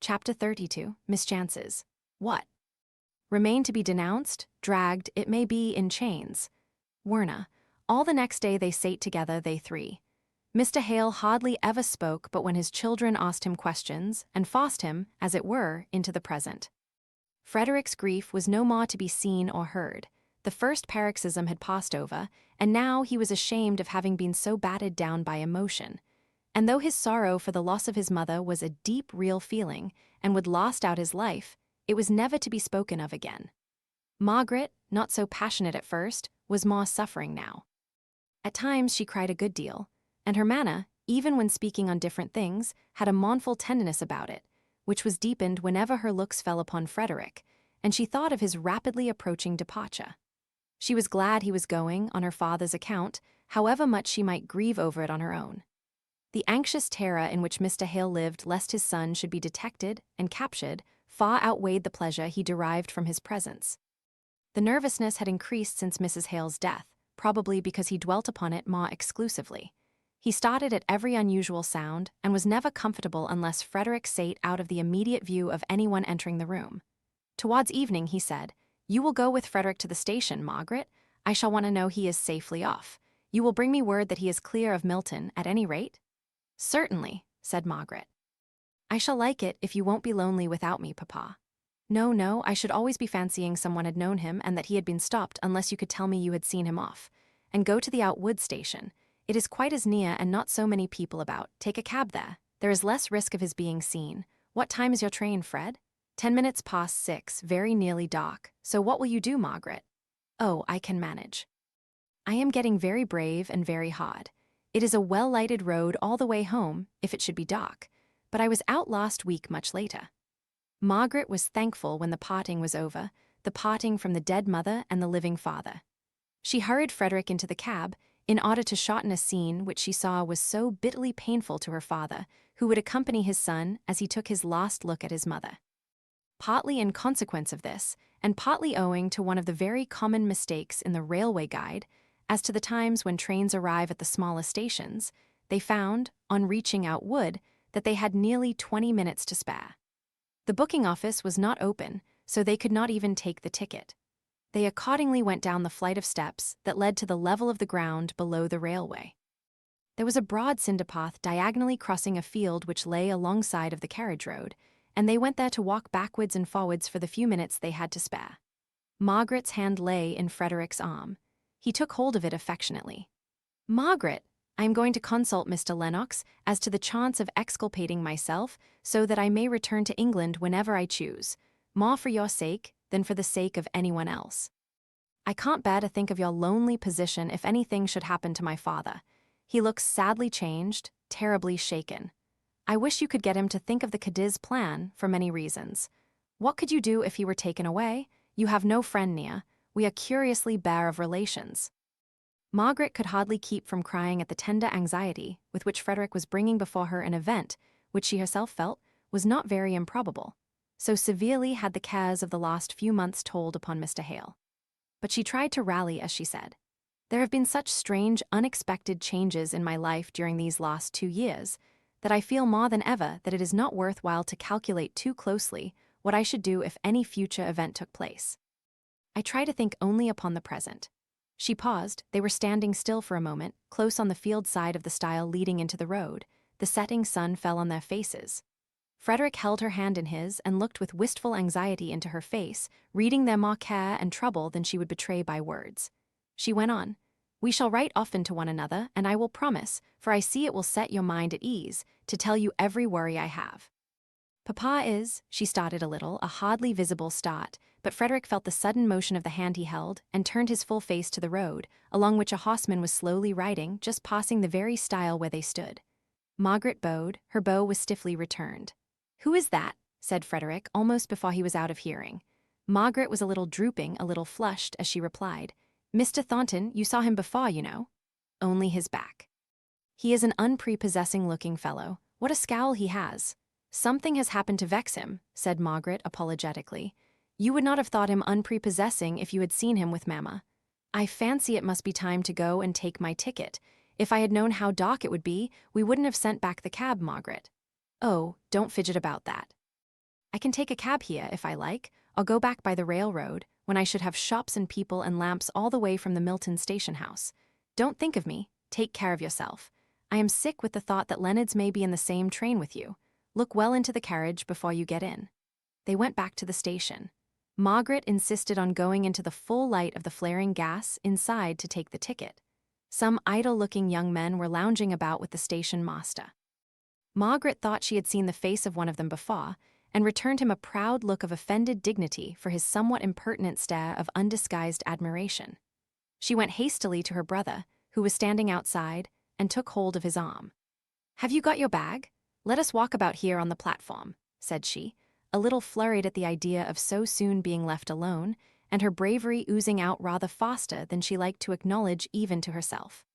Chapter 32, Mischances. What? Remain to be denounced, dragged, it may be, in chains. Werner. All the next day they sate together, they three. Mr. Hale hardly ever spoke but when his children asked him questions, and forced him, as it were, into the present. Frederick's grief was no more to be seen or heard. The first paroxysm had passed over, and now he was ashamed of having been so battered down by emotion. And though his sorrow for the loss of his mother was a deep, real feeling, and would last out his life, it was never to be spoken of again. Margaret, not so passionate at first, was more suffering now. At times she cried a good deal, and her manner, even when speaking on different things, had a mournful tenderness about it, which was deepened whenever her looks fell upon Frederick, and she thought of his rapidly approaching departure. She was glad he was going on her father's account, however much she might grieve over it on her own. The anxious terror in which Mr. Hale lived lest his son should be detected and captured far outweighed the pleasure he derived from his presence. The nervousness had increased since Mrs. Hale's death, probably because he dwelt upon it more exclusively. He started at every unusual sound and was never comfortable unless Frederick sate out of the immediate view of anyone entering the room. Towards evening he said, "You will go with Frederick to the station, Margaret. I shall want to know he is safely off. You will bring me word that he is clear of Milton, at any rate?" "Certainly," said Margaret. "I shall like it if you won't be lonely without me, Papa." No, I should always be fancying someone had known him and that he had been stopped unless you could tell me you had seen him off. And go to the Outwood station. It is quite as near and not so many people about. Take a cab there. There is less risk of his being seen. What time is your train, Fred? 10 minutes past 6, very nearly dark. So what will you do, Margaret? Oh, I can manage. I am getting very brave and very hard. It is a well-lighted road all the way home, if it should be dark, but I was out last week much later. Margaret was thankful when the parting was over, the parting from the dead mother and the living father. She hurried Frederick into the cab in order to shorten a scene which she saw was so bitterly painful to her father, who would accompany his son as he took his last look at his mother. Partly in consequence of this, and partly owing to one of the very common mistakes in the railway guide, as to the times when trains arrive at the smallest stations, they found, on reaching Outwood, that they had nearly 20 minutes to spare. The booking office was not open, so they could not even take the ticket. They accordingly went down the flight of steps that led to the level of the ground below the railway. There was a broad cinder path diagonally crossing a field which lay alongside of the carriage road, and they went there to walk backwards and forwards for the few minutes they had to spare. Margaret's hand lay in Frederick's arm. He took hold of it affectionately. "Margaret, I am going to consult Mr. Lennox as to the chance of exculpating myself so that I may return to England whenever I choose, more for your sake than for the sake of anyone else. I can't bear to think of your lonely position if anything should happen to my father. He looks sadly changed, terribly shaken. I wish you could get him to think of the Cadiz plan for many reasons. What could you do if he were taken away? You have no friend near. We are curiously bare of relations." Margaret could hardly keep from crying at the tender anxiety with which Frederick was bringing before her an event which she herself felt was not very improbable. So severely had the cares of the last few months told upon Mr. Hale. But she tried to rally as she said, "There have been such strange, unexpected changes in my life during these last 2 years that I feel more than ever that it is not worth while to calculate too closely what I should do if any future event took place. I try to think only upon the present." She paused. They were standing still for a moment, close on the field side of the stile leading into the road. The setting sun fell on their faces. Frederick held her hand in his and looked with wistful anxiety into her face, reading there more care and trouble than she would betray by words. She went on, "We shall write often to one another, and I will promise, for I see it will set your mind at ease, to tell you every worry I have. Papa is," she started a little, a hardly visible start, but Frederick felt the sudden motion of the hand he held and turned his full face to the road, along which a horseman was slowly riding, just passing the very stile where they stood. Margaret bowed, her bow was stiffly returned. "Who is that?" said Frederick, almost before he was out of hearing. Margaret was a little drooping, a little flushed, as she replied, "Mr. Thornton, you saw him before, you know." "Only his back." "He is an unprepossessing-looking fellow. What a scowl he has." "Something has happened to vex him," said Margaret apologetically. "You would not have thought him unprepossessing if you had seen him with Mamma. I fancy it must be time to go and take my ticket. If I had known how dark it would be, we wouldn't have sent back the cab, Margaret." "Oh, don't fidget about that." I can take a cab here if I like, or go back by the railroad, when I should have shops and people and lamps all the way from the Milton station house. Don't think of me. Take care of yourself. I am sick with the thought that Leonard's may be in the same train with you. Look well into the carriage before you get in. They went back to the station. Margaret insisted on going into the full light of the flaring gas inside to take the ticket. Some idle-looking young men were lounging about with the station master. Margaret thought she had seen the face of one of them before, and returned him a proud look of offended dignity for his somewhat impertinent stare of undisguised admiration. She went hastily to her brother, who was standing outside, and took hold of his arm. "Have you got your bag? Let us walk about here on the platform," said she, a little flurried at the idea of so soon being left alone, and her bravery oozing out rather faster than she liked to acknowledge even to herself.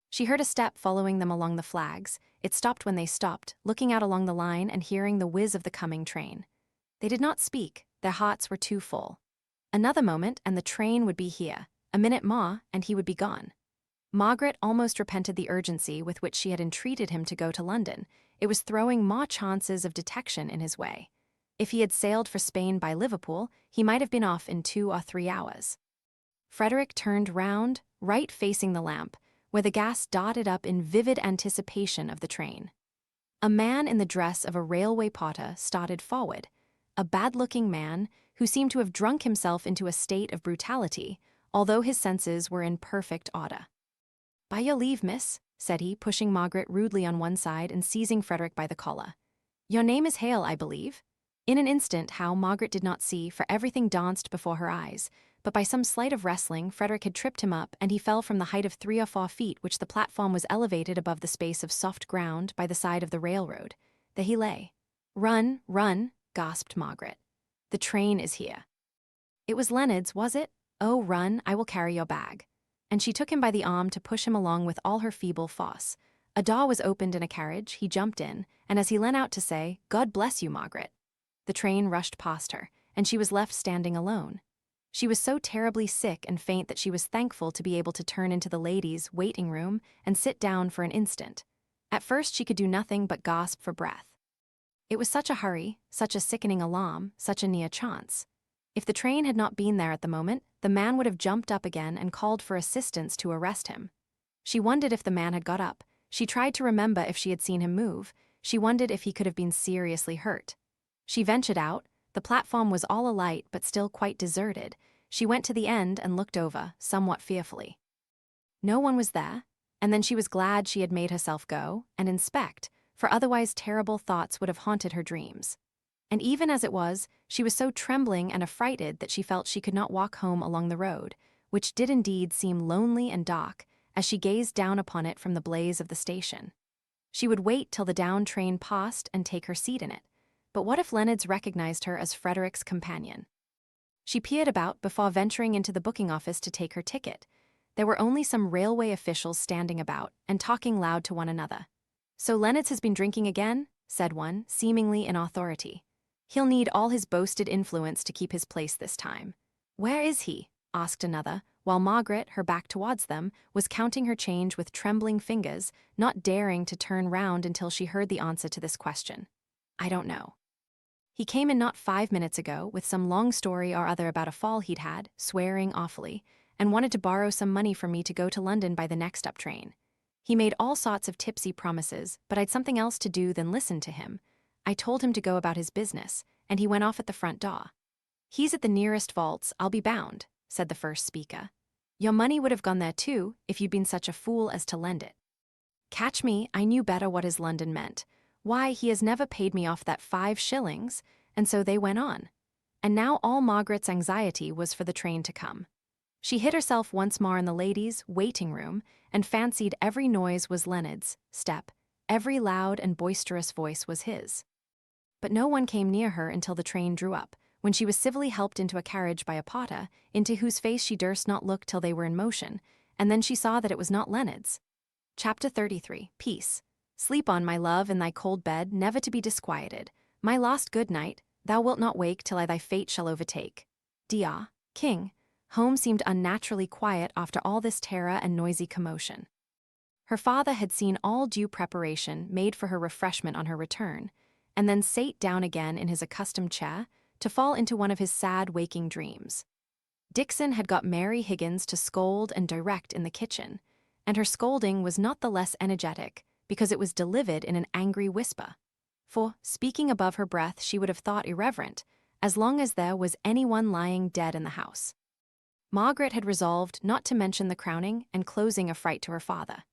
She heard a step following them along the flags. It stopped when they stopped, looking out along the line and hearing the whiz of the coming train. They did not speak, their hearts were too full. Another moment and the train would be here, a minute more and he would be gone. Margaret almost repented the urgency with which she had entreated him to go to London. It was throwing more chances of detection in his way. If he had sailed for Spain by Liverpool, he might have been off in 2 or 3 hours. Frederick turned round, right facing the lamp, where the gas dotted up in vivid anticipation of the train. A man in the dress of a railway porter started forward, a bad-looking man who seemed to have drunk himself into a state of brutality, although his senses were in perfect order. "By your leave, miss," said he, pushing Margaret rudely on one side and seizing Frederick by the collar. "Your name is Hale, I believe?" In an instant, how Margaret did not see, for everything danced before her eyes, but by some sleight of wrestling, Frederick had tripped him up, and he fell from the height of 3 or 4 feet, which the platform was elevated above the space of soft ground by the side of the railroad. There he lay. "Run, run," gasped Margaret. "The train is here." It was Leonard's, was it? "Oh, run, I will carry your bag." And she took him by the arm to push him along with all her feeble force. A door was opened in a carriage, he jumped in, and as he leant out to say, "God bless you, Margaret," the train rushed past her, and she was left standing alone. She was so terribly sick and faint that she was thankful to be able to turn into the ladies' waiting room and sit down for an instant. At first she could do nothing but gasp for breath. It was such a hurry, such a sickening alarm, such a near chance. If the train had not been there at the moment, the man would have jumped up again and called for assistance to arrest him. She wondered if the man had got up. She tried to remember if she had seen him move. She wondered if he could have been seriously hurt. She ventured out. The platform was all alight but still quite deserted. She went to the end and looked over, somewhat fearfully. No one was there, and then she was glad she had made herself go and inspect, for otherwise terrible thoughts would have haunted her dreams. And even as it was, she was so trembling and affrighted that she felt she could not walk home along the road, which did indeed seem lonely and dark as she gazed down upon it from the blaze of the station. She would wait till the down train passed and take her seat in it. But what if Leonard's recognized her as Frederick's companion? She peered about before venturing into the booking office to take her ticket. There were only some railway officials standing about and talking loud to one another. "So Leonard's has been drinking again?" said one, seemingly in authority. "He'll need all his boasted influence to keep his place this time." "Where is he?" asked another, while Margaret, her back towards them, was counting her change with trembling fingers, not daring to turn round until she heard the answer to this question. "I don't know. He came in not 5 minutes ago with some long story or other about a fall he'd had, swearing awfully, and wanted to borrow some money from me to go to London by the next up train. He made all sorts of tipsy promises, but I'd something else to do than listen to him. I told him to go about his business, and he went off at the front door. He's at the nearest vaults, I'll be bound," said the first speaker. "Your money would have gone there too, if you'd been such a fool as to lend it." Catch me, I knew better what his London meant. Why, he has never paid me off that 5 shillings, and so they went on. And now all Margaret's anxiety was for the train to come. She hid herself once more in the ladies' waiting room and fancied every noise was Leonard's step, every loud and boisterous voice was his. But no one came near her until the train drew up, when she was civilly helped into a carriage by a porter, into whose face she durst not look till they were in motion, and then she saw that it was not Leonard's. Chapter 33. Peace. Sleep on, my love, in thy cold bed, never to be disquieted. My lost good night, thou wilt not wake till I thy fate shall overtake. Dia, King. Home seemed unnaturally quiet after all this terror and noisy commotion. Her father had seen all due preparation made for her refreshment on her return, and then sate down again in his accustomed chair to fall into one of his sad waking dreams. Dixon had got Mary Higgins to scold and direct in the kitchen, and her scolding was not the less energetic because it was delivered in an angry whisper. For, speaking above her breath, she would have thought irreverent, as long as there was anyone lying dead in the house. Margaret had resolved not to mention the crowning and closing affright to her father.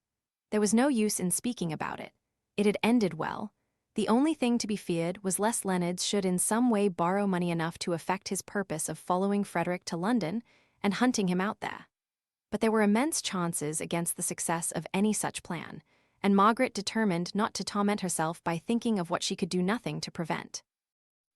There was no use in speaking about it. It had ended well. The only thing to be feared was lest Leonards should in some way borrow money enough to effect his purpose of following Frederick to London and hunting him out there. But there were immense chances against the success of any such plan, and Margaret determined not to torment herself by thinking of what she could do nothing to prevent.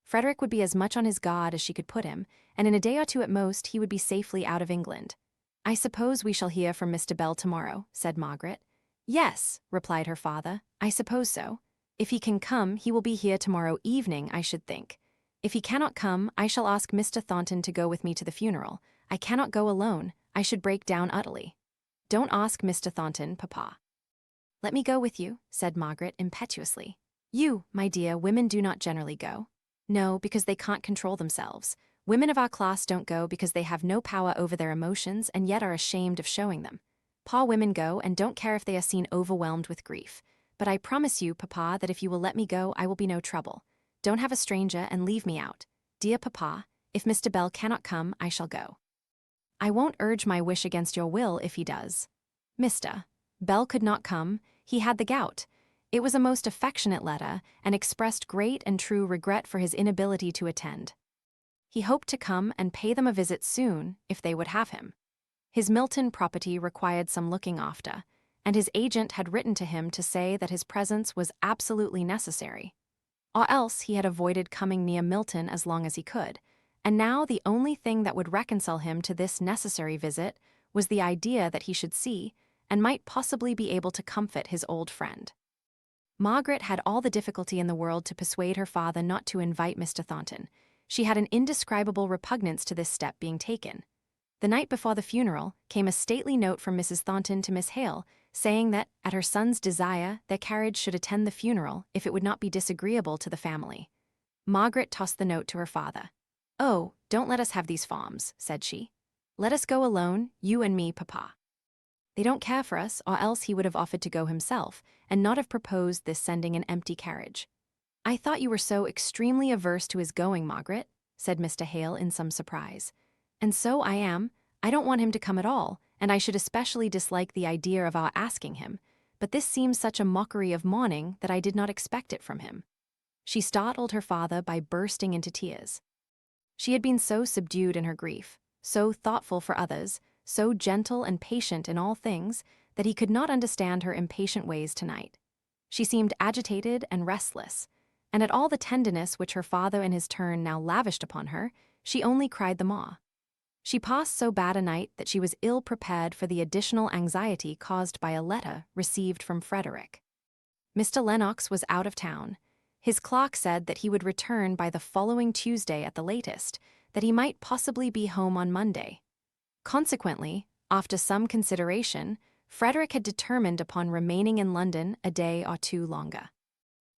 Frederick would be as much on his guard as she could put him, and in a day or two at most he would be safely out of England. "I suppose we shall hear from Mr. Bell tomorrow," said Margaret. "Yes," replied her father, "I suppose so. If he can come, he will be here tomorrow evening, I should think. If he cannot come, I shall ask Mr. Thornton to go with me to the funeral. I cannot go alone. I should break down utterly." "Don't ask Mr. Thornton, Papa." "Let me go with you," said Margaret impetuously. "You, my dear, women do not generally go." "No, because they can't control themselves. Women of our class don't go because they have no power over their emotions and yet are ashamed of showing them. Poor women go and don't care if they are seen overwhelmed with grief. But I promise you, Papa, that if you will let me go, I will be no trouble. Don't have a stranger and leave me out. Dear Papa, if Mr. Bell cannot come, I shall go." "I won't urge my wish against your will if he does." Mr. Bell could not come. He had the gout. It was a most affectionate letter and expressed great and true regret for his inability to attend. He hoped to come and pay them a visit soon if they would have him. His Milton property required some looking after, and his agent had written to him to say that his presence was absolutely necessary. Or else he had avoided coming near Milton as long as he could, and now the only thing that would reconcile him to this necessary visit was the idea that he should see, and might possibly be able to comfort his old friend. Margaret had all the difficulty in the world to persuade her father not to invite Mr. Thornton. She had an indescribable repugnance to this step being taken. The night before the funeral came a stately note from Mrs. Thornton to Miss Hale, saying that, at her son's desire, their carriage should attend the funeral if it would not be disagreeable to the family. Margaret tossed the note to her father. "Oh, don't let us have these forms," said she. "Let us go alone, you and me, Papa." "They don't care for us, or else he would have offered to go himself, and not have proposed this sending an empty carriage." "I thought you were so extremely averse to his going, Margaret," said Mr. Hale in some surprise. "And so I am. I don't want him to come at all, and I should especially dislike the idea of our asking him, but this seems such a mockery of mourning that I did not expect it from him." She startled her father by bursting into tears. She had been so subdued in her grief, so thoughtful for others, so gentle and patient in all things, that he could not understand her impatient ways tonight. She seemed agitated and restless, and at all the tenderness which her father in his turn now lavished upon her, she only cried the more. She passed so bad a night that she was ill prepared for the additional anxiety caused by a letter received from Frederick. Mr. Lennox was out of town. His clerk said that he would return by the following Tuesday at the latest, that he might possibly be home on Monday. Consequently, after some consideration, Frederick had determined upon remaining in London a day or two longer.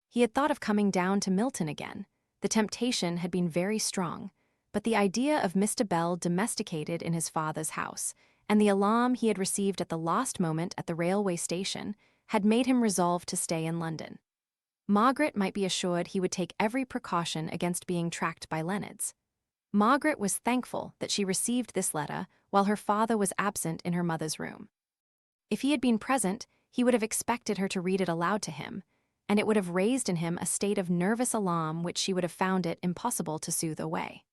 He had thought of coming down to Milton again. The temptation had been very strong, but the idea of Mr. Bell domesticated in his father's house, and the alarm he had received at the last moment at the railway station, had made him resolve to stay in London. Margaret might be assured he would take every precaution against being tracked by Leonards. Margaret was thankful that she received this letter while her father was absent in her mother's room. If he had been present, he would have expected her to read it aloud to him, and it would have raised in him a state of nervous alarm which she would have found it impossible to soothe away.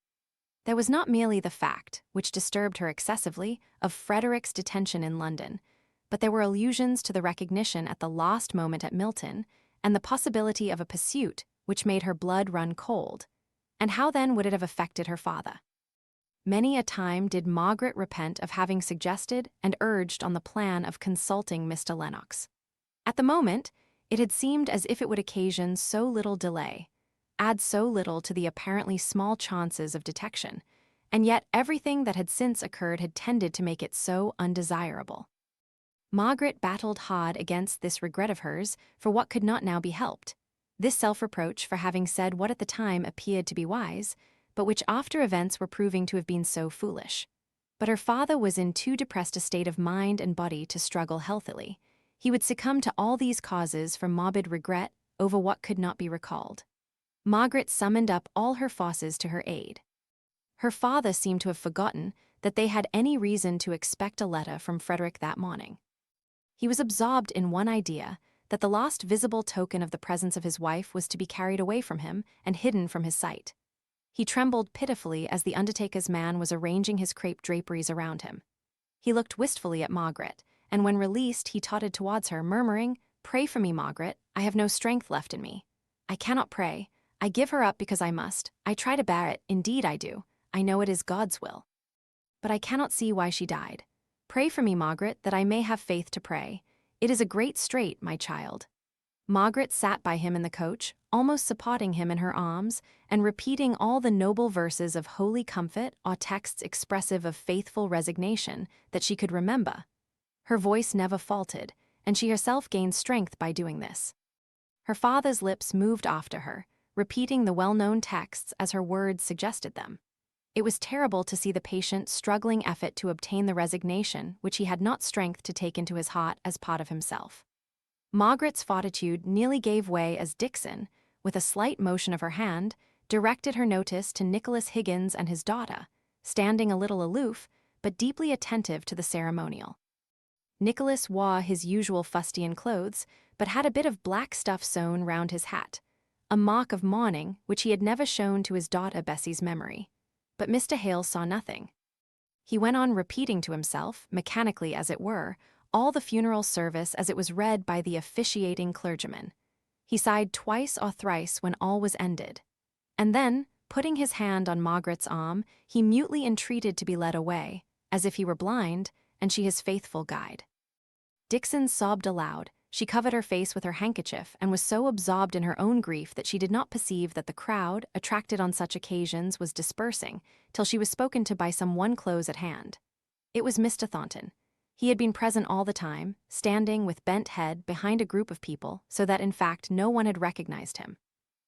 There was not merely the fact, which disturbed her excessively, of Frederick's detention in London, but there were allusions to the recognition at the last moment at Milton, and the possibility of a pursuit which made her blood run cold. And how then would it have affected her father? Many a time did Margaret repent of having suggested and urged on the plan of consulting Mr. Lennox. At the moment, it had seemed as if it would occasion so little delay, add so little to the apparently small chances of detection, and yet everything that had since occurred had tended to make it so undesirable. Margaret battled hard against this regret of hers for what could not now be helped. This self-reproach for having said what at the time appeared to be wise, but which after events were proving to have been so foolish. But her father was in too depressed a state of mind and body to struggle healthily. He would succumb to all these causes from morbid regret over what could not be recalled. Margaret summoned up all her forces to her aid. Her father seemed to have forgotten that they had any reason to expect a letter from Frederick that morning. He was absorbed in one idea, that the last visible token of the presence of his wife was to be carried away from him and hidden from his sight. He trembled pitifully as the undertaker's man was arranging his crepe draperies around him. He looked wistfully at Margaret, and when released he tottered towards her, murmuring, "Pray for me, Margaret, I have no strength left in me. I cannot pray. I give her up because I must. I try to bear it, indeed I do. I know it is God's will. But I cannot see why she died. Pray for me, Margaret, that I may have faith to pray. It is a great strait, my child." Margaret sat by him in the coach, almost supporting him in her arms, and repeating all the noble verses of holy comfort or texts expressive of faithful resignation that she could remember. Her voice never faltered, and she herself gained strength by doing this. Her father's lips moved after her, repeating the well-known texts as her words suggested them. It was terrible to see the patient, struggling effort to obtain the resignation which he had not strength to take into his heart as part of himself. Margaret's fortitude nearly gave way as Dixon, with a slight motion of her hand, directed her notice to Nicholas Higgins and his daughter, standing a little aloof, but deeply attentive to the ceremonial. Nicholas wore his usual fustian clothes, but had a bit of black stuff sewn round his hat, a mark of mourning which he had never shown to his daughter Bessie's memory. But Mr. Hale saw nothing. He went on repeating to himself, mechanically as it were, all the funeral service as it was read by the officiating clergyman. He sighed twice or thrice when all was ended. And then, putting his hand on Margaret's arm, he mutely entreated to be led away, as if he were blind, and she his faithful guide. Dixon sobbed aloud. She covered her face with her handkerchief and was so absorbed in her own grief that she did not perceive that the crowd, attracted on such occasions, was dispersing, till she was spoken to by some one close at hand. It was Mr. Thornton. He had been present all the time, standing with bent head behind a group of people, so that in fact no one had recognized him.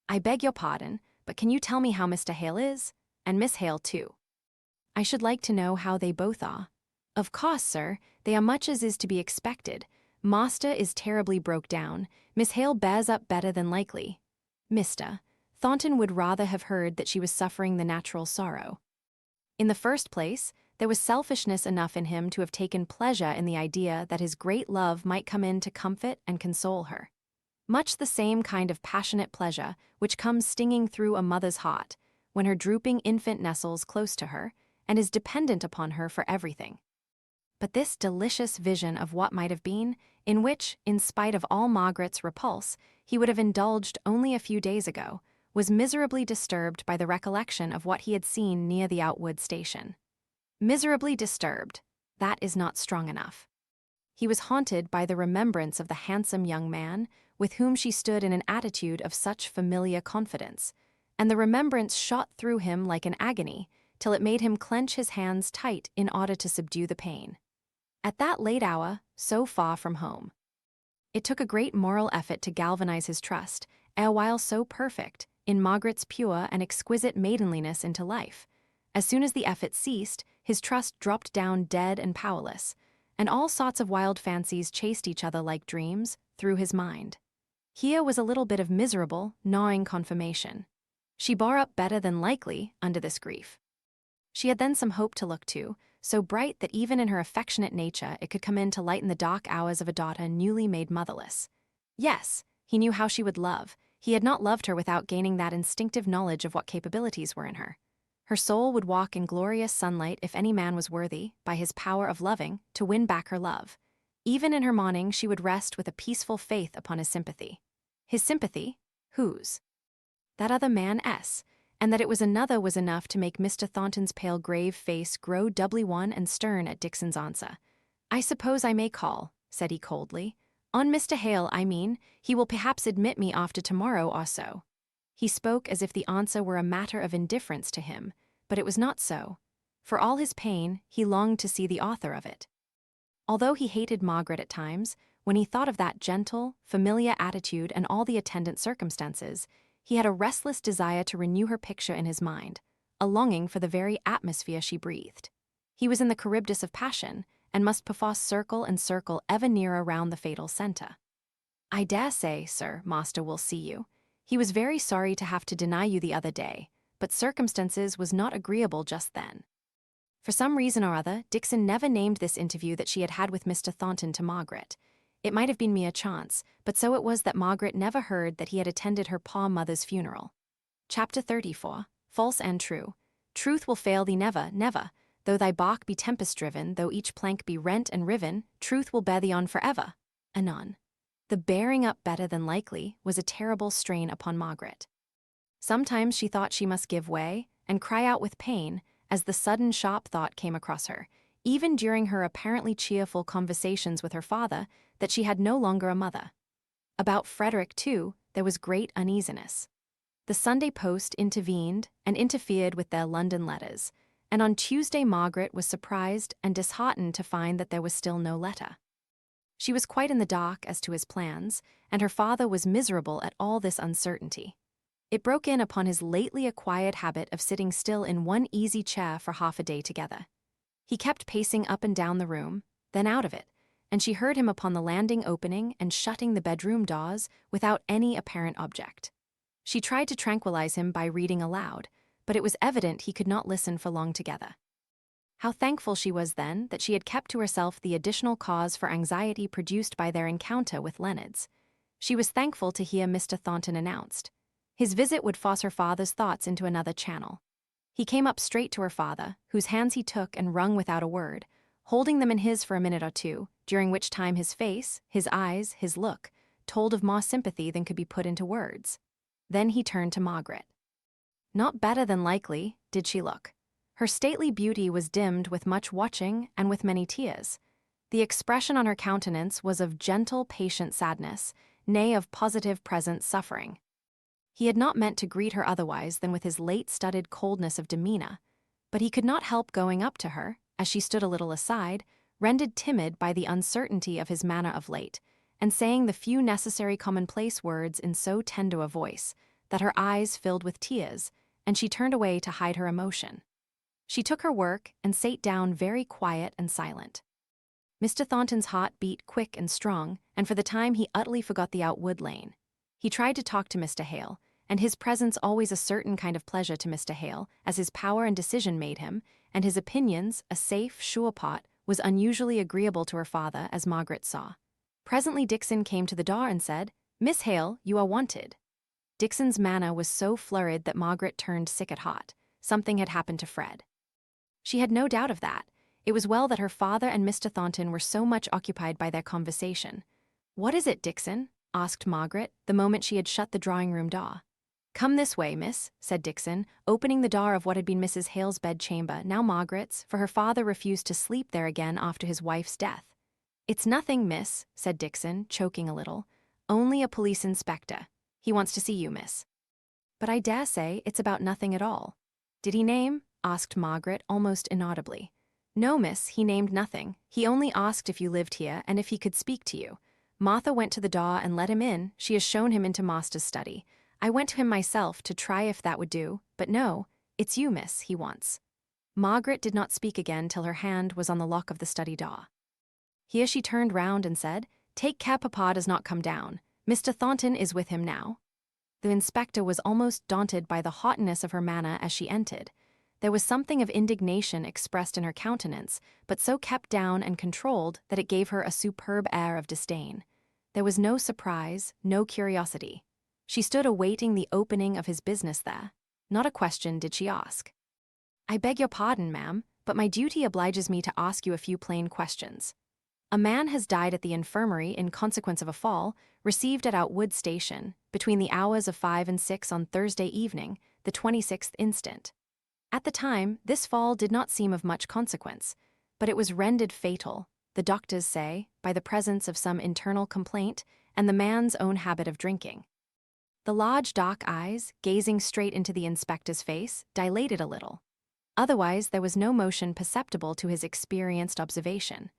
"I beg your pardon, but can you tell me how Mr. Hale is? And Miss Hale, too." "I should like to know how they both are." "Of course, sir, they are much as is to be expected. Master is terribly broke down. Miss Hale bears up better than likely. Mr. Thornton would rather have heard that she was suffering the natural sorrow. In the first place, there was selfishness enough in him to have taken pleasure in the idea that his great love might come in to comfort and console her. Much the same kind of passionate pleasure which comes stinging through a mother's heart when her drooping infant nestles close to her and is dependent upon her for everything. But this delicious vision of what might have been, in which, in spite of all Margaret's repulse, he would have indulged only a few days ago, was miserably disturbed by the recollection of what he had seen near the Outwood station. Miserably disturbed, that is not strong enough. He was haunted by the remembrance of the handsome young man with whom she stood in an attitude of such familiar confidence, and the remembrance shot through him like an agony, till it made him clench his hands tight in order to subdue the pain. At that late hour, so far from home. It took a great moral effort to galvanize his trust, erewhile so perfect, in Margaret's pure and exquisite maidenliness into life. As soon as the effort ceased, his trust dropped down dead and powerless, and all sorts of wild fancies chased each other like dreams through his mind. Here was a little bit of miserable, gnawing confirmation. She bore up better than likely under this grief. She had then some hope to look to, so bright that even in her affectionate nature it could come in to lighten the dark hours of a daughter newly made motherless. Yes, he knew how she would love. He had not loved her without gaining that instinctive knowledge of what capabilities were in her. Her soul would walk in glorious sunlight if any man was worthy, by his power of loving, to win back her love. Even in her mourning she would rest with a peaceful faith upon his sympathy. His sympathy? Whose? That other man S., and that it was another was enough to make Mr. Thornton's pale grave face grow doubly wan and stern at Dixon's answer. "I suppose I may call," said he coldly. "On Mr. Hale, I mean. He will perhaps admit me after tomorrow or so." He spoke as if the answer were a matter of indifference to him, but it was not so. For all his pain, he longed to see the author of it. Although he hated Margaret at times, when he thought of that gentle, familiar attitude and all the attendant circumstances, he had a restless desire to renew her picture in his mind, a longing for the very atmosphere she breathed. He was in the Charybdis of passion, and must perforce circle and circle ever nearer round the fatal centre. "I dare say, sir, master will see you. He was very sorry to have to deny you the other day, but circumstances was not agreeable just then." For some reason or other, Dixon never named this interview that she had had with Mr. Thornton to Margaret. It might have been mere chance, but so it was that Margaret never heard that he had attended her poor mother's funeral. Chapter 34. False and True. "Truth will fail thee never, never. Though thy bark be tempest-driven, though each plank be rent and riven, truth will bear thee on forever." Anon. The bearing up better than likely was a terrible strain upon Margaret. Sometimes she thought she must give way and cry out with pain as the sudden sharp thought came across her, even during her apparently cheerful conversations with her father, that she had no longer a mother. About Frederick, too, there was great uneasiness. The Sunday Post intervened and interfered with their London letters, and on Tuesday Margaret was surprised and disheartened to find that there was still no letter. She was quite in the dark as to his plans, and her father was miserable at all this uncertainty. It broke in upon his lately acquired habit of sitting still in one easy chair for half a day together. He kept pacing up and down the room, then out of it, and she heard him upon the landing opening and shutting the bedroom doors without any apparent object. She tried to tranquilize him by reading aloud, but it was evident he could not listen for long together. How thankful she was then that she had kept to herself the additional cause for anxiety produced by their encounter with Leonard's. She was thankful to hear Mr. Thornton announced. His visit would force her father's thoughts into another channel. He came up straight to her father, whose hands he took and wrung without a word, holding them in his for a minute or two, during which time his face, his eyes, his look, told of more sympathy than could be put into words. Then he turned to Margaret. Not better than likely did she look. Her stately beauty was dimmed with much watching and with many tears. The expression on her countenance was of gentle, patient sadness, nay, of positive present suffering. He had not meant to greet her otherwise than with his late-studded coldness of demeanor, but he could not help going up to her, as she stood a little aside, rendered timid by the uncertainty of his manner of late, and saying the few necessary commonplace words in so tender a voice that her eyes filled with tears, and she turned away to hide her emotion. She took her work and sate down very quiet and silent. Mr. Thornton's heart beat quick and strong, and for the time he utterly forgot the outwood lane. He tried to talk to Mr. Hale, and his presence always a certain kind of pleasure to Mr. Hale, as his power and decision made him, and his opinions, a safe, sure pot, was unusually agreeable to her father, as Margaret saw. Presently Dixon came to the door and said, "Miss Hale, you are wanted." Dixon's manner was so flurried that Margaret turned sick at heart. Something had happened to Fred. She had no doubt of that. It was well that her father and Mr. Thornton were so much occupied by their conversation. "What is it, Dixon?" asked Margaret, the moment she had shut the drawing-room door. "Come this way, miss," said Dixon, opening the door of what had been Mrs. Hale's bedchamber, now Margaret's, for her father refused to sleep there again after his wife's death. "It's nothing, miss," said Dixon, choking a little. "Only a police inspector. He wants to see you, miss." "But I dare say it's about nothing at all." "Did he name?" asked Margaret, almost inaudibly. "No, miss, he named nothing. He only asked if you lived here and if he could speak to you. Martha went to the door and let him in. She has shown him into master's study. I went to him myself to try if that would do, but no, it's you, miss, he wants." Margaret did not speak again till her hand was on the lock of the study door. Here she turned round and said, "Take care papa does not come down. Mr. Thornton is with him now." The inspector was almost daunted by the haughtiness of her manner as she entered. There was something of indignation expressed in her countenance, but so kept down and controlled that it gave her a superb air of disdain. There was no surprise, no curiosity. She stood awaiting the opening of his business there. Not a question did she ask. "I beg your pardon, ma'am, but my duty obliges me to ask you a few plain questions. A man has died at the infirmary in consequence of a fall, received at Outwood Station, between the hours of 5 and 6 on Thursday evening, the 26th instant. At the time, this fall did not seem of much consequence, but it was rendered fatal, the doctors say, by the presence of some internal complaint and the man's own habit of drinking." The large dark eyes, gazing straight into the inspector's face, dilated a little. Otherwise, there was no motion perceptible to his experienced observation.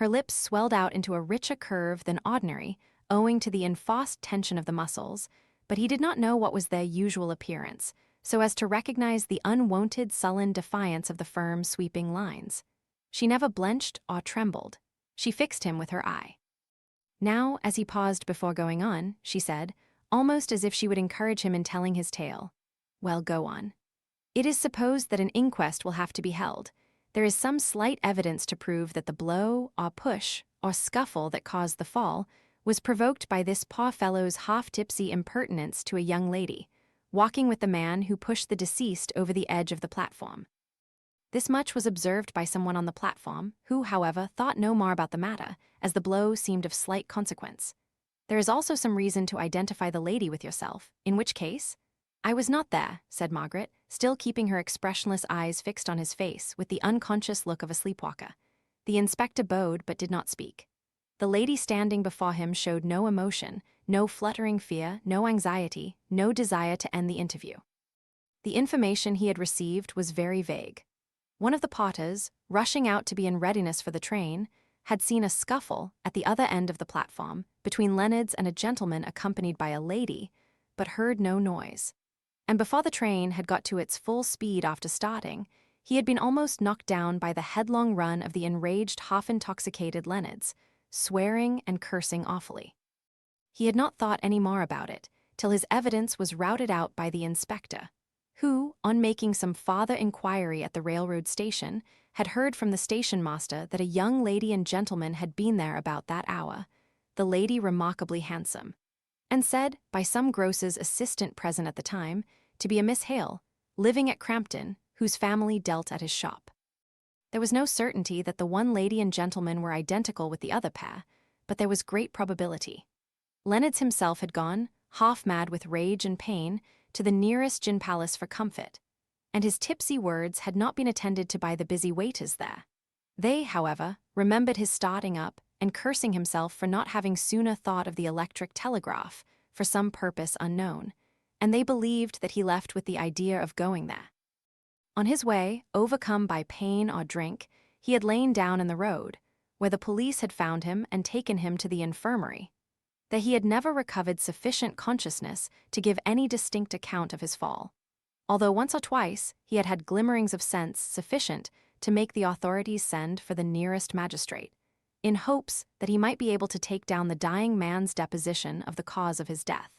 Her lips swelled out into a richer curve than ordinary, owing to the enforced tension of the muscles, but he did not know what was their usual appearance, so as to recognize the unwonted sullen defiance of the firm's sweeping lines. She never blenched or trembled. She fixed him with her eye. Now, as he paused before going on, she said, almost as if she would encourage him in telling his tale, "Well, go on. It is supposed that an inquest will have to be held. There is some slight evidence to prove that the blow, or push, or scuffle that caused the fall was provoked by this poor fellow's half-tipsy impertinence to a young lady, walking with the man who pushed the deceased over the edge of the platform. This much was observed by someone on the platform, who, however, thought no more about the matter, as the blow seemed of slight consequence. There is also some reason to identify the lady with yourself, in which case—" "I was not there," said Margaret, still keeping her expressionless eyes fixed on his face with the unconscious look of a sleepwalker. The inspector bowed but did not speak. The lady standing before him showed no emotion, no fluttering fear, no anxiety, no desire to end the interview. The information he had received was very vague. One of the porters, rushing out to be in readiness for the train, had seen a scuffle at the other end of the platform between Leonard's and a gentleman accompanied by a lady, but heard no noise. And before the train had got to its full speed after starting, he had been almost knocked down by the headlong run of the enraged, half-intoxicated Leonards, swearing and cursing awfully. He had not thought any more about it, till his evidence was routed out by the inspector, who, on making some farther inquiry at the railroad station, had heard from the station master that a young lady and gentleman had been there about that hour, the lady remarkably handsome, and said, by some grocer's assistant present at the time, to be a Miss Hale, living at Crampton, whose family dealt at his shop. There was no certainty that the one lady and gentleman were identical with the other pair, but there was great probability. Leonards himself had gone, half-mad with rage and pain, to the nearest gin palace for comfort, and his tipsy words had not been attended to by the busy waiters there. They, however, remembered his starting up and cursing himself for not having sooner thought of the electric telegraph for some purpose unknown, and they believed that he left with the idea of going there. On his way, overcome by pain or drink, he had lain down in the road, where the police had found him and taken him to the infirmary. That he had never recovered sufficient consciousness to give any distinct account of his fall, although once or twice he had had glimmerings of sense sufficient to make the authorities send for the nearest magistrate, in hopes that he might be able to take down the dying man's deposition of the cause of his death.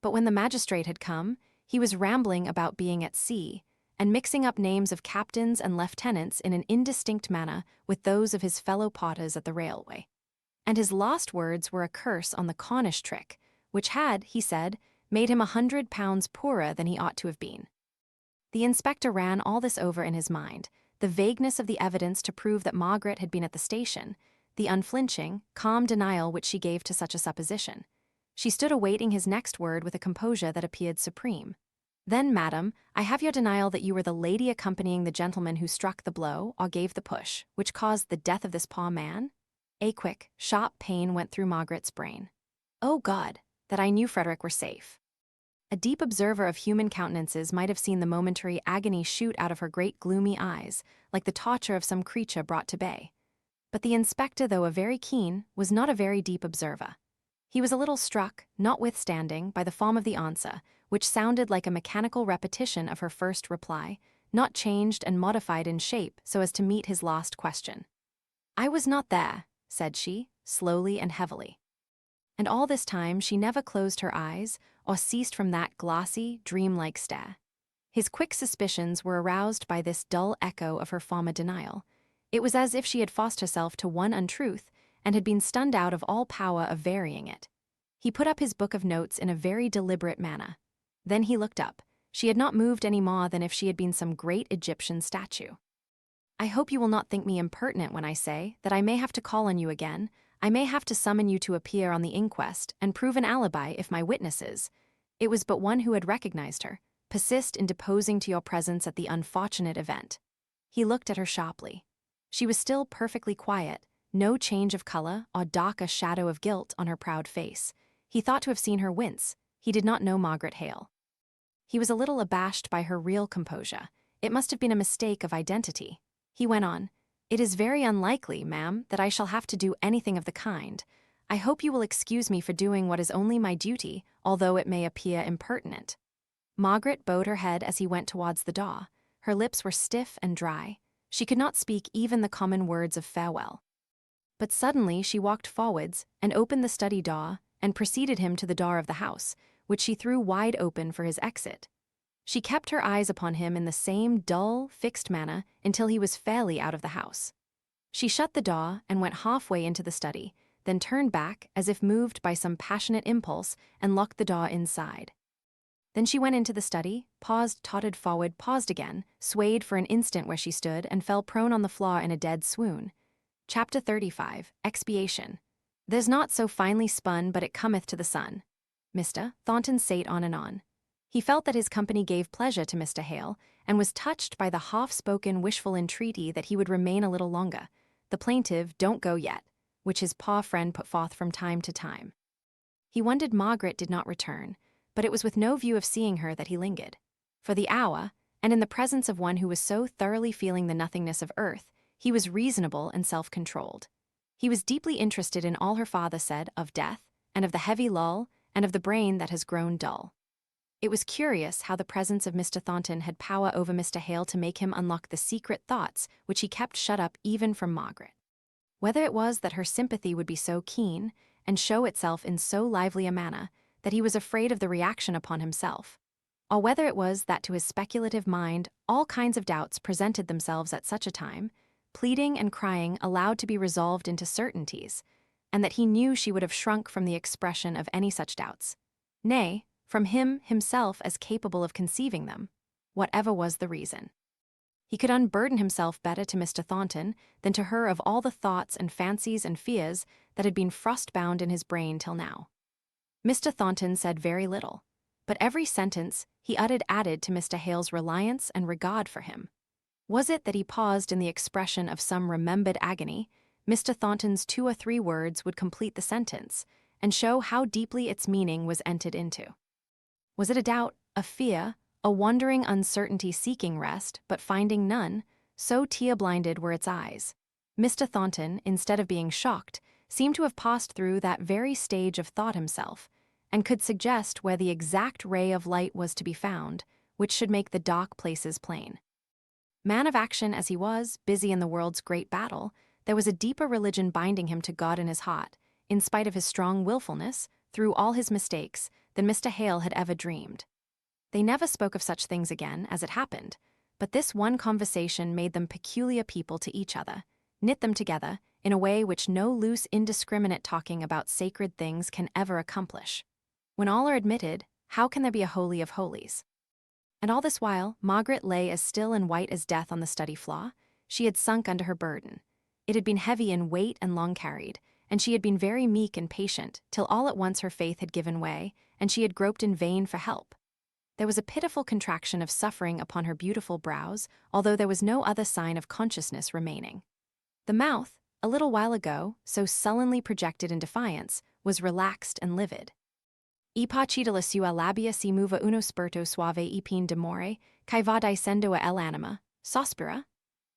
But when the magistrate had come, he was rambling about being at sea, and mixing up names of captains and lieutenants in an indistinct manner with those of his fellow porters at the railway. And his last words were a curse on the Cornish trick, which had, he said, made him £100 poorer than he ought to have been. The inspector ran all this over in his mind, the vagueness of the evidence to prove that Margaret had been at the station, the unflinching, calm denial which she gave to such a supposition. She stood awaiting his next word with a composure that appeared supreme. "Then, madam, I have your denial that you were the lady accompanying the gentleman who struck the blow or gave the push, which caused the death of this poor man?" A quick, sharp pain went through Margaret's brain. "Oh God, that I knew Frederick were safe." A deep observer of human countenances might have seen the momentary agony shoot out of her great gloomy eyes, like the torture of some creature brought to bay. But the inspector, though a very keen, was not a very deep observer. He was a little struck, notwithstanding, by the form of the answer, which sounded like a mechanical repetition of her first reply, not changed and modified in shape so as to meet his last question. "I was not there," said she, slowly and heavily. And all this time she never closed her eyes or ceased from that glassy, dreamlike stare. His quick suspicions were aroused by this dull echo of her former denial. It was as if she had forced herself to one untruth and had been stunned out of all power of varying it. He put up his book of notes in a very deliberate manner. Then he looked up. She had not moved any more than if she had been some great Egyptian statue. "I hope you will not think me impertinent when I say that I may have to call on you again. I may have to summon you to appear on the inquest and prove an alibi if my witnesses," it was but one who had recognized her, "persist in deposing to your presence at the unfortunate event." He looked at her sharply. She was still perfectly quiet, no change of color or dark a shadow of guilt on her proud face. He thought to have seen her wince. He did not know Margaret Hale. He was a little abashed by her real composure. It must have been a mistake of identity. He went on, "It is very unlikely, ma'am, that I shall have to do anything of the kind. I hope you will excuse me for doing what is only my duty, although it may appear impertinent." Margaret bowed her head as he went towards the door. Her lips were stiff and dry. She could not speak even the common words of farewell. But suddenly she walked forwards and opened the study door and preceded him to the door of the house, which she threw wide open for his exit. She kept her eyes upon him in the same dull, fixed manner until he was fairly out of the house. She shut the door and went halfway into the study, then turned back as if moved by some passionate impulse and locked the door inside. Then she went into the study, paused, tottered forward, paused again, swayed for an instant where she stood, and fell prone on the floor in a dead swoon. Chapter 35, Expiation. "There's naught so finely spun but it cometh to the sun." Mr. Thornton sate on and on. He felt that his company gave pleasure to Mr. Hale, and was touched by the half-spoken wishful entreaty that he would remain a little longer, the plaintive "don't go yet," which his paw friend put forth from time to time. He wondered Margaret did not return, but it was with no view of seeing her that he lingered. For the hour, and in the presence of one who was so thoroughly feeling the nothingness of earth, he was reasonable and self-controlled. He was deeply interested in all her father said of death, and of the heavy lull, and of the brain that has grown dull. It was curious how the presence of Mr. Thornton had power over Mr. Hale to make him unlock the secret thoughts which he kept shut up even from Margaret. Whether it was that her sympathy would be so keen, and show itself in so lively a manner, that he was afraid of the reaction upon himself, or whether it was that to his speculative mind all kinds of doubts presented themselves at such a time, pleading and crying allowed to be resolved into certainties, and that he knew she would have shrunk from the expression of any such doubts, nay, from him himself as capable of conceiving them, whatever was the reason. He could unburden himself better to Mr. Thornton than to her of all the thoughts and fancies and fears that had been frost-bound in his brain till now. Mr. Thornton said very little, but every sentence he uttered added to Mr. Hale's reliance and regard for him. Was it that he paused in the expression of some remembered agony, Mr. Thornton's 2 or 3 words would complete the sentence, and show how deeply its meaning was entered into. Was it a doubt, a fear, a wandering uncertainty seeking rest, but finding none, so tear-blinded were its eyes? Mr. Thornton, instead of being shocked, seemed to have passed through that very stage of thought himself, and could suggest where the exact ray of light was to be found, which should make the dark places plain. Man of action as he was, busy in the world's great battle, there was a deeper religion binding him to God in his heart, in spite of his strong willfulness, through all his mistakes, than Mr. Hale had ever dreamed. They never spoke of such things again, as it happened, but this one conversation made them peculiar people to each other, knit them together in a way which no loose, indiscriminate talking about sacred things can ever accomplish. When all are admitted, how can there be a holy of holies? And all this while, Margaret lay as still and white as death on the study floor. She had sunk under her burden. It had been heavy in weight and long carried, and she had been very meek and patient, till all at once her faith had given way, and she had groped in vain for help. There was a pitiful contraction of suffering upon her beautiful brows, although there was no other sign of consciousness remaining. The mouth, a little while ago, so sullenly projected in defiance, was relaxed and livid. "E pacita la sua labia si muva uno spirto suave e pin d'amore, cae va dicendo a l'anima, sospira?"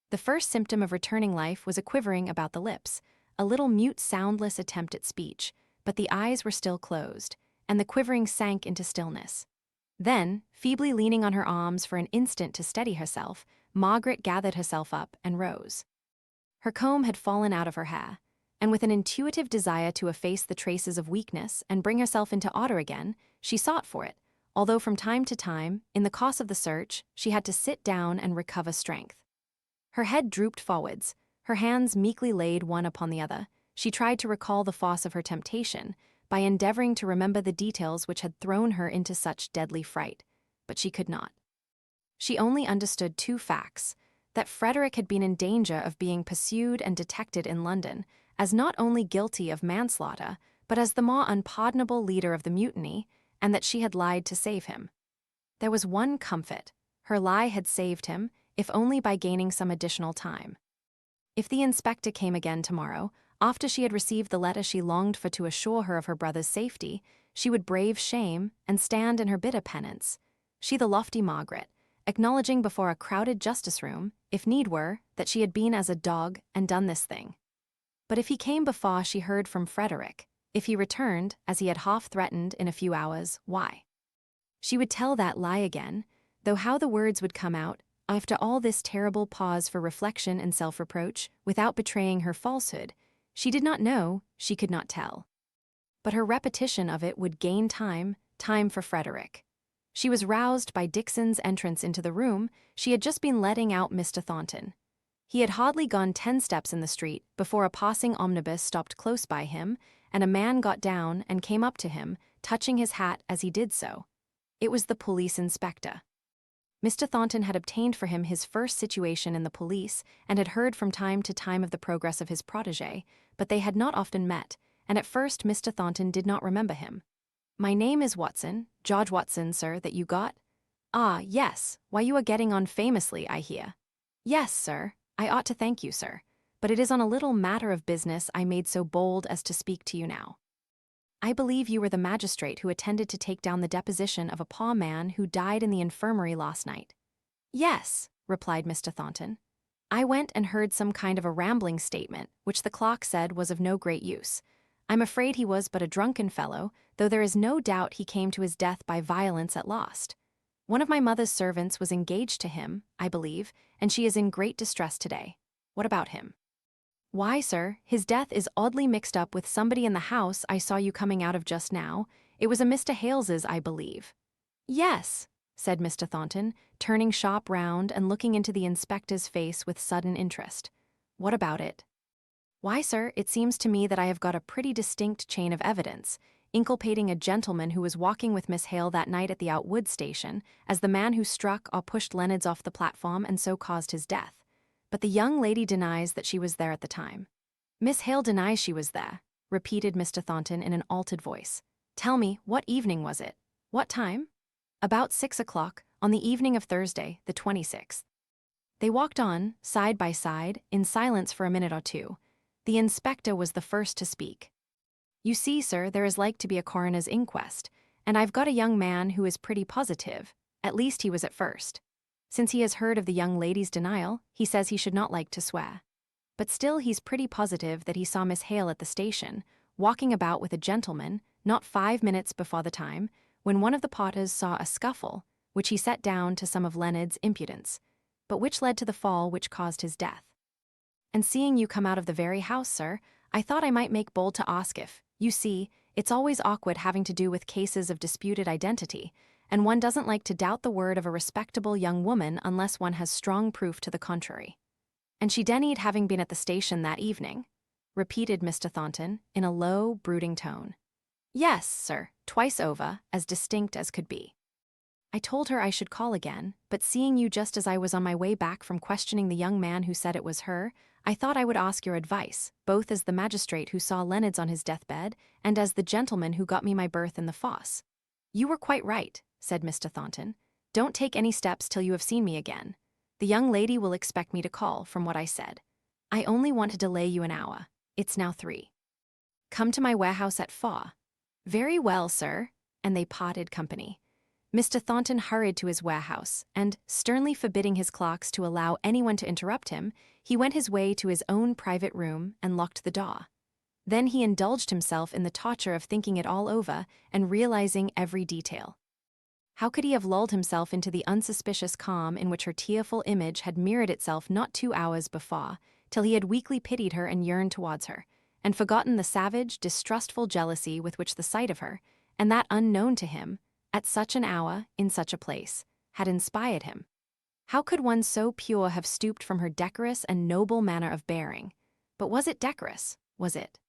The first symptom of returning life was a quivering about the lips, a little mute soundless attempt at speech, but the eyes were still closed, and the quivering sank into stillness. Then, feebly leaning on her arms for an instant to steady herself, Margaret gathered herself up and rose. Her comb had fallen out of her hair, and with an intuitive desire to efface the traces of weakness and bring herself into order again, she sought for it, although from time to time, in the course of the search, she had to sit down and recover strength. Her head drooped forwards, her hands meekly laid one upon the other. She tried to recall the force of her temptation by endeavoring to remember the details which had thrown her into such deadly fright, but she could not. She only understood 2 facts: that Frederick had been in danger of being pursued and detected in London, as not only guilty of manslaughter, but as the more unpardonable leader of the mutiny, and that she had lied to save him. There was one comfort: her lie had saved him, if only by gaining some additional time. If the inspector came again tomorrow, after she had received the letter she longed for to assure her of her brother's safety, she would brave shame and stand in her bitter penance, she the lofty Margaret, acknowledging before a crowded justice room, if need were, that she had been as a dog and done this thing. But if he came before she heard from Frederick, if he returned, as he had half threatened in a few hours, why? She would tell that lie again, though how the words would come out, after all this terrible pause for reflection and self-reproach, without betraying her falsehood, she did not know, she could not tell. But her repetition of it would gain time for Frederick. She was roused by Dixon's entrance into the room. She had just been letting out Mr. Thornton. He had hardly gone 10 steps in the street before a passing omnibus stopped close by him, and a man got down and came up to him, touching his hat as he did so. It was the police inspector. Mr. Thornton had obtained for him his first situation in the police and had heard from time to time of the progress of his protégé, but they had not often met, and at first Mr. Thornton did not remember him. "My name is Watson, George Watson, sir, that you got?" "Ah, yes, why you are getting on famously, I hear." "Yes, sir, I ought to thank you, sir, but it is on a little matter of business I made so bold as to speak to you now." "I believe you were the magistrate who attended to take down the deposition of a poor man who died in the infirmary last night." "Yes," replied Mr. Thornton. "I went and heard some kind of a rambling statement, which the clerk said was of no great use. I'm afraid he was but a drunken fellow, though there is no doubt he came to his death by violence at last. One of my mother's servants was engaged to him, I believe, and she is in great distress today. What about him?" "Why, sir, his death is oddly mixed up with somebody in the house I saw you coming out of just now. It was a Mr. Hales's, I believe." "Yes," said Mr. Thornton, turning sharp round and looking into the inspector's face with sudden interest. "What about it?" "Why, sir, it seems to me that I have got a pretty distinct chain of evidence, inculpating a gentleman who was walking with Miss Hale that night at the Outwood station as the man who struck or pushed Leonard's off the platform and so caused his death. But the young lady denies that she was there at the time." "Miss Hale denies she was there," repeated Mr. Thornton in an altered voice. "Tell me, what evening was it? What time?" "About 6 o'clock, on the evening of Thursday, the 26th. They walked on, side by side, in silence for a minute or two. The inspector was the first to speak. "You see, sir, there is like to be a coroner's inquest, and I've got a young man who is pretty positive, at least he was at first. Since he has heard of the young lady's denial, he says he should not like to swear. But still he's pretty positive that he saw Miss Hale at the station, walking about with a gentleman, not 5 minutes before the time, when one of the porters saw a scuffle, which he set down to some of Leonard's impudence, but which led to the fall which caused his death. And seeing you come out of the very house, sir, I thought I might make bold to ask if, you see, it's always awkward having to do with cases of disputed identity, and one doesn't like to doubt the word of a respectable young woman unless one has strong proof to the contrary." "And she denied having been at the station that evening?" repeated Mr. Thornton, in a low, brooding tone. "Yes, sir, twice over, as distinct as could be. I told her I should call again, but seeing you just as I was on my way back from questioning the young man who said it was her, I thought I would ask your advice, both as the magistrate who saw Leonard's on his deathbed and as the gentleman who got me my berth in the fosse." "You were quite right," said Mr. Thornton. "Don't take any steps till you have seen me again. The young lady will expect me to call, from what I said. I only want to delay you an hour. It's now 3. Come to my warehouse at 4. "Very well, sir," and they parted company. Mr. Thornton hurried to his warehouse, and, sternly forbidding his clerks to allow anyone to interrupt him, he went his way to his own private room and locked the door. Then he indulged himself in the torture of thinking it all over and realizing every detail. How could he have lulled himself into the unsuspicious calm in which her tearful image had mirrored itself not 2 hours before, till he had weakly pitied her and yearned towards her, and forgotten the savage, distrustful jealousy with which the sight of her, and that unknown to him, at such an hour, in such a place, had inspired him? How could one so pure have stooped from her decorous and noble manner of bearing? But was it decorous? Was it?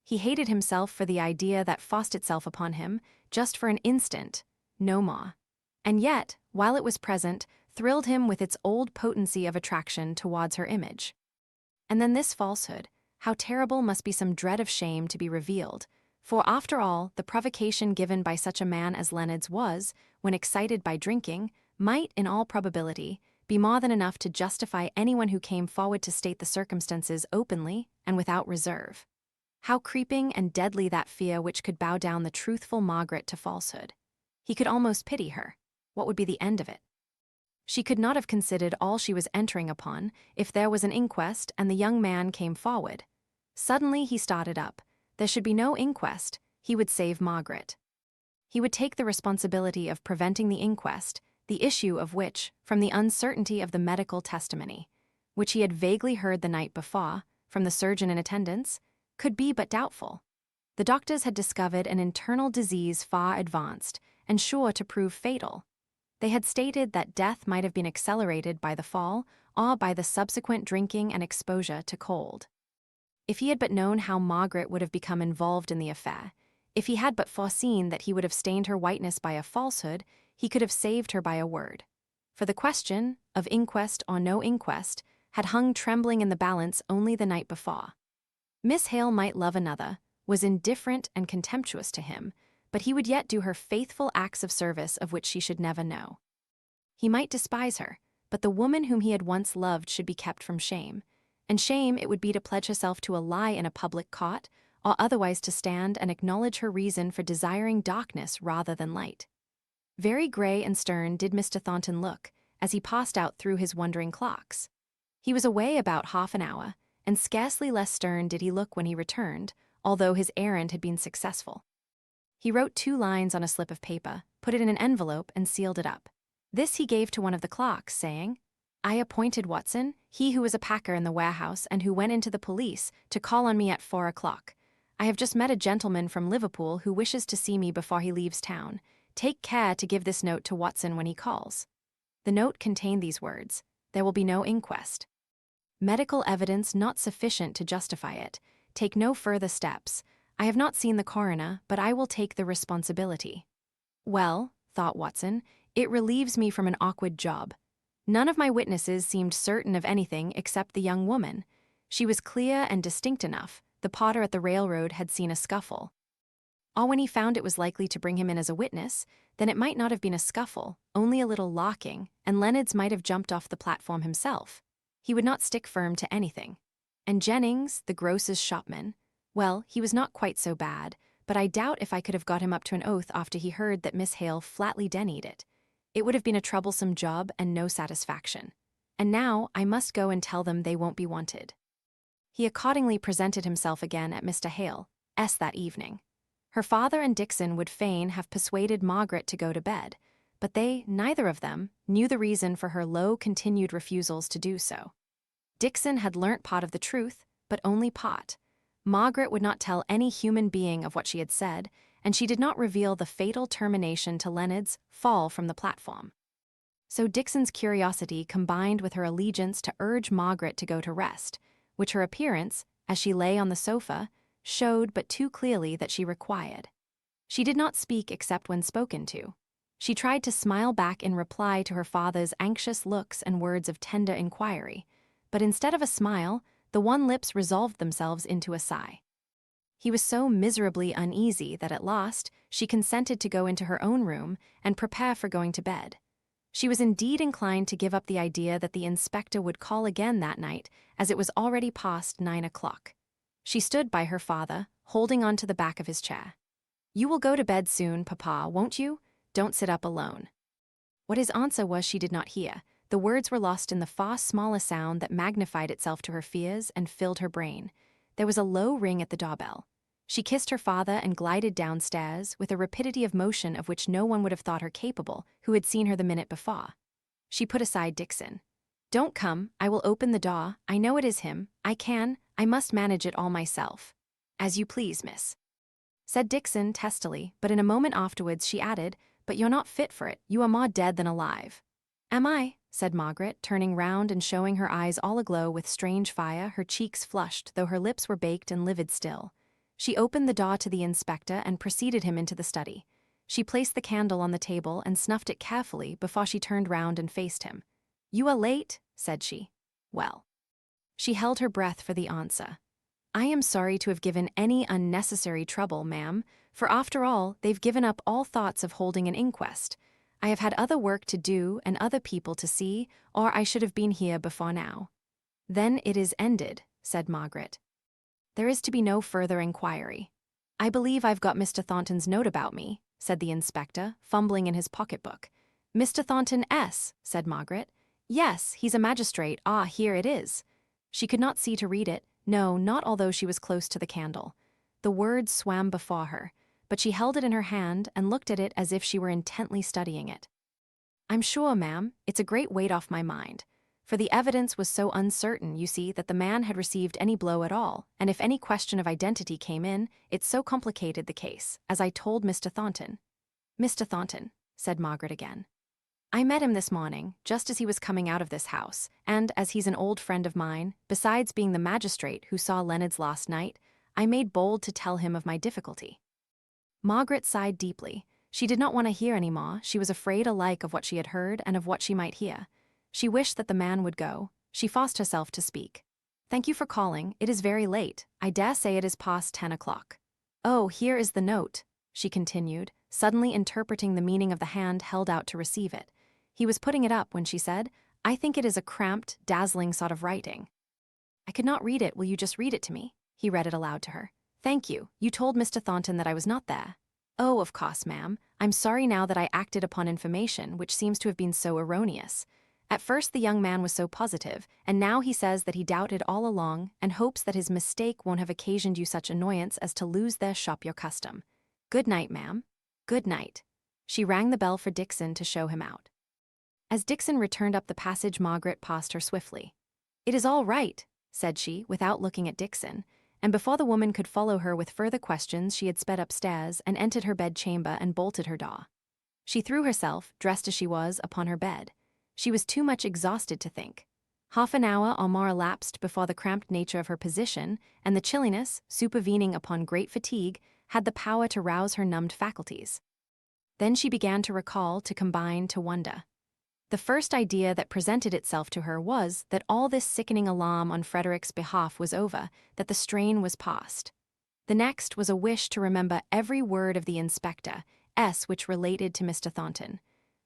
He hated himself for the idea that forced itself upon him, just for an instant, no more. And yet, while it was present, thrilled him with its old potency of attraction towards her image. And then this falsehood, how terrible must be some dread of shame to be revealed, for after all, the provocation given by such a man as Leonard's was, when excited by drinking, might, in all probability, be more than enough to justify anyone who came forward to state the circumstances openly and without reserve. How creeping and deadly that fear which could bow down the truthful Margaret to falsehood. He could almost pity her. What would be the end of it? She could not have considered all she was entering upon if there was an inquest and the young man came forward. Suddenly he started up. There should be no inquest. He would save Margaret. He would take the responsibility of preventing the inquest, the issue of which, from the uncertainty of the medical testimony, which he had vaguely heard the night before, from the surgeon in attendance, could be but doubtful. The doctors had discovered an internal disease far advanced and sure to prove fatal. They had stated that death might have been accelerated by the fall or by the subsequent drinking and exposure to cold. If he had but known how Margaret would have become involved in the affair, if he had but foreseen that he would have stained her whiteness by a falsehood, he could have saved her by a word. For the question, of inquest or no inquest, had hung trembling in the balance only the night before. Miss Hale might love another, was indifferent and contemptuous to him, but he would yet do her faithful acts of service of which she should never know. He might despise her, but the woman whom he had once loved should be kept from shame, and shame it would be to pledge herself to a lie in a public court, or otherwise to stand and acknowledge her reason for desiring darkness rather than light. Very grey and stern did Mr. Thornton look as he passed out through his wondering clocks. He was away about half an hour, and scarcely less stern did he look when he returned, although his errand had been successful. He wrote 2 lines on a slip of paper, put it in an envelope, and sealed it up. This he gave to one of the clerks, saying, "I appointed Watson, he who was a packer in the warehouse and who went into the police, to call on me at 4 o'clock. I have just met a gentleman from Liverpool who wishes to see me before he leaves town. Take care to give this note to Watson when he calls." The note contained these words: "There will be no inquest. Medical evidence not sufficient to justify it. Take no further steps. I have not seen the coroner, but I will take the responsibility." Well, thought Watson, it relieves me from an awkward job. None of my witnesses seemed certain of anything except the young woman. She was clear and distinct enough. The potter at the railroad had seen a scuffle. Or when he found it was likely to bring him in as a witness, then it might not have been a scuffle, only a little locking, and Leonards might have jumped off the platform himself. He would not stick firm to anything. And Jennings, the grocer's shopman, well, he was not quite so bad, but I doubt if I could have got him up to an oath after he heard that Miss Hale flatly denied it. It would have been a troublesome job and no satisfaction. And now I must go and tell them they won't be wanted. He accordingly presented himself again at Mr. Hale's that evening. Her father and Dixon would fain have persuaded Margaret to go to bed, but they, neither of them, knew the reason for her low continued refusals to do so. Dixon had learnt part of the truth, but only part. Margaret would not tell any human being of what she had said, and she did not reveal the fatal termination to Leonard's fall from the platform. So Dixon's curiosity combined with her allegiance to urge Margaret to go to rest, which her appearance, as she lay on the sofa, showed but too clearly that she required. She did not speak except when spoken to. She tried to smile back in reply to her father's anxious looks and words of tender inquiry, but instead of a smile, the wan lips resolved themselves into a sigh. He was so miserably uneasy that at last she consented to go into her own room and prepare for going to bed. She was indeed inclined to give up the idea that the inspector would call again that night, as it was already past 9 o'clock. She stood by her father, holding on to the back of his chair. "You will go to bed soon, Papa, won't you? Don't sit up alone." What his answer was she did not hear. The words were lost in the far smaller sound that magnified itself to her fears and filled her brain. There was a low ring at the doorbell. She kissed her father and glided downstairs with a rapidity of motion of which no one would have thought her capable who had seen her the minute before. She put aside Dixon. "Don't come, I will open the door. I know it is him. I must manage it all myself." "As you please, miss," said Dixon testily, but in a moment afterwards she added, "But you're not fit for it. You are more dead than alive." "Am I?" said Margaret, turning round and showing her eyes all aglow with strange fire, her cheeks flushed, though her lips were baked and livid still. She opened the door to the inspector and preceded him into the study. She placed the candle on the table and snuffed it carefully before she turned round and faced him. "You are late," said she. "Well." She held her breath for the answer. "I am sorry to have given any unnecessary trouble, ma'am, for after all, they've given up all thoughts of holding an inquest. I have had other work to do and other people to see, or I should have been here before now." "Then it is ended," said Margaret. "There is to be no further inquiry." "I believe I've got Mr. Thornton's note about me," said the inspector, fumbling in his pocketbook. Mr. Thornton S., said Margaret. Yes, he's a magistrate. Ah, here it is. She could not see to read it, no, not although she was close to the candle. The words swam before her, but she held it in her hand and looked at it as if she were intently studying it. I'm sure, ma'am, it's a great weight off my mind. For the evidence was so uncertain, you see, that the man had received any blow at all, and if any question of identity came in, it so complicated the case, as I told Mr. Thornton. Mr. Thornton, said Margaret again. I met him this morning, just as he was coming out of this house, and as he's an old friend of mine, besides being the magistrate who saw Leonard's last night, I made bold to tell him of my difficulty. Margaret sighed deeply. She did not want to hear any more. She was afraid alike of what she had heard and of what she might hear. She wished that the man would go. She forced herself to speak. Thank you for calling. It is very late. I dare say it is past 10 o'clock. Oh, here is the note, she continued, suddenly interpreting the meaning of the hand held out to receive it. He was putting it up when she said, I think it is a cramped, dazzling sort of writing. I could not read it. Will you just read it to me? He read it aloud to her. Thank you. You told Mr. Thornton that I was not there. Oh, of course, ma'am. I'm sorry now that I acted upon information which seems to have been so erroneous. At first the young man was so positive, and now he says that he doubted all along and hopes that his mistake won't have occasioned you such annoyance as to lose their shop your custom. Good night, ma'am. Good night. She rang the bell for Dixon to show him out. As Dixon returned up the passage, Margaret passed her swiftly. It is all right, said she, without looking at Dixon, and before the woman could follow her with further questions, she had sped upstairs and entered her bedchamber and bolted her door. She threw herself, dressed as she was, upon her bed. She was too much exhausted to think. Half an hour or more elapsed before the cramped nature of her position and the chilliness, supervening upon great fatigue, had the power to rouse her numbed faculties. Then she began to recall, to combine, to wonder. The first idea that presented itself to her was that all this sickening alarm on Frederick's behalf was over, that the strain was past. The next was a wish to remember every word of the inspector, which related to Mr. Thornton.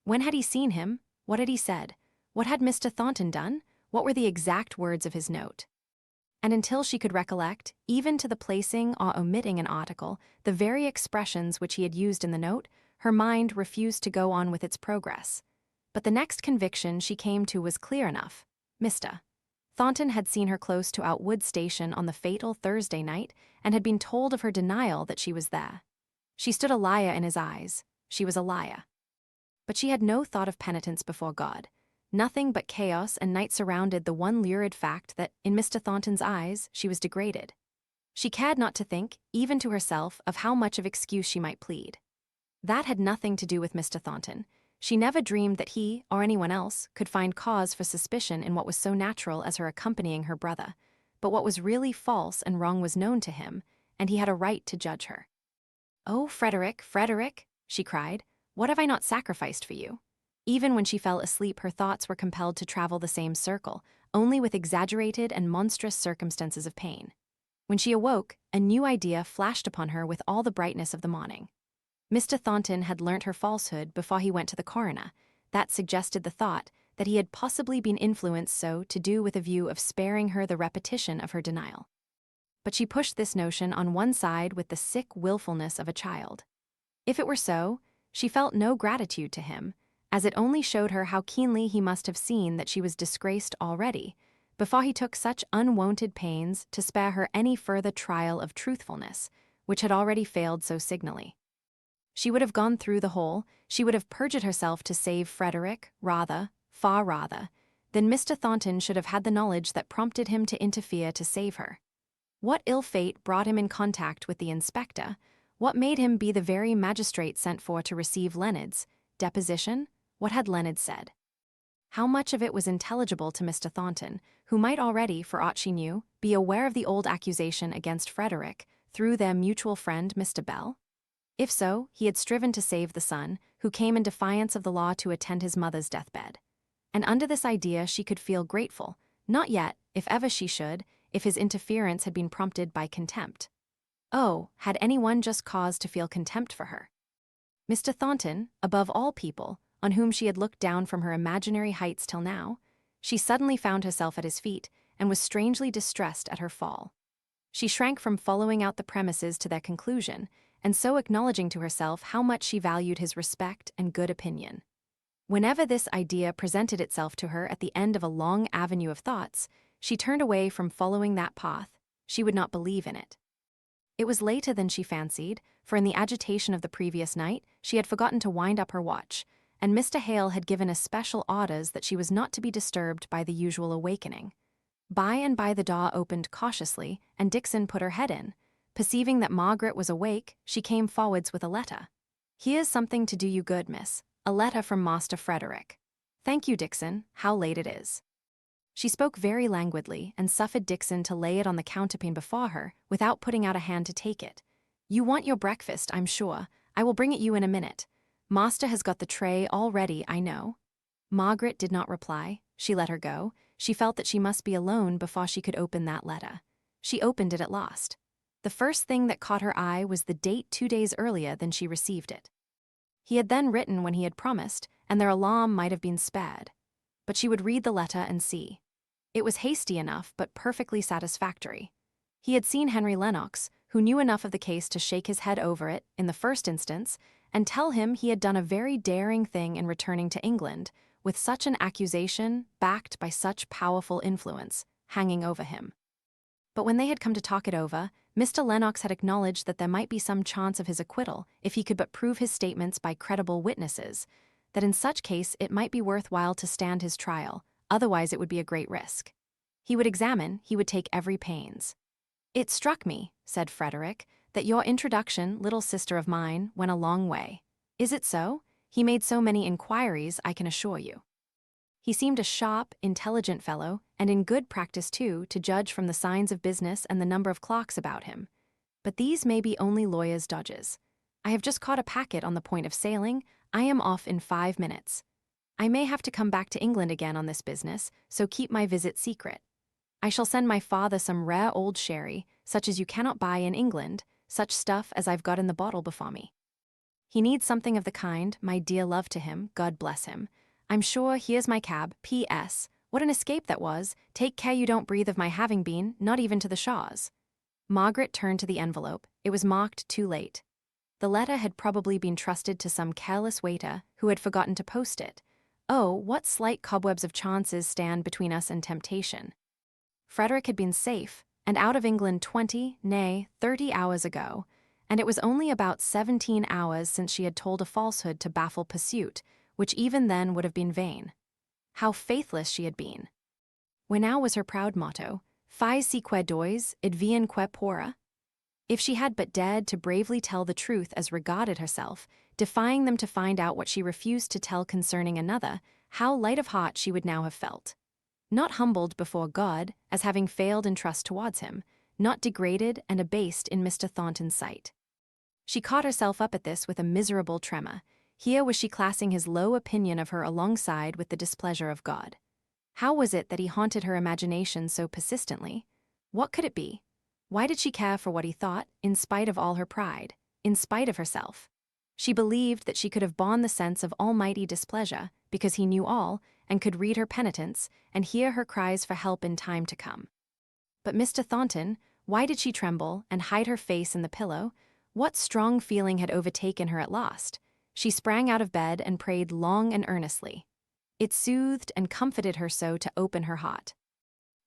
When had he seen him? What had he said? What had Mr. Thornton done? What were the exact words of his note? And until she could recollect, even to the placing or omitting an article, the very expressions which he had used in the note, her mind refused to go on with its progress. But the next conviction she came to was clear enough. Mr. Thornton had seen her close to Outwood Station on the fatal Thursday night and had been told of her denial that she was there. She stood a liar in his eyes. She was a liar. But she had no thought of penitence before God. Nothing but chaos and night surrounded the one lurid fact that, in Mr. Thornton's eyes, she was degraded. She cared not to think, even to herself, of how much of excuse she might plead. That had nothing to do with Mr. Thornton. She never dreamed that he, or anyone else, could find cause for suspicion in what was so natural as her accompanying her brother. But what was really false and wrong was known to him, and he had a right to judge her. "Oh, Frederick, Frederick," she cried, "what have I not sacrificed for you?" Even when she fell asleep, her thoughts were compelled to travel the same circle, only with exaggerated and monstrous circumstances of pain. When she awoke, a new idea flashed upon her with all the brightness of the morning. Mr. Thornton had learnt her falsehood before he went to the coroner. That suggested the thought that he had possibly been influenced so to do with a view of sparing her the repetition of her denial. But she pushed this notion on one side with the sick willfulness of a child. If it were so, she felt no gratitude to him, as it only showed her how keenly he must have seen that she was disgraced already, before he took such unwonted pains to spare her any further trial of truthfulness, which had already failed so signally. She would have gone through the whole, she would have perjured herself to save Frederick, rather, far rather, than Mr. Thornton should have had the knowledge that prompted him to interfere to save her. What ill fate brought him in contact with the inspector? What made him be the very magistrate sent for to receive Leonard's deposition? What had Leonard said? How much of it was intelligible to Mr. Thornton, who might already, for aught she knew, be aware of the old accusation against Frederick through their mutual friend, Mr. Bell? If so, he had striven to save the son, who came in defiance of the law to attend his mother's deathbed. And under this idea she could feel grateful, not yet, if ever she should, if his interference had been prompted by contempt. Oh, had anyone just cause to feel contempt for her? Mr. Thornton, above all people, on whom she had looked down from her imaginary heights till now, she suddenly found herself at his feet and was strangely distressed at her fall. She shrank from following out the premises to their conclusion, and so acknowledging to herself how much she valued his respect and good opinion. Whenever this idea presented itself to her at the end of a long avenue of thoughts, she turned away from following that path. She would not believe in it. It was later than she fancied, for in the agitation of the previous night, she had forgotten to wind up her watch, and Mr. Hale had given especial orders that she was not to be disturbed by the usual awakening. By and by the door opened cautiously, and Dixon put her head in. Perceiving that Margaret was awake, she came forwards with a letter. "Here's something to do you good, miss. A letter from Master Frederick." "Thank you, Dixon. How late it is." She spoke very languidly and suffered Dixon to lay it on the counterpane before her without putting out a hand to take it. "You want your breakfast, I'm sure. I will bring it you in a minute. Master has got the tray all ready, I know." Margaret did not reply. She let her go. She felt that she must be alone before she could open that letter. She opened it at last. The first thing that caught her eye was the date 2 days earlier than she received it. He had then written when he had promised, and their alarm might have been spared. But she would read the letter and see. It was hasty enough, but perfectly satisfactory. He had seen Henry Lennox, who knew enough of the case to shake his head over it, in the first instance, and tell him he had done a very daring thing in returning to England, with such an accusation, backed by such powerful influence, hanging over him. But when they had come to talk it over, Mr. Lennox had acknowledged that there might be some chance of his acquittal if he could but prove his statements by credible witnesses, that in such case it might be worthwhile to stand his trial, otherwise it would be a great risk. He would examine, he would take every pains. "It struck me," said Frederick, "that your introduction, little sister of mine, went a long way. Is it so? He made so many inquiries, I can assure you." He seemed a sharp, intelligent fellow, and in good practice too, to judge from the signs of business and the number of clocks about him. But these may be only lawyers' dodges. "I have just caught a packet on the point of sailing. I am off in 5 minutes. I may have to come back to England again on this business, so keep my visit secret. I shall send my father some rare old sherry, such as you cannot buy in England, such stuff as I've got in the bottle before me. He needs something of the kind, my dear love to him, God bless him. I'm sure here's my cab, P.S. What an escape that was. Take care you don't breathe of my having been, not even to the Shaws." Margaret turned to the envelope. It was marked "Too late." The letter had probably been trusted to some careless waiter who had forgotten to post it. Oh, what slight cobwebs of chances stand between us and temptation. Frederick had been safe, and out of England 20, nay, 30 hours ago, and it was only about 17 hours since she had told a falsehood to baffle pursuit, which even then would have been vain. How faithless she had been. Where now was her proud motto, "Fais si que dois, advien que pura"? If she had but dared to bravely tell the truth as regarded herself, defying them to find out what she refused to tell concerning another, how light of heart she would now have felt. Not humbled before God, as having failed in trust towards him, not degraded and abased in Mr. Thornton's sight. She caught herself up at this with a miserable tremor. Here was she classing his low opinion of her alongside with the displeasure of God. How was it that he haunted her imagination so persistently? What could it be? Why did she care for what he thought, in spite of all her pride, in spite of herself? She believed that she could have borne the sense of almighty displeasure, because he knew all, and could read her penitence, and hear her cries for help in time to come. But Mr. Thornton, why did she tremble, and hide her face in the pillow? What strong feeling had overtaken her at last? She sprang out of bed and prayed long and earnestly. It soothed and comforted her so to open her heart.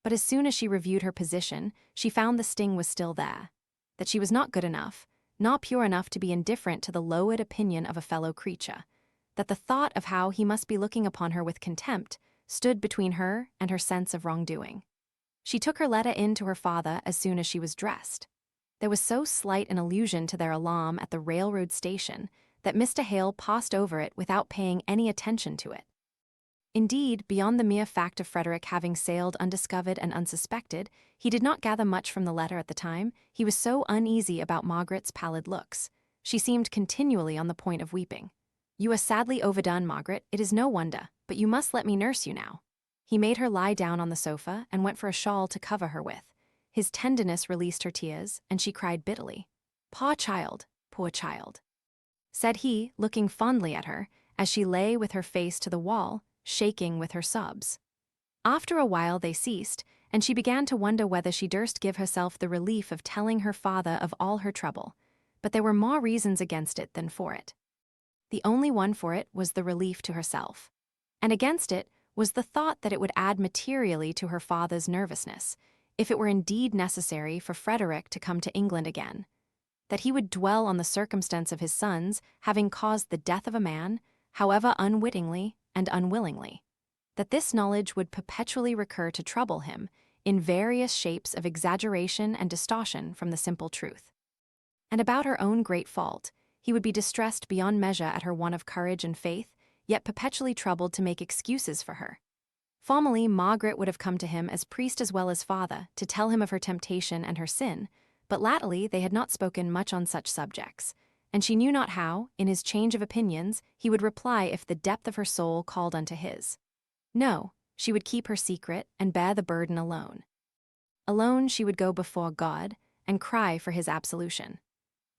But as soon as she reviewed her position, she found the sting was still there, that she was not good enough, not pure enough to be indifferent to the lowered opinion of a fellow creature, that the thought of how he must be looking upon her with contempt stood between her and her sense of wrongdoing. She took her letter in to her father as soon as she was dressed. There was so slight an allusion to their alarm at the railroad station that Mr. Hale passed over it without paying any attention to it. Indeed, beyond the mere fact of Frederick having sailed undiscovered and unsuspected, he did not gather much from the letter at the time. He was so uneasy about Margaret's pallid looks. She seemed continually on the point of weeping. "You are sadly overdone, Margaret. It is no wonder, but you must let me nurse you now." He made her lie down on the sofa and went for a shawl to cover her with. His tenderness released her tears, and she cried bitterly. Poor child," said he, looking fondly at her, as she lay with her face to the wall, shaking with her sobs. After a while they ceased, and she began to wonder whether she durst give herself the relief of telling her father of all her trouble, but there were more reasons against it than for it. The only one for it was the relief to herself. And against it was the thought that it would add materially to her father's nervousness, if it were indeed necessary for Frederick to come to England again. That he would dwell on the circumstance of his son's having caused the death of a man, however unwittingly and unwillingly. That this knowledge would perpetually recur to trouble him in various shapes of exaggeration and distortion from the simple truth. And about her own great fault, he would be distressed beyond measure at her want of courage and faith, yet perpetually troubled to make excuses for her. Formerly, Margaret would have come to him as priest as well as father to tell him of her temptation and her sin, but latterly they had not spoken much on such subjects, and she knew not how, in his change of opinions, he would reply if the depth of her soul called unto his. No, she would keep her secret and bear the burden alone. Alone she would go before God and cry for his absolution.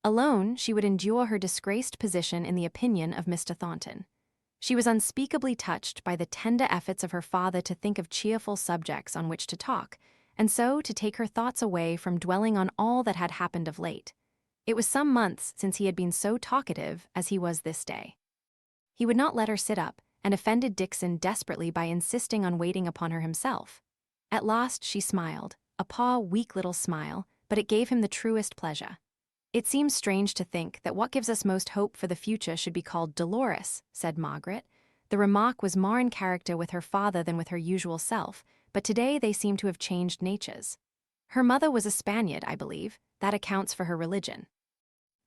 Alone she would endure her disgraced position in the opinion of Mr. Thornton. She was unspeakably touched by the tender efforts of her father to think of cheerful subjects on which to talk, and so to take her thoughts away from dwelling on all that had happened of late. It was some months since he had been so talkative as he was this day. He would not let her sit up, and offended Dixon desperately by insisting on waiting upon her himself. At last she smiled, a poor, weak little smile, but it gave him the truest pleasure. "It seems strange to think that what gives us most hope for the future should be called Dolores," said Margaret. The remark was more in character with her father than with her usual self, but today they seemed to have changed natures. Her mother was a Spaniard, I believe. That accounts for her religion.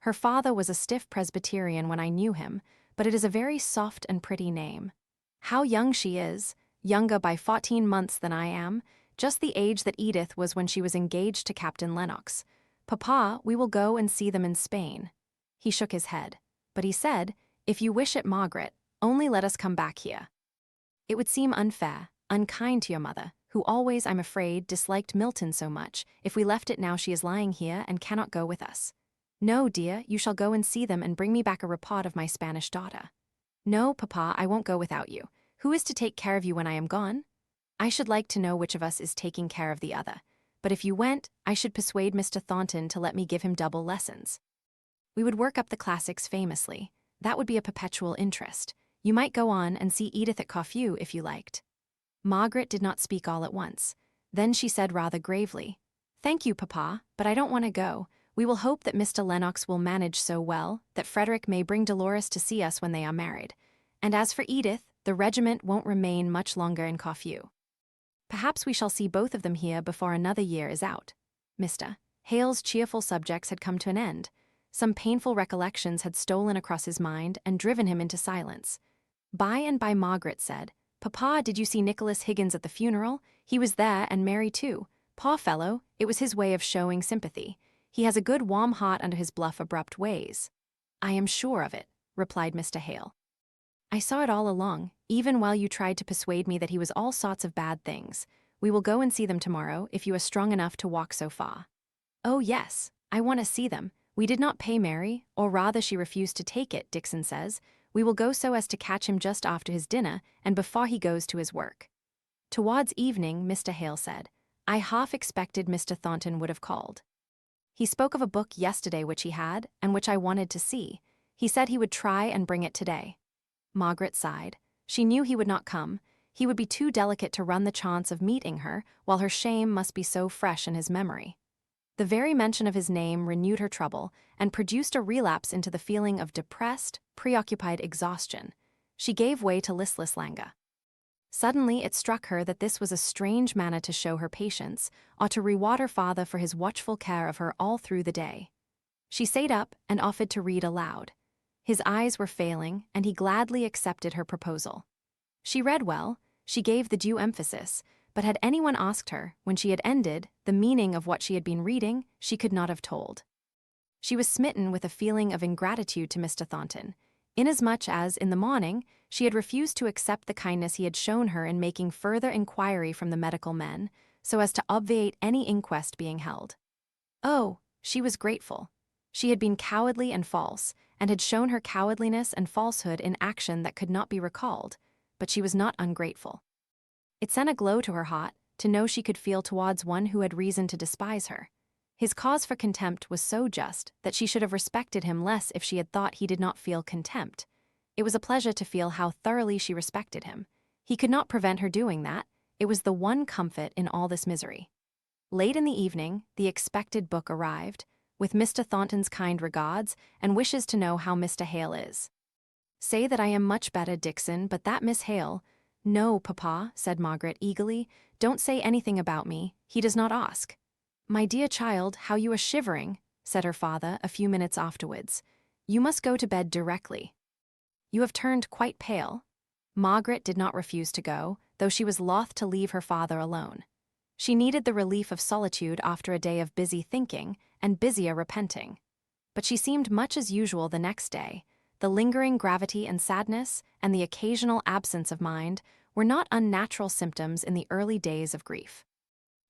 Her father was a stiff Presbyterian when I knew him, but it is a very soft and pretty name. How young she is, younger by 14 months than I am, just the age that Edith was when she was engaged to Captain Lennox. "Papa, we will go and see them in Spain." He shook his head, but he said, "If you wish it, Margaret, only let us come back here. It would seem unfair, unkind to your mother, who always, I'm afraid, disliked Milton so much, if we left it now she is lying here and cannot go with us. No, dear, you shall go and see them and bring me back a report of my Spanish daughter." "No, Papa, I won't go without you. Who is to take care of you when I am gone?" "I should like to know which of us is taking care of the other. But if you went, I should persuade Mr. Thornton to let me give him double lessons. We would work up the classics famously. That would be a perpetual interest. You might go on and see Edith at Corfu if you liked." Margaret did not speak all at once. Then she said rather gravely, "Thank you, Papa, but I don't want to go. We will hope that Mr. Lennox will manage so well that Frederick may bring Dolores to see us when they are married. And as for Edith, the regiment won't remain much longer in Corfu. Perhaps we shall see both of them here before another year is out." Mr. Hale's cheerful subjects had come to an end. Some painful recollections had stolen across his mind and driven him into silence. By and by Margaret said, "Papa, did you see Nicholas Higgins at the funeral? He was there, and Mary too. Poor fellow, it was his way of showing sympathy. He has a good warm heart under his bluff abrupt ways." "I am sure of it," replied Mr. Hale. "I saw it all along, even while you tried to persuade me that he was all sorts of bad things. We will go and see them tomorrow, if you are strong enough to walk so far." "Oh, yes, I want to see them. We did not pay Mary, or rather she refused to take it, Dixon says. We will go so as to catch him just after his dinner and before he goes to his work." Towards evening, Mr. Hale said, "I half expected Mr. Thornton would have called. He spoke of a book yesterday which he had, and which I wanted to see. He said he would try and bring it today." Margaret sighed. She knew he would not come. He would be too delicate to run the chance of meeting her, while her shame must be so fresh in his memory. The very mention of his name renewed her trouble, and produced a relapse into the feeling of depressed, preoccupied exhaustion. She gave way to listless languor. Suddenly it struck her that this was a strange manner to show her patience, or to reward her father for his watchful care of her all through the day. She sat up and offered to read aloud. His eyes were failing, and he gladly accepted her proposal. She read well, she gave the due emphasis, but had anyone asked her, when she had ended, the meaning of what she had been reading, she could not have told. She was smitten with a feeling of ingratitude to Mr. Thornton, inasmuch as, in the morning, she had refused to accept the kindness he had shown her in making further inquiry from the medical men, so as to obviate any inquest being held. Oh, she was grateful. She had been cowardly and false, and had shown her cowardliness and falsehood in action that could not be recalled, but she was not ungrateful. It sent a glow to her heart to know she could feel towards one who had reason to despise her. His cause for contempt was so just that she should have respected him less if she had thought he did not feel contempt. It was a pleasure to feel how thoroughly she respected him. He could not prevent her doing that. It was the one comfort in all this misery. Late in the evening, the expected book arrived, with Mr. Thornton's kind regards and wishes to know how Mr. Hale is. "Say that I am much better, Dixon, but that Miss Hale—" "No, Papa," said Margaret eagerly, "don't say anything about me. He does not ask." "My dear child, how you are shivering," said her father a few minutes afterwards. "You must go to bed directly. You have turned quite pale." Margaret did not refuse to go, though she was loth to leave her father alone. She needed the relief of solitude after a day of busy thinking and busier repenting. But she seemed much as usual the next day. The lingering gravity and sadness, and the occasional absence of mind, were not unnatural symptoms in the early days of grief.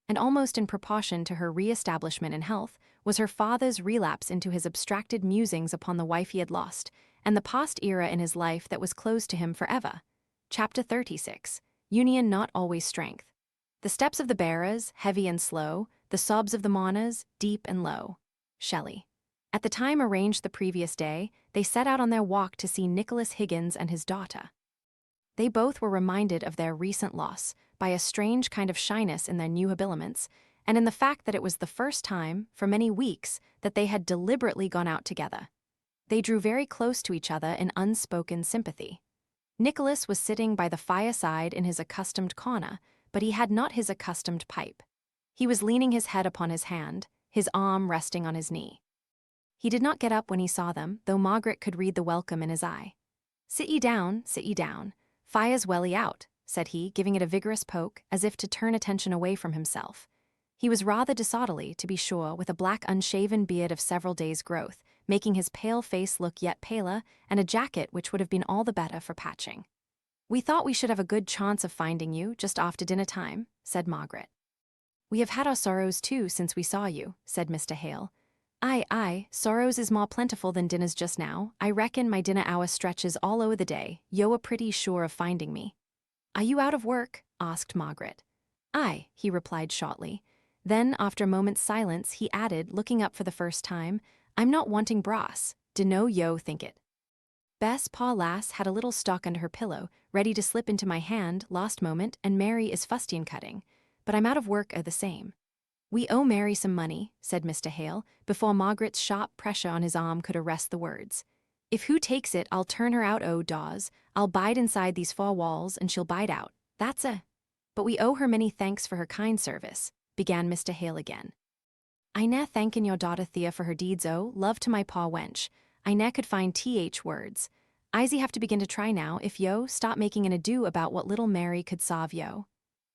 And almost in proportion to her re-establishment in health was her father's relapse into his abstracted musings upon the wife he had lost, and the past era in his life that was closed to him forever. Chapter 36. Union Not Always Strength. The steps of the bearers, heavy and slow, the sobs of the mourners, deep and low. Shelley. At the time arranged the previous day, they set out on their walk to see Nicholas Higgins and his daughter. They both were reminded of their recent loss by a strange kind of shyness in their new habiliments, and in the fact that it was the first time, for many weeks, that they had deliberately gone out together. They drew very close to each other in unspoken sympathy. Nicholas was sitting by the fireside in his accustomed corner, but he had not his accustomed pipe. He was leaning his head upon his hand, his arm resting on his knee. He did not get up when he saw them, though Margaret could read the welcome in his eye. Sit ye down, fire's welly out," said he, giving it a vigorous poke, as if to turn attention away from himself. He was rather disorderly, to be sure, with a black unshaven beard of several days' growth, making his pale face look yet paler, and a jacket which would have been all the better for patching. "We thought we should have a good chance of finding you, just after dinner time," said Margaret. "We have had our sorrows too since we saw you," said Mr. Hale. Aye, sorrows is more plentiful than dinners just now. I reckon my dinner hour stretches all o'er the day. Yo are pretty sure of finding me." "Are you out of work?" asked Margaret. "Aye," he replied shortly. Then, after a moment's silence, he added, looking up for the first time, "I'm not wanting brass. Dunno yo think it." Bess, paw lass, had a little stock under her pillow, ready to slip into my hand, last moment, and Mary is fustian cutting. But I'm out of work the same. "We owe Mary some money," said Mr. Hale, before Margaret's sharp pressure on his arm could arrest the words. "If who takes it, I'll turn her out Dawes. I'll bide inside these four walls, and she'll bide out. That's a—" "But we owe her many thanks for her kind service," began Mr. Hale again. "I ne'er thanken your daughter Thea for her deeds love to my paw wench. I ne'er could find words. Izy have to begin to try now, if yo stop making an ado about what little Mary could solve yo."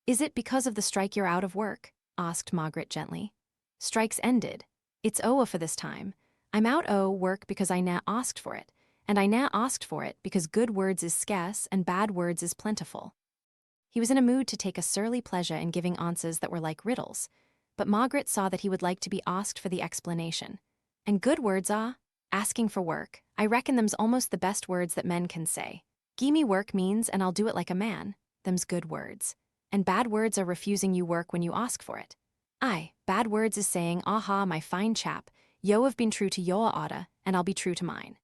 "Is it because of the strike you're out of work?" asked Margaret gently. "Strike's ended. It's ower for this time. I'm out work because I na asked for it, and I na asked for it because good words is scarce and bad words is plentiful." He was in a mood to take a surly pleasure in giving answers that were like riddles, but Margaret saw that he would like to be asked for the explanation. "And good words are asking for work. I reckon them's almost the best words that men can say. Gimme me work means, and I'll do it like a man. Them's good words. And bad words are refusing you work when you ask for it. Aye, bad words is saying, aha, my fine chap, yo have been true to your order, and I'll be true to mine.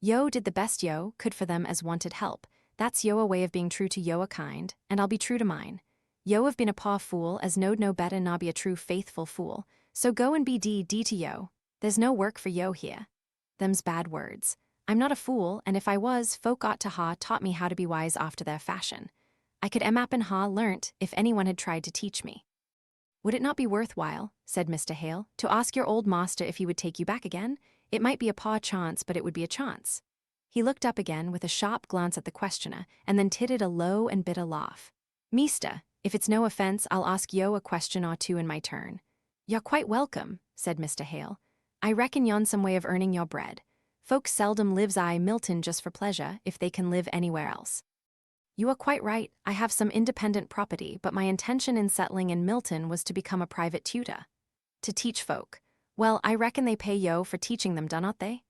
Yo did the best yo could for them as wanted help. That's yo a way of being true to yo a kind, and I'll be true to mine. Yo have been a paw fool as knowed no better nor be a true faithful fool, so go and be d to yo. There's no work for yo here. Them's bad words. I'm not a fool, and if I was, folk ought to ha taught me how to be wise after their fashion. I could emap and ha learnt if anyone had tried to teach me." "Would it not be worthwhile," said Mr. Hale, "to ask your old master if he would take you back again? It might be a paw chance, but it would be a chance." He looked up again with a sharp glance at the questioner, and then titted a low and bitter laugh. "Meester, if it's no offense, I'll ask yo a question or two in my turn." "You're quite welcome," said Mr. Hale. "I reckon yon some way of earning your bread. Folks seldom lives Milton just for pleasure, if they can live anywhere else." "You are quite right. I have some independent property, but my intention in settling in Milton was to become a private tutor. To teach folk. Well, I reckon they pay yo for teaching them, do not they?"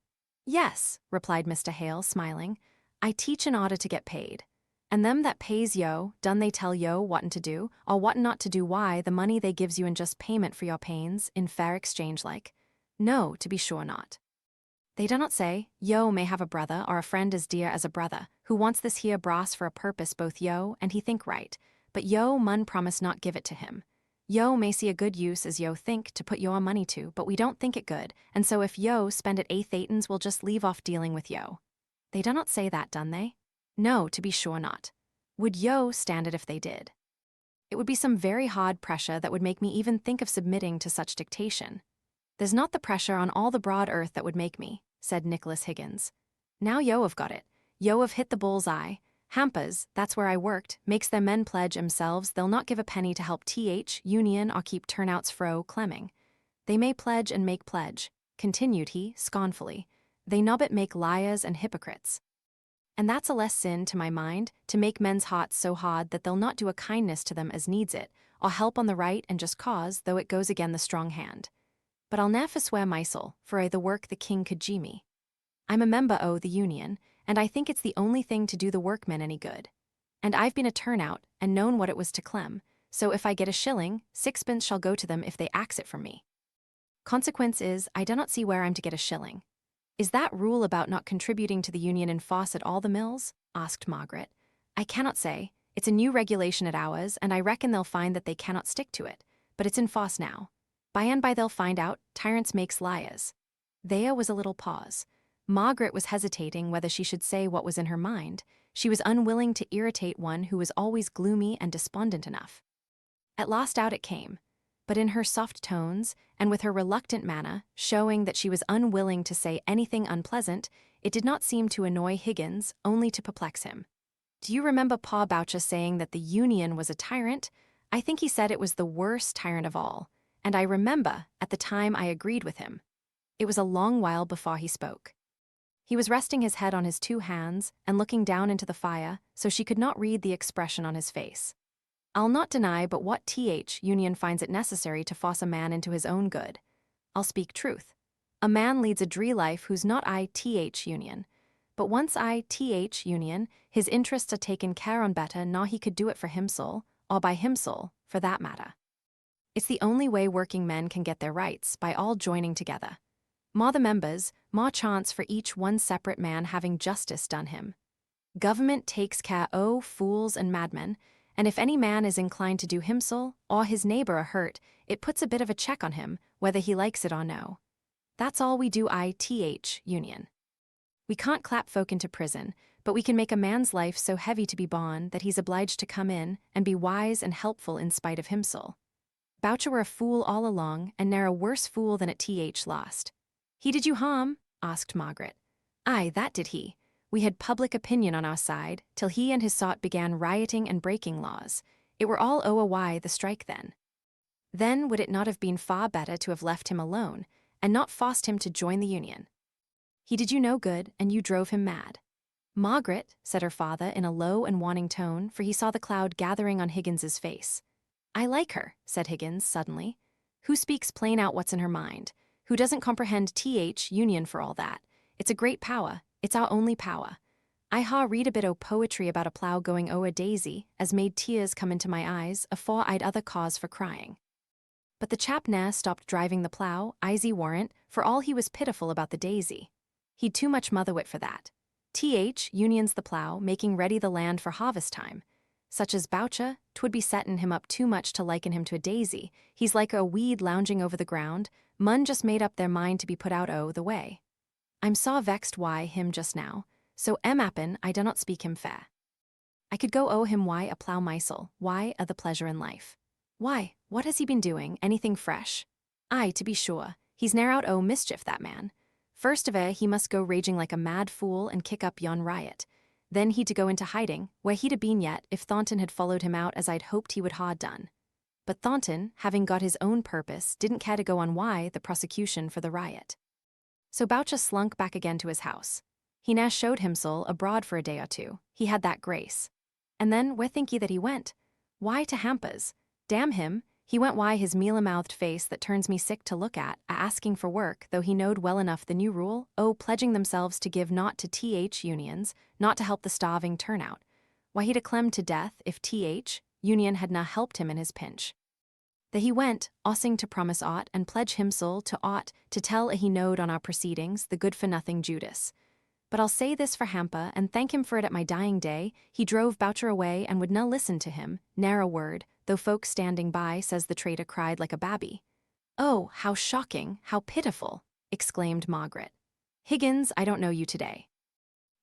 "Yes," replied Mr. Hale, smiling. "I teach in order to get paid. And them that pays yo, done they tell yo whatten to do, or whatten not to do why the money they gives you in just payment for your pains, in fair exchange like? No, to be sure not. They do not say, yo may have a brother or a friend as dear as a brother, who wants this here brass for a purpose both yo and he think right, but yo mun promise not give it to him. Yo may see a good use as yo think to put your money to, but we don't think it good, and so if yo spend it 8 we'll just leave off dealing with yo. They do not say that, done they? No, to be sure not. Would yo stand it if they did? It would be some very hard pressure that would make me even think of submitting to such dictation. There's not the pressure on all the broad earth that would make me, said Nicholas Higgins. Now yo have got it. Yo have hit the bull's eye. Hampers, that's where I worked, makes their men pledge themselves they'll not give a penny to help union or keep turnouts fro clemming. They may pledge and make pledge, continued he, scornfully. They nobbut make liars and hypocrites. And that's a less sin, to my mind, to make men's hearts so hard that they'll not do a kindness to them as needs it, or help on the right and just cause, though it goes again the strong hand. But I'll ne'er forswear mysel, for the work the king could gie me. I'm a member o' the union, and I think it's the only thing to do the workmen any good. And I've been a turnout, and known what it was to clem, so if I get a shilling, 6pence shall go to them if they axe it from me. Consequence is, I do not see where I'm to get a shilling. Is that rule about not contributing to the union in force at all the mills? Asked Margaret. I cannot say. It's a new regulation at ours, and I reckon they'll find that they cannot stick to it, but it's in force now. By and by they'll find out, tyrants makes liars. There was a little pause. Margaret was hesitating whether she should say what was in her mind. She was unwilling to irritate one who was always gloomy and despondent enough. At last out it came, but in her soft tones, and with her reluctant manner, showing that she was unwilling to say anything unpleasant, it did not seem to annoy Higgins, only to perplex him. Do you remember Pa Boucher saying that the Union was a tyrant? I think he said it was the worst tyrant of all, and I remember, at the time I agreed with him. It was a long while before he spoke. He was resting his head on his 2 hands and looking down into the fire, so she could not read the expression on his face. I'll not deny but what Union finds it necessary to force a man into his own good. I'll speak truth. A man leads a dree life who's not Union. But once Union, his interests are taken care on better nor he could do it for himsel, or by himsel, for that matter. It's the only way working men can get their rights, by all joining together. More the members, more chance for each one separate man having justice done him. Government takes care o' fools and madmen, and if any man is inclined to do himsel, or his neighbor a hurt, it puts a bit of a check on him, whether he likes it or no. That's all we do Union. We can't clap folk into prison, but we can make a man's life so heavy to be borne that he's obliged to come in and be wise and helpful in spite of himsel. Boucher were a fool all along, and ne'er a worse fool than at lost. He did you harm? Asked Margaret. Aye, that did he. We had public opinion on our side, till he and his sot began rioting and breaking laws. It were all the strike then. Then would it not have been far better to have left him alone, and not forced him to join the union? He did you no good, and you drove him mad. Margaret, said her father in a low and warning tone, for he saw the cloud gathering on Higgins's face. I like her, said Higgins suddenly. Who speaks plain out what's in her mind? Who doesn't comprehend Union for all that? It's a great power. It's our only power. I read a bit o' poetry about a plough going o' a daisy, as made tears come into my eyes, afore I'd other cause for crying. But the chap ne'er stopped driving the plough, Izzy warrant, for all he was pitiful about the daisy. He'd too much mother wit for that. Union's the plough, making ready the land for harvest time. Such as Boucher, 'twould be settin' him up too much to liken him to a daisy. He's like a weed lounging over the ground. Mun just made up their mind to be put out o' the way. I'm saw vexed why him just now, so happen I do not speak him fair. I could go o' him why a plough mysel, why the pleasure in life. Why, what has he been doing, anything fresh? Aye, to be sure, he's ne'er out o' mischief, that man. First of he must go raging like a mad fool and kick up yon riot. Then he'd to go into hiding, where he'd a been yet if Thornton had followed him out as I'd hoped he would ha' done. But Thornton, having got his own purpose, didn't care to go on the prosecution for the riot. So Boucher slunk back again to his house. He now showed himsel abroad for a day or 2. He had that grace. And then, where think ye that he went? Why, to Hampers. Damn him, he went his mealy-mouthed face that turns me sick to look at, asking for work, though he knowed well enough the new rule, pledging themselves to give naught to unions, not to help the starving turnout. Why, he'd a clemmed to death if Union had na helped him in his pinch. That he went, ossing to promise aught, and pledge himsel to aught, to tell a he knowed on our proceedings, the good-for-nothing Judas. But I'll say this for Hampa, and thank him for it at my dying day, he drove Boucher away and would na listen to him, ne'er a word, though folk standing by says the traitor cried like a babby. Oh, how shocking, how pitiful, exclaimed Margaret. Higgins, I don't know you today.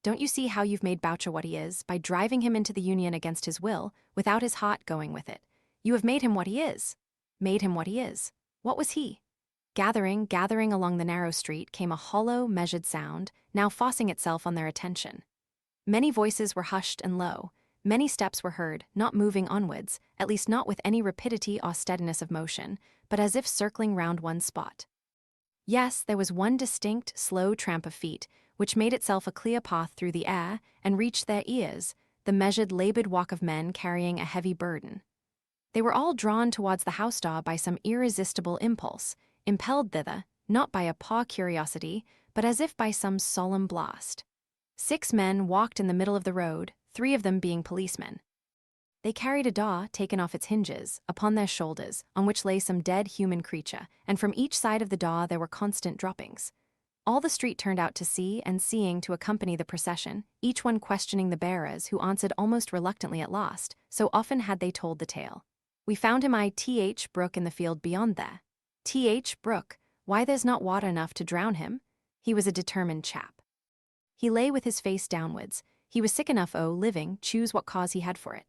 Don't you see how you've made Boucher what he is, by driving him into the Union against his will, without his heart going with it? You have made him what he is. Made him what he is. What was he? Gathering along the narrow street came a hollow, measured sound, now forcing itself on their attention. Many voices were hushed and low. Many steps were heard, not moving onwards, at least not with any rapidity or steadiness of motion, but as if circling round one spot. Yes, there was one distinct, slow tramp of feet, which made itself a clear path through the air and reached their ears, the measured, labored walk of men carrying a heavy burden. They were all drawn towards the house door by some irresistible impulse, impelled thither, not by a paw curiosity, but as if by some solemn blast. 6 men walked in the middle of the road, 3 of them being policemen. They carried a door, taken off its hinges, upon their shoulders, on which lay some dead human creature, and from each side of the door there were constant droppings. All the street turned out to see, and seeing to accompany the procession, each one questioning the bearers, who answered almost reluctantly at last, so often had they told the tale. We found him Th. Brook in the field beyond there. Th. Brook, why there's not water enough to drown him? He was a determined chap. He lay with his face downwards. He was sick enough living, choose what cause he had for it.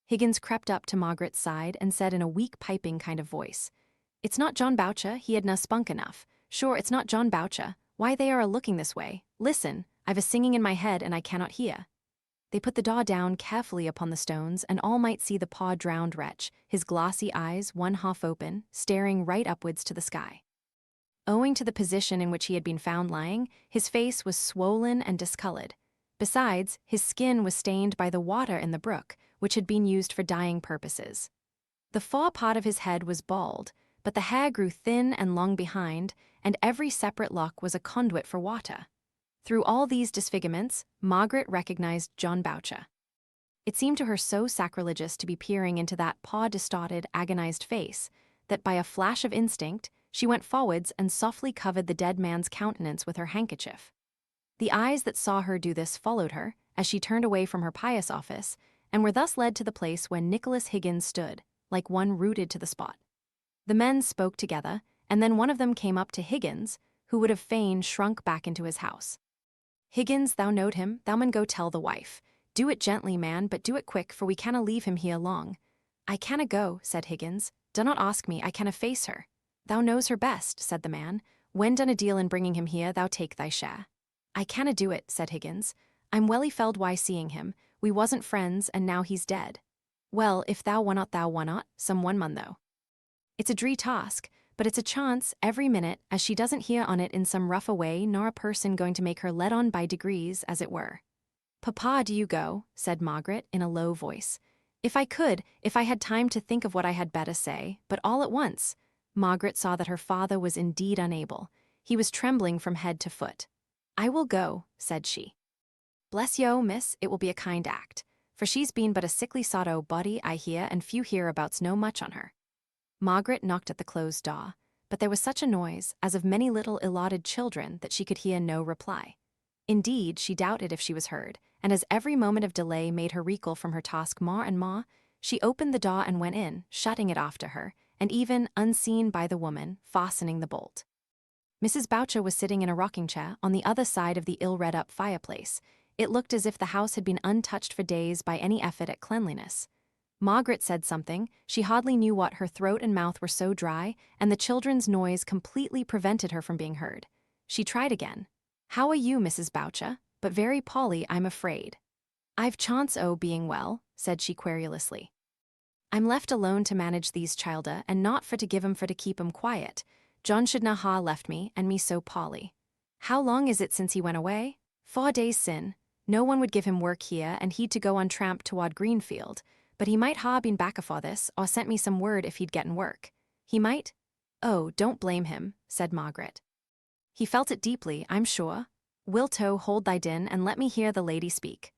Higgins crept up to Margaret's side and said in a weak piping kind of voice, It's not John Boucher, he had na spunk enough. Sure, it's not John Boucher. Why they are a-looking this way? Listen, I've a singing in my head and I cannot hear. They put the daw down carefully upon the stones, and all might see the paw-drowned wretch, his glassy eyes, one half open, staring right upwards to the sky. Owing to the position in which he had been found lying, his face was swollen and discolored. Besides, his skin was stained by the water in the brook, which had been used for dyeing purposes. The fore part of his head was bald, but the hair grew thin and long behind, and every separate lock was a conduit for water. Through all these disfigurements, Margaret recognized John Boucher. It seemed to her so sacrilegious to be peering into that paw-distorted, agonized face, that by a flash of instinct, she went forwards and softly covered the dead man's countenance with her handkerchief. The eyes that saw her do this followed her, as she turned away from her pious office, and were thus led to the place where Nicholas Higgins stood, like one rooted to the spot. The men spoke together, and then one of them came up to Higgins, who would have fain shrunk back into his house. Higgins, thou knowed him, thou mun go tell the wife. Do it gently, man, but do it quick, for we canna leave him here long. I canna go, said Higgins. Do not ask me, I canna face her. Thou knows her best, said the man. When done a deal in bringing him here, thou take thy share. I canna do it, said Higgins. I'm welly felled why seeing him. We wasn't friends, and now he's dead. Well, if thou wunnot, some one mun though. It's a dree task, but it's a chance every minute, as she doesn't hear on it in some rough a way, nor a person going to make her let on by degrees, as it were. Papa, do you go? Said Margaret, in a low voice. If I had time to think of what I had better say, but all at once. Margaret saw that her father was indeed unable. He was trembling from head to foot. I will go, said she. Bless yo, miss, it will be a kind act, for she's been but a sickly sot o' body, I hear, and few hereabouts know much on her. Margaret knocked at the closed door, but there was such a noise, as of many little ill-allotted children, that she could hear no reply. Indeed, she doubted if she was heard, and as every moment of delay made her recoil from her task more and more, she opened the door and went in, shutting it after her, and even, unseen by the woman, fastening the bolt. Mrs. Boucher was sitting in a rocking-chair on the other side of the ill-redd-up fireplace. It looked as if the house had been untouched for days by any effort at cleanliness. Margaret said something, she hardly knew what, her throat and mouth were so dry, and the children's noise completely prevented her from being heard. She tried again. How are you, Mrs. Boucher? But very poorly, I'm afraid. I've chance o' being well, said she querulously. I'm left alone to manage these childer, and not for to give 'em for to keep 'em quiet. John should na ha left me, and me so poorly. How long is it since he went away? 4 days sin. No one would give him work here, and he'd to go on tramp toward Greenfield. But he might ha been back afore this, or sent me some word if he'd getten work. He might? Oh, don't blame him, said Margaret. He felt it deeply, I'm sure. Wilto, hold thy din, and let me hear the lady speak.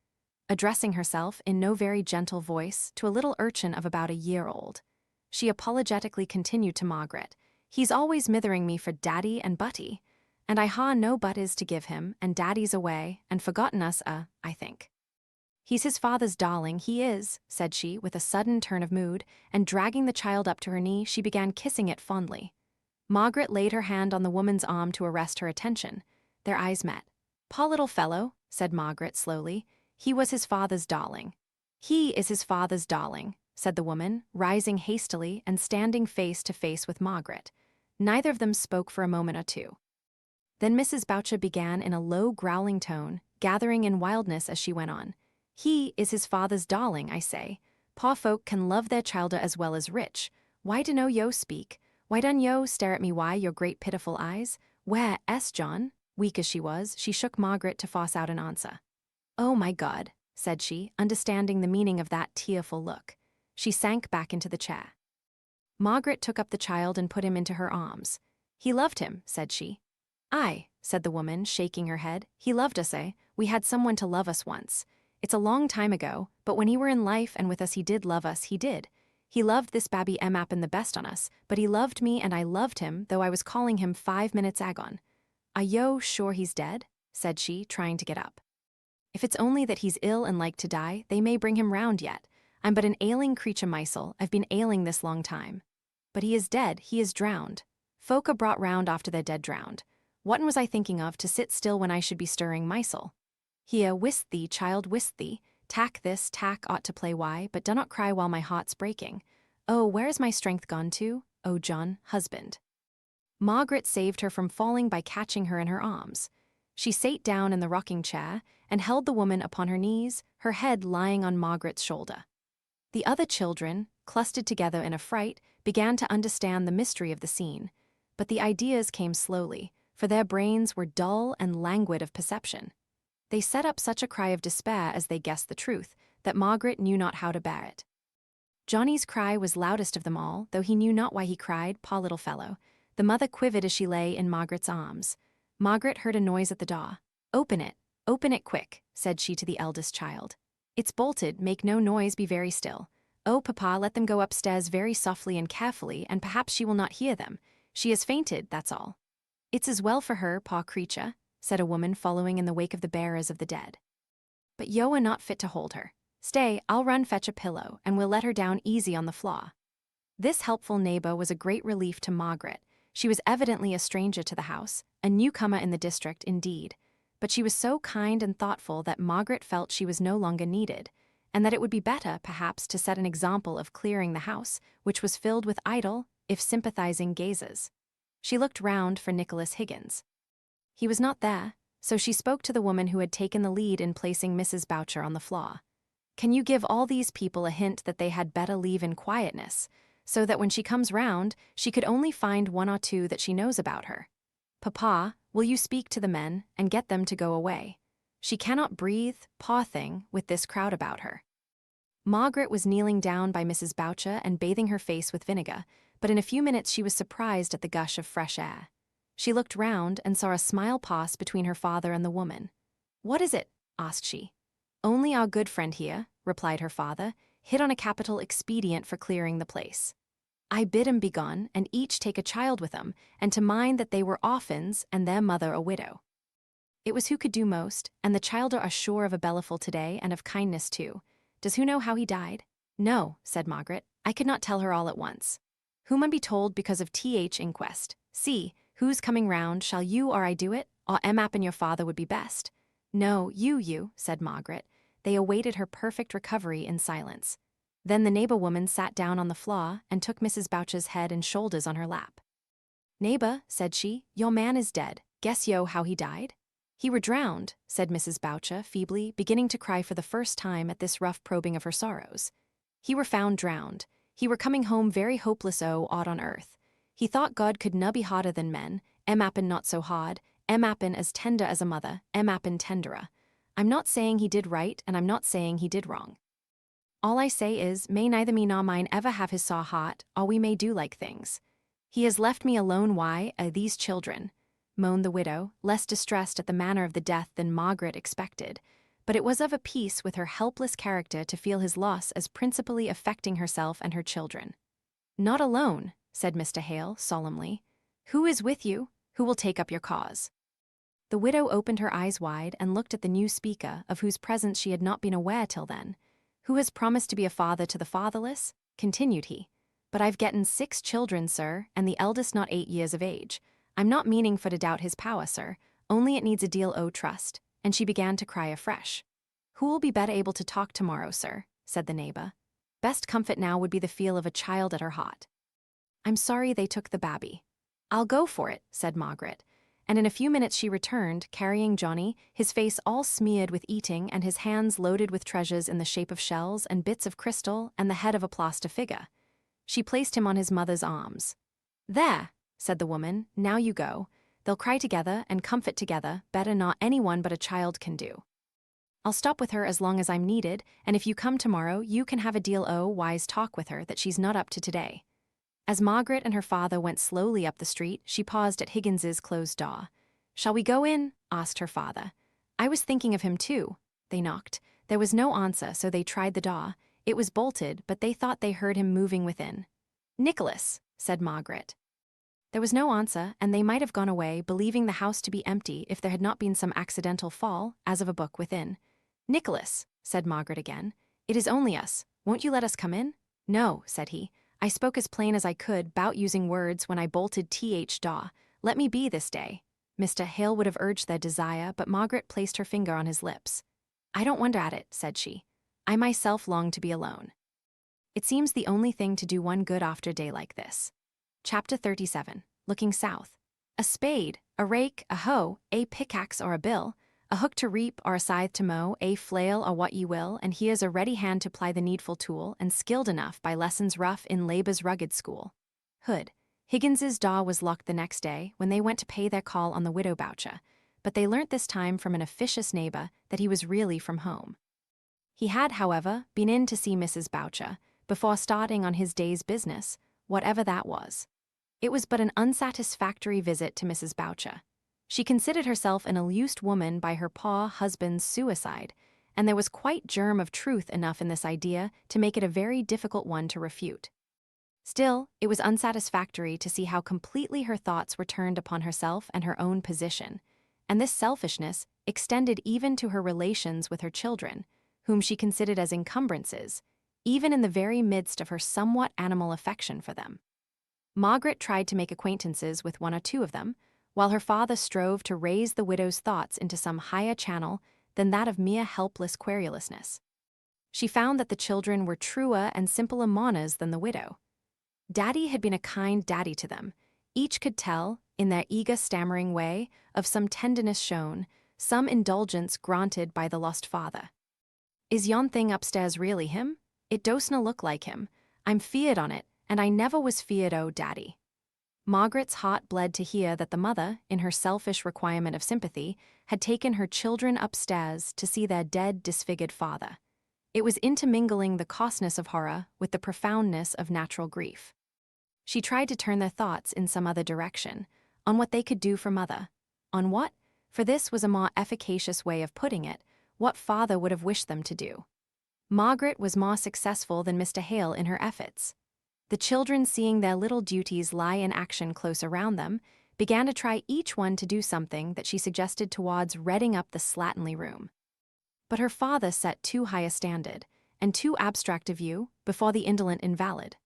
Addressing herself, in no very gentle voice, to a little urchin of about a year old. she apologetically continued to Margaret. He's always mithering me for daddy and butty, and I ha no but is to give him, and daddy's away, and forgotten us I think. He's his father's darling, he is, said she, with a sudden turn of mood, and dragging the child up to her knee, she began kissing it fondly. Margaret laid her hand on the woman's arm to arrest her attention. Their eyes met. "Poor little fellow," said Margaret slowly. "He was his father's darling." "He is his father's darling," said the woman, rising hastily and standing face to face with Margaret. Neither of them spoke for a moment or two. Then Mrs. Boucher began in a low, growling tone, gathering in wildness as she went on. "He is his father's darling, I say. Poor folk can love their childer as well as rich. Why dunno yo speak? Why dun yo stare at me your great pitiful eyes? Where, John?" Weak as she was, she shook Margaret to force out an answer. "Oh, my God," said she, understanding the meaning of that tearful look. She sank back into the chair. Margaret took up the child and put him into her arms. "He loved him," said she. "Aye," said the woman, shaking her head. "He loved us, eh? We had someone to love us once. It's a long time ago, but when he were in life and with us he did love us, he did. He loved this babby Emapin the best on us, but he loved me and I loved him, though I was calling him 5 minutes agon. Are yo sure he's dead?" said she, trying to get up. "If it's only that he's ill and like to die, they may bring him round yet. I'm but an ailing creature mysel, I've been ailing this long time. But he is dead, he is drowned. Folk are brought round after they're dead drowned. Whatten was I thinking of to sit still when I should be stirring mysel? Here, whist thee, child, whist thee. Tack this, tack ought to play why, but do not cry while my heart's breaking. Oh, where is my strength gone to? Oh, John, husband." Margaret saved her from falling by catching her in her arms. She sate down in the rocking chair and held the woman upon her knees, her head lying on Margaret's shoulder. The other children, clustered together in affright, began to understand the mystery of the scene, but the ideas came slowly, for their brains were dull and languid of perception. They set up such a cry of despair as they guessed the truth, that Margaret knew not how to bear it. Johnny's cry was loudest of them all, though he knew not why he cried, poor little fellow. The mother quivered as she lay in Margaret's arms. Margaret heard a noise at the door. Open it quick," said she to the eldest child. "It's bolted, make no noise, be very still. Oh, papa, let them go upstairs very softly and carefully, and perhaps she will not hear them. She has fainted, that's all." "It's as well for her, poor creature," said a woman following in the wake of the bearers of the dead. "But yo are not fit to hold her. Stay, I'll run fetch a pillow, and we'll let her down easy on the floor." This helpful neighbor was a great relief to Margaret. She was evidently a stranger to the house, a newcomer in the district indeed, but she was so kind and thoughtful that Margaret felt she was no longer needed, and that it would be better, perhaps, to set an example of clearing the house, which was filled with idle, if sympathizing gazes. She looked round for Nicholas Higgins. He was not there, so she spoke to the woman who had taken the lead in placing Mrs. Boucher on the floor. "Can you give all these people a hint that they had better leave in quietness, so that when she comes round, she could only find 1 or 2 that she knows about her? Papa, will you speak to the men and get them to go away? She cannot breathe, poor thing, with this crowd about her." Margaret was kneeling down by Mrs. Boucher and bathing her face with vinegar, but in a few minutes she was surprised at the gush of fresh air. She looked round and saw a smile pass between her father and the woman. "What is it?" asked she. "Only our good friend here," replied her father, "hit on a capital expedient for clearing the place. I bid 'em begone, and each take a child with 'em, and to mind that they were orphans and their mother a widow. It was who could do most, and the childer are sure of a bellyful today and of kindness too. Does who know how he died?" "No," said Margaret. "I could not tell her all at once. Who mun be told because of th inquest. See, who's coming round, shall you or I do it, or Emap and your father would be best?" "No, you," said Margaret. They awaited her perfect recovery in silence. Then the neighbor woman sat down on the floor and took Mrs. Boucher's head and shoulders on her lap. "Neighbor," said she, "your man is dead. Guess yo how he died?" "He were drowned," said Mrs. Boucher feebly, beginning to cry for the first time at this rough probing of her sorrows. "He were found drowned. He were coming home very hopeless aught on earth. He thought God could no be harder than men, Emapin not so hard, Emapin as tender as a mother, Emapin tenderer. I'm not saying he did right, and I'm not saying he did wrong. All I say is, may neither me nor mine ever have his saw heart, or we may do like things. He has left me alone these children," moaned the widow, less distressed at the manner of the death than Margaret expected, but it was of a piece with her helpless character to feel his loss as principally affecting herself and her children. Not alone, said Mr. Hale solemnly. Who is with you? Who will take up your cause? The widow opened her eyes wide and looked at the new speaker, of whose presence she had not been aware till then. Who has promised to be a father to the fatherless? Continued he. But I've getten 6 children, sir, and the eldest not 8 years of age. I'm not meaning for to doubt his power, sir, only it needs a deal o' trust. And she began to cry afresh. Who will be better able to talk tomorrow, sir? Said the neighbor. Best comfort now would be the feel of a child at her heart. I'm sorry they took the babby. I'll go for it, said Margaret, and in a few minutes she returned, carrying Johnny, his face all smeared with eating and his hands loaded with treasures in the shape of shells and bits of crystal and the head of a plaster figure. She placed him on his mother's arms. There, said the woman, now you go. They'll cry together and comfort together, better not anyone but a child can do. I'll stop with her as long as I'm needed, and if you come tomorrow, you can have a deal o' wise talk with her that she's not up to today. As Margaret and her father went slowly up the street, she paused at Higgins's closed door. Shall we go in? Asked her father. I was thinking of him too. They knocked. There was no answer, so they tried the door. It was bolted, but they thought they heard him moving within. Nicholas, said Margaret. There was no answer, and they might have gone away, believing the house to be empty if there had not been some accidental fall, as of a book within. Nicholas, said Margaret again, it is only us. Won't you let us come in? No, said he. I spoke as plain as I could, 'bout using words when I bolted th daw. Let me be this day. Mr. Hale would have urged their desire, but Margaret placed her finger on his lips. I don't wonder at it, said she. I myself long to be alone. It seems the only thing to do one good after a day like this. Chapter 37. Looking south. A spade, a rake, a hoe, a pickaxe or a bill, a hook to reap or a scythe to mow, a flail or what ye will, and here's a ready hand to ply the needful tool, and skilled enough by lessons rough in labour's rugged school. Hood. Higgins's daw was locked the next day when they went to pay their call on the widow Boucher, but they learnt this time from an officious neighbour that he was really from home. He had, however, been in to see Mrs. Boucher before starting on his day's business, whatever that was. It was but an unsatisfactory visit to Mrs. Boucher. She considered herself an ill-used woman by her poor husband's suicide, and there was quite germ of truth enough in this idea to make it a very difficult one to refute. Still, it was unsatisfactory to see how completely her thoughts were turned upon herself and her own position, and this selfishness extended even to her relations with her children, whom she considered as encumbrances, even in the very midst of her somewhat animal affection for them. Margaret tried to make acquaintances with 1 or 2 of them, while her father strove to raise the widow's thoughts into some higher channel than that of mere helpless querulousness. She found that the children were truer and simpler mourners than the widow. Daddy had been a kind daddy to them. Each could tell, in their eager stammering way, of some tenderness shown, some indulgence granted by the lost father. Is yon thing upstairs really him? It dostna look like him. I'm feared on it, and I never was feared o' Daddy. Margaret's heart bled to hear that the mother, in her selfish requirement of sympathy, had taken her children upstairs to see their dead, disfigured father. It was intermingling the costness of horror with the profoundness of natural grief. She tried to turn their thoughts in some other direction, on what they could do for mother. On what? For this was a more efficacious way of putting it, what father would have wished them to do. Margaret was more successful than Mr. Hale in her efforts. The children, seeing their little duties lie in action close around them, began to try each one to do something that she suggested towards redding up the slatternly room. But her father set too high a standard, and too abstract a view, before the indolent invalid.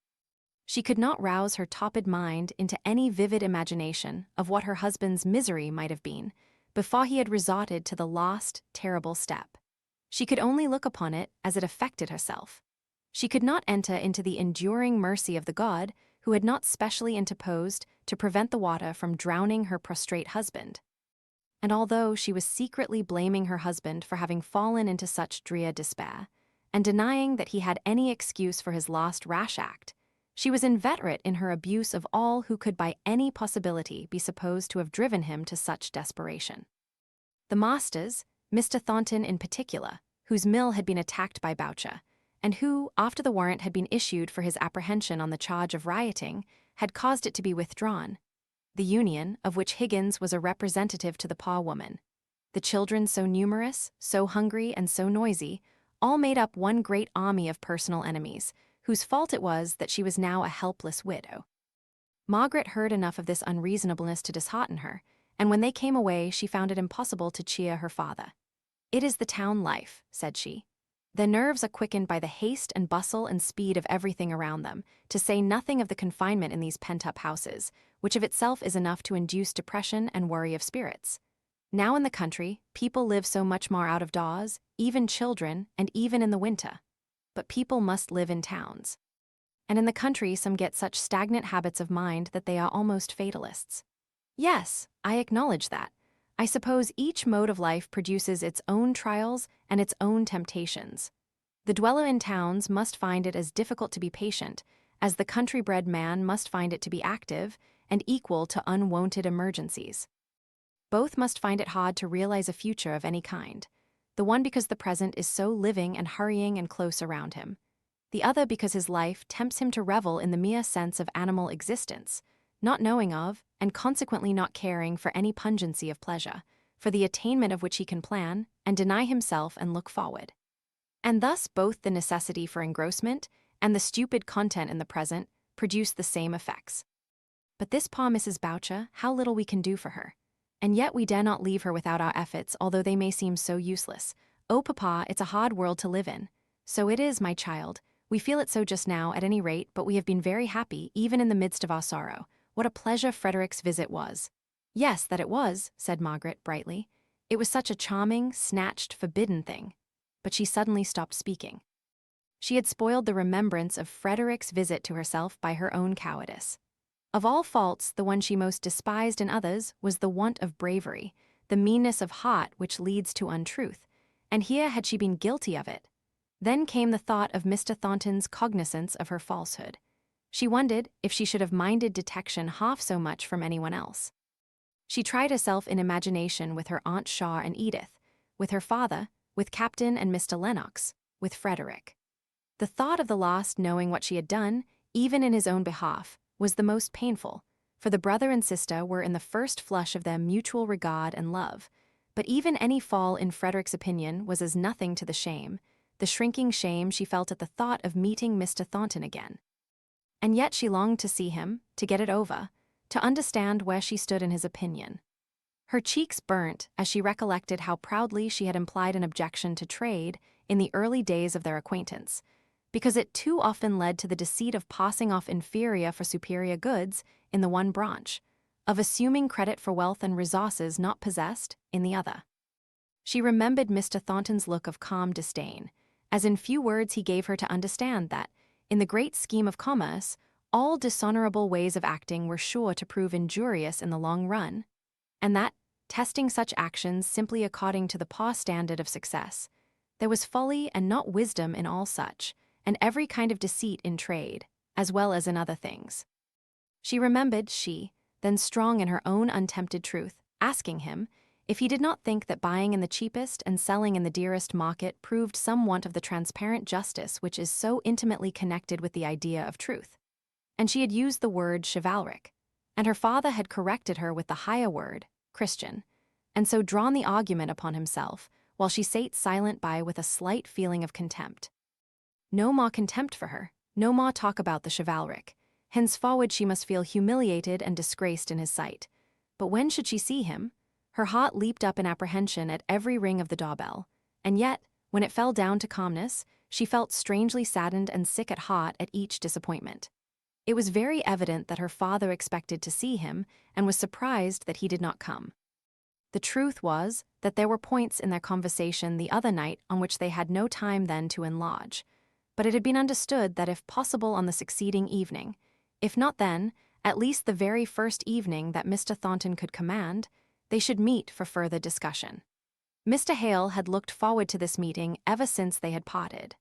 She could not rouse her topid mind into any vivid imagination of what her husband's misery might have been, before he had resorted to the last, terrible step. She could only look upon it as it affected herself. She could not enter into the enduring mercy of the God who had not specially interposed to prevent the water from drowning her prostrate husband. And although she was secretly blaming her husband for having fallen into such drear despair, and denying that he had any excuse for his last rash act, she was inveterate in her abuse of all who could by any possibility be supposed to have driven him to such desperation. The masters, Mr. Thornton in particular, whose mill had been attacked by Boucher, and who, after the warrant had been issued for his apprehension on the charge of rioting, had caused it to be withdrawn. The union, of which Higgins was a representative to the poor woman. The children so numerous, so hungry, and so noisy, all made up one great army of personal enemies, whose fault it was that she was now a helpless widow. Margaret heard enough of this unreasonableness to dishearten her, and when they came away she found it impossible to cheer her father. "It is the town life," said she. "Their nerves are quickened by the haste and bustle and speed of everything around them, to say nothing of the confinement in these pent-up houses, which of itself is enough to induce depression and worry of spirits. Now in the country, people live so much more out of doors, even children, and even in the winter. But people must live in towns. And in the country some get such stagnant habits of mind that they are almost fatalists. Yes, I acknowledge that. I suppose each mode of life produces its own trials and its own temptations. The dweller in towns must find it as difficult to be patient as the country-bred man must find it to be active and equal to unwonted emergencies. Both must find it hard to realize a future of any kind, the one because the present is so living and hurrying and close around him, the other because his life tempts him to revel in the mere sense of animal existence, not knowing of, and consequently not caring for any pungency of pleasure, for the attainment of which he can plan, and deny himself and look forward. And thus both the necessity for engrossment and the stupid content in the present produce the same effects. But this poor Mrs. Boucher, how little we can do for her. And yet we dare not leave her without our efforts, although they may seem so useless. Oh, Papa, it's a hard world to live in. So it is, my child. We feel it so just now, at any rate, but we have been very happy, even in the midst of our sorrow. What a pleasure Frederick's visit was." "Yes, that it was," said Margaret brightly. "It was such a charming, snatched, forbidden thing." But she suddenly stopped speaking. She had spoiled the remembrance of Frederick's visit to herself by her own cowardice. Of all faults, the one she most despised in others was the want of bravery, the meanness of heart which leads to untruth, and here had she been guilty of it. Then came the thought of Mr. Thornton's cognizance of her falsehood. She wondered if she should have minded detection half so much from anyone else. She tried herself in imagination with her Aunt Shaw and Edith, with her father, with Captain and Mr. Lennox, with Frederick. The thought of the last knowing what she had done, even in his own behalf, was the most painful, for the brother and sister were in the first flush of their mutual regard and love, but even any fall in Frederick's opinion was as nothing to the shrinking shame she felt at the thought of meeting Mr. Thornton again. And yet she longed to see him, to get it over, to understand where she stood in his opinion. Her cheeks burnt as she recollected how proudly she had implied an objection to trade in the early days of their acquaintance, because it too often led to the deceit of passing off inferior for superior goods in the one branch, of assuming credit for wealth and resources not possessed in the other. She remembered Mr. Thornton's look of calm disdain, as in few words he gave her to understand that, in the great scheme of commerce, all dishonorable ways of acting were sure to prove injurious in the long run, and that, testing such actions simply according to the poor standard of success, there was folly and not wisdom in all such, and every kind of deceit in trade, as well as in other things. She remembered then strong in her own untempted truth, asking him if he did not think that buying in the cheapest and selling in the dearest market proved some want of the transparent justice which is so intimately connected with the idea of truth. And she had used the word chivalric, and her father had corrected her with the higher word, Christian, and so drawn the argument upon himself, while she sate silent by with a slight feeling of contempt. No more contempt for her, no more talk about the chivalric. Henceforward she must feel humiliated and disgraced in his sight. But when should she see him? Her heart leaped up in apprehension at every ring of the doorbell, and yet, when it fell down to calmness, she felt strangely saddened and sick at heart at each disappointment. It was very evident that her father expected to see him and was surprised that he did not come. The truth was that there were points in their conversation the other night on which they had no time then to enlarge, but it had been understood that if possible on the succeeding evening, if not then, at least the very first evening that Mr. Thornton could command, they should meet for further discussion. Mr. Hale had looked forward to this meeting ever since they had parted.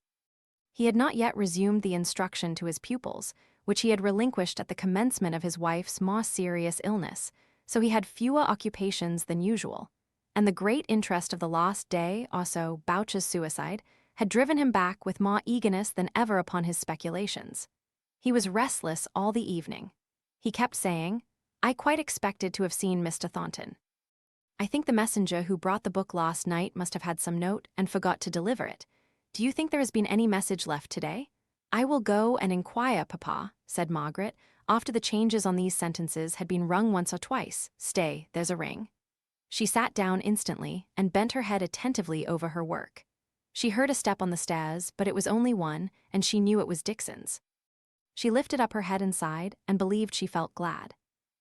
He had not yet resumed the instruction to his pupils, which he had relinquished at the commencement of his wife's more serious illness, so he had fewer occupations than usual, and the great interest of the last day, or so, Boucher's suicide, had driven him back with more eagerness than ever upon his speculations. He was restless all the evening. He kept saying, "I quite expected to have seen Mr. Thornton. I think the messenger who brought the book last night must have had some note and forgot to deliver it. Do you think there has been any message left today? I will go and inquire, papa, said Margaret, after the changes on these sentences had been rung once or twice. Stay, there's a ring. She sat down instantly and bent her head attentively over her work. She heard a step on the stairs, but it was only one, and she knew it was Dixon's. She lifted up her head and sighed, and believed she felt glad.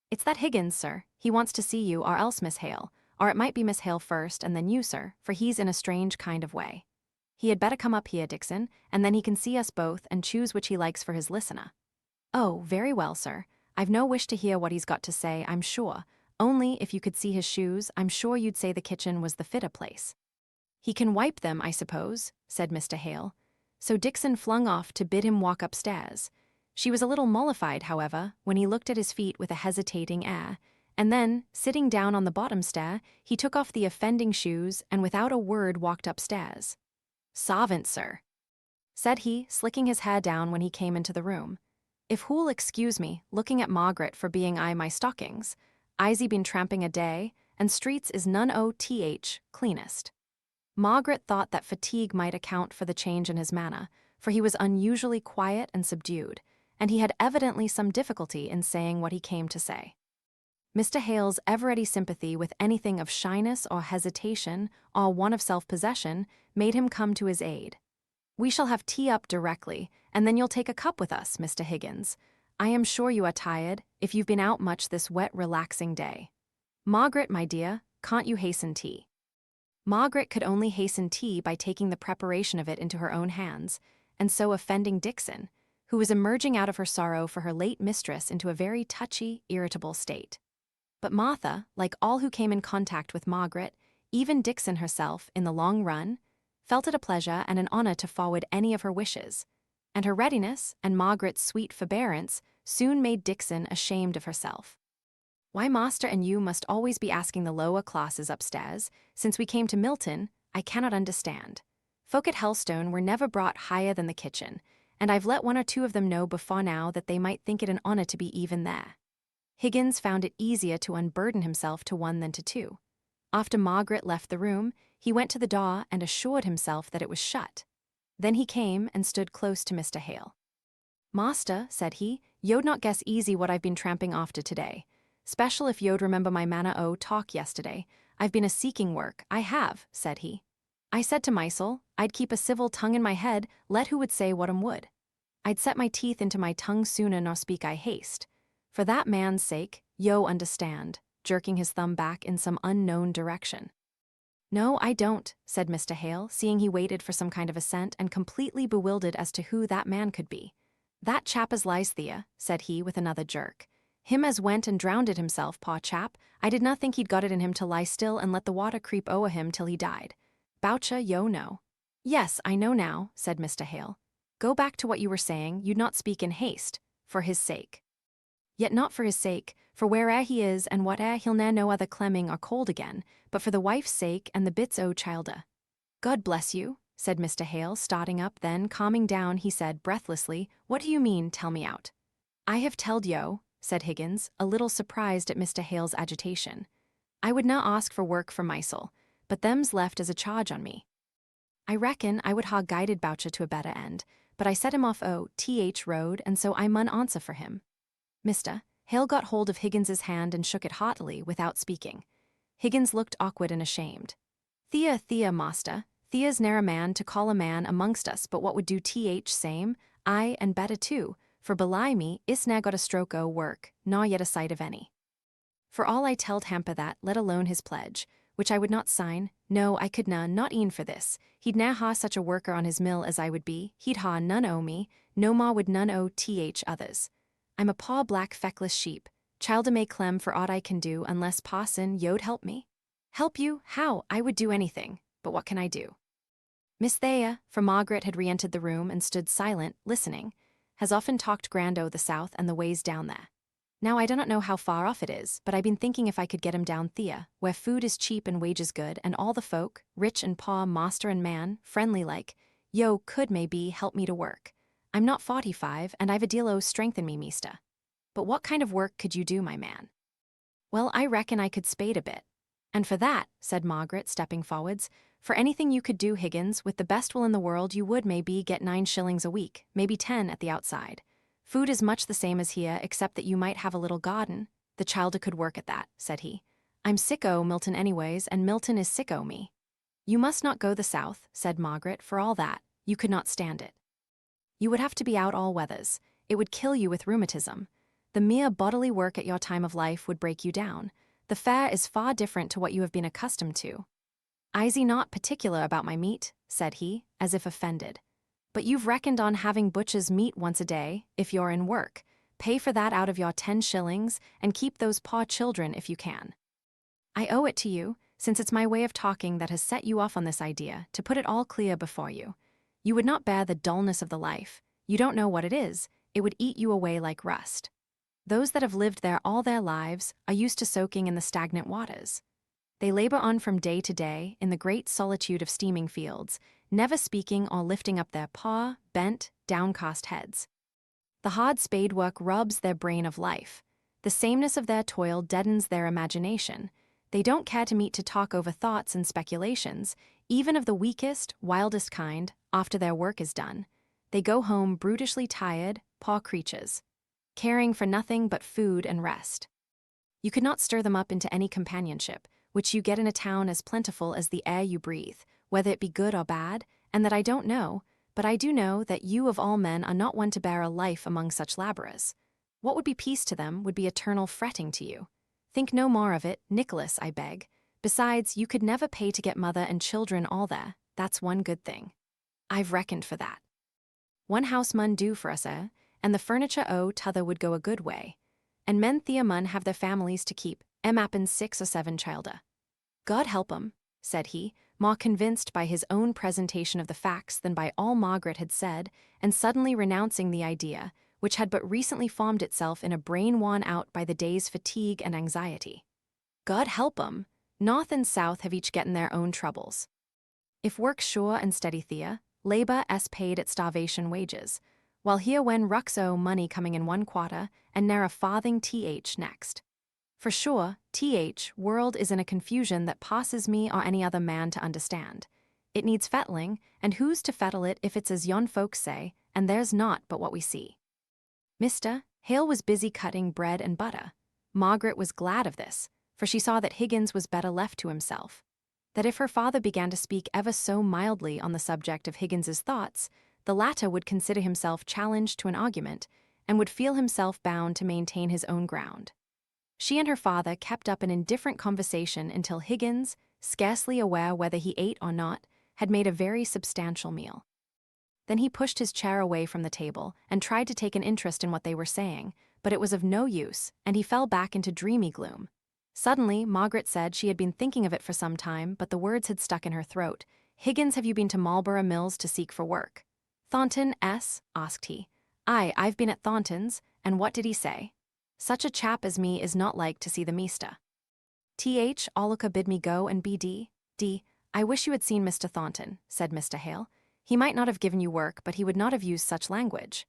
It's that Higgins, sir. He wants to see you, or else Miss Hale. Or it might be Miss Hale first and then you, sir, for he's in a strange kind of way. He had better come up here, Dixon, and then he can see us both and choose which he likes for his listener. Oh, very well, sir. I've no wish to hear what he's got to say, I'm sure. Only, if you could see his shoes, I'm sure you'd say the kitchen was the fitter place. He can wipe them, I suppose, said Mr. Hale. So Dixon flung off to bid him walk upstairs. She was a little mollified, however, when he looked at his feet with a hesitating air, and then, sitting down on the bottom stair, he took off the offending shoes and without a word walked upstairs. "Sarvant, sir," said he, slicking his hair down when he came into the room. "If who'll excuse me, looking at Margaret for being I my stockings, I's been tramping a day, and streets is none cleanest." Margaret thought that fatigue might account for the change in his manner, for he was unusually quiet and subdued, and he had evidently some difficulty in saying what he came to say. Mr. Hale's ever-ready sympathy with anything of shyness or hesitation or want of self-possession made him come to his aid. "We shall have tea up directly, and then you'll take a cup with us, Mr. Higgins. I am sure you are tired, if you've been out much this wet, relaxing day. Margaret, my dear, can't you hasten tea?" Margaret could only hasten tea by taking the preparation of it into her own hands, and so offending Dixon, who was emerging out of her sorrow for her late mistress into a very touchy, irritable state. But Martha, like all who came in contact with Margaret, even Dixon herself, in the long run, felt it a pleasure and an honor to forward any of her wishes, and her readiness and Margaret's sweet forbearance soon made Dixon ashamed of herself. "Why master and you must always be asking the lower classes upstairs, since we came to Milton, I cannot understand. Folk at Helstone were never brought higher than the kitchen, and I've let one or two of them know before now that they might think it an honor to be even there." Higgins found it easier to unburden himself to one than to two. After Margaret left the room, he went to the door and assured himself that it was shut. Then he came and stood close to Mr. Hale. "Master," said he, "yo'd not guess easy what I've been tramping after today. Special if yo'd remember my manner o' talk yesterday. I've been a-seeking work, I have," said he. "I said to mysel, I'd keep a civil tongue in my head, let who would say what would. I'd set my teeth into my tongue sooner nor speak I haste. For that man's sake, yo understand," jerking his thumb back in some unknown direction. "No, I don't," said Mr. Hale, seeing he waited for some kind of assent and completely bewildered as to who that man could be. "That chap as lies Thea," said he with another jerk. "Him as went and drownded himself, paw chap. I did not think he'd got it in him to lie still and let the water creep o'er him till he died. Boucha, yo know." "Yes, I know now," said Mr. Hale. "Go back to what you were saying, you'd not speak in haste, for his sake." "Yet not for his sake, for where'er he is and whate'er he'll ne'er know other clemming or cold again, but for the wife's sake and the bits o' childa." "God bless you," said Mr. Hale, starting up, then, calming down, he said breathlessly, "What do you mean, tell me out?" "I have telled yo," said Higgins, a little surprised at Mr. Hale's agitation. "I would not ask for work for mysel, but them's left as a charge on me. I reckon I would ha' guided Boucher to a better end, but I set him off th road, and so I mun answer for him." Mr. Hale got hold of Higgins's hand and shook it heartily, without speaking. Higgins looked awkward and ashamed. Thea, master. Thea's ne'er a man to call a man amongst us but what would do same, aye, and better too, for belie me, is ne'er got a stroke o' work, nor yet a sight of any. For all I telled Hamper that, let alone his pledge, which I would not sign, no, I could not e'en for this, he'd ne'er ha' such a worker on his mill as I would be, he'd ha' none o' me, no more would none o' others. I'm a paw black feckless sheep, childa may clem for aught I can do unless Pawson yo'd help me. Help you? How? I would do anything, but what can I do? Miss Thea, for Margaret had re-entered the room and stood silent, listening, has often talked grand o' the south and the ways down there. Now I do not know how far off it is, but I've been thinking if I could get him down Thea, where food is cheap and wages good, and all the folk, rich and paw, master and man, friendly like, could maybe help me to work. I'm not 45, and I've a deal o' strength in me, meester. But what kind of work could you do, my man? Well, I reckon I could spade a bit. And for that, said Margaret, stepping forwards, for anything you could do, Higgins, with the best will in the world, you would maybe get 9 shillings a week, maybe 10 at the outside. Food is much the same as here, except that you might have a little garden. The childer could work at that, said he. I'm sick o' Milton anyways, and Milton is sick o' me. You must not go the south, said Margaret, for all that. You could not stand it. You would have to be out all weathers. It would kill you with rheumatism. The mere bodily work at your time of life would break you down. The fare is far different to what you have been accustomed to. I'se not particular about my meat, said he, as if offended. But you've reckoned on having butcher's meat once a day, if you're in work. Pay for that out of your 10 shillings, and keep those poor children if you can. I owe it to you, since it's my way of talking that has set you off on this idea, to put it all clear before you. You would not bear the dullness of the life. You don't know what it is. It would eat you away like rust. Those that have lived there all their lives are used to soaking in the stagnant waters. They labor on from day to day in the great solitude of steaming fields, never speaking or lifting up their bent, downcast heads. The hard spade work rubs their brain of life. The sameness of their toil deadens their imagination. They don't care to meet to talk over thoughts and speculations, even of the weakest, wildest kind, after their work is done. They go home brutishly tired, poor creatures, caring for nothing but food and rest. You could not stir them up into any companionship, which you get in a town as plentiful as the air you breathe, whether it be good or bad, and that I don't know, but I do know that you of all men are not one to bear a life among such labourers. What would be peace to them would be eternal fretting to you. Think no more of it, Nicholas, I beg. Besides, you could never pay to get mother and children all there. That's one good thing. I've reckoned for that. One house mun do for us, and the furniture t'other would go a good way. And men mun have their families to keep, happen 6 or 7 childer. God help 'em, said he, more convinced by his own presentation of the facts than by all Margaret had said, and suddenly renouncing the idea, which had but recently formed itself in a brain worn out by the day's fatigue and anxiety. God help 'em, north and south have each getten their own troubles. If work's sure and steady labour paid at starvation wages, while here when rucks money coming in 1 quarter, and ne'er a farthing next. For sure, world is in a confusion that passes me or any other man to understand. It needs fettling, and who's to fettle it if it's as yon folks say, and there's not but what we see. Mr. Hale was busy cutting bread and butter. Margaret was glad of this, for she saw that Higgins was better left to himself. That if her father began to speak ever so mildly on the subject of Higgins's thoughts, the latter would consider himself challenged to an argument, and would feel himself bound to maintain his own ground. She and her father kept up an indifferent conversation until Higgins, scarcely aware whether he ate or not, had made a very substantial meal. Then he pushed his chair away from the table and tried to take an interest in what they were saying, but it was of no use, and he fell back into dreamy gloom. Suddenly, Margaret said she had been thinking of it for some time, but the words had stuck in her throat. Higgins, have you been to Marlborough Mills to seek for work? Thornton, asked he. Aye, I've been at Thornton's, and what did he say? Such a chap as me is not like to see the meester. Alluka bid me go and be d. I wish you had seen Mr. Thornton, said Mr. Hale. He might not have given you work, but he would not have used such language.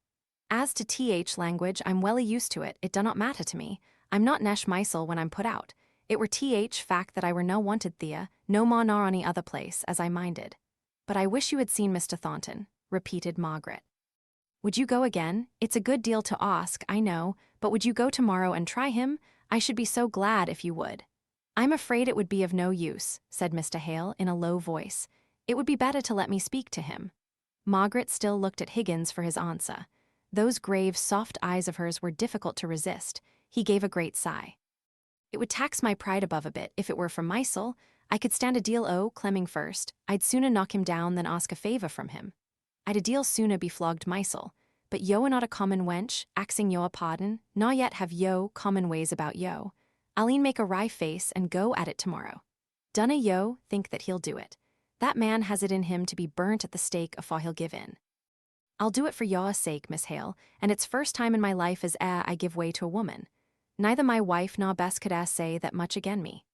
As to language, I'm welly used to it do not matter to me. I'm not nesh mysel when I'm put out. It were fact that I were no wanted Thea, no more nor any other place, as I minded. But I wish you had seen Mr. Thornton, repeated Margaret. Would you go again? It's a good deal to ask, I know, but would you go tomorrow and try him? I should be so glad if you would. I'm afraid it would be of no use, said Mr. Hale in a low voice. It would be better to let me speak to him. Margaret still looked at Higgins for his answer. Those grave, soft eyes of hers were difficult to resist. He gave a great sigh. It would tax my pride above a bit if it were from Mysel. I could stand a deal clemming first. I'd sooner knock him down than ask a favour from him. I'd a deal sooner be flogged Mysel. But yo are not a common wench, axing yo a pardon, nor yet have yo common ways about yo. I'll e'en make a wry face and go at it tomorrow. Dunna yo think that he'll do it. That man has it in him to be burnt at the stake afore he'll give in. I'll do it for your sake, Miss Hale, and it's first time in my life as I give way to a woman. Neither my wife nor Bess could say that much again me.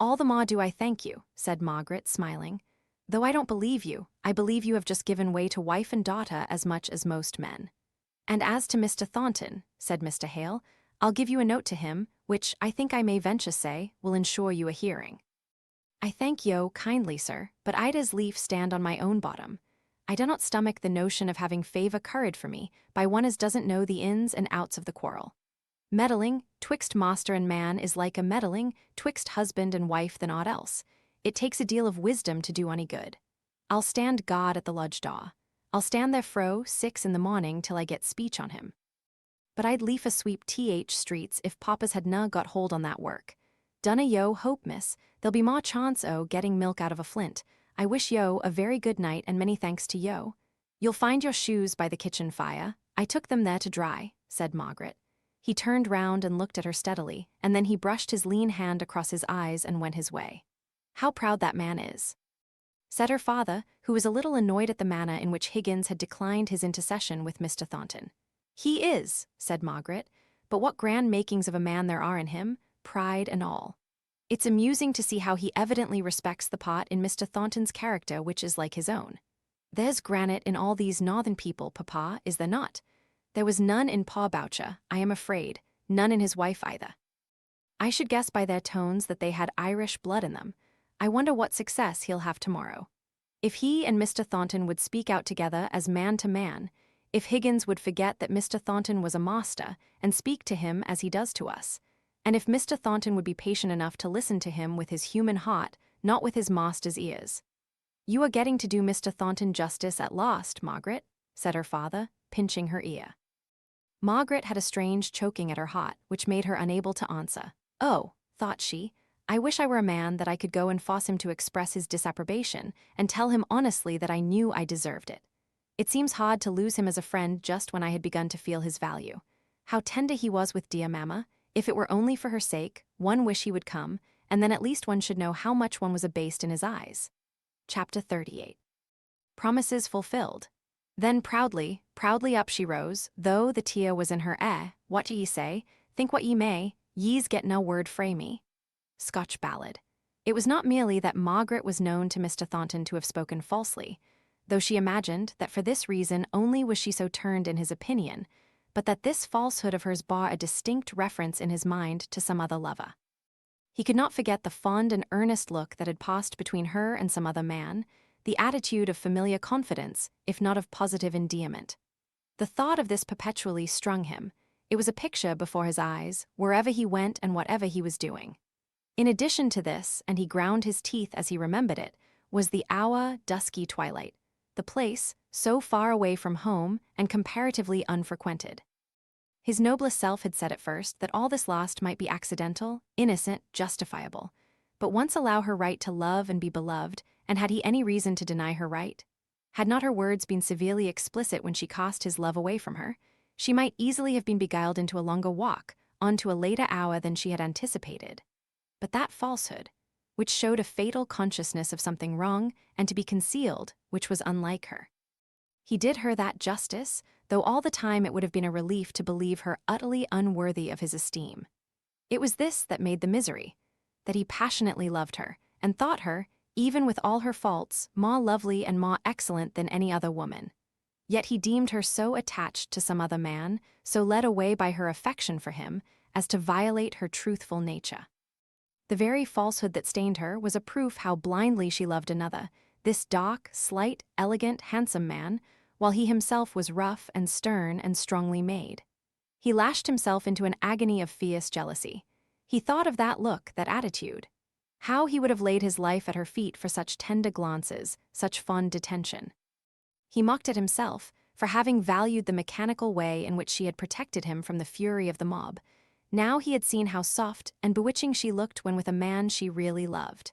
All the more do I thank you, said Margaret, smiling. Though I don't believe you, I believe you have just given way to wife and daughter as much as most men. And as to Mr. Thornton, said Mr. Hale, I'll give you a note to him, which I think I may venture say will ensure you a hearing. I thank yo kindly, sir, but I'd as lief stand on my own bottom. I do not stomach the notion of having favour curried for me by one as doesn't know the ins and outs of the quarrel. Meddling, twixt master and man is like a meddling, twixt husband and wife than aught else. It takes a deal of wisdom to do any good. I'll stand guard at the lodge door. I'll stand there fro 6 in the morning till I get speech on him. But I'd lief a sweep streets if papas had na got hold on that work. Dunna yo hope, miss, there'll be more chance o' getting milk out of a flint. I wish yo a very good night and many thanks to yo. You'll find your shoes by the kitchen fire. I took them there to dry, said Margaret. He turned round and looked at her steadily, and then he brushed his lean hand across his eyes and went his way. How proud that man is, said her father, who was a little annoyed at the manner in which Higgins had declined his intercession with Mr. Thornton. He is, said Margaret, but what grand makings of a man there are in him, pride and all. It's amusing to see how he evidently respects the part in Mr. Thornton's character which is like his own. There's granite in all these northern people, papa, is there not? There was none in Pa Boucher, I am afraid, none in his wife either. I should guess by their tones that they had Irish blood in them. I wonder what success he'll have tomorrow. If he and Mr. Thornton would speak out together as man to man, if Higgins would forget that Mr. Thornton was a master and speak to him as he does to us, and if Mr. Thornton would be patient enough to listen to him with his human heart, not with his master's ears. You are getting to do Mr. Thornton justice at last, Margaret, said her father, pinching her ear. Margaret had a strange choking at her heart, which made her unable to answer. Oh, thought she, I wish I were a man that I could go and force him to express his disapprobation and tell him honestly that I knew I deserved it. It seems hard to lose him as a friend just when I had begun to feel his value. How tender he was with dear mamma. If it were only for her sake, one wish he would come, and then at least one should know how much one was abased in his eyes. Chapter 38. Promises fulfilled. Then proudly up she rose, though the tear was in her what do ye say? Think what ye may, ye's get no word frae me. Scotch Ballad. It was not merely that Margaret was known to Mr. Thornton to have spoken falsely, though she imagined that for this reason only was she so turned in his opinion, but that this falsehood of hers bore a distinct reference in his mind to some other lover. He could not forget the fond and earnest look that had passed between her and some other man, the attitude of familiar confidence, if not of positive endearment. The thought of this perpetually strung him. It was a picture before his eyes, wherever he went and whatever he was doing. In addition to this, and he ground his teeth as he remembered it, was the hour dusky twilight, the place, so far away from home and comparatively unfrequented. His noblest self had said at first that all this last might be accidental, innocent, justifiable, but once allow her right to love and be beloved, and had he any reason to deny her right? Had not her words been severely explicit when she cast his love away from her, she might easily have been beguiled into a longer walk, on to a later hour than she had anticipated. But that falsehood, which showed a fatal consciousness of something wrong and to be concealed, which was unlike her. He did her that justice, though all the time it would have been a relief to believe her utterly unworthy of his esteem. It was this that made the misery, that he passionately loved her, and thought her, even with all her faults, more lovely and more excellent than any other woman. Yet he deemed her so attached to some other man, so led away by her affection for him, as to violate her truthful nature. The very falsehood that stained her was a proof how blindly she loved another, this dark, slight, elegant, handsome man, while he himself was rough and stern and strongly made. He lashed himself into an agony of fierce jealousy. He thought of that look, that attitude. How he would have laid his life at her feet for such tender glances, such fond detention. He mocked at himself for having valued the mechanical way in which she had protected him from the fury of the mob. Now he had seen how soft and bewitching she looked when with a man she really loved.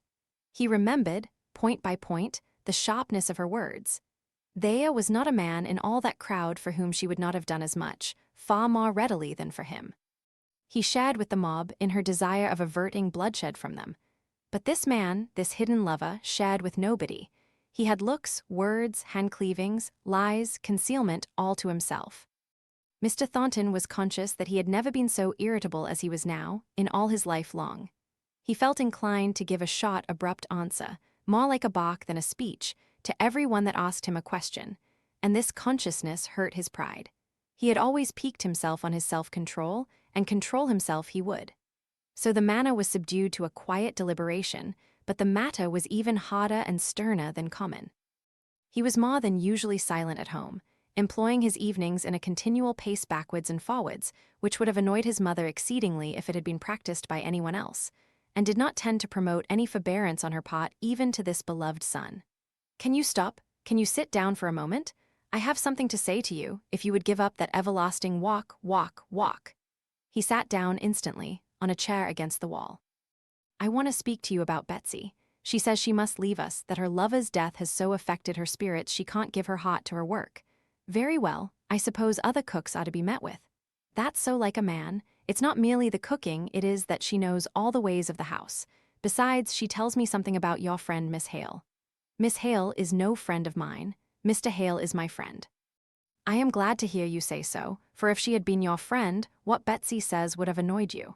He remembered, point by point, the sharpness of her words. There was not a man in all that crowd for whom she would not have done as much, far more readily than for him. He shared with the mob in her desire of averting bloodshed from them. But this man, this hidden lover, shared with nobody. He had looks, words, hand-cleavings, lies, concealment, all to himself. Mr. Thornton was conscious that he had never been so irritable as he was now, in all his life long. He felt inclined to give a short, abrupt answer, more like a bark than a speech, to every one that asked him a question, and this consciousness hurt his pride. He had always piqued himself on his self-control, and control himself he would. So the manner was subdued to a quiet deliberation, but the matter was even harder and sterner than common. He was more than usually silent at home, employing his evenings in a continual pace backwards and forwards, which would have annoyed his mother exceedingly if it had been practiced by anyone else, and did not tend to promote any forbearance on her part even to this beloved son. "Can you stop? Can you sit down for a moment? I have something to say to you, if you would give up that everlasting walk, walk, walk." He sat down instantly, on a chair against the wall. "I want to speak to you about Betsy. She says she must leave us, that her lover's death has so affected her spirits she can't give her heart to her work. Very well, I suppose other cooks are to be met with. That's so like a man. It's not merely the cooking, it is that she knows all the ways of the house. Besides, she tells me something about your friend Miss Hale. Miss Hale is no friend of mine. Mr. Hale is my friend." "I am glad to hear you say so, for if she had been your friend, what Betsy says would have annoyed you."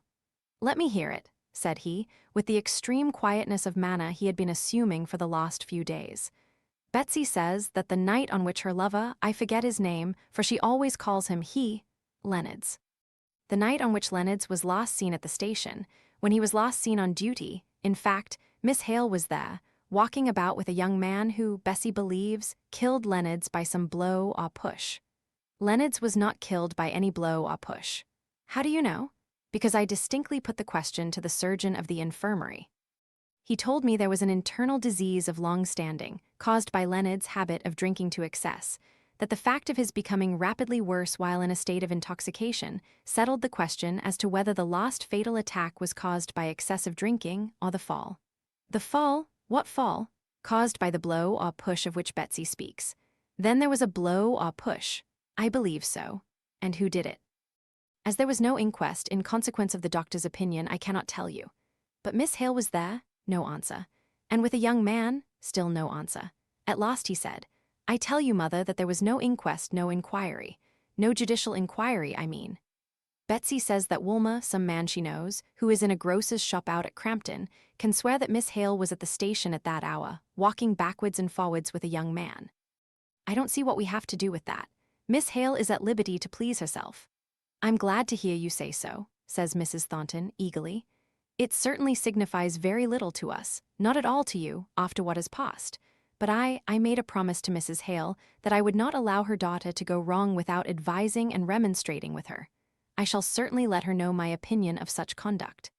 "Let me hear it," said he, with the extreme quietness of manner he had been assuming for the last few days. "Betsy says that the night on which her lover, I forget his name, for she always calls him he, Leonards. The night on which Leonards was last seen at the station, when he was last seen on duty, in fact, Miss Hale was there, walking about with a young man who, Bessie believes, killed Leonards by some blow or push. Leonards was not killed by any blow or push. How do you know? Because I distinctly put the question to the surgeon of the infirmary. He told me there was an internal disease of long standing, caused by Leonard's habit of drinking to excess, that the fact of his becoming rapidly worse while in a state of intoxication settled the question as to whether the last fatal attack was caused by excessive drinking or the fall. The fall? What fall? Caused by the blow or push of which Betsy speaks. Then there was a blow or push. I believe so. And who did it? As there was no inquest, in consequence of the doctor's opinion, I cannot tell you. But Miss Hale was there? No answer. And with a young man? Still no answer. At last he said, "I tell you, mother, that there was no inquest, no inquiry. No judicial inquiry, I mean. Betsy says that Woolmer, some man she knows, who is in a grocer's shop out at Crampton, can swear that Miss Hale was at the station at that hour, walking backwards and forwards with a young man. I don't see what we have to do with that. Miss Hale is at liberty to please herself." "I'm glad to hear you say so," says Mrs. Thornton eagerly. "It certainly signifies very little to us, not at all to you, after what has passed. But I made a promise to Mrs. Hale that I would not allow her daughter to go wrong without advising and remonstrating with her. I shall certainly let her know my opinion of such conduct."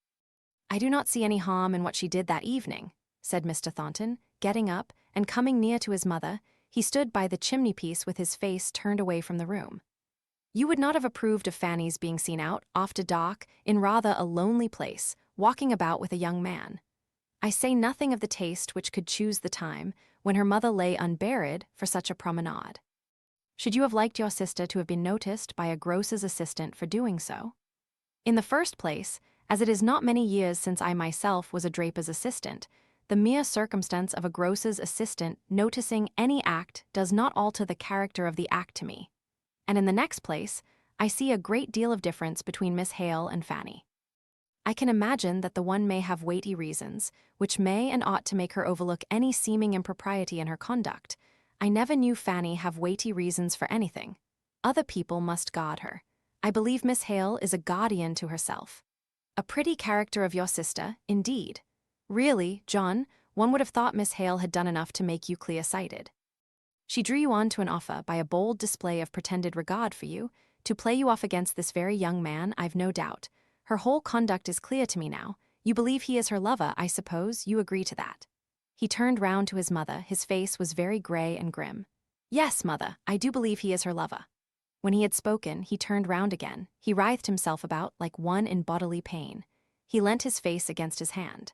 "I do not see any harm in what she did that evening," said Mr. Thornton, getting up, and coming near to his mother, he stood by the chimney-piece with his face turned away from the room. "You would not have approved of Fanny's being seen out, after dark, in rather a lonely place, walking about with a young man. I say nothing of the taste which could choose the time, when her mother lay unburied, for such a promenade. Should you have liked your sister to have been noticed by a grocer's assistant for doing so? In the first place, as it is not many years since I myself was a draper's assistant, the mere circumstance of a grocer's assistant noticing any act does not alter the character of the act to me. And in the next place, I see a great deal of difference between Miss Hale and Fanny. I can imagine that the one may have weighty reasons, which may and ought to make her overlook any seeming impropriety in her conduct. I never knew Fanny have weighty reasons for anything. Other people must guard her. I believe Miss Hale is a guardian to herself. A pretty character of your sister, indeed. Really, John, one would have thought Miss Hale had done enough to make you clear-sighted. She drew you on to an offer by a bold display of pretended regard for you, to play you off against this very young man, I've no doubt. Her whole conduct is clear to me now. You believe he is her lover, I suppose, you agree to that." He turned round to his mother, his face was very grey and grim. "Yes, mother, I do believe he is her lover." When he had spoken, he turned round again. He writhed himself about like one in bodily pain. He leant his face against his hand.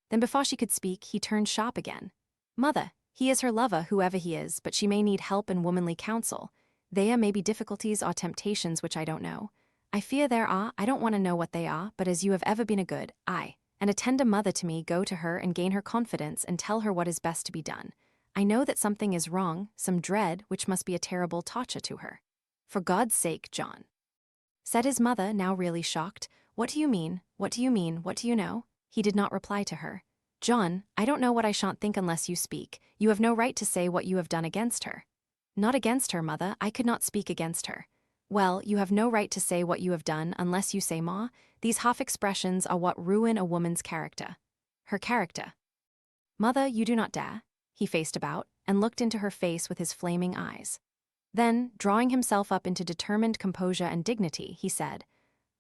Then before she could speak, he turned sharp again. "Mother, he is her lover, whoever he is, but she may need help and womanly counsel. There may be difficulties or temptations which I don't know. I fear there are, I don't want to know what they are, but as you have ever been a good, and a tender mother to me, go to her and gain her confidence and tell her what is best to be done. I know that something is wrong, some dread, which must be a terrible torture to her. For God's sake, John." Said his mother, now really shocked, "What do you mean? What do you mean? What do you know?" He did not reply to her. "John, I don't know what I shan't think unless you speak. You have no right to say what you have done against her." "Not against her, mother, I could not speak against her." "Well, you have no right to say what you have done unless you say, Ma. These half expressions are what ruin a woman's character." "Her character." Mother, you do not dare. He faced about and looked into her face with his flaming eyes. Then, drawing himself up into determined composure and dignity, he said,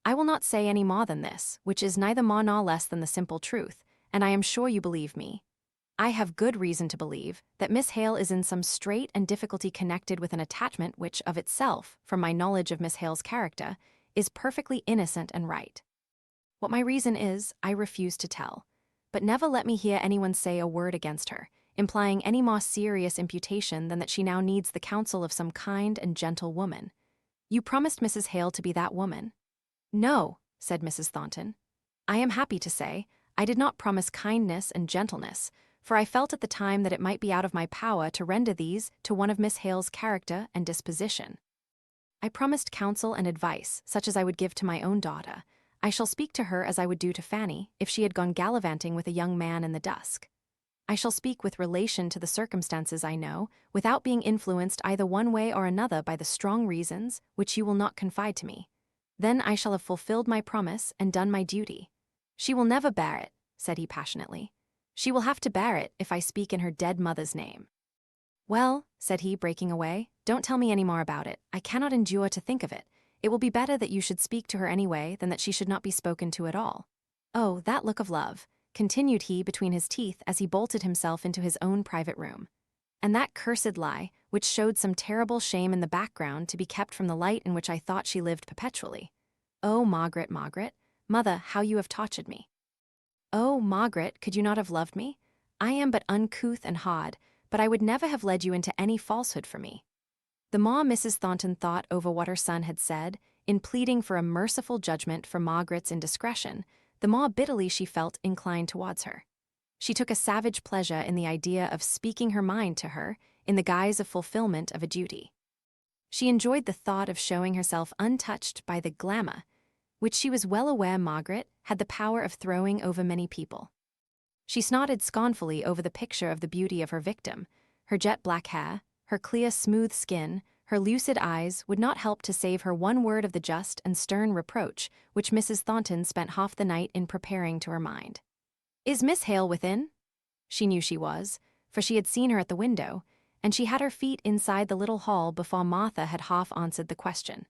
I will not say any more than this, which is neither more nor less than the simple truth, and I am sure you believe me. I have good reason to believe that Miss Hale is in some strait and difficulty connected with an attachment which, of itself, from my knowledge of Miss Hale's character, is perfectly innocent and right. What my reason is, I refuse to tell, but never let me hear anyone say a word against her, implying any more serious imputation than that she now needs the counsel of some kind and gentle woman. You promised Mrs. Hale to be that woman. No, said Mrs. Thornton. I am happy to say, I did not promise kindness and gentleness, for I felt at the time that it might be out of my power to render these to one of Miss Hale's character and disposition. I promised counsel and advice, such as I would give to my own daughter. I shall speak to her as I would do to Fanny, if she had gone gallivanting with a young man in the dusk. I shall speak with relation to the circumstances I know, without being influenced either one way or another by the strong reasons which you will not confide to me. Then I shall have fulfilled my promise and done my duty. She will never bear it, said he passionately. She will have to bear it if I speak in her dead mother's name. Well, said he, breaking away, don't tell me any more about it. I cannot endure to think of it. It will be better that you should speak to her anyway than that she should not be spoken to at all. Oh, that look of love, continued he between his teeth as he bolted himself into his own private room. And that cursed lie, which showed some terrible shame in the background to be kept from the light in which I thought she lived perpetually. Oh, Margaret, Margaret, mother, how you have tortured me. Oh, Margaret, could you not have loved me? I am but uncouth and hard, but I would never have led you into any falsehood for me. The more Mrs. Thornton thought over what her son had said, in pleading for a merciful judgment for Margaret's indiscretion, the more bitterly she felt inclined towards her. She took a savage pleasure in the idea of speaking her mind to her in the guise of fulfillment of a duty. She enjoyed the thought of showing herself untouched by the glamour, which she was well aware Margaret had the power of throwing over many people. She snorted scornfully over the picture of the beauty of her victim. Her jet-black hair, her clear, smooth skin, her lucid eyes would not help to save her one word of the just and stern reproach which Mrs. Thornton spent half the night in preparing to her mind. Is Miss Hale within? She knew she was, for she had seen her at the window, and she had her feet inside the little hall before Martha had half answered the question.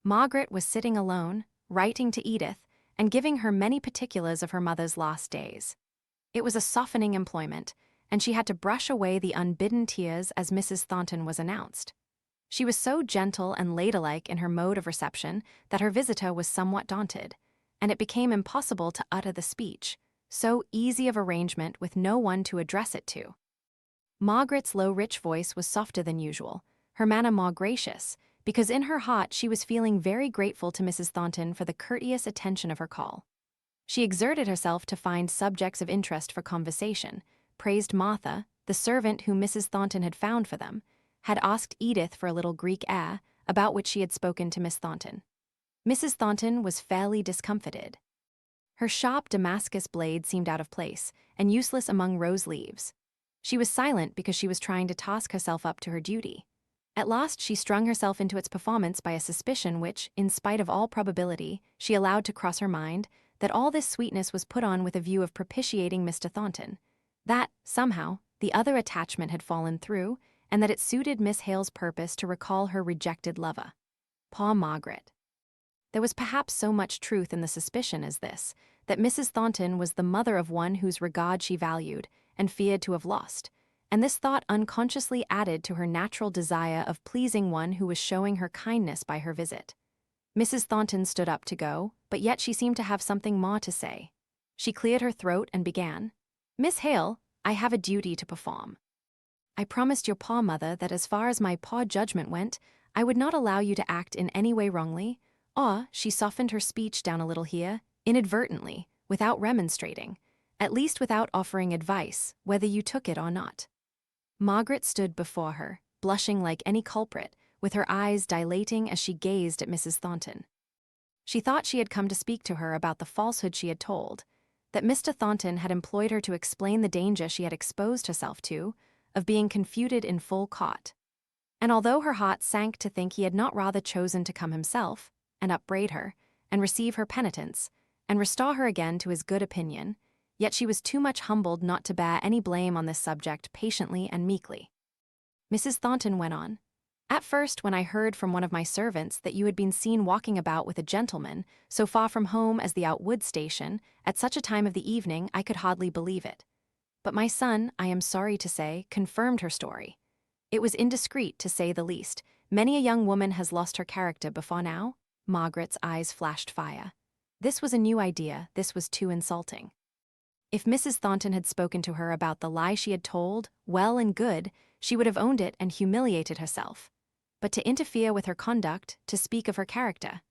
Margaret was sitting alone, writing to Edith, and giving her many particulars of her mother's last days. It was a softening employment, and she had to brush away the unbidden tears as Mrs. Thornton was announced. She was so gentle and ladylike in her mode of reception that her visitor was somewhat daunted, and it became impossible to utter the speech, so easy of arrangement with no one to address it to. Margaret's low, rich voice was softer than usual, her manner more gracious, because in her heart she was feeling very grateful to Mrs. Thornton for the courteous attention of her call. She exerted herself to find subjects of interest for conversation, praised Martha, the servant whom Mrs. Thornton had found for them, had asked Edith for a little Greek air, about which she had spoken to Miss Thornton. Mrs. Thornton was fairly discomfited. Her sharp Damascus blade seemed out of place, and useless among rose leaves. She was silent because she was trying to task herself up to her duty. At last she strung herself into its performance by a suspicion which, in spite of all probability, she allowed to cross her mind, that all this sweetness was put on with a view of propitiating Mr. Thornton, that, somehow, the other attachment had fallen through, and that it suited Miss Hale's purpose to recall her rejected lover. Poor Margaret. There was perhaps so much truth in the suspicion as this, that Mrs. Thornton was the mother of one whose regard she valued and feared to have lost, and this thought unconsciously added to her natural desire of pleasing one who was showing her kindness by her visit. Mrs. Thornton stood up to go, but yet she seemed to have something more to say. She cleared her throat and began, Miss Hale, I have a duty to perform. I promised your poor mother that as far as my poor judgment went, I would not allow you to act in any way wrongly, or, she softened her speech down a little here, inadvertently, without remonstrating, at least without offering advice, whether you took it or not. Margaret stood before her, blushing like any culprit, with her eyes dilating as she gazed at Mrs. Thornton. She thought she had come to speak to her about the falsehood she had told, that Mr. Thornton had employed her to explain the danger she had exposed herself to, of being confuted in full caught. And although her heart sank to think he had not rather chosen to come himself, and upbraid her, and receive her penitence, and restore her again to his good opinion, yet she was too much humbled not to bear any blame on this subject patiently and meekly. Mrs. Thornton went on. At first, when I heard from one of my servants that you had been seen walking about with a gentleman so far from home as the Outwood station, at such a time of the evening, I could hardly believe it. But my son, I am sorry to say, confirmed her story. It was indiscreet, to say the least. Many a young woman has lost her character before now. Margaret's eyes flashed fire. This was a new idea, this was too insulting. If Mrs. Thornton had spoken to her about the lie she had told, well and good, she would have owned it and humiliated herself. But to interfere with her conduct, to speak of her character.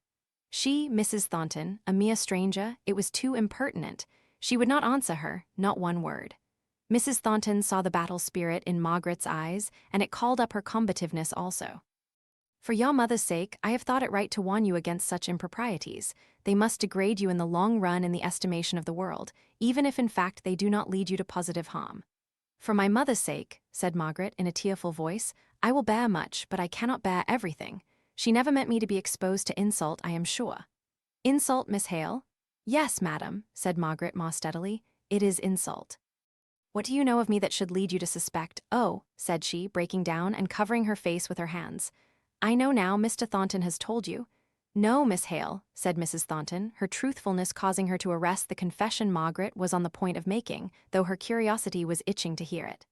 She, Mrs. Thornton, a mere stranger, it was too impertinent. She would not answer her, not one word. Mrs. Thornton saw the battle spirit in Margaret's eyes, and it called up her combativeness also. For your mother's sake, I have thought it right to warn you against such improprieties. They must degrade you in the long run in the estimation of the world, even if in fact they do not lead you to positive harm. For my mother's sake, said Margaret in a tearful voice, I will bear much, but I cannot bear everything. She never meant me to be exposed to insult, I am sure. Insult, Miss Hale? Yes, madam, said Margaret more steadily. It is insult. What do you know of me that should lead you to suspect? Oh, said she, breaking down and covering her face with her hands. I know now Mr. Thornton has told you. No, Miss Hale, said Mrs. Thornton, her truthfulness causing her to arrest the confession Margaret was on the point of making, though her curiosity was itching to hear it.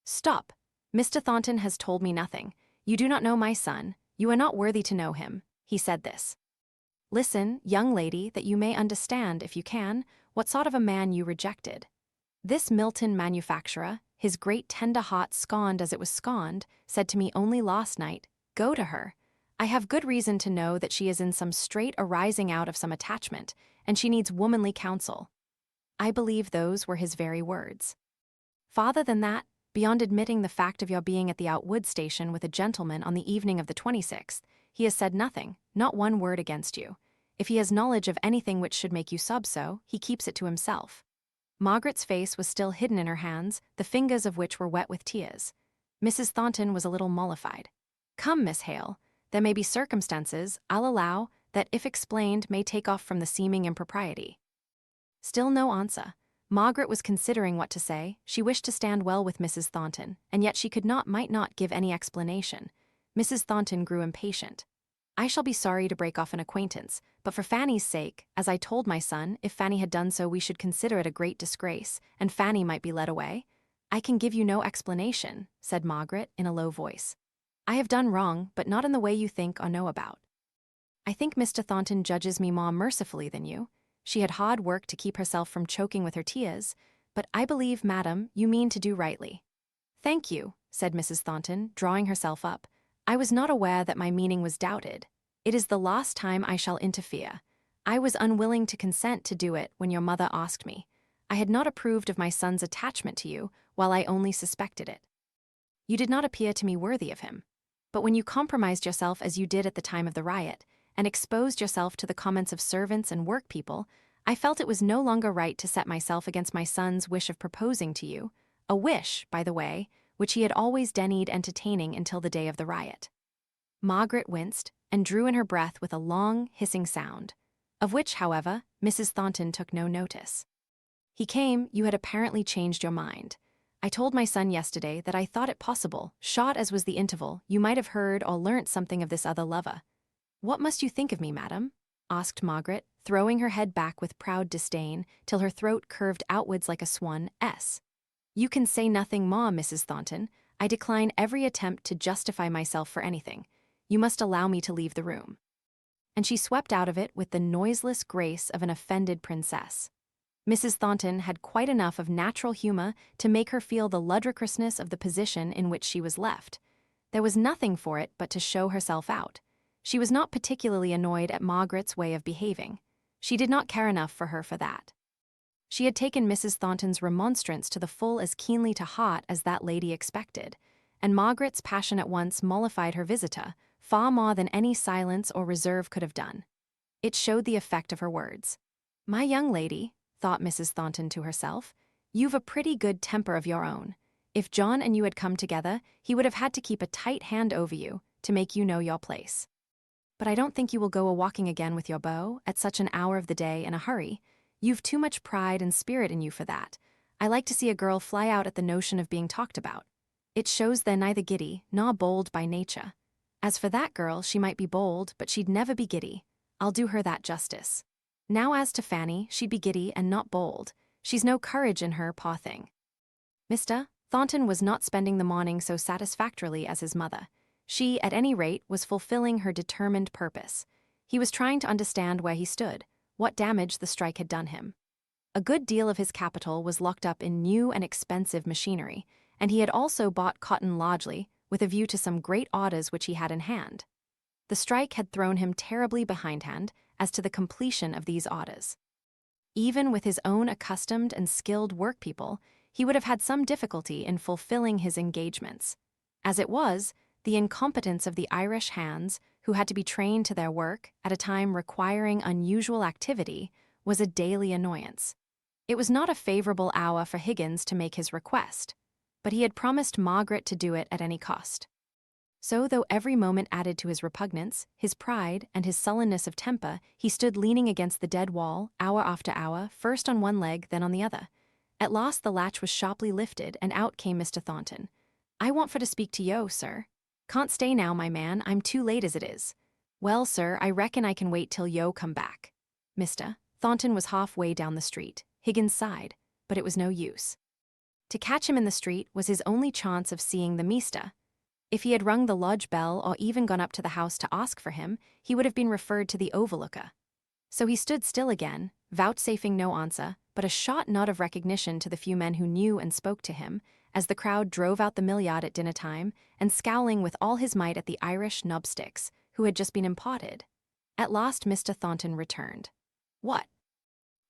Stop. Mr. Thornton has told me nothing. You do not know my son. You are not worthy to know him. He said this. Listen, young lady, that you may understand, if you can, what sort of a man you rejected. This Milton manufacturer, his great tender heart scorned as it was scorned, said to me only last night, go to her. I have good reason to know that she is in some strait arising out of some attachment, and she needs womanly counsel. I believe those were his very words. Farther than that, beyond admitting the fact of your being at the Outwood station with a gentleman on the evening of the 26th, he has said nothing, not one word against you. If he has knowledge of anything which should make you sob so, he keeps it to himself. Margaret's face was still hidden in her hands, the fingers of which were wet with tears. Mrs. Thornton was a little mollified. Come, Miss Hale, there may be circumstances, I'll allow, that if explained may take off from the seeming impropriety. Still no answer. Margaret was considering what to say. She wished to stand well with Mrs. Thornton, and yet she might not give any explanation. Mrs. Thornton grew impatient. I shall be sorry to break off an acquaintance, but for Fanny's sake, as I told my son, if Fanny had done so we should consider it a great disgrace, and Fanny might be led away. I can give you no explanation, said Margaret in a low voice. I have done wrong, but not in the way you think or know about. I think Mr. Thornton judges me more mercifully than you. She had hard work to keep herself from choking with her tears, but I believe, madam, you mean to do rightly. Thank you, said Mrs. Thornton, drawing herself up. I was not aware that my meaning was doubted. It is the last time I shall interfere. I was unwilling to consent to do it when your mother asked me. I had not approved of my son's attachment to you, while I only suspected it. You did not appear to me worthy of him. But when you compromised yourself as you did at the time of the riot, and exposed yourself to the comments of servants and workpeople, I felt it was no longer right to set myself against my son's wish of proposing to you, a wish, by the way, which he had always denied entertaining until the day of the riot. Margaret winced and drew in her breath with a long, hissing sound, of which, however, Mrs. Thornton took no notice. He came, you had apparently changed your mind. I told my son yesterday that I thought it possible, short as was the interval, you might have heard or learnt something of this other lover. What must you think of me, madam? Asked Margaret, throwing her head back with proud disdain, till her throat curved outwards like a swan S. You can say nothing more, Mrs. Thornton. I decline every attempt to justify myself for anything. You must allow me to leave the room. And she swept out of it with the noiseless grace of an offended princess. Mrs. Thornton had quite enough of natural humor to make her feel the ludicrousness of the position in which she was left. There was nothing for it but to show herself out. She was not particularly annoyed at Margaret's way of behaving. She did not care enough for her for that. She had taken Mrs. Thornton's remonstrance to the full as keenly to heart as that lady expected, and Margaret's passion at once mollified her visitor, far more than any silence or reserve could have done. It showed the effect of her words. My young lady, thought Mrs. Thornton to herself, you've a pretty good temper of your own. If John and you had come together, he would have had to keep a tight hand over you to make you know your place. But I don't think you will go a-walking again with your beau at such an hour of the day in a hurry. You've too much pride and spirit in you for that. I like to see a girl fly out at the notion of being talked about. It shows they're neither giddy nor bold by nature. As for that girl, she might be bold, but she'd never be giddy. I'll do her that justice. Now as to Fanny, she'd be giddy and not bold. She's no courage in her, poor thing. Mr. Thornton was not spending the morning so satisfactorily as his mother. She, at any rate, was fulfilling her determined purpose. He was trying to understand where he stood, what damage the strike had done him. A good deal of his capital was locked up in new and expensive machinery, and he had also bought cotton largely, with a view to some great orders which he had in hand. The strike had thrown him terribly behindhand as to the completion of these orders. Even with his own accustomed and skilled workpeople, he would have had some difficulty in fulfilling his engagements. As it was, the incompetence of the Irish hands, who had to be trained to their work at a time requiring unusual activity, was a daily annoyance. It was not a favorable hour for Higgins to make his request, but he had promised Margaret to do it at any cost. So, though every moment added to his repugnance, his pride, and his sullenness of temper, he stood leaning against the dead wall, hour after hour, first on one leg, then on the other. At last the latch was sharply lifted, and out came Mr. Thornton. "I want for to speak to yo, sir. Can't stay now, my man, I'm too late as it is." "Well, sir, I reckon I can wait till yo come back." Mr. Thornton was halfway down the street. Higgins sighed, but it was no use. To catch him in the street was his only chance of seeing the meester. If he had rung the lodge bell or even gone up to the house to ask for him, he would have been referred to the overlooker. So he stood still again, vouchsafing no answer, but a short nod of recognition to the few men who knew and spoke to him, as the crowd drove out the mill yard at dinner time, and scowling with all his might at the Irish knobsticks, who had just been imparted. At last Mr. Thornton returned. "What?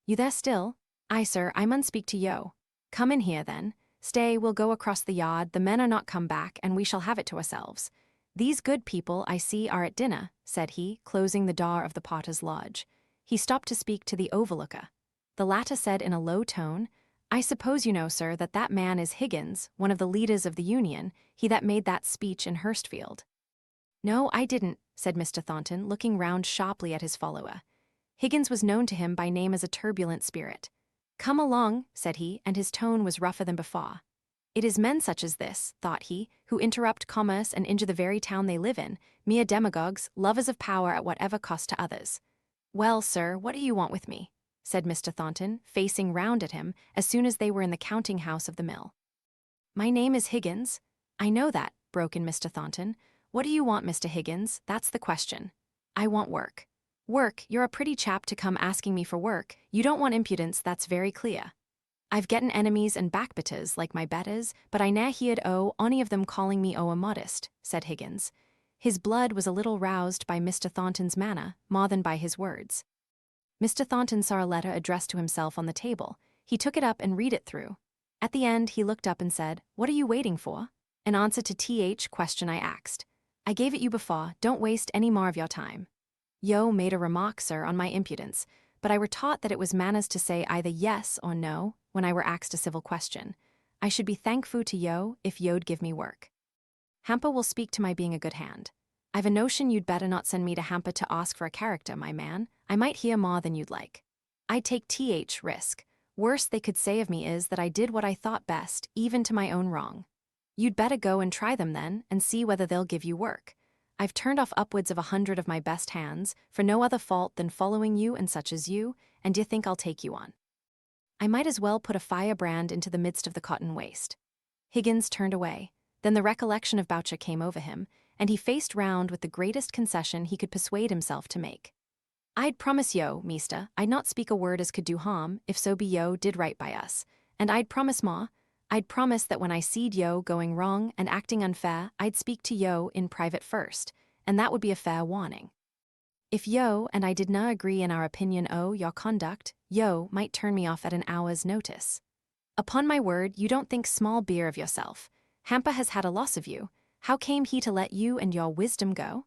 You there still?" "Aye, sir, I mun speak to yo." "Come in here, then. Stay, we'll go across the yard, the men are not come back, and we shall have it to ourselves. These good people, I see, are at dinner," said he, closing the door of the potter's lodge. He stopped to speak to the overlooker. The latter said in a low tone, "I suppose you know, sir, that man is Higgins, one of the leaders of the Union, he that made that speech in Hurstfield." "No, I didn't," said Mr. Thornton, looking round sharply at his follower. Higgins was known to him by name as a turbulent spirit. "Come along," said he, and his tone was rougher than before. "It is men such as this," thought he, "who interrupt commerce and injure the very town they live in, mere demagogues, lovers of power at whatever cost to others." "Well, sir, what do you want with me?" said Mr. Thornton, facing round at him as soon as they were in the counting-house of the mill. "My name is Higgins." "I know that," broke in Mr. Thornton. "What do you want, Mr. Higgins? That's the question." "I want work." "Work? You're a pretty chap to come asking me for work. You don't want impudence, that's very clear. I've getten enemies and backbitters, like my betters, but I ne'er heerd ony of them calling me a modest," said Higgins. His blood was a little roused by Mr. Thornton's manner, more than by his words. Mr. Thornton saw a letter addressed to himself on the table. He took it up and read it through. At the end, he looked up and said, "What are you waiting for?" "An answer to TH question I axed. I gave it you before, don't waste any more of your time." "Yo made a remark, sir, on my impudence, but I were taught that it was manners to say either yes or no when I were axed a civil question. I should be thankful to yo if yo'd give me work. Hamper will speak to my being a good hand. I've a notion you'd better not send me to Hamper to ask for a character, my man. I might hear more than you'd like. I'd take TH risk. Worst they could say of me is that I did what I thought best, even to my own wrong. You'd better go and try them then, and see whether they'll give you work. I've turned off upwards of 100 of my best hands, for no other fault than following you and such as you, and d'ye think I'll take you on? I might as well put a firebrand into the midst of the cotton waste." Higgins turned away. Then the recollection of Boucher came over him, and he faced round with the greatest concession he could persuade himself to make. "I'd promise yo, meester, I'd not speak a word as could do harm, if so be yo did right by us. And I'd promise ma, I'd promise that when I seed yo going wrong and acting unfair, I'd speak to yo in private first, and that would be a fair warning. If yo and I did not agree in our opinion o' your conduct, yo might turn me off at an hour's notice. Upon my word, you don't think small beer of yourself. Hamper has had a loss of you. How came he to let you and your wisdom go?"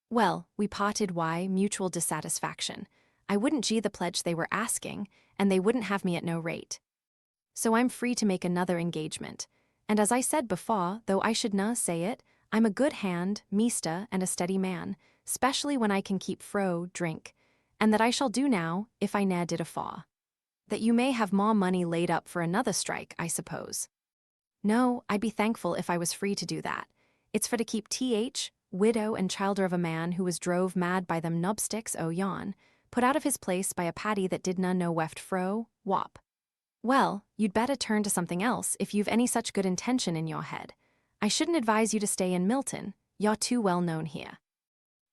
"Well, we parted why mutual dissatisfaction. I wouldn't gee the pledge they were asking, and they wouldn't have me at no rate. So I'm free to make another engagement. And as I said before, though I should na say it, I'm a good hand, meester, and a steady man, specially when I can keep drink, and that I shall do now, if I ne'er did afore." That you may have more money laid up for another strike, I suppose. No, I'd be thankful if I was free to do that. It's for to keep Th, widow and childer of a man who was drove mad by them knobsticks o' yon, put out of his place by a paddy that didna know weft fro, wop. Well, you'd better turn to something else if you've any such good intention in your head. I shouldn't advise you to stay in Milton, you're too well known here.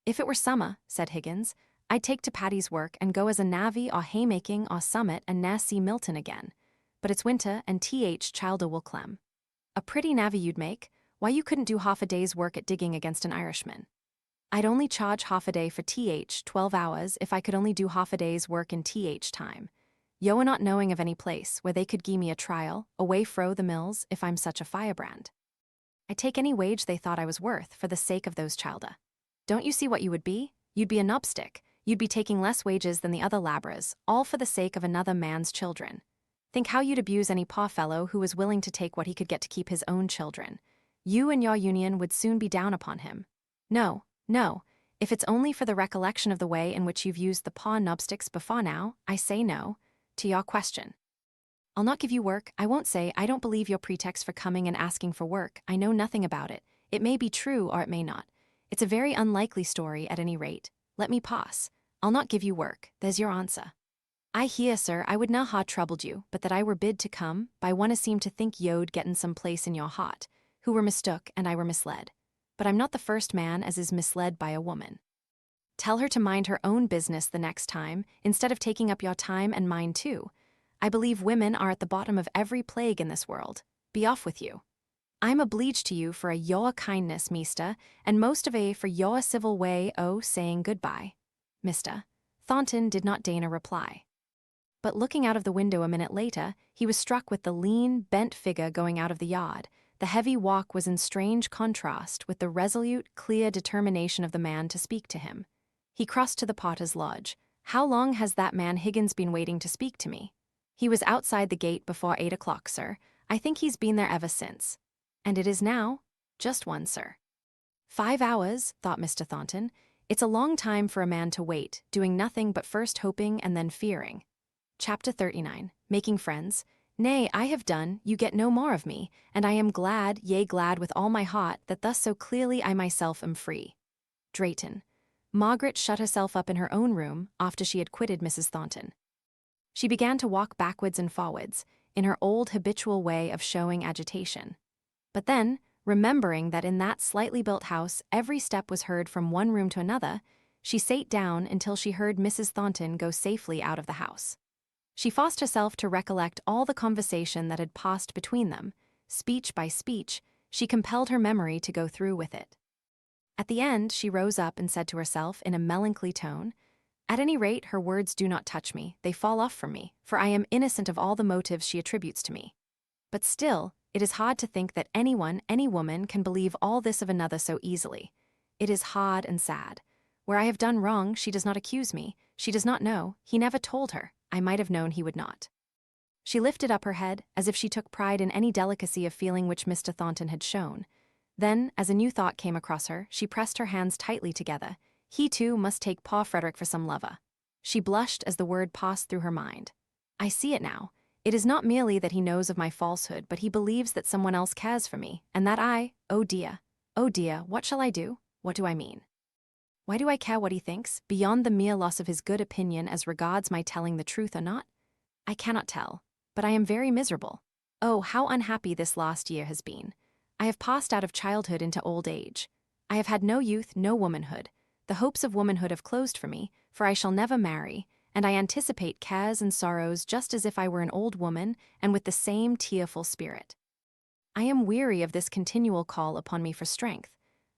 If it were summer, said Higgins, I'd take to Paddy's work and go as a navvy or haymaking or summit and ne'er see Milton again. But it's winter and Th childer will clem. A pretty navvy you'd make, why you couldn't do half a day's work at digging against an Irishman. I'd only charge half a day for Th 12 hours if I could only do half a day's work in Th time. Yo are not knowing of any place where they could gie me a trial, away fro the mills, if I'm such a firebrand. I'd take any wage they thought I was worth for the sake of those childer. Don't you see what you would be? You'd be a knobstick. You'd be taking less wages than the other labras, all for the sake of another man's children. Think how you'd abuse any poor fellow who was willing to take what he could get to keep his own children. You and your union would soon be down upon him. No, no, if it's only for the recollection of the way in which you've used the poor knobsticks before now, I say no, to your question. I'll not give you work. I won't say I don't believe your pretext for coming and asking for work. I know nothing about it. It may be true or it may not. It's a very unlikely story at any rate. Let me pass. I'll not give you work. There's your answer. I hear, sir, I would na ha troubled you, but that I were bid to come, by one as seemed to think yo'd getten some place in your heart, who were mistook and I were misled. But I'm not the first man as is misled by a woman. Tell her to mind her own business the next time, instead of taking up your time and mine too. I believe women are at the bottom of every plague in this world. Be off with you. I'm obleeged to you for a your kindness, meester, and most of a for your civil way o' saying goodbye. Mr. Thornton did not deign a reply. But looking out of the window a minute later, he was struck with the lean, bent figure going out of the yard. The heavy walk was in strange contrast with the resolute, clear determination of the man to speak to him. He crossed to the potter's lodge. How long has that man Higgins been waiting to speak to me? He was outside the gate before 8 o'clock, sir. I think he's been there ever since. And it is now? Just one, sir. 5 hours, thought Mr. Thornton. It's a long time for a man to wait, doing nothing but first hoping and then fearing. Chapter 39. Making friends. Nay, I have done, you get no more of me, and I am glad, yea glad with all my heart, that thus so clearly I myself am free. Drayton. Margaret shut herself up in her own room after she had quitted Mrs. Thornton. She began to walk backwards and forwards, in her old habitual way of showing agitation. But then, remembering that in that slightly built house every step was heard from one room to another, she sate down until she heard Mrs. Thornton go safely out of the house. She forced herself to recollect all the conversation that had passed between them. Speech by speech, she compelled her memory to go through with it. At the end, she rose up and said to herself in a melancholy tone, "At any rate, her words do not touch me, they fall off from me, for I am innocent of all the motives she attributes to me. But still, it is hard to think that anyone, any woman, can believe all this of another so easily. It is hard and sad. Where I have done wrong, she does not accuse me. She does not know. He never told her. I might have known he would not." She lifted up her head, as if she took pride in any delicacy of feeling which Mr. Thornton had shown. Then, as a new thought came across her, she pressed her hands tightly together. He, too, must take Pa Frederick for some lover. She blushed as the word passed through her mind. I see it now. It is not merely that he knows of my falsehood, but he believes that someone else cares for me, and that oh dear, what shall I do? What do I mean? Why do I care what he thinks, beyond the mere loss of his good opinion as regards my telling the truth or not? I cannot tell, but I am very miserable. Oh, how unhappy this last year has been. I have passed out of childhood into old age. I have had no youth, no womanhood. The hopes of womanhood have closed for me, for I shall never marry, and I anticipate cares and sorrows just as if I were an old woman and with the same tearful spirit. I am weary of this continual call upon me for strength.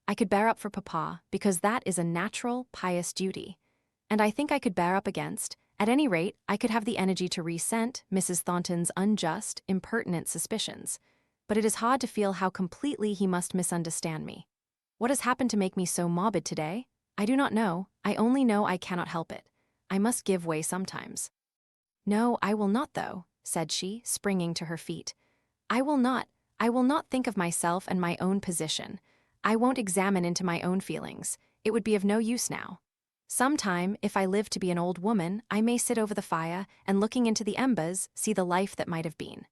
I could bear up for Papa, because that is a natural, pious duty. And I think I could bear up against, at any rate, I could have the energy to resent Mrs. Thornton's unjust, impertinent suspicions. But it is hard to feel how completely he must misunderstand me. What has happened to make me so morbid today? I do not know. I only know I cannot help it. I must give way sometimes. No, I will not, though, said she, springing to her feet. I will not think of myself and my own position. I won't examine into my own feelings. It would be of no use now. Sometime, if I live to be an old woman, I may sit over the fire and looking into the embers, see the life that might have been.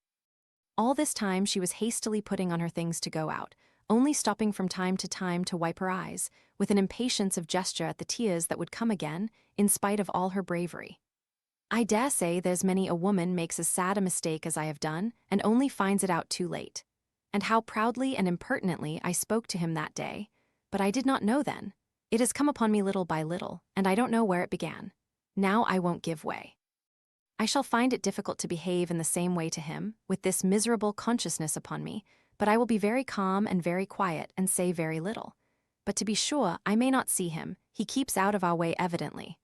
All this time she was hastily putting on her things to go out, only stopping from time to wipe her eyes, with an impatience of gesture at the tears that would come again, in spite of all her bravery. I dare say there's many a woman makes as sad a mistake as I have done, and only finds it out too late. And how proudly and impertinently I spoke to him that day, but I did not know then. It has come upon me little by little, and I don't know where it began. Now I won't give way. I shall find it difficult to behave in the same way to him, with this miserable consciousness upon me, but I will be very calm and very quiet and say very little. But to be sure, I may not see him, he keeps out of our way evidently.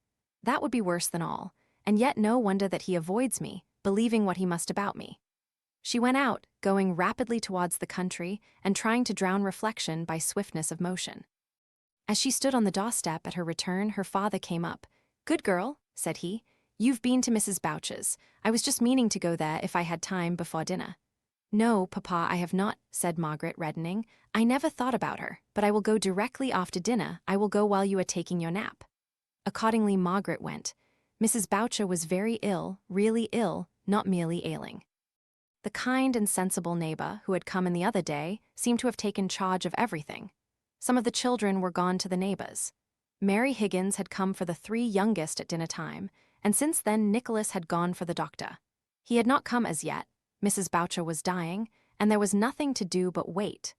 That would be worse than all, and yet no wonder that he avoids me, believing what he must about me. She went out, going rapidly towards the country and trying to drown reflection by swiftness of motion. As she stood on the doorstep at her return, her father came up. "Good girl," said he, "you've been to Mrs. Boucher's. I was just meaning to go there if I had time before dinner." "No, Papa, I have not," said Margaret, reddening. "I never thought about her, but I will go directly after dinner. I will go while you are taking your nap." Accordingly, Margaret went. Mrs. Boucher was very ill, really ill, not merely ailing. The kind and sensible neighbor, who had come in the other day, seemed to have taken charge of everything. Some of the children were gone to the neighbors. Mary Higgins had come for the 3 youngest at dinner time, and since then Nicholas had gone for the doctor. He had not come as yet. Mrs. Boucher was dying, and there was nothing to do but wait.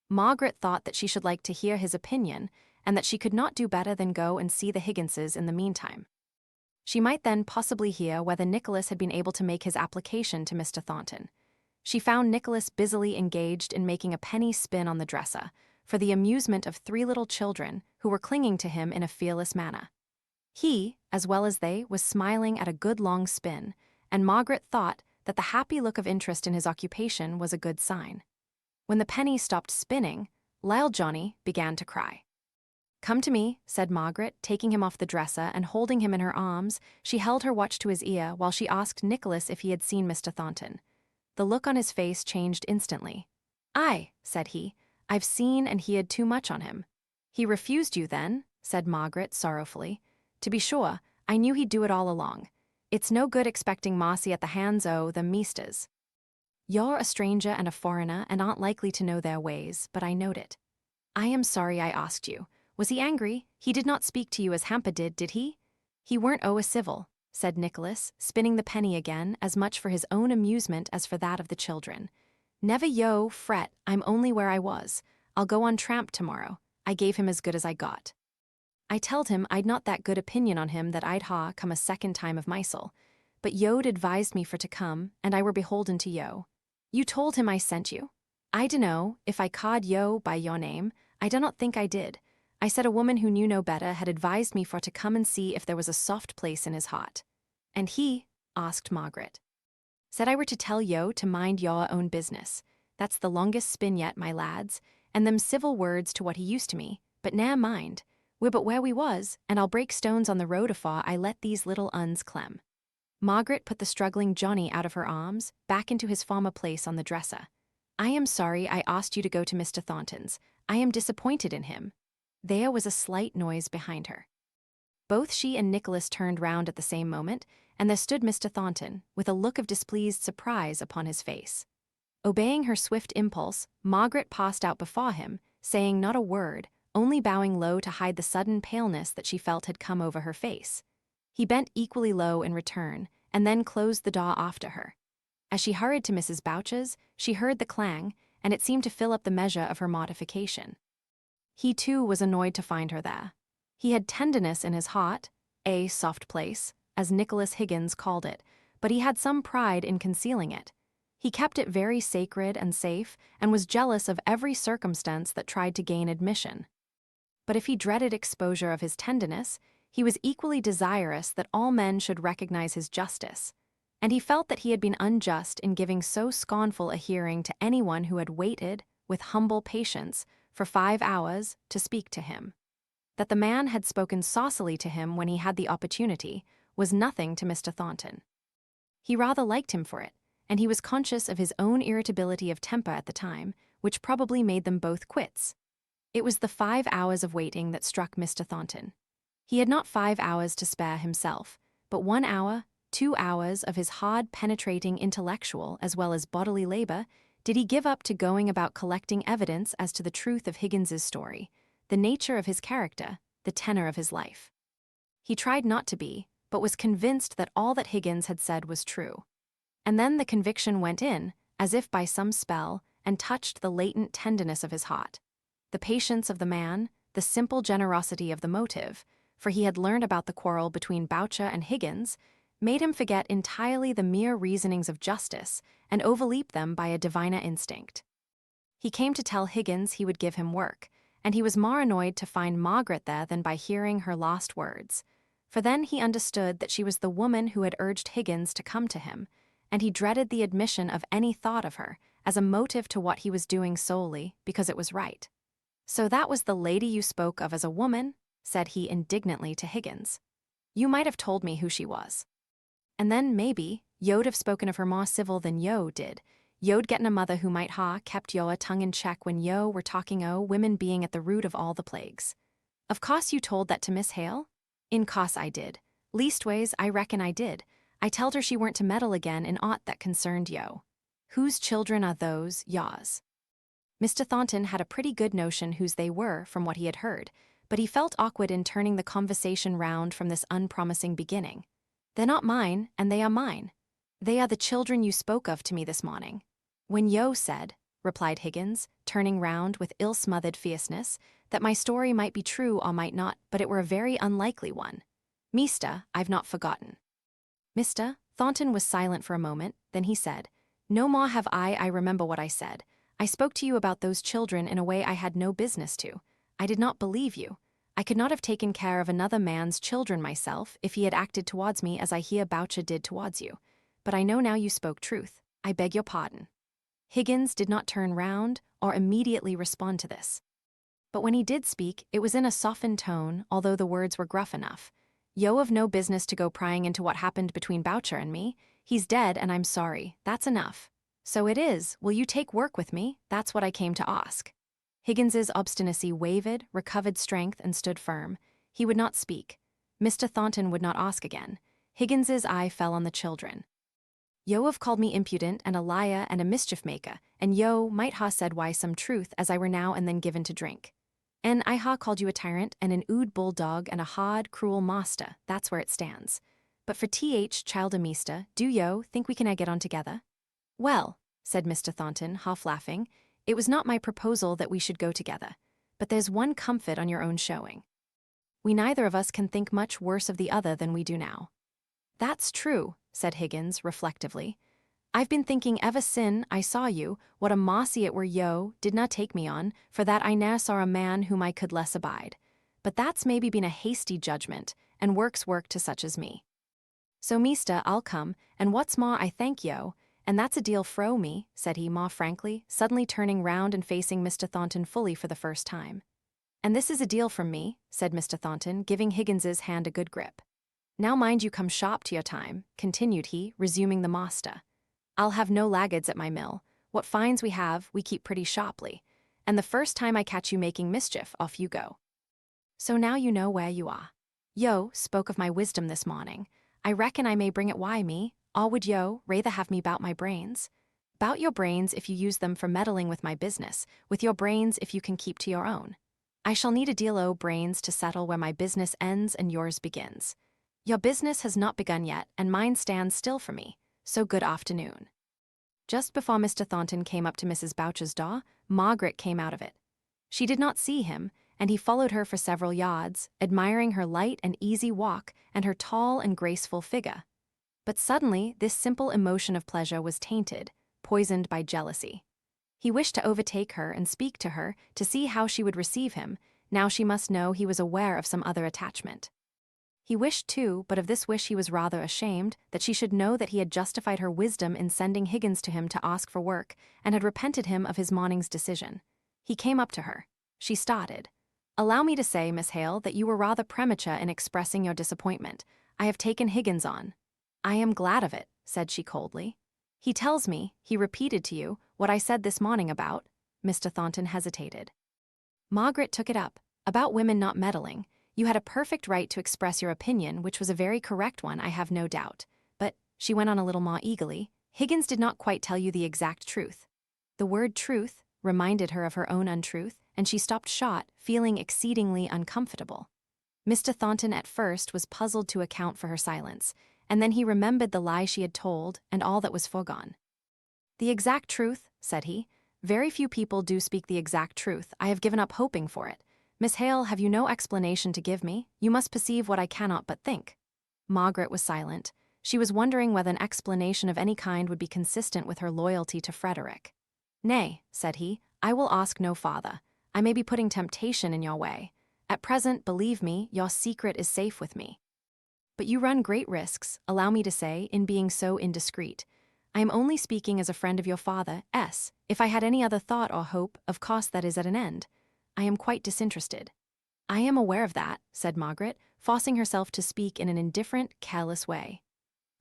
Margaret thought that she should like to hear his opinion, and that she could not do better than go and see the Higginses in the meantime. She might then possibly hear whether Nicholas had been able to make his application to Mr. Thornton. She found Nicholas busily engaged in making a penny spin on the dresser, for the amusement of 3 little children who were clinging to him in a fearless manner. He, as well as they, was smiling at a good long spin, and Margaret thought that the happy look of interest in his occupation was a good sign. When the penny stopped spinning, Lyle Johnny began to cry. "Come to me," said Margaret, taking him off the dresser and holding him in her arms. She held her watch to his ear while she asked Nicholas if he had seen Mr. Thornton. The look on his face changed instantly. "Aye," said he, "I've seen and heard too much on him." "He refused you then?" said Margaret sorrowfully. "To be sure, I knew he'd do it all along. It's no good expecting Marcy at the hands o' them meesters. You're a stranger and a foreigner and aren't likely to know their ways, but I knowed it. I am sorry I asked you. Was he angry? He did not speak to you as Hamper did he?" "He weren't a civil," said Nicholas, spinning the penny again, as much for his own amusement as for that of the children. "Never yo fret, I'm only where I was. I'll go on tramp tomorrow. I gave him as good as I got. I telled him I'd not that good opinion on him that I'd come a second time of mysel, but yo'd advised me for to come, and I were beholden to yo. You told him I sent you? I dunno, if I called yo by your name, I do not think I did. I said a woman who knew no better had advised me for to come and see if there was a soft place in his heart." "And he?" asked Margaret. "Said I were to tell yo to mind your own business. That's the longest spin yet, my lads, and them civil words to what he used to me, but ne'er mind. We're but where we was, and I'll break stones on the road afore I let these little uns clem." Margaret put the struggling Johnny out of her arms, back into his former place on the dresser. "I am sorry I asked you to go to Mr. Thornton's. I am disappointed in him." There was a slight noise behind her. Both she and Nicholas turned round at the same moment, and there stood Mr. Thornton, with a look of displeased surprise upon his face. Obeying her swift impulse, Margaret passed out before him, saying not a word, only bowing low to hide the sudden paleness that she felt had come over her face. He bent equally low in return, and then closed the door after her. As she hurried to Mrs. Boucher's, she heard the clang, and it seemed to fill up the measure of her mortification. He too was annoyed to find her there. He had tenderness in his heart, a soft place, as Nicholas Higgins called it, but he had some pride in concealing it. He kept it very sacred and safe, and was jealous of every circumstance that tried to gain admission. But if he dreaded exposure of his tenderness, he was equally desirous that all men should recognize his justice, and he felt that he had been unjust in giving so scornful a hearing to anyone who had waited, with humble patience, for 5 hours to speak to him. That the man had spoken saucily to him when he had the opportunity was nothing to Mr. Thornton. He rather liked him for it, and he was conscious of his own irritability of temper at the time, which probably made them both quits. It was the 5 hours of waiting that struck Mr. Thornton. He had not 5 hours to spare himself, but 1 hour, 2 hours of his hard, penetrating intellectual as well as bodily labor did he give up to going about collecting evidence as to the truth of Higgins's story, the nature of his character, the tenor of his life. He tried not to be, but was convinced that all that Higgins had said was true. And then the conviction went in, as if by some spell, and touched the latent tenderness of his heart. The patience of the man, the simple generosity of the motive, for he had learned about the quarrel between Boucher and Higgins, made him forget entirely the mere reasonings of justice and overleap them by a diviner instinct. He came to tell Higgins he would give him work, and he was more annoyed to find Margaret there than by hearing her last words, for then he understood that she was the woman who had urged Higgins to come to him, and he dreaded the admission of any thought of her as a motive to what he was doing solely because it was right. "So that was the lady you spoke of as a woman?" said he indignantly to Higgins. "You might have told me who she was. And then, maybe, yo'd have spoken of her more civil than yo did. Yo'd getten a mother who might ha kept yo a tongue in check when yo were talking o women being at the root of all the plagues. Of course you told that to Miss Hale?" "In course I did. Leastways, I reckon I did. I telled her she weren't to meddle again in aught that concerned yo." "Whose children are those, yaws?" Mr. Thornton had a pretty good notion whose they were from what he had heard, but he felt awkward in turning the conversation round from this unpromising beginning. "They're not mine, and they are mine. They are the children you spoke of to me this morning." "When yo said," replied Higgins, turning round with ill-smothered fierceness, "that my story might be true or might not, but it were a very unlikely one. Meester, I've not forgotten." Mr. Thornton was silent for a moment, then he said, "No more have I remember what I said. I spoke to you about those children in a way I had no business to. I did not believe you. I could not have taken care of another man's children myself if he had acted towards me as I hear Boucher did towards you. But I know now you spoke truth. I beg your pardon." Higgins did not turn round or immediately respond to this. But when he did speak, it was in a softened tone, although the words were gruff enough. "Yo have no business to go prying into what happened between Boucher and me. He's dead and I'm sorry. That's enough. So it is, will you take work with me? That's what I came to ask." Higgins's obstinacy wavered, recovered strength, and stood firm. He would not speak. Mr. Thornton would not ask again. Higgins's eye fell on the children. "Yo have called me impudent and a liar and a mischief-maker, and yo might ha said why some truth as I were now and then given to drink. And I ha called you a tyrant and an ood bulldog and a hard, cruel master, that's where it stands. But for child a meester, do yo think we can get on together?" "Well," said Mr. Thornton, half laughing, "it was not my proposal that we should go together, but there's one comfort on your own showing. We neither of us can think much worse of the other than we do now." "That's true," said Higgins, reflectively. "I've been thinking ever sin I saw you, what a mossy it were yo did not take me on, for that I ne'er saw a man whom I could less abide. But that's maybe been a hasty judgment, and work's work to such as me. So, meester, I'll come, and what's more, I thank yo, and that's a deal fro me," said he more frankly, suddenly turning round and facing Mr. Thornton fully for the first time. "And this is a deal from me," said Mr. Thornton, giving Higgins's hand a good grip. "Now mind you come sharp to your time," continued he, resuming the master. "I'll have no laggards at my mill. What fines we have, we keep pretty sharply, and the first time I catch you making mischief, off you go. So now you know where you are. Yo spoke of my wisdom this morning. I reckon I may bring it why me, or would yo rather have me bout my brains? Bout your brains if you use them for meddling with my business, with your brains if you can keep to your own. I shall need a deal o' brains to settle where my business ends and yours begins. Your business has not begun yet, and mine stands still for me, so good afternoon." Just before Mr. Thornton came up to Mrs. Boucher's door, Margaret came out of it. She did not see him, and he followed her for several yards, admiring her light and easy walk and her tall and graceful figure. But suddenly, this simple emotion of pleasure was tainted, poisoned by jealousy. He wished to overtake her and speak to her to see how she would receive him, now she must know he was aware of some other attachment. He wished too, but of this wish he was rather ashamed, that she should know that he had justified her wisdom in sending Higgins to him to ask for work, and had repented him of his morning's decision. He came up to her. She started. "Allow me to say, Miss Hale, that you were rather premature in expressing your disappointment. I have taken Higgins on." "I am glad of it," said she coldly. "He tells me, he repeated to you, what I said this morning about—" Mr. Thornton hesitated. Margaret took it up. "About women not meddling. You had a perfect right to express your opinion, which was a very correct one, I have no doubt. But," she went on a little more eagerly, "Higgins did not quite tell you the exact truth." The word truth reminded her of her own untruth, and she stopped short, feeling exceedingly uncomfortable. Mr. Thornton at first was puzzled to account for her silence, and then he remembered the lie she had told and all that was foregone. "The exact truth," said he. "Very few people do speak the exact truth. I have given up hoping for it. Miss Hale, have you no explanation to give me? You must perceive what I cannot but think." Margaret was silent. She was wondering whether an explanation of any kind would be consistent with her loyalty to Frederick. "Nay," said he, "I will ask no farther. I may be putting temptation in your way. At present, believe me, your secret is safe with me. But you run great risks, allow me to say, in being so indiscreet. I am only speaking as a friend of your father, S. If I had any other thought or hope, of course that is at an end. I am quite disinterested." "I am aware of that," said Margaret, forcing herself to speak in an indifferent, careless way.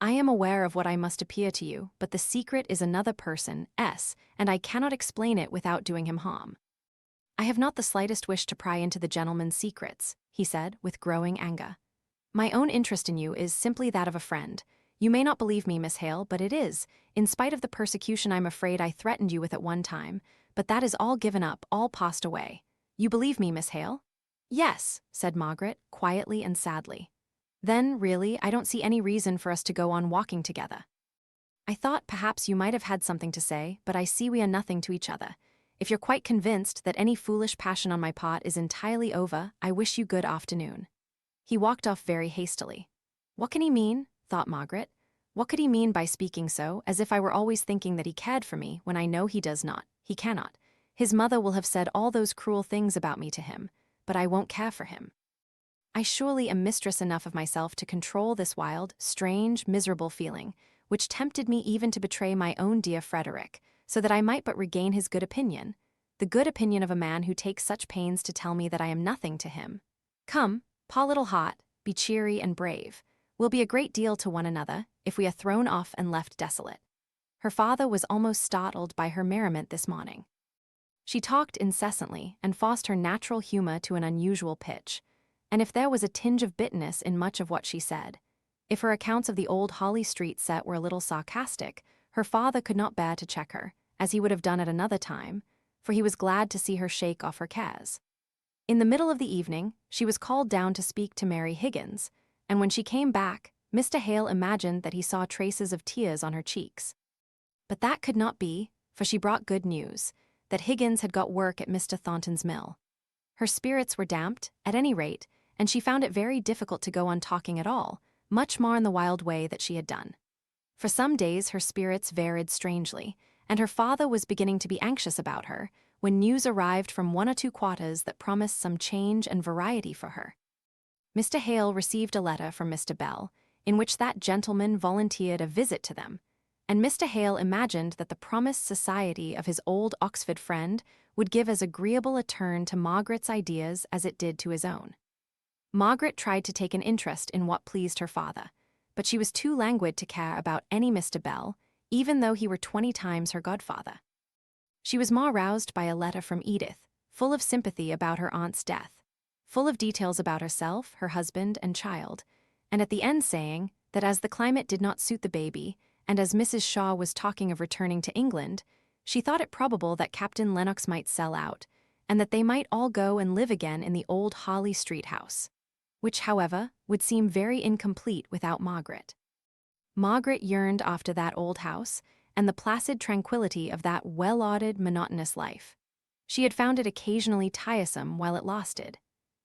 "I am aware of what I must appear to you, but the secret is another person, S., and I cannot explain it without doing him harm." "I have not the slightest wish to pry into the gentleman's secrets," he said, with growing anger. "My own interest in you is simply that of a friend. You may not believe me, Miss Hale, but it is, in spite of the persecution I'm afraid I threatened you with at one time, but that is all given up, all passed away. You believe me, Miss Hale?" "Yes," said Margaret, quietly and sadly. "Then, really, I don't see any reason for us to go on walking together. I thought perhaps you might have had something to say, but I see we are nothing to each other. If you're quite convinced that any foolish passion on my part is entirely over, I wish you good afternoon." He walked off very hastily. "What can he mean?" thought Margaret. "What could he mean by speaking so, as if I were always thinking that he cared for me, when I know he does not, he cannot. His mother will have said all those cruel things about me to him, but I won't care for him. I surely am mistress enough of myself to control this wild, strange, miserable feeling, which tempted me even to betray my own dear Frederick, so that I might but regain his good opinion, the good opinion of a man who takes such pains to tell me that I am nothing to him. Come, paw little heart, be cheery and brave. We'll be a great deal to one another, if we are thrown off and left desolate." Her father was almost startled by her merriment this morning. She talked incessantly and forced her natural humor to an unusual pitch, and if there was a tinge of bitterness in much of what she said, if her accounts of the old Holly Street set were a little sarcastic, her father could not bear to check her, as he would have done at another time, for he was glad to see her shake off her cares. In the middle of the evening, she was called down to speak to Mary Higgins, and when she came back, Mr. Hale imagined that he saw traces of tears on her cheeks. But that could not be, for she brought good news, that Higgins had got work at Mr. Thornton's mill. Her spirits were damped, at any rate, and she found it very difficult to go on talking at all, much more in the wild way that she had done. For some days her spirits varied strangely, and her father was beginning to be anxious about her, when news arrived from 1 or 2 quarters that promised some change and variety for her. Mr. Hale received a letter from Mr. Bell, in which that gentleman volunteered a visit to them, and Mr. Hale imagined that the promised society of his old Oxford friend would give as agreeable a turn to Margaret's ideas as it did to his own. Margaret tried to take an interest in what pleased her father, but she was too languid to care about any Mr. Bell, even though he were 20 times her godfather. She was more roused by a letter from Edith, full of sympathy about her aunt's death, full of details about herself, her husband, and child, and at the end saying that as the climate did not suit the baby, and as Mrs. Shaw was talking of returning to England, she thought it probable that Captain Lennox might sell out, and that they might all go and live again in the old Holly Street house, which, however, would seem very incomplete without Margaret. Margaret yearned after that old house and the placid tranquility of that well-ordered, monotonous life. She had found it occasionally tiresome while it lasted,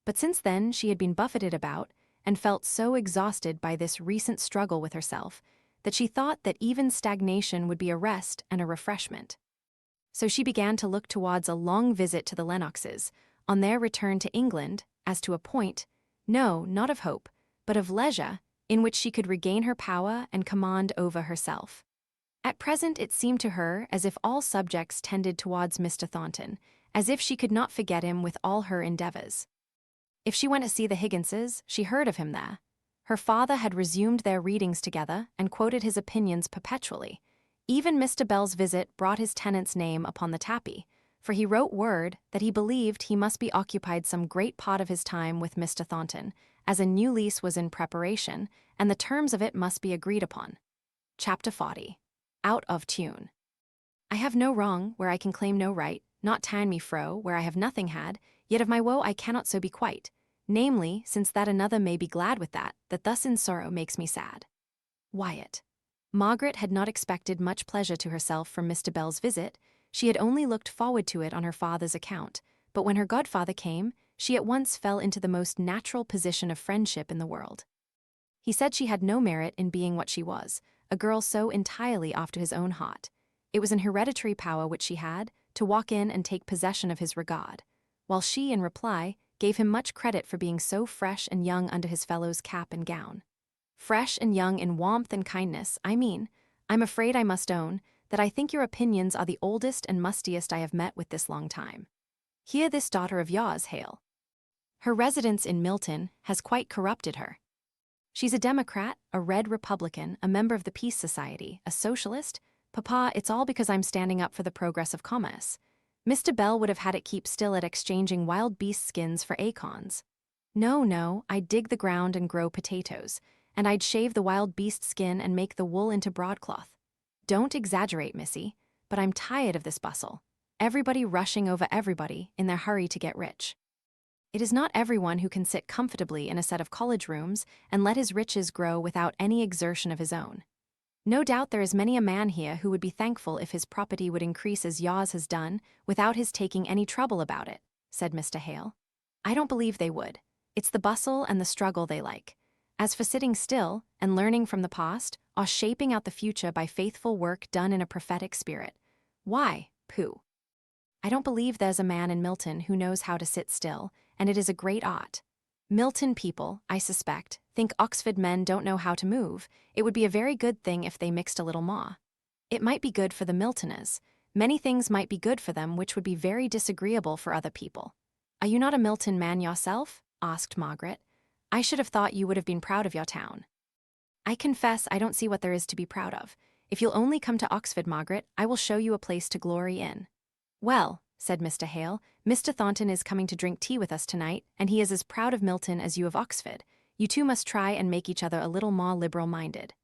but since then she had been buffeted about and felt so exhausted by this recent struggle with herself that she thought that even stagnation would be a rest and a refreshment. So she began to look towards a long visit to the Lennoxes, on their return to England, as to a point, no, not of hope, but of leisure, in which she could regain her power and command over herself. At present it seemed to her as if all subjects tended towards Mr. Thornton, as if she could not forget him with all her endeavors. If she went to see the Higginses, she heard of him there. Her father had resumed their readings together and quoted his opinions perpetually. Even Mr. Bell's visit brought his tenant's name upon the tapis, for he wrote word that he believed he must be occupied some great part of his time with Mr. Thornton, as a new lease was in preparation, and the terms of it must be agreed upon. Chapter 40. Out of tune. I have no wrong where I can claim no right, not tan me fro where I have nothing had, yet of my woe I cannot so be quite, namely, since that another may be glad with that thus in sorrow makes me sad. Wyatt. Margaret had not expected much pleasure to herself from Mr. Bell's visit. She had only looked forward to it on her father's account, but when her godfather came, she at once fell into the most natural position of friendship in the world. He said she had no merit in being what she was, a girl so entirely after his own heart. It was an hereditary power which she had, to walk in and take possession of his regard, while she, in reply, gave him much credit for being so fresh and young under his fellow's cap and gown. Fresh and young in warmth and kindness, I mean. I'm afraid I must own that I think your opinions are the oldest and mustiest I have met with this long time. Hear this daughter of yours, Hale. Her residence in Milton has quite corrupted her. She's a Democrat, a Red Republican, a member of the Peace Society, a socialist. Papa, it's all because I'm standing up for the progress of commerce. Mr. Bell would have had it keep still at exchanging wild beast skins for acorns. No, I'd dig the ground and grow potatoes, and I'd shave the wild beast skin and make the wool into broadcloth. Don't exaggerate, missy, but I'm tired of this bustle. Everybody rushing over everybody in their hurry to get rich. It is not everyone who can sit comfortably in a set of college rooms and let his riches grow without any exertion of his own. No doubt there is many a man here who would be thankful if his property would increase as yours has done without his taking any trouble about it, said Mr. Hale. I don't believe they would. It's the bustle and the struggle they like. As for sitting still and learning from the past, or shaping out the future by faithful work done in a prophetic spirit, why, pooh. I don't believe there's a man in Milton who knows how to sit still, and it is a great art. Milton people, I suspect, think Oxford men don't know how to move. It would be a very good thing if they mixed a little more. It might be good for the Miltoners. Many things might be good for them which would be very disagreeable for other people. Are you not a Milton man yourself? Asked Margaret. I should have thought you would have been proud of your town. I confess I don't see what there is to be proud of. If you'll only come to Oxford, Margaret, I will show you a place to glory in. Well, said Mr. Hale, Mr. Thornton is coming to drink tea with us tonight, and he is as proud of Milton as you of Oxford. You two must try and make each other a little more liberal-minded.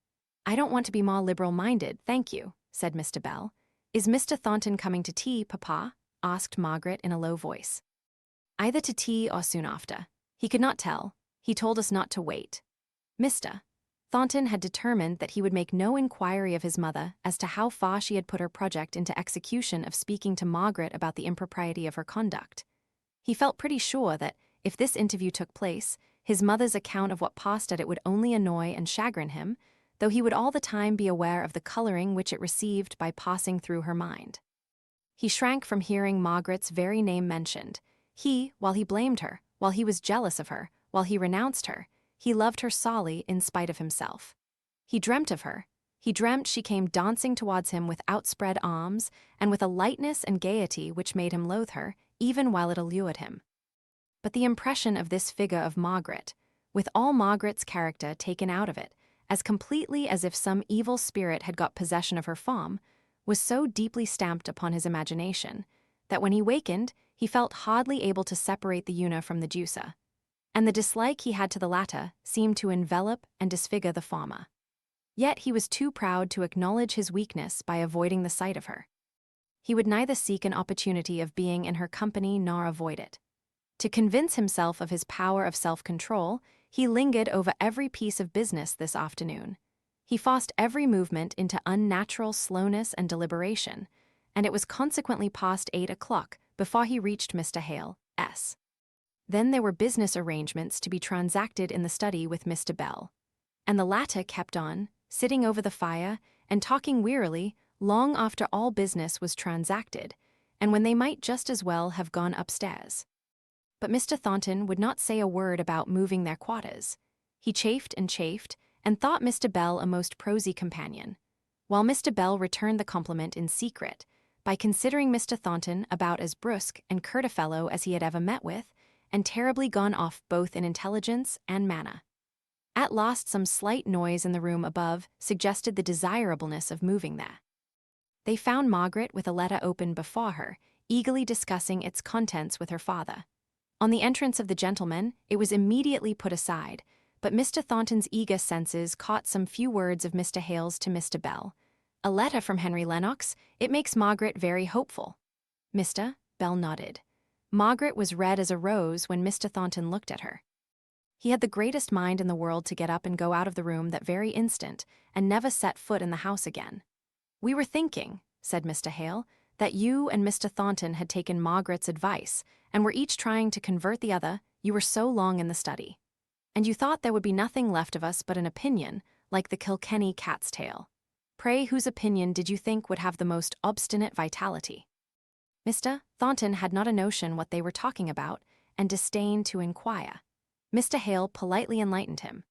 I don't want to be more liberal-minded, thank you, said Mr. Bell. Is Mr. Thornton coming to tea, Papa? Asked Margaret in a low voice. Either to tea or soon after. He could not tell. He told us not to wait. Mr. Thornton had determined that he would make no inquiry of his mother as to how far she had put her project into execution of speaking to Margaret about the impropriety of her conduct. He felt pretty sure that, if this interview took place, his mother's account of what passed at it would only annoy and chagrin him, though he would all the time be aware of the coloring which it received by passing through her mind. He shrank from hearing Margaret's very name mentioned. While he blamed her, while he was jealous of her, while he renounced her, he loved her sorely in spite of himself. He dreamt of her. He dreamt she came dancing towards him with outspread arms and with a lightness and gaiety which made him loathe her, even while it allured him. But the impression of this figure of Margaret, with all Margaret's character taken out of it, as completely as if some evil spirit had got possession of her form, was so deeply stamped upon his imagination that when he wakened, he felt hardly able to separate the una from the juicer, and the dislike he had to the latter seemed to envelop and disfigure the former. Yet he was too proud to acknowledge his weakness by avoiding the sight of her. He would neither seek an opportunity of being in her company nor avoid it. To convince himself of his power of self-control, he lingered over every piece of business this afternoon. He forced every movement into unnatural slowness and deliberation, and it was consequently past 8 o'clock before he reached Mr. Hale's. Then there were business arrangements to be transacted in the study with Mr. Bell, and the latter kept on, sitting over the fire and talking wearily long after all business was transacted, and when they might just as well have gone upstairs. But Mr. Thornton would not say a word about moving their quarters. He chafed and thought Mr. Bell a most prosy companion, while Mr. Bell returned the compliment in secret by considering Mr. Thornton about as brusque and curt a fellow as he had ever met with, and terribly gone off both in intelligence and manner. At last some slight noise in the room above suggested the desirableness of moving there. They found Margaret with a letter open before her, eagerly discussing its contents with her father. On the entrance of the gentleman, it was immediately put aside, but Mr. Thornton's eager senses caught some few words of Mr. Hale's to Mr. Bell. "A letter from Henry Lennox. It makes Margaret very hopeful." Mr. Bell nodded. Margaret was red as a rose when Mr. Thornton looked at her. He had the greatest mind in the world to get up and go out of the room that very instant and never set foot in the house again. "We were thinking," said Mr. Hale, "that you and Mr. Thornton had taken Margaret's advice and were each trying to convert the other. You were so long in the study. And you thought there would be nothing left of us but an opinion, like the Kilkenny cat's tail. Pray, whose opinion did you think would have the most obstinate vitality?" Mr. Thornton had not a notion what they were talking about and disdained to inquire. Mr. Hale politely enlightened him.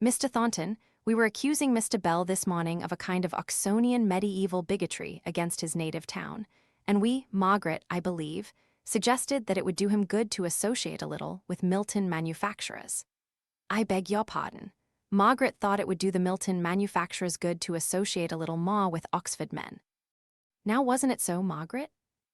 "Mr. Thornton, we were accusing Mr. Bell this morning of a kind of Oxonian medieval bigotry against his native town, and we, Margaret, I believe, suggested that it would do him good to associate a little with Milton manufacturers." "I beg your pardon. Margaret thought it would do the Milton manufacturers good to associate a little more with Oxford men." "Now wasn't it so, Margaret?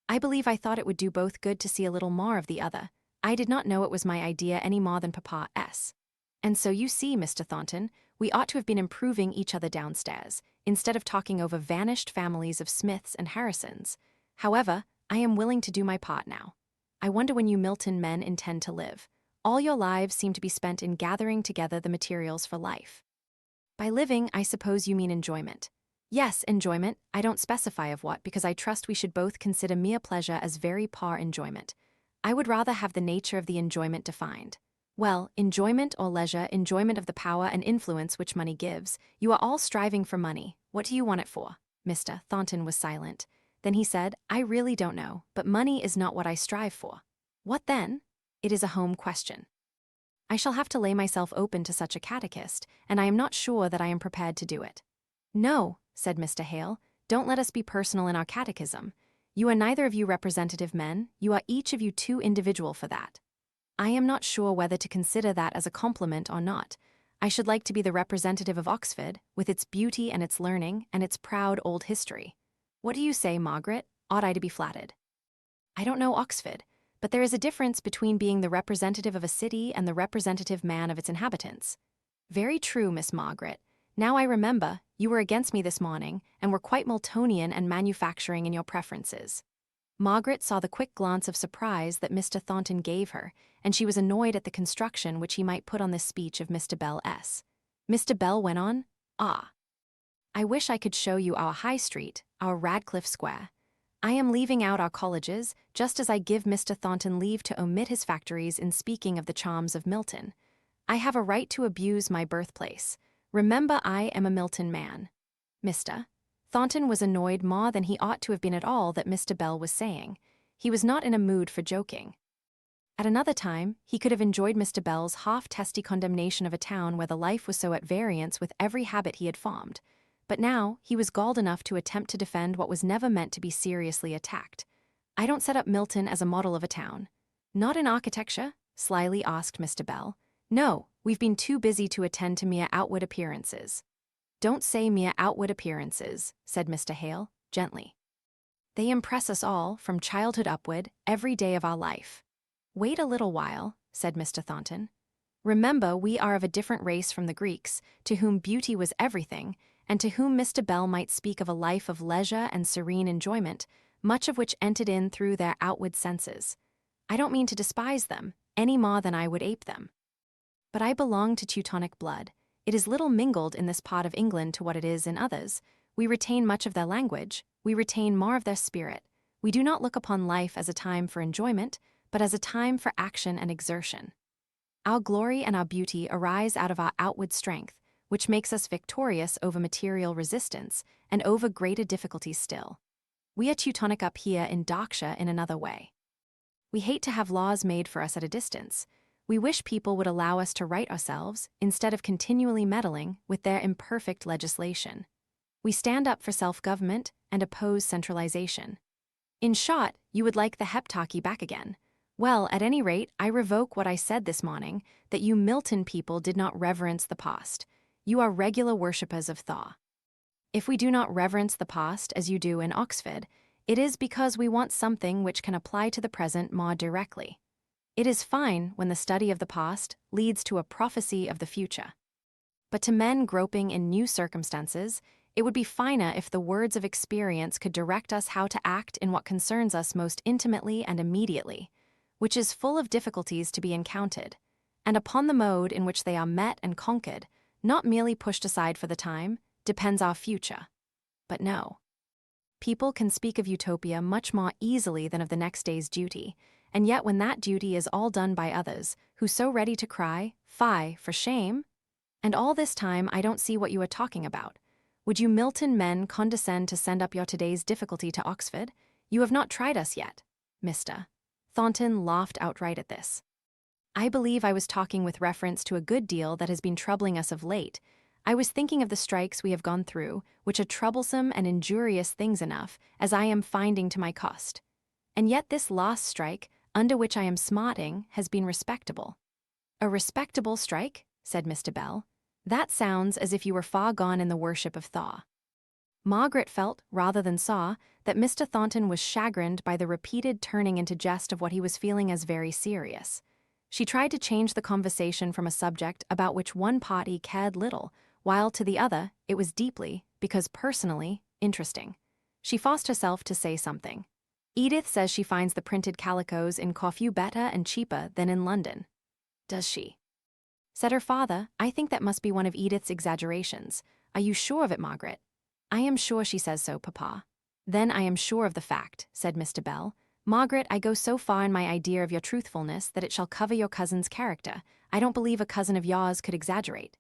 I believe I thought it would do both good to see a little more of the other. I did not know it was my idea any more than Papa's. And so you see, Mr. Thornton, we ought to have been improving each other downstairs, instead of talking over vanished families of Smiths and Harrisons. However, I am willing to do my part now. I wonder when you Milton men intend to live. All your lives seem to be spent in gathering together the materials for life." "By living, I suppose you mean enjoyment." "Yes, enjoyment. I don't specify of what, because I trust we should both consider mere pleasure as very poor enjoyment. I would rather have the nature of the enjoyment defined. Well, enjoyment or leisure, enjoyment of the power and influence which money gives. You are all striving for money. What do you want it for?" Mr. Thornton was silent. Then he said, "I really don't know, but money is not what I strive for." "What then?" "It is a home question." "I shall have to lay myself open to such a catechist, and I am not sure that I am prepared to do it." "No," said Mr. Hale, "don't let us be personal in our catechism. You are neither of you representative men, you are each of you too individual for that. I am not sure whether to consider that as a compliment or not. I should like to be the representative of Oxford, with its beauty and its learning and its proud old history. What do you say, Margaret? Ought I to be flattered?" "I don't know Oxford, but there is a difference between being the representative of a city and the representative man of its inhabitants." "Very true, Miss Margaret. Now I remember, you were against me this morning, and were quite Miltonian and manufacturing in your preferences." Margaret saw the quick glance of surprise that Mr. Thornton gave her, and she was annoyed at the construction which he might put on this speech of Mr. Bell's. Mr. Bell went on, "Ah, I wish I could show you our High Street, our Radcliffe Square. I am leaving out our colleges, just as I give Mr. Thornton leave to omit his factories in speaking of the charms of Milton. I have a right to abuse my birthplace. Remember, I am a Milton man." Mr. Thornton was annoyed more than he ought to have been at all that Mr. Bell was saying. He was not in a mood for joking. At another time, he could have enjoyed Mr. Bell's half-testy condemnation of a town where the life was so at variance with every habit he had formed. But now, he was galled enough to attempt to defend what was never meant to be seriously attacked. "I don't set up Milton as a model of a town." "Not in architecture?" slyly asked Mr. Bell. "No, we've been too busy to attend to mere outward appearances." "Don't say mere outward appearances," said Mr. Hale, gently. "They impress us all, from childhood upward, every day of our life." "Wait a little while," said Mr. Thornton. "Remember, we are of a different race from the Greeks, to whom beauty was everything, and to whom Mr. Bell might speak of a life of leisure and serene enjoyment, much of which entered in through their outward senses. I don't mean to despise them, any more than I would ape them. But I belong to Teutonic blood. It is little mingled in this part of England to what it is in others. We retain much of their language, we retain more of their spirit. We do not look upon life as a time for enjoyment, but as a time for action and exertion. Our glory and our beauty arise out of our outward strength, which makes us victorious over material resistance and over greater difficulties still. We are Teutonic up here in Darkshire in another way. We hate to have laws made for us at a distance. We wish people would allow us to right ourselves instead of continually meddling with their imperfect legislation. We stand up for self-government and oppose centralization. In short, you would like the heptarchy back again. Well, at any rate, I revoke what I said this morning, that you Milton people did not reverence the past. You are regular worshippers of Thor. If we do not reverence the past as you do in Oxford, It is because we want something which can apply to the present more directly. It is fine when the study of the past leads to a prophecy of the future. But to men groping in new circumstances, it would be finer if the words of experience could direct us how to act in what concerns us most intimately and immediately, which is full of difficulties to be encountered, and upon the mode in which they are met and conquered, not merely pushed aside for the time, depends our future. But no. People can speak of utopia much more easily than of the next day's duty, and yet when that duty is all done by others, who so ready to cry, "Fie, for shame?" And all this time I don't see what you are talking about. Would you Milton men condescend to send up your today's difficulty to Oxford? You have not tried us yet, Mr. Thornton laughed outright at this. I believe I was talking with reference to a good deal that has been troubling us of late. I was thinking of the strikes we have gone through, which are troublesome and injurious things enough, as I am finding to my cost. And yet this last strike, under which I am smarting, has been respectable. A respectable strike? Said Mr. Bell. That sounds as if you were far gone in the worship of Thor. Margaret felt, rather than saw, that Mr. Thornton was chagrined by the repeated turning into jest of what he was feeling as very serious. She tried to change the conversation from a subject about which one party cared little, while to the other it was deeply, because personally, interesting. She forced herself to say something. Edith says she finds the printed calicos in Corfu better and cheaper than in London. Does she? Said her father, I think that must be one of Edith's exaggerations. Are you sure of it, Margaret? I am sure she says so, Papa. Then I am sure of the fact, said Mr. Bell. Margaret, I go so far in my idea of your truthfulness that it shall cover your cousin's character. I don't believe a cousin of yours could exaggerate.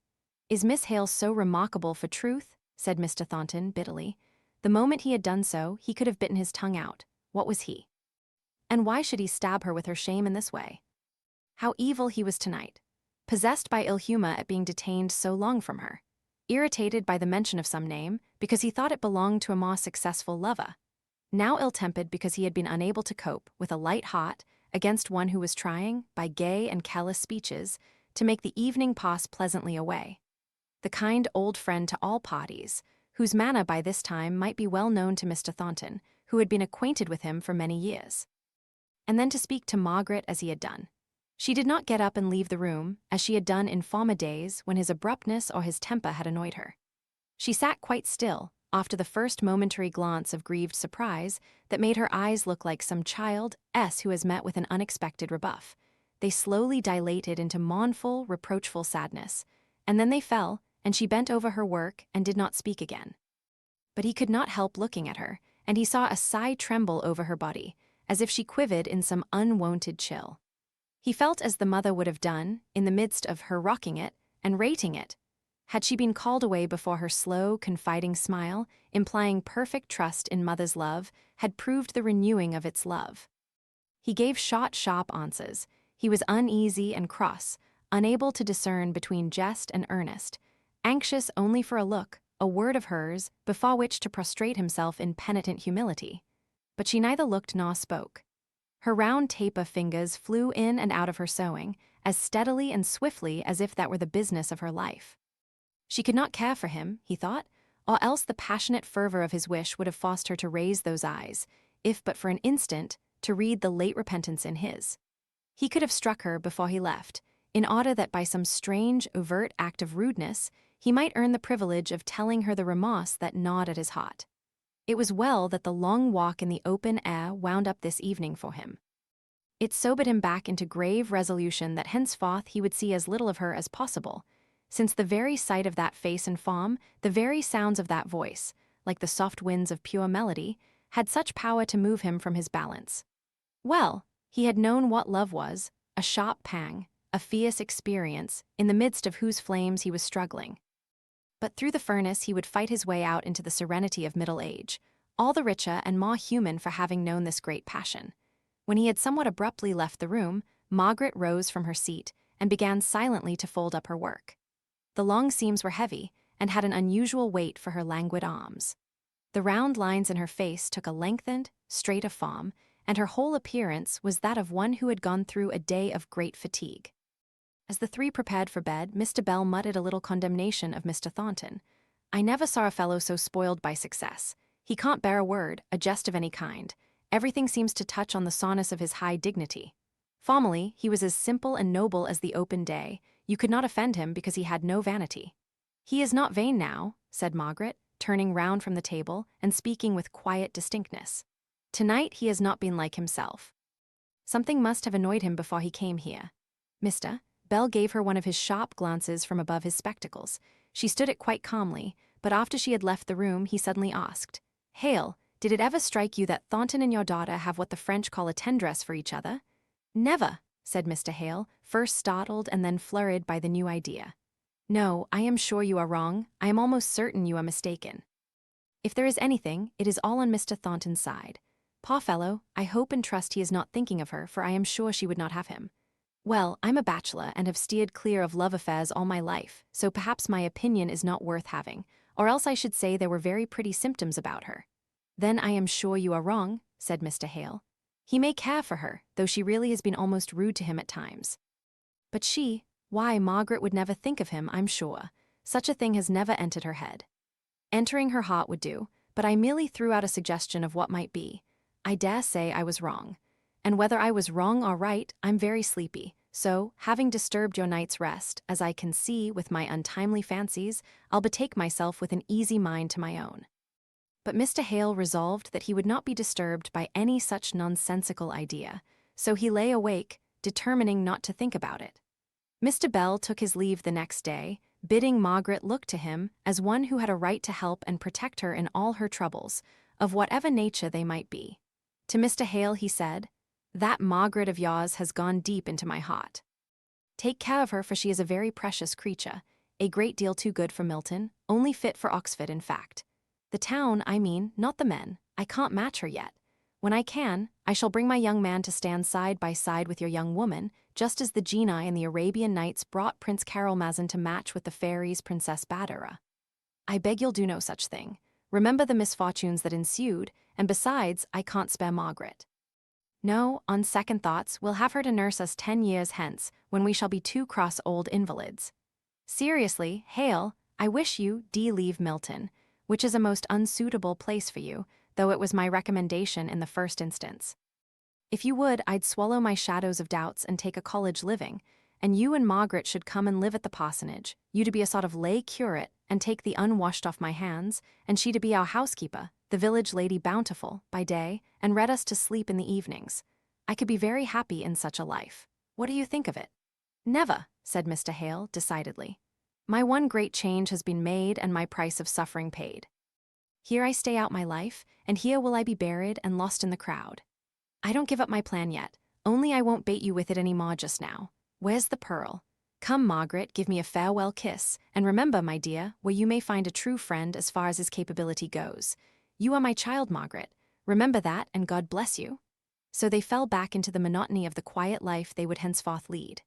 Is Miss Hale so remarkable for truth? Said Mr. Thornton bitterly. The moment he had done so, he could have bitten his tongue out. What was he? And why should he stab her with her shame in this way? How evil he was tonight. Possessed by ill humor at being detained so long from her. Irritated by the mention of some name, because he thought it belonged to a more successful lover. Now ill-tempered because he had been unable to cope with a light heart against one who was trying, by gay and careless speeches, to make the evening pass pleasantly away. The kind old friend to all parties, whose manner by this time might be well known to Mr. Thornton, who had been acquainted with him for many years. And then to speak to Margaret as he had done. She did not get up and leave the room, as she had done in former days when his abruptness or his temper had annoyed her. She sat quite still, after the first momentary glance of grieved surprise that made her eyes look like some child who has met with an unexpected rebuff. They slowly dilated into mournful, reproachful sadness, and then they fell, and she bent over her work and did not speak again. But he could not help looking at her, and he saw a sigh tremble over her body, as if she quivered in some unwonted chill. He felt as the mother would have done, in the midst of her rocking it and rating it, had she been called away before her slow, confiding smile, implying perfect trust in mother's love, had proved the renewing of its love. He gave short, sharp answers. He was uneasy and cross, unable to discern between jest and earnest, anxious only for a look, a word of hers, before which to prostrate himself in penitent humility. But she neither looked nor spoke. Her round taper fingers flew in and out of her sewing, as steadily and swiftly as if that were the business of her life. She could not care for him, he thought, or else the passionate fervor of his wish would have forced her to raise those eyes, if but for an instant, to read the late repentance in his. He could have struck her before he left, in order that by some strange, overt act of rudeness, he might earn the privilege of telling her the remorse that gnawed at his heart. It was well that the long walk in the open air wound up this evening for him. It sobered him back into grave resolution that henceforth he would see as little of her as possible, since the very sight of that face and form, the very sounds of that voice, like the soft winds of pure melody, had such power to move him from his balance. Well, he had known what love was, a sharp pang, a fierce experience, in the midst of whose flames he was struggling. But through the furnace he would fight his way out into the serenity of middle age, all the richer and more human for having known this great passion. When he had somewhat abruptly left the room, Margaret rose from her seat and began silently to fold up her work. The long seams were heavy and had an unusual weight for her languid arms. The round lines in her face took a lengthened, straighter form, and her whole appearance was that of one who had gone through a day of great fatigue. As the three prepared for bed, Mr. Bell muttered a little condemnation of Mr. Thornton. I never saw a fellow so spoiled by success. He can't bear a word, a jest of any kind. Everything seems to touch on the soreness of his high dignity. Formerly, he was as simple and noble as the open day. You could not offend him because he had no vanity. He is not vain now, said Margaret, turning round from the table and speaking with quiet distinctness. Tonight he has not been like himself. Something must have annoyed him before he came here. Mr. Bell gave her one of his sharp glances from above his spectacles. She stood it quite calmly, but after she had left the room he suddenly asked, Hale, did it ever strike you that Thornton and your daughter have what the French call a tendresse for each other? Never, said Mr. Hale, first startled and then flurried by the new idea. No, I am sure you are wrong. I am almost certain you are mistaken. If there is anything, it is all on Mr. Thornton's side. Poor fellow, I hope and trust he is not thinking of her, for I am sure she would not have him. Well, I'm a bachelor and have steered clear of love affairs all my life, so perhaps my opinion is not worth having, or else I should say there were very pretty symptoms about her. Then I am sure you are wrong, said Mr. Hale. He may care for her, though she really has been almost rude to him at times. But she, why, Margaret would never think of him, I'm sure. Such a thing has never entered her head. Entering her heart would do, but I merely threw out a suggestion of what might be. I dare say I was wrong. And whether I was wrong or right, I'm very sleepy, so, having disturbed your night's rest, as I can see with my untimely fancies, I'll betake myself with an easy mind to my own. But Mr. Hale resolved that he would not be disturbed by any such nonsensical idea, so he lay awake, determining not to think about it. Mr. Bell took his leave the next day, bidding Margaret look to him as one who had a right to help and protect her in all her troubles, of whatever nature they might be. To Mr. Hale he said, That Margaret of yours has gone deep into my heart. Take care of her, for she is a very precious creature, a great deal too good for Milton, only fit for Oxford in fact. The town, I mean, not the men. I can't match her yet. When I can, I shall bring my young man to stand side by side with your young woman, just as the genii in the Arabian Nights brought Prince Caerulmazan to match with the fairies Princess Badoura. I beg you'll do no such thing. Remember the misfortunes that ensued, and besides, I can't spare Margaret. No, on second thoughts, we'll have her to nurse us 10 years hence, when we shall be two cross old invalids. Seriously, Hale, I wish you leave Milton, which is a most unsuitable place for you, though it was my recommendation in the first instance. If you would, I'd swallow my shadows of doubts and take a college living, and you and Margaret should come and live at the parsonage, you to be a sort of lay curate and take the unwashed off my hands, and she to be our housekeeper, the village lady Bountiful, by day, and read us to sleep in the evenings. I could be very happy in such a life. What do you think of it? Never, said Mr. Hale, decidedly. My one great change has been made and my price of suffering paid. Here I stay out my life, and here will I be buried and lost in the crowd. I don't give up my plan yet, only I won't bait you with it any more just now. Where's the pearl? Come, Margaret, give me a farewell kiss, and remember, my dear, where you may find a true friend as far as his capability goes. You are my child, Margaret. Remember that, and God bless you. So they fell back into the monotony of the quiet life they would henceforth lead.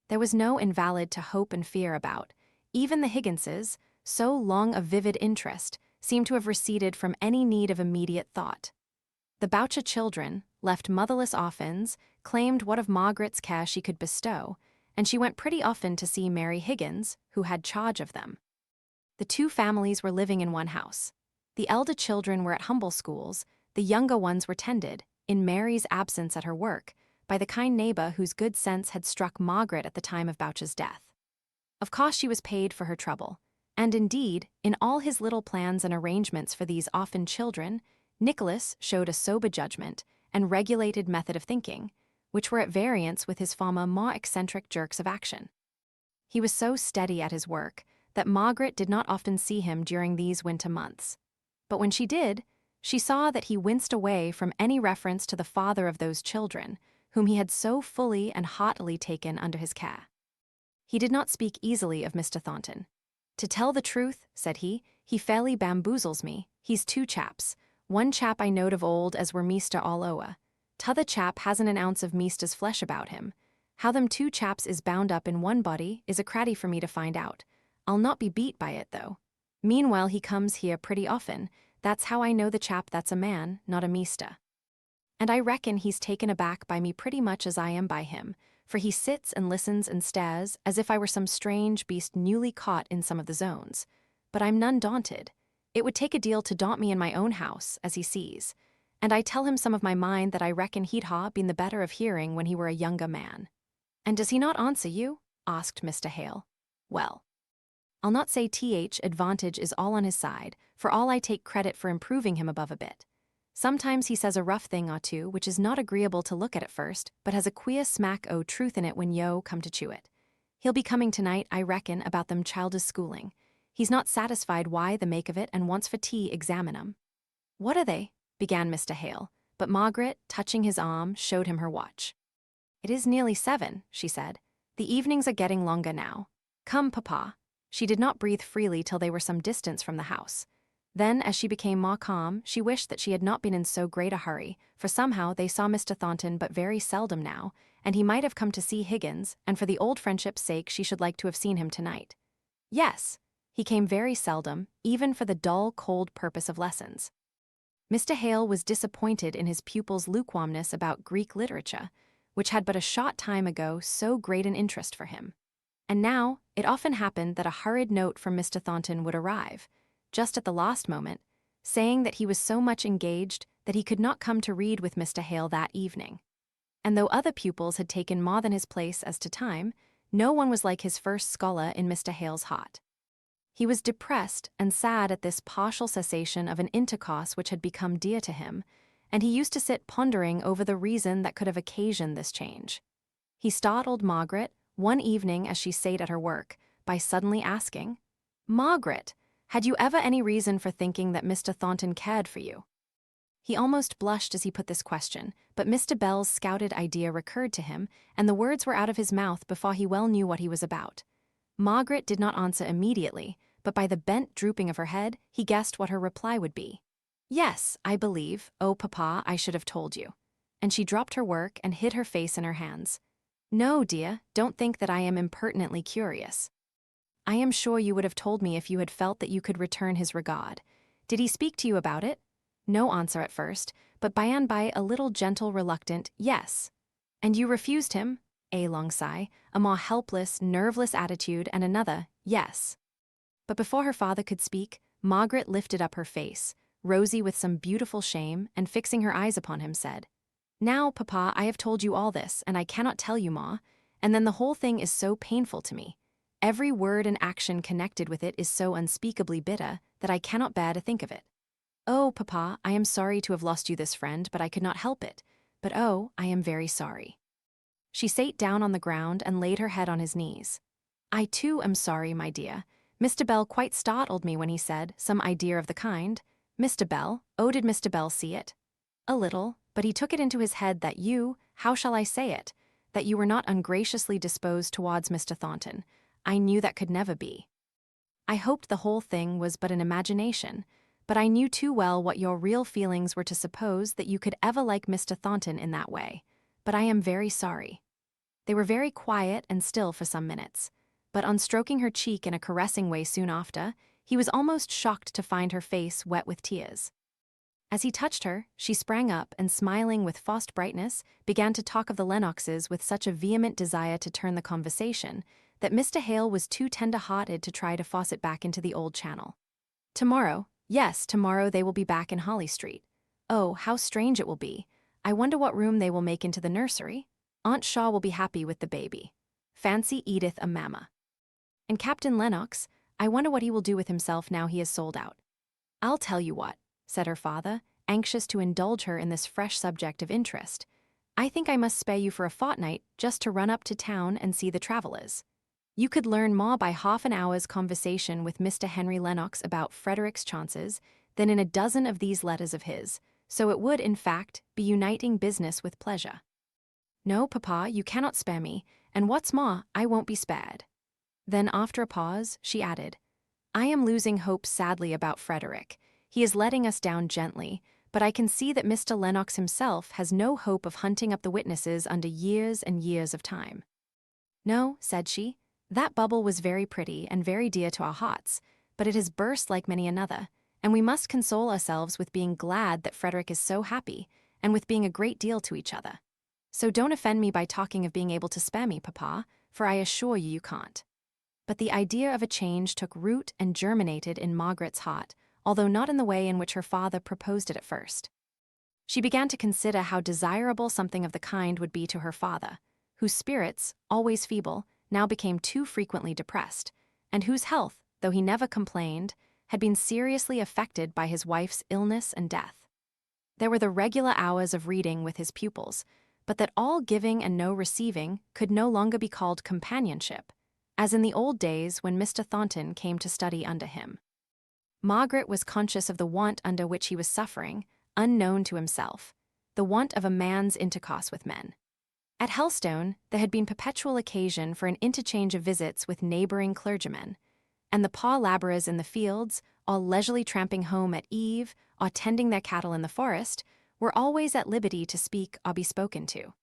There was no invalid to hope and fear about. Even the Higginses, so long of vivid interest, seemed to have receded from any need of immediate thought. The Boucher children, left motherless orphans, claimed what of Margaret's care she could bestow, and she went pretty often to see Mary Higgins, who had charge of them. The two families were living in one house. The elder children were at humble schools, the younger ones were tended, in Mary's absence at her work, by the kind neighbor whose good sense had struck Margaret at the time of Boucher's death. Of course she was paid for her trouble, and indeed, in all his little plans and arrangements for these orphan children, Nicholas showed a sober judgment and regulated method of thinking, which were at variance with his former more eccentric jerks of action. He was so steady at his work that Margaret did not often see him during these winter months. But when she did, she saw that he winced away from any reference to the father of those children, whom he had so fully and heartily taken under his care. He did not speak easily of Mr. Thornton. To tell the truth, said he fairly bamboozles me. He's two chaps. One chap I knowed of old as were meester all o'er. T'other chap hasn't an ounce of meester's flesh about him. How them two chaps is bound up in one body is a craddy for me to find out. I'll not be beat by it, though. Meanwhile he comes here pretty often. That's how I know the chap that's a man, not a meester. And I reckon he's taken aback by me pretty much as I am by him, for he sits and listens and stares as if I were some strange beast newly caught in some of the zones. But I'm none daunted. It would take a deal to daunt me in my own house, as he sees. And I tell him some of my mind that I reckon he'd ha been the better of hearing when he were a younger man. And does he not answer you? Asked Mr. Hale. Well, I'll not say advantage is all on his side, for all I take credit for improving him above a bit. Sometimes he says a rough thing or two, which is not agreeable to look at first, but has a queer smack o' truth in it when yo come to chew it. He'll be coming tonight, I reckon, about them childish schooling. He's not satisfied why the make of it and wants for tea examine 'em. What are they? Began Mr. Hale, but Margaret, touching his arm, showed him her watch. It is nearly 7, she said. The evenings are getting longer now. Come, Papa. She did not breathe freely till they were some distance from the house. Then, as she became more calm, she wished that she had not been in so great a hurry, for somehow they saw Mr. Thornton but very seldom now, and he might have come to see Higgins, and for the old friendship's sake she should like to have seen him tonight. Yes, he came very seldom, even for the dull, cold purpose of lessons. Mr. Hale was disappointed in his pupil's lukewarmness about Greek literature, which had but a short time ago so great an interest for him. And now, it often happened that a hurried note from Mr. Thornton would arrive, just at the last moment, saying that he was so much engaged that he could not come to read with Mr. Hale that evening. And though other pupils had taken more than his place as to time, no one was like his first scholar in Mr. Hale's heart. He was depressed and sad at this partial cessation of an intercourse which had become dear to him, and he used to sit pondering over the reason that could have occasioned this change. He startled Margaret, one evening as she sate at her work, by suddenly asking, "Margaret, had you ever any reason for thinking that Mr. Thornton cared for you?" He almost blushed as he put this question, but Mr. Bell's scouted idea recurred to him, and the words were out of his mouth before he well knew what he was about. Margaret did not answer immediately, but by the bent drooping of her head, he guessed what her reply would be. "Yes, I believe, oh Papa, I should have told you." And she dropped her work and hid her face in her hands. "No, dear, don't think that I am impertinently curious. I am sure you would have told me if you had felt that you could return his regard. Did he speak to you about it?" No answer at first, but by and by a little gentle, reluctant yes. "And you refused him?" A long sigh, a more helpless, nerveless attitude, and another yes. But before her father could speak, Margaret lifted up her face, rosy with some beautiful shame, and fixing her eyes upon him said, "Now, Papa, I have told you all this, and I cannot tell you more, and then the whole thing is so painful to me. Every word and action connected with it is so unspeakably bitter that I cannot bear to think of it. Oh, Papa, I am sorry to have lost you this friend, but I could not help it. But oh, I am very sorry." She sate down on the ground and laid her head on his knees. "I too am sorry, my dear. Mr. Bell quite startled me when he said some idea of the kind. Mr. Bell, oh, did Mr. Bell see it?" "A little, but he took it into his head that you, how shall I say it, that you were not ungraciously disposed towards Mr. Thornton. I knew that could never be. I hoped the whole thing was but an imagination, but I knew too well what your real feelings were to suppose that you could ever like Mr. Thornton in that way. But I am very sorry." They were very quiet and still for some minutes, but on stroking her cheek in a caressing way soon after, he was almost shocked to find her face wet with tears. As he touched her, she sprang up and, smiling with forced brightness, began to talk of the Lennoxes with such a vehement desire to turn the conversation that Mr. Hale was too tender-hearted to try to force it back into the old channel. "Tomorrow, yes, tomorrow they will be back in Holly Street. Oh, how strange it will be. I wonder what room they will make into the nursery. Aunt Shaw will be happy with the baby. Fancy Edith a mamma. And Captain Lennox, I wonder what he will do with himself now he is sold out." "I'll tell you what," said her father, anxious to indulge her in this fresh subject of interest. "I think I must spare you for a fortnight just to run up to town and see the travellers. You could learn more by half an hour's conversation with Mr. Henry Lennox about Frederick's chances than in a dozen of these letters of his, so it would, in fact, be uniting business with pleasure." "No, Papa, you cannot spare me, and what's more, I won't be spared." Then, after a pause, she added, "I am losing hope sadly about Frederick. He is letting us down gently, but I can see that Mr. Lennox himself has no hope of hunting up the witnesses under years and years of time." "No," said she, "that bubble was very pretty and very dear to our hearts, but it has burst like many another, and we must console ourselves with being glad that Frederick is so happy, and with being a great deal to each other. So don't offend me by talking of being able to spare me, Papa, for I assure you you can't." But the idea of a change took root and germinated in Margaret's heart, although not in the way in which her father proposed it at first. She began to consider how desirable something of the kind would be to her father, whose spirits, always feeble, now became too frequently depressed, and whose health, though he never complained, had been seriously affected by his wife's illness and death. There were the regular hours of reading with his pupils, but that all giving and no receiving could no longer be called companionship, as in the old days when Mr. Thornton came to study under him. Margaret was conscious of the want under which he was suffering, unknown to himself, the want of a man's intercourse with men. At Helstone, there had been perpetual occasion for an interchange of visits with neighboring clergymen, and the poor labourers in the fields, all leisurely tramping home at eve or tending their cattle in the forest, were always at liberty to speak or be spoken to.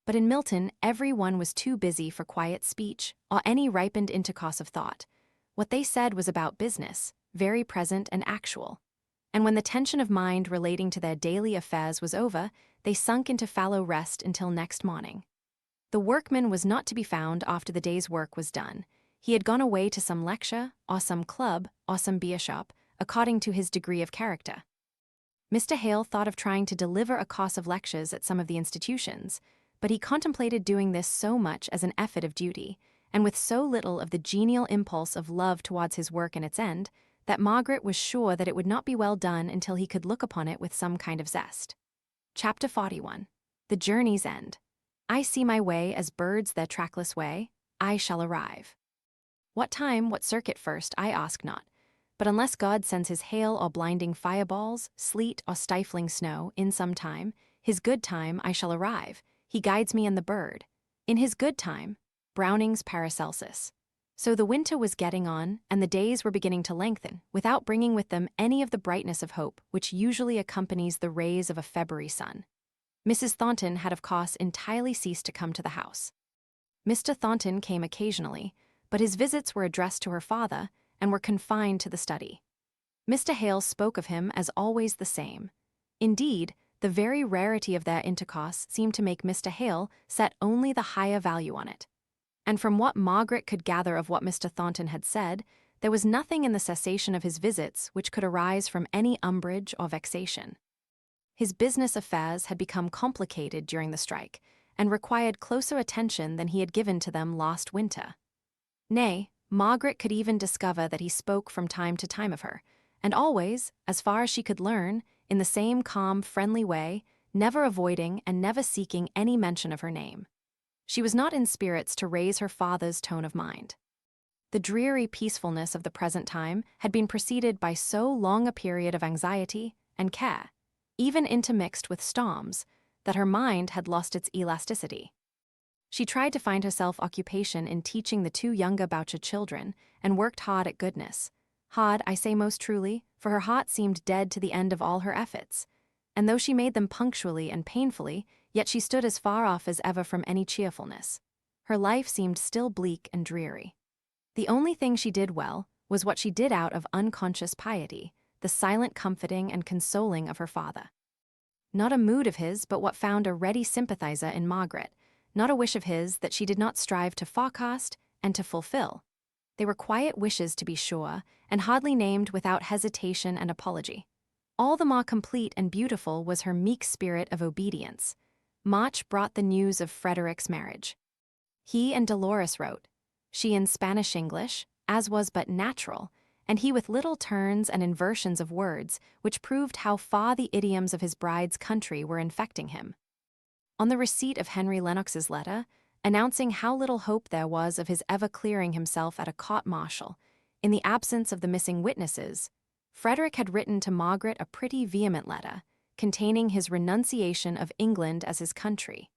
But in Milton, every one was too busy for quiet speech or any ripened intercourse of thought. What they said was about business, very present and actual. And when the tension of mind relating to their daily affairs was over, they sunk into fallow rest until next morning. The workman was not to be found after the day's work was done. He had gone away to some lecture, or some club, or some beer shop, according to his degree of character. Mr. Hale thought of trying to deliver a course of lectures at some of the institutions, but he contemplated doing this so much as an effort of duty, and with so little of the genial impulse of love towards his work and its end, that Margaret was sure that it would not be well done until he could look upon it with some kind of zest. Chapter 41. The Journey's End. I see my way as birds their trackless way. I shall arrive. What time, what circuit first, I ask not. But unless God sends his hail or blinding fireballs, sleet or stifling snow, in some time, his good time, I shall arrive. He guides me in the bird. In his good time, Browning's Paracelsus. So the winter was getting on, and the days were beginning to lengthen, without bringing with them any of the brightness of hope which usually accompanies the rays of a February sun. Mrs. Thornton had of course entirely ceased to come to the house. Mr. Thornton came occasionally, but his visits were addressed to her father and were confined to the study. Mr. Hale spoke of him as always the same. Indeed, the very rarity of their intercourse seemed to make Mr. Hale set only the higher value on it. And from what Margaret could gather of what Mr. Thornton had said, there was nothing in the cessation of his visits which could arise from any umbrage or vexation. His business affairs had become complicated during the strike, and required closer attention than he had given to them last winter. Nay, Margaret could even discover that he spoke from time to time of her, and always, as far as she could learn, in the same calm, friendly way, never avoiding and never seeking any mention of her name. She was not in spirits to raise her father's tone of mind. The dreary peacefulness of the present time had been preceded by so long a period of anxiety and care, even intermixed with storms, that her mind had lost its elasticity. She tried to find herself occupation in teaching the two younger Boucher children, and worked hard at goodness. Hard, I say most truly, for her heart seemed dead to the end of all her efforts, and though she made them punctually and painfully, yet she stood as far off as ever from any cheerfulness. Her life seemed still bleak and dreary. The only thing she did well was what she did out of unconscious piety, the silent comforting and consoling of her father. Not a mood of his, but what found a ready sympathizer in Margaret, not a wish of his that she did not strive to forecast and to fulfill. They were quiet wishes, to be sure, and hardly named without hesitation and apology. All the more complete and beautiful was her meek spirit of obedience. March brought the news of Frederick's marriage. He and Dolores wrote, she in Spanish English, as was but natural, and he with little turns and inversions of words, which proved how far the idioms of his bride's country were infecting him. On the receipt of Henry Lennox's letter, announcing how little hope there was of his ever clearing himself at a court-martial, in the absence of the missing witnesses, Frederick had written to Margaret a pretty vehement letter, containing his renunciation of England as his country.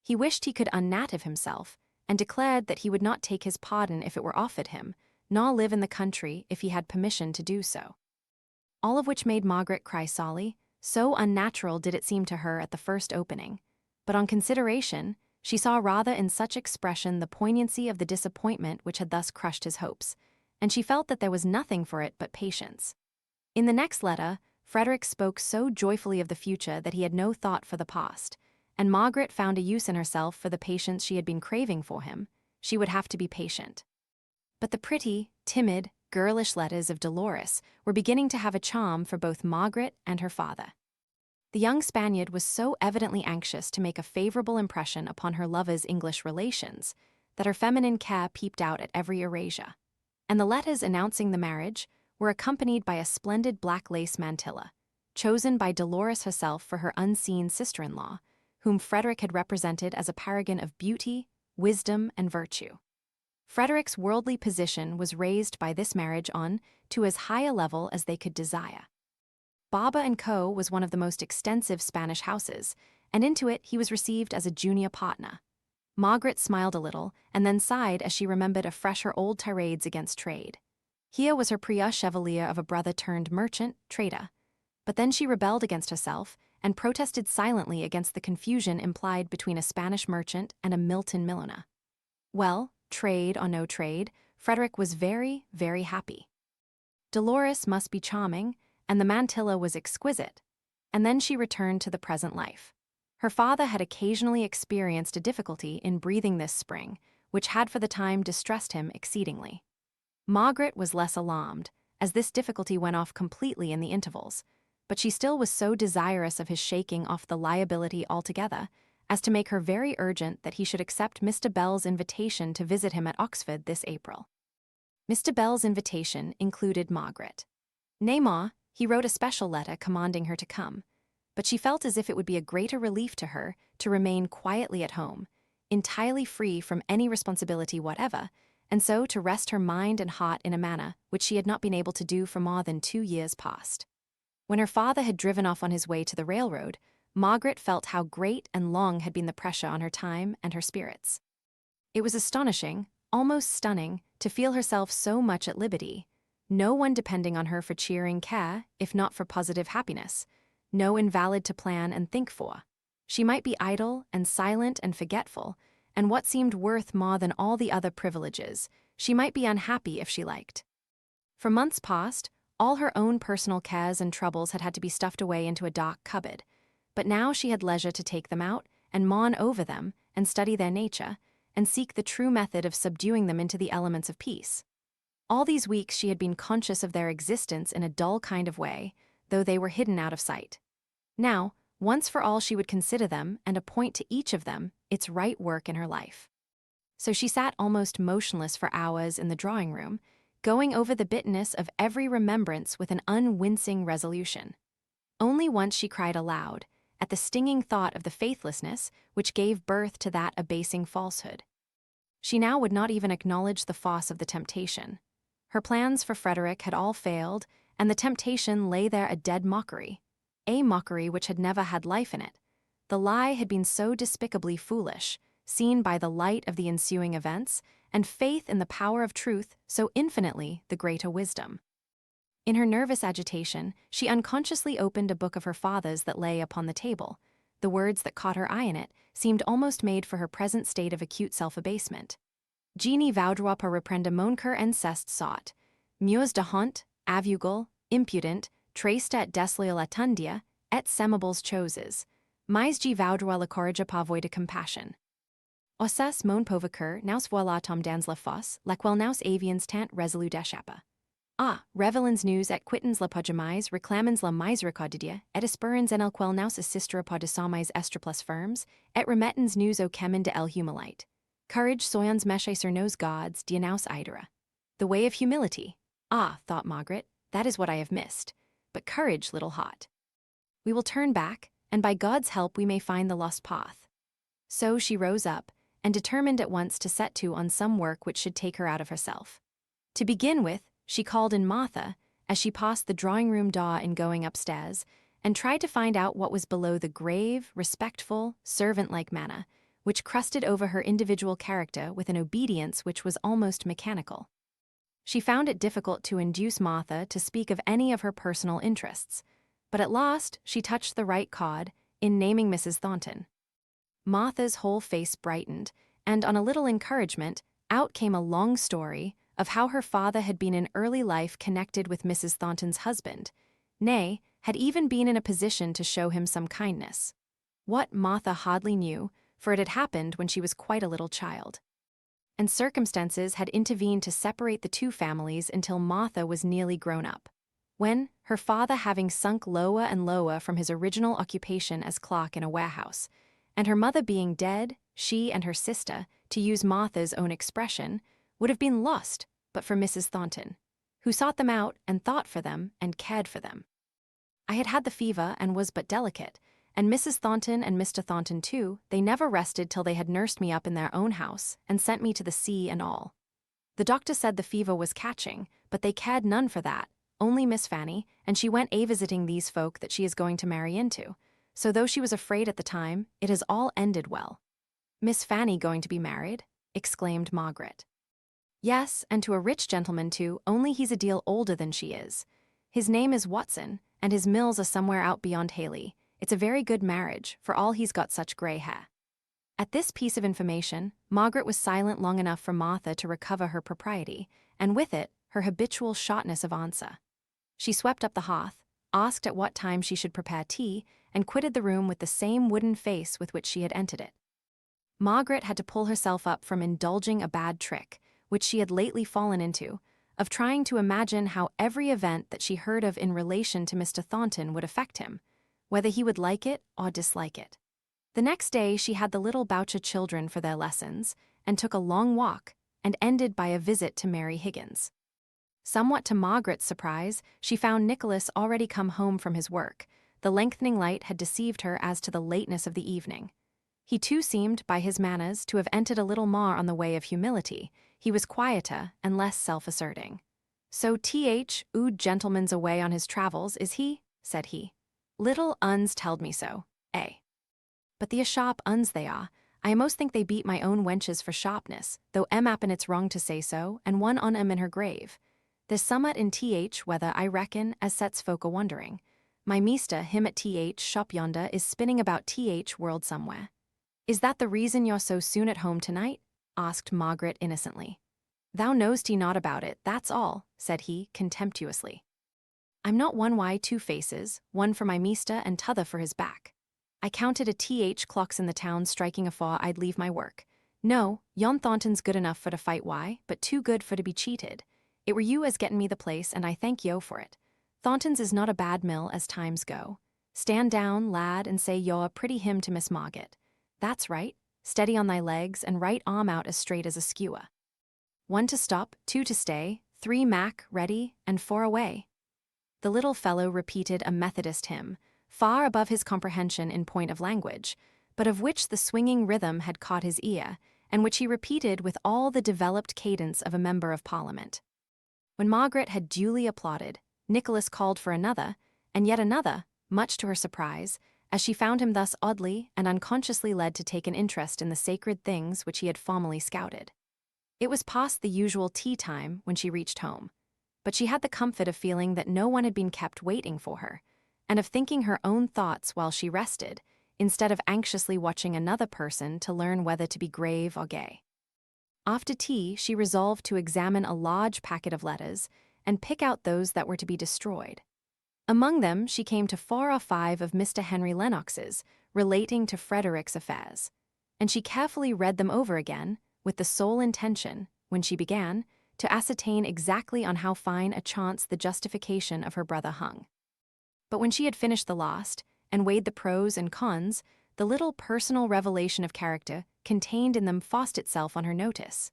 He wished he could unnative himself, and declared that he would not take his pardon if it were offered him, nor live in the country if he had permission to do so. All of which made Margaret cry sorely, so unnatural did it seem to her at the first opening, but on consideration, she saw rather in such expression the poignancy of the disappointment which had thus crushed his hopes, and she felt that there was nothing for it but patience. In the next letter, Frederick spoke so joyfully of the future that he had no thought for the past, and Margaret found a use in herself for the patience she had been craving for him. She would have to be patient. But the pretty, timid, girlish letters of Dolores were beginning to have a charm for both Margaret and her father. The young Spaniard was so evidently anxious to make a favorable impression upon her lover's English relations that her feminine care peeped out at every erasure, and the letters announcing the marriage were accompanied by a splendid black lace mantilla, chosen by Dolores herself for her unseen sister-in-law, whom Frederick had represented as a paragon of beauty, wisdom, and virtue. Frederick's worldly position was raised by this marriage on to as high a level as they could desire. Barber & Co. was one of the most extensive Spanish houses, and into it he was received as a junior partner. Margaret smiled a little and then sighed as she remembered afresh her old tirades against trade. Here was her prieur chevalier of a brother-turned-merchant, trader. But then she rebelled against herself and protested silently against the confusion implied between a Spanish merchant and a Milton milliner. Well, trade or no trade, Frederick was very, very happy. Dolores must be charming, and the mantilla was exquisite, and then she returned to the present life. Her father had occasionally experienced a difficulty in breathing this spring, which had for the time distressed him exceedingly. Margaret was less alarmed, as this difficulty went off completely in the intervals, but she still was so desirous of his shaking off the liability altogether as to make her very urgent that he should accept Mr. Bell's invitation to visit him at Oxford this April. Mr. Bell's invitation included Margaret. Nay, Ma, he wrote a special letter commanding her to come, but she felt as if it would be a greater relief to her to remain quietly at home, entirely free from any responsibility whatever, and so to rest her mind and heart in a manner which she had not been able to do for more than 2 years past. When her father had driven off on his way to the railroad, Margaret felt how great and long had been the pressure on her time and her spirits. It was astonishing, almost stunning, to feel herself so much at liberty, no one depending on her for cheering care, if not for positive happiness, no invalid to plan and think for. She might be idle and silent and forgetful, and what seemed worth more than all the other privileges, she might be unhappy if she liked. For months past, all her own personal cares and troubles had to be stuffed away into a dark cupboard, but now she had leisure to take them out and mourn over them and study their nature and seek the true method of subduing them into the elements of peace. All these weeks she had been conscious of their existence in a dull kind of way, though they were hidden out of sight. Now, once for all she would consider them and appoint to each of them its right work in her life. So she sat almost motionless for hours in the drawing-room, going over the bitterness of every remembrance with an unwincing resolution. Only once she cried aloud, at the stinging thought of the faithlessness which gave birth to that abasing falsehood. She now would not even acknowledge the force of the temptation. Her plans for Frederick had all failed, and the temptation lay there a dead mockery, a mockery which had never had life in it. The lie had been so despicably foolish, seen by the light of the ensuing events, and faith in the power of truth so infinitely the greater wisdom. In her nervous agitation, she unconsciously opened a book of her father's that lay upon the table. The words that caught her eye in it seemed almost made for her present state of acute self-abasement. Genie vaudroit par reprendre mon cœur en cest sought, mieux de honte, aveugle, impudent, traced at desloyalatundia, et semables choses, mais je vaudroit le courage par voie de compassion. Osses mon pauvre cœur nous voilà tom dans la fosse, laquelle nous avions tant résolu d'échapper. Ah, revelins nous et quittens la pajamise, reclamens la misericordia, et esperans en el quel nous assistera par de sommes estraples firms, et remettens nous au chemin de el humilite. Courage soyons meche sur nos gods, dia nous idera. The way of humility. Ah, thought Margaret, that is what I have missed. But courage, little hot. We will turn back, and by God's help we may find the lost path. So she rose up, and determined at once to set to on some work which should take her out of herself. To begin with, she called in Martha, as she passed the drawing-room door in going upstairs, and tried to find out what was below the grave, respectful, servant-like manner, which crusted over her individual character with an obedience which was almost mechanical. She found it difficult to induce Martha to speak of any of her personal interests, but at last she touched the right chord in naming Mrs. Thornton. Martha's whole face brightened, and on a little encouragement, out came a long story of how her father had been in early life connected with Mrs. Thornton's husband, nay, had even been in a position to show him some kindness. What Martha hardly knew, for it had happened when she was quite a little child. and circumstances had intervened to separate the two families until Martha was nearly grown up. When, her father having sunk lower and lower from his original occupation as clerk in a warehouse, and her mother being dead, she and her sister, to use Martha's own expression, would have been lost but for Mrs. Thornton, who sought them out and thought for them and cared for them. I had had the fever and was but delicate, and Mrs. Thornton and Mr. Thornton too, they never rested till they had nursed me up in their own house and sent me to the sea and all. The doctor said the fever was catching, but they cared none for that, only Miss Fanny, and she went a-visiting these folk that she is going to marry into. So though she was afraid at the time, it has all ended well. Miss Fanny going to be married? Exclaimed Margaret. Yes, and to a rich gentleman too, only he's a deal older than she is. His name is Watson, and his mills are somewhere out beyond Haley. It's a very good marriage, for all he's got such grey hair. At this piece of information, Margaret was silent long enough for Martha to recover her propriety, and with it, her habitual shortness of answer. She swept up the hearth, asked at what time she should prepare tea, and quitted the room with the same wooden face with which she had entered it. Margaret had to pull herself up from indulging a bad trick, which she had lately fallen into, of trying to imagine how every event that she heard of in relation to Mr. Thornton would affect him, whether he would like it or dislike it. The next day she had the little Boucher children for their lessons, and took a long walk, and ended by a visit to Mary Higgins. Somewhat to Margaret's surprise, she found Nicholas already come home from his work. The lengthening light had deceived her as to the lateness of the evening. He too seemed, by his manners, to have entered a little more on the way of humility. He was quieter and less self-asserting. "So ood gentleman's away on his travels, is he?" said he. "Little uns telled me so, eh? But the sharp uns they are. I most think they beat my own wenches for sharpness, though 'appen it's wrong to say so, and one on 'em in her grave. There's summat in whether I reckon, as sets folk a-wondering. My meester, him at shop yonder, is spinning about world somewhere." "Is that the reason you're so soon at home tonight?" asked Margaret innocently. "Thou knowst he not about it, that's all," said he contemptuously. "I'm not one why two faces, one for my meester and t'other for his back. I counted a clocks in the town striking afore I'd leave my work. No, yon Thornton's good enough for to fight why, but too good for to be cheated. It were you as getten me the place, and I thank yo for it. Thornton's is not a bad mill as times go. Stand down, lad, and say you're a pretty hymn to Miss Margaret. That's right, steady on thy legs, and right arm out as straight as a skewer. 1 to stop, 2 to stay, 3 mac, ready, and 4 away." The little fellow repeated a Methodist hymn, far above his comprehension in point of language, but of which the swinging rhythm had caught his ear, and which he repeated with all the developed cadence of a member of Parliament. When Margaret had duly applauded, Nicholas called for another, and yet another, much to her surprise, as she found him thus oddly and unconsciously led to take an interest in the sacred things which he had formerly scouted. It was past the usual tea time when she reached home, but she had the comfort of feeling that no one had been kept waiting for her, and of thinking her own thoughts while she rested, instead of anxiously watching another person to learn whether to be grave or gay. After tea, she resolved to examine a large packet of letters and pick out those that were to be destroyed. Among them, she came to 4 or 5 of Mr. Henry Lennox's, relating to Frederick's affairs, and she carefully read them over again, with the sole intention, when she began, to ascertain exactly on how fine a chance the justification of her brother hung. But when she had finished the last, and weighed the pros and cons, the little personal revelation of character contained in them forced itself on her notice.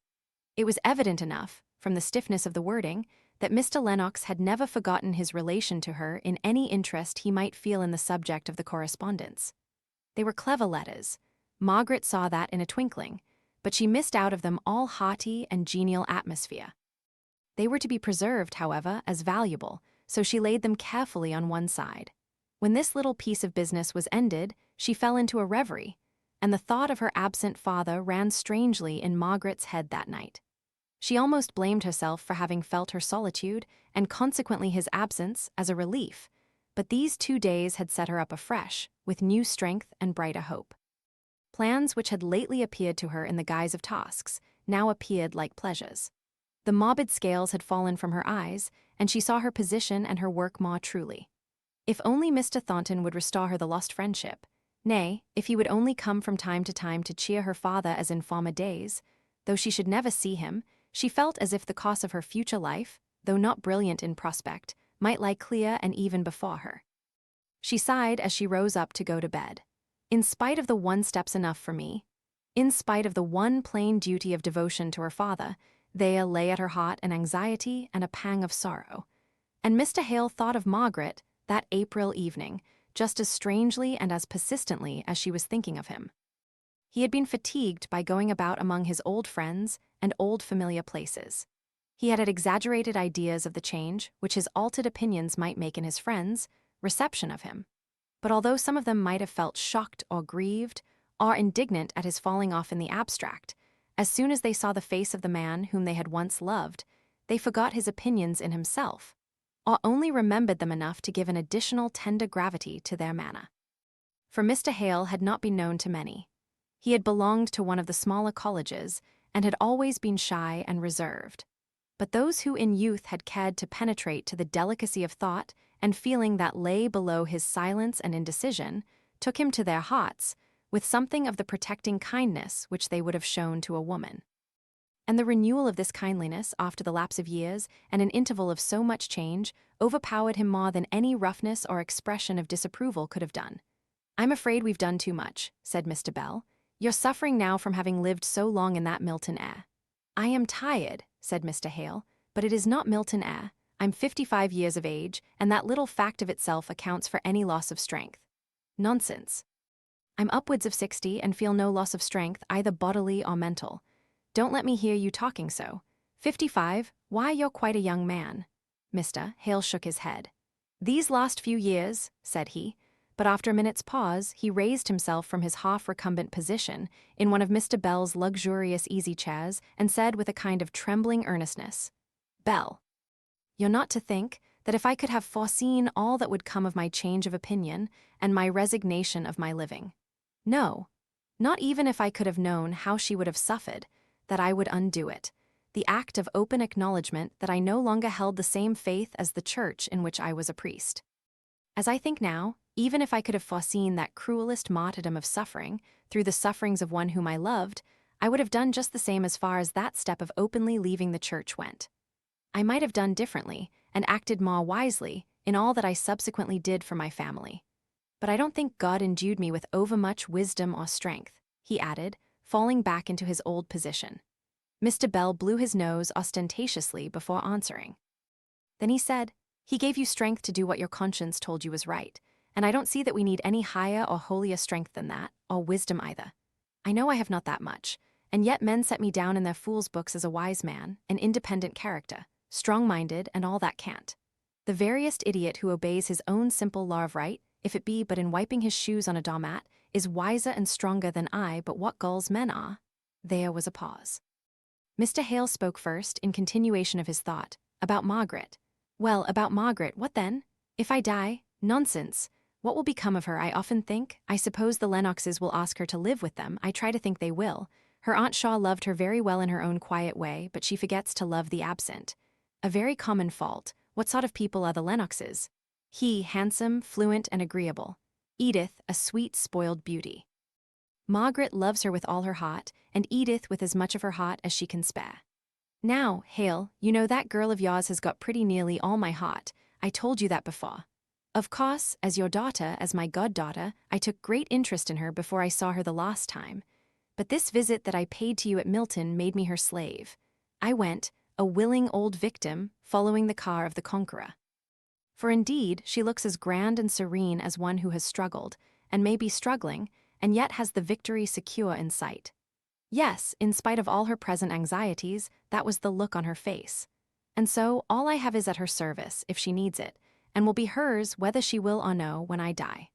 It was evident enough, from the stiffness of the wording, that Mr. Lennox had never forgotten his relation to her in any interest he might feel in the subject of the correspondence. They were clever letters. Margaret saw that in a twinkling, but she missed out of them all hearty and genial atmosphere. They were to be preserved, however, as valuable, so she laid them carefully on one side. When this little piece of business was ended, she fell into a reverie, and the thought of her absent father ran strangely in Margaret's head that night. She almost blamed herself for having felt her solitude, and consequently his absence, as a relief, but these 2 days had set her up afresh, with new strength and brighter hope. Plans which had lately appeared to her in the guise of tasks now appeared like pleasures. The morbid scales had fallen from her eyes, and she saw her position and her work more truly. If only Mr. Thornton would restore her the lost friendship, nay, if he would only come from time to cheer her father as in former days, though she should never see him, she felt as if the course of her future life, though not brilliant in prospect, might lie clear and even before her. She sighed as she rose up to go to bed. In spite of the one step's enough for me, in spite of the one plain duty of devotion to her father, there lay at her heart an anxiety and a pang of sorrow. And Mr. Hale thought of Margaret that April evening, just as strangely and as persistently as she was thinking of him. He had been fatigued by going about among his old friends and old familiar places. He had exaggerated ideas of the change which his altered opinions might make in his friends' reception of him. But although some of them might have felt shocked or grieved, or indignant at his falling off in the abstract, as soon as they saw the face of the man whom they had once loved, they forgot his opinions in himself, or only remembered them enough to give an additional tender gravity to their manner. For Mr. Hale had not been known to many. He had belonged to one of the smaller colleges and had always been shy and reserved. But those who in youth had cared to penetrate to the delicacy of thought and feeling that lay below his silence and indecision took him to their hearts with something of the protecting kindness which they would have shown to a woman. And the renewal of this kindliness after the lapse of years and an interval of so much change overpowered him more than any roughness or expression of disapproval could have done. "I'm afraid we've done too much," said Mr. Bell. "You're suffering now from having lived so long in that Milton air." "I am tired," said Mr. Hale, "but it is not Milton air. I'm 55 years of age, and that little fact of itself accounts for any loss of strength." "Nonsense." "I'm upwards of 60 and feel no loss of strength, either bodily or mental. Don't let me hear you talking so. 55? Why, you're quite a young man." Mr. Hale shook his head. "These last few years," said he, but after a minute's pause, he raised himself from his half-recumbent position in one of Mr. Bell's luxurious easy-chairs and said with a kind of trembling earnestness, "Bell, you're not to think that if I could have foreseen all that would come of my change of opinion and my resignation of my living. No, not even if I could have known how she would have suffered, that I would undo it, the act of open acknowledgement that I no longer held the same faith as the church in which I was a priest. As I think now, even if I could have foreseen that cruelest martyrdom of suffering through the sufferings of one whom I loved, I would have done just the same as far as that step of openly leaving the church went. I might have done differently and acted more wisely in all that I subsequently did for my family. But I don't think God endued me with overmuch wisdom or strength," he added, falling back into his old position. Mr. Bell blew his nose ostentatiously before answering. Then he said, "He gave you strength to do what your conscience told you was right, and I don't see that we need any higher or holier strength than that, or wisdom either. I know I have not that much, and yet men set me down in their fools' books as a wise man, an independent character, strong-minded, and all that cant. The veriest idiot who obeys his own simple law of right, if it be but in wiping his shoes on a doormat, is wiser and stronger than I, but what gulls men are." There was a pause. Mr. Hale spoke first, in continuation of his thought, about Margaret. "Well, about Margaret, what then? If I die? Nonsense. What will become of her, I often think? I suppose the Lennoxes will ask her to live with them. I try to think they will. Her Aunt Shaw loved her very well in her own quiet way, but she forgets to love the absent. A very common fault. What sort of people are the Lennoxes? He, handsome, fluent, and agreeable. Edith, a sweet, spoiled beauty. Margaret loves her with all her heart, and Edith with as much of her heart as she can spare. Now, Hale, you know that girl of yours has got pretty nearly all my heart. I told you that before. Of course, as your daughter, as my goddaughter, I took great interest in her before I saw her the last time. But this visit that I paid to you at Milton made me her slave. I went, a willing old victim, following the car of the conqueror. For indeed, she looks as grand and serene as one who has struggled, and may be struggling, and yet has the victory secure in sight. Yes, in spite of all her present anxieties, that was the look on her face. And so, all I have is at her service, if she needs it, and will be hers whether she will or no when I die.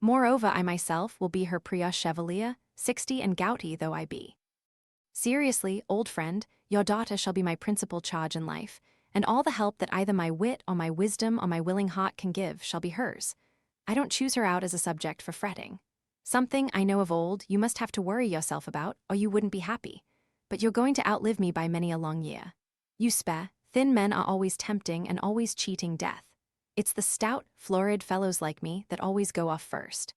Moreover, I myself will be her prejudiced chevalier, 60 and gouty though I be. Seriously, old friend, your daughter shall be my principal charge in life, and all the help that either my wit or my wisdom or my willing heart can give shall be hers. I don't choose her out as a subject for fretting. Something, I know of old, you must have to worry yourself about, or you wouldn't be happy. But you're going to outlive me by many a long year. You spare, thin men are always tempting and always cheating death. It's the stout, florid fellows like me that always go off first.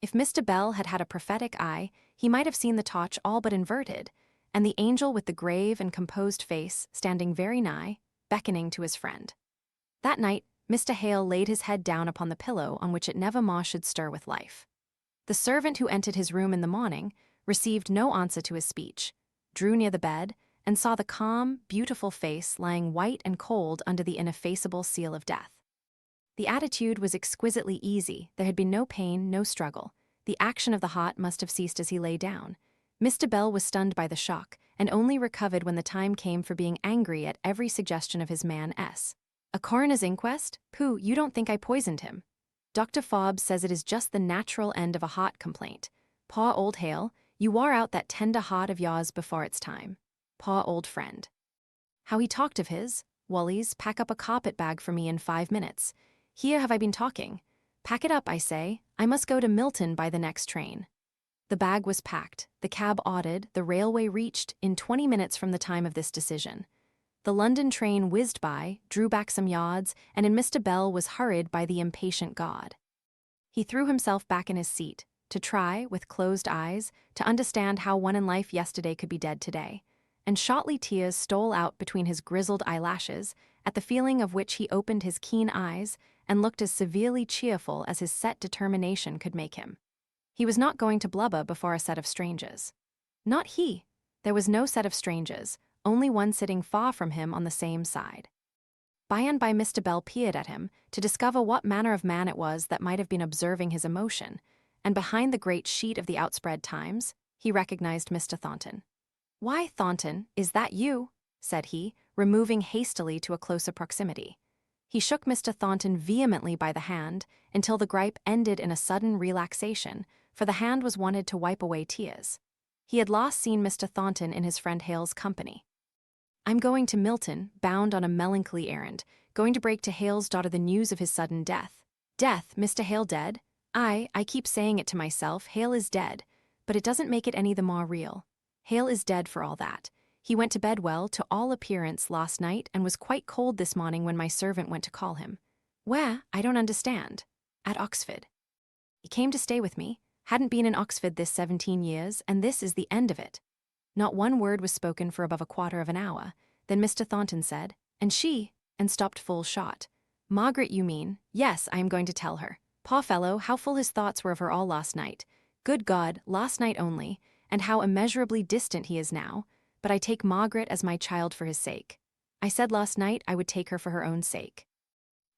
If Mr. Bell had had a prophetic eye, he might have seen the torch all but inverted, and the angel with the grave and composed face standing very nigh, beckoning to his friend. That night, Mr. Hale laid his head down upon the pillow on which it nevermore should stir with life. The servant who entered his room in the morning received no answer to his speech, drew near the bed, and saw the calm, beautiful face lying white and cold under the ineffaceable seal of death. The attitude was exquisitely easy, there had been no pain, no struggle. The action of the heart must have ceased as he lay down. Mr. Bell was stunned by the shock, and only recovered when the time came for being angry at every suggestion of his man S. A coroner's inquest? Pooh, you don't think I poisoned him. Dr. Fobbs says it is just the natural end of a heart complaint. Poor old Hale, you wore out that tender heart of yours before its time. Poor old friend. How he talked of his, Wally's, pack up a carpet bag for me in 5 minutes. Here have I been talking. Pack it up, I say. I must go to Milton by the next train. The bag was packed, the cab ordered, the railway reached in 20 minutes from the time of this decision. The London train whizzed by, drew back some yards, and in Mr. Bell was hurried by the impatient god. He threw himself back in his seat, to try, with closed eyes, to understand how one in life yesterday could be dead today, and shortly tears stole out between his grizzled eyelashes, at the feeling of which he opened his keen eyes and looked as severely cheerful as his set determination could make him. He was not going to blubber before a set of strangers. Not he. There was no set of strangers, only one sitting far from him on the same side. By and by Mr. Bell peered at him to discover what manner of man it was that might have been observing his emotion, and behind the great sheet of the outspread Times, he recognized Mr. Thornton. "Why, Thornton, is that you?" said he, removing hastily to a closer proximity. He shook Mr. Thornton vehemently by the hand until the gripe ended in a sudden relaxation, for the hand was wanted to wipe away tears. He had last seen Mr. Thornton in his friend Hale's company. "I'm going to Milton, bound on a melancholy errand, going to break to Hale's daughter the news of his sudden death." "Death? Mr. Hale dead?" I keep saying it to myself, Hale is dead, but it doesn't make it any the more real. Hale is dead for all that. He went to bed well, to all appearance, last night, and was quite cold this morning when my servant went to call him. Where? I don't understand. At Oxford. He came to stay with me, hadn't been in Oxford this 17 years, and this is the end of it. Not one word was spoken for above a quarter of an hour. Then Mr. Thornton said, "And she," and stopped full short. "Margaret, you mean? Yes, I am going to tell her. Poor fellow, how full his thoughts were of her all last night. Good God, last night only, and how immeasurably distant he is now. But I take Margaret as my child for his sake. I said last night I would take her for her own sake.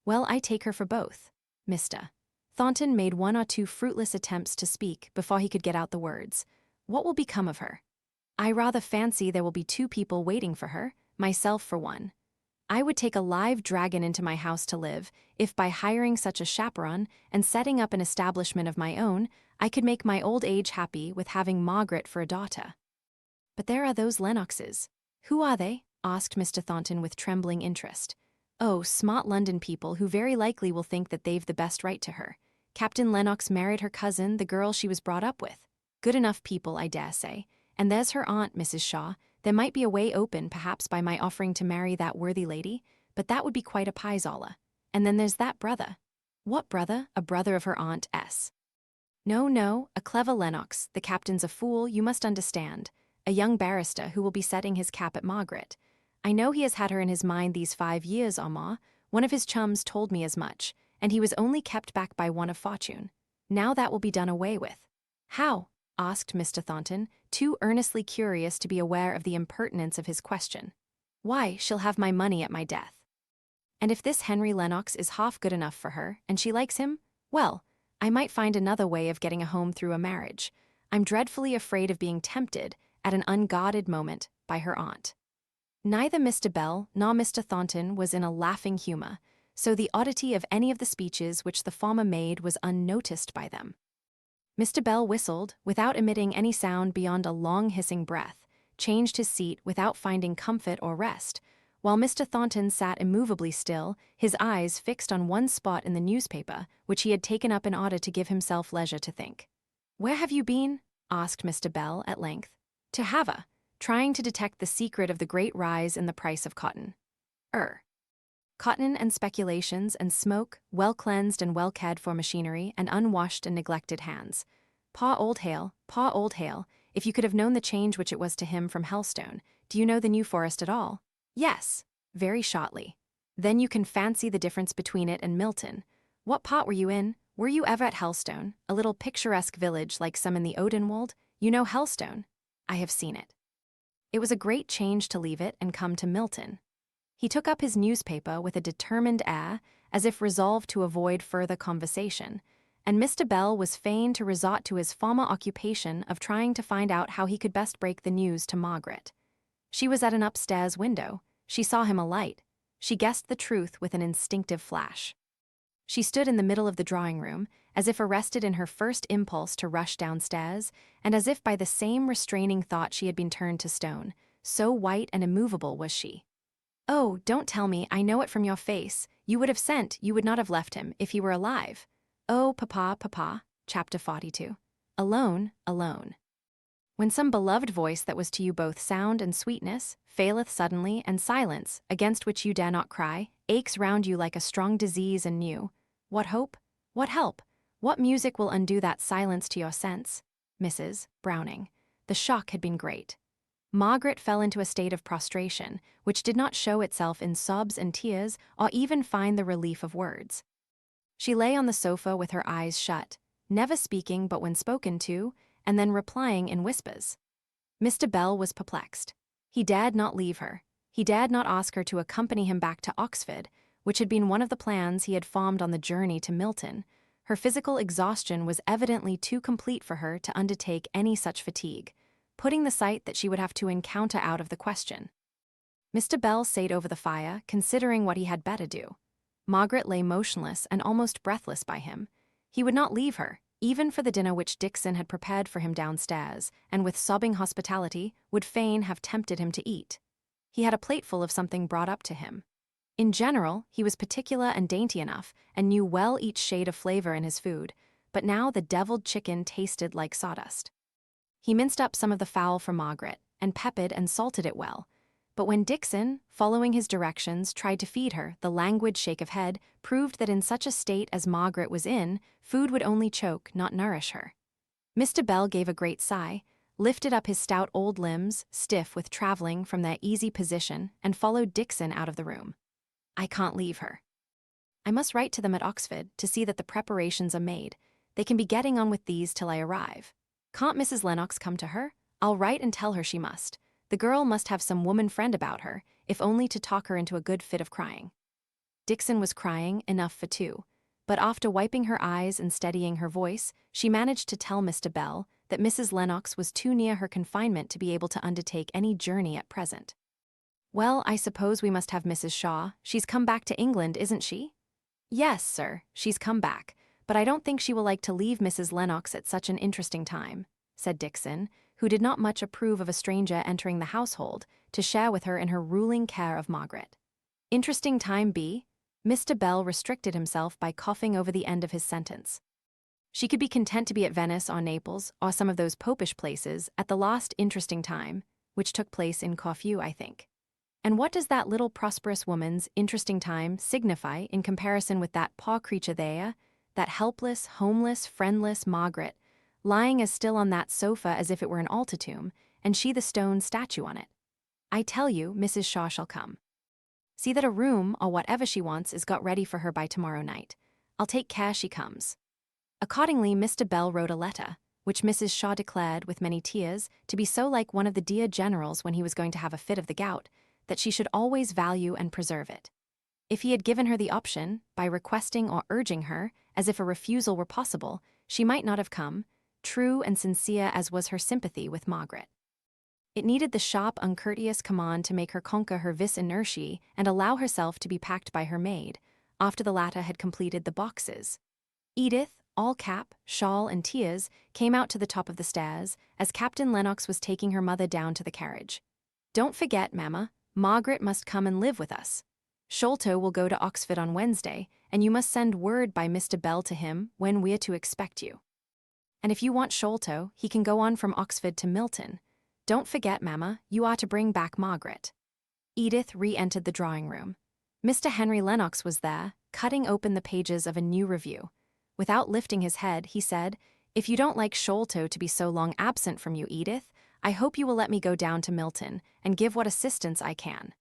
Well, I take her for both, Mr. Thornton made 1 or 2 fruitless attempts to speak before he could get out the words. What will become of her? I rather fancy there will be 2 people waiting for her, myself for one. I would take a live dragon into my house to live, if by hiring such a chaperon and setting up an establishment of my own, I could make my old age happy with having Margaret for a daughter. But there are those Lennoxes. Who are they? Asked Mr. Thornton with trembling interest. Oh, smart London people who very likely will think that they've the best right to her. Captain Lennox married her cousin, the girl she was brought up with. Good enough people, I dare say. And there's her aunt, Mrs. Shaw. There might be a way open, perhaps, by my offering to marry that worthy lady, but that would be quite a piezola. And then there's that brother. What brother? A brother of her Aunt S. No, a clever Lennox. The captain's a fool, you must understand. A young barrister who will be setting his cap at Margaret. I know he has had her in his mind these 5 years or more. One of his chums told me as much, and he was only kept back by one of fortune. Now that will be done away with. How? Asked Mr. Thornton, too earnestly curious to be aware of the impertinence of his question. Why, she'll have my money at my death. And if this Henry Lennox is half good enough for her, and she likes him, well, I might find another way of getting a home through a marriage. I'm dreadfully afraid of being tempted, at an unguarded moment, by her aunt. Neither Mr. Bell nor Mr. Thornton was in a laughing humor, so the oddity of any of the speeches which the former made was unnoticed by them. Mr. Bell whistled, without emitting any sound beyond a long hissing breath, changed his seat without finding comfort or rest, while Mr. Thornton sat immovably still, his eyes fixed on one spot in the newspaper, which he had taken up in order to give himself leisure to think. Where have you been? Asked Mr. Bell at length. To Havre, trying to detect the secret of the great rise in the price of cotton. Cotton and speculations and smoke, well-cleansed and well-cared for machinery and unwashed and neglected hands. Poor old Hale, If you could have known the change which it was to him from Helstone, do you know the New Forest at all? Yes, very shortly. Then you can fancy the difference between it and Milton. What part were you in? Were you ever at Helstone, a little picturesque village like some in the Odenwald? You know Helstone? I have seen it. It was a great change to leave it and come to Milton. He took up his newspaper with a determined air, as if resolved to avoid further conversation, and Mr. Bell was fain to resort to his former occupation of trying to find out how he could best break the news to Margaret. She was at an upstairs window. She saw him alight. She guessed the truth with an instinctive flash. She stood in the middle of the drawing-room, as if arrested in her first impulse to rush downstairs, and as if by the same restraining thought she had been turned to stone. So white and immovable was she. "Oh, don't tell me, I know it from your face. You would not have left him, if he were alive. Oh, papa, papa." Chapter 42. Alone, alone. When some beloved voice that was to you both sound and sweetness, faileth suddenly, and silence, against which you dare not cry, aches round you like a strong disease and new, what hope? What help? What music will undo that silence to your sense? Mrs. Browning. The shock had been great. Margaret fell into a state of prostration, which did not show itself in sobs and tears, or even find the relief of words. She lay on the sofa with her eyes shut, never speaking but when spoken to, and then replying in whispers. Mr. Bell was perplexed. He dared not leave her. He dared not ask her to accompany him back to Oxford, which had been one of the plans he had formed on the journey to Milton. Her physical exhaustion was evidently too complete for her to undertake any such fatigue, putting the sight that she would have to encounter out of the question. Mr. Bell sate over the fire, considering what he had better do. Margaret lay motionless and almost breathless by him. He would not leave her, even for the dinner which Dixon had prepared for him downstairs, and with sobbing hospitality would fain have tempted him to eat. He had a plateful of something brought up to him. In general, he was particular and dainty enough, and knew well each shade of flavor in his food, but now the deviled chicken tasted like sawdust. He minced up some of the fowl for Margaret, and peppered and salted it well. But when Dixon, following his directions, tried to feed her, the languid shake of head proved that in such a state as Margaret was in, food would only choke, not nourish her. Mr. Bell gave a great sigh, lifted up his stout old limbs, stiff with traveling, from their easy position, and followed Dixon out of the room. "I can't leave her. I must write to them at Oxford to see that the preparations are made. They can be getting on with these till I arrive. Can't Mrs. Lennox come to her? I'll write and tell her she must. The girl must have some woman friend about her, if only to talk her into a good fit of crying." Dixon was crying, enough for two, but after wiping her eyes and steadying her voice, she managed to tell Mr. Bell that Mrs. Lennox was too near her confinement to be able to undertake any journey at present. "Well, I suppose we must have Mrs. Shaw. She's come back to England, isn't she?" "Yes, sir, she's come back, but I don't think she will like to leave Mrs. Lennox at such an interesting time," said Dixon, who did not much approve of a stranger entering the household to share with her in her ruling care of Margaret. "Interesting time be?" Mr. Bell restricted himself by coughing over the end of his sentence. "She could be content to be at Venice or Naples or some of those popish places at the last interesting time, which took place in Corfu, I think. And what does that little prosperous woman's interesting time signify in comparison with that poor creature there, that helpless, homeless, friendless Margaret, lying as still on that sofa as if it were an altar tomb, and she the stone statue on it? I tell you, Mrs. Shaw shall come. See that a room, or whatever she wants, is got ready for her by tomorrow night. I'll take care she comes." Accordingly, Mr. Bell wrote a letter, which Mrs. Shaw declared, with many tears, to be so like one of the dear generals when he was going to have a fit of the gout, that she should always value and preserve it. If he had given her the option, by requesting or urging her, as if a refusal were possible, she might not have come, true and sincere as was her sympathy with Margaret. It needed the sharp, uncourteous command to make her conquer her vis inertiae and allow herself to be packed by her maid, after the latter had completed the boxes. Edith, all cap, shawl, and tears, came out to the top of the stairs as Captain Lennox was taking her mother down to the carriage. "Don't forget, Mamma, Margaret must come and live with us. Sholto will go to Oxford on Wednesday, and you must send word by Mr. Bell to him when we're to expect you. And if you want Sholto, he can go on from Oxford to Milton. Don't forget, Mamma, you are to bring back Margaret." Edith re-entered the drawing-room. Mr. Henry Lennox was there, cutting open the pages of a new review. Without lifting his head, he said, If you don't like Sholto to be so long absent from you, Edith, I hope you will let me go down to Milton and give what assistance I can."